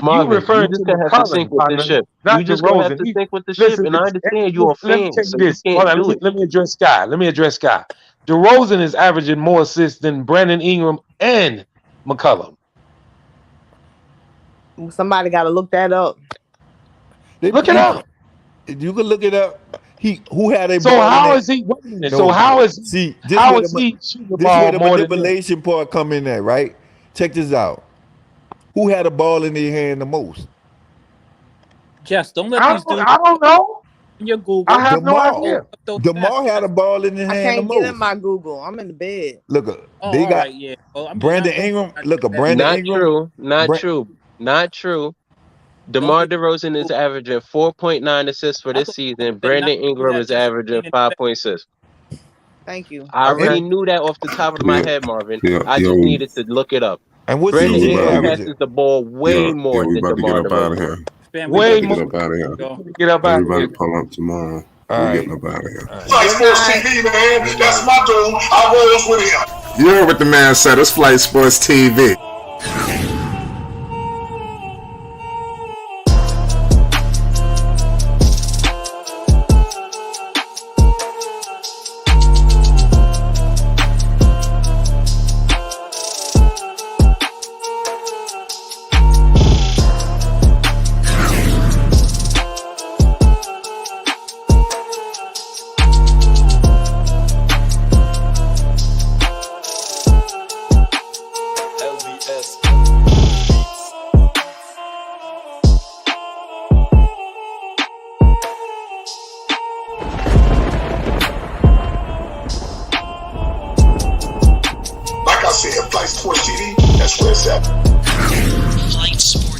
S14: You
S16: Marvin, you
S14: referring
S16: just
S14: to
S16: gonna have to sink
S14: McCollum,
S16: with this
S14: partner,
S16: ship. You
S14: not
S16: just gonna have
S14: DeRozan.
S16: to sink with the ship,
S14: Listen,
S16: and I understand you're a
S14: let me
S16: fan,
S14: tell you
S16: so you
S14: this. Hold
S16: can't
S14: on,
S16: do it.
S14: let me address Sky. Let me address Sky. DeRozan is averaging more assists than Brandon Ingram and McCollum.
S11: Somebody got to look that up.
S14: Look it up.
S9: You can look it up. Who had a
S14: So
S9: ball in
S14: how
S9: it?
S14: is he? Wait a minute. So
S9: No.
S14: how
S9: This where
S14: is he shooting the
S9: this where
S14: ball
S9: the
S14: more than him?
S9: manipulation part come in at, right? Check this out. Who had a ball in their hand the most?
S13: Jess, don't let these dudes
S14: I don't know.
S13: in your
S14: I
S13: Google.
S14: have no
S9: DeMar.
S14: idea.
S13: Those stats,
S9: DeMar had
S13: Jess.
S9: a ball in his
S11: I
S9: hand the
S11: can't get in
S9: most.
S11: my Google. I'm in the bed.
S9: Look,
S13: Oh,
S9: they
S13: all
S9: got
S13: right, yeah. Well, I mean,
S9: Brandon
S13: don't
S9: Ingram.
S13: not
S9: Look,
S13: that
S9: Brandon
S16: Not
S9: Ingram.
S16: true. Not true. Not true.
S13: don't
S16: DeMar
S13: get.
S16: DeRozan is averaging 4.9 assists for
S13: I
S16: this
S13: thought
S16: season.
S13: you said not
S16: Brandon
S13: do
S16: Ingram
S13: that
S16: is
S13: just
S16: averaging
S13: in
S16: 5.6.
S11: Thank you.
S16: I already
S14: Okay.
S16: knew that off the top of my
S2: Yeah,
S16: head, Marvin.
S2: yeah,
S16: I just
S2: yo,
S16: needed to look it up.
S9: And what's
S2: yo,
S16: Brandon
S2: we
S9: CJ
S2: about
S16: Ingram
S2: to get,
S9: averaging?
S16: passes the ball way more
S2: we
S16: than
S2: about to get
S16: DeMar
S2: up out of
S16: DeRozan.
S2: here.
S13: Span,
S2: We
S13: we
S2: about
S14: Way
S2: to
S13: about
S2: get
S14: more.
S13: to
S2: up out of here.
S13: go.
S14: Get up out of
S2: Everybody
S14: here.
S2: pull up tomorrow.
S9: All
S2: We
S9: right.
S2: getting up out of here.
S1: Flight
S11: Good
S1: Sports
S11: night.
S1: TV, man.
S9: Good
S1: That's
S9: night.
S1: my dude. I rolls with him.
S2: You heard what the man said. It's Flight Sports TV.
S1: Like I said, Flight Sports TV, that's where it's at.
S3: Flight Sports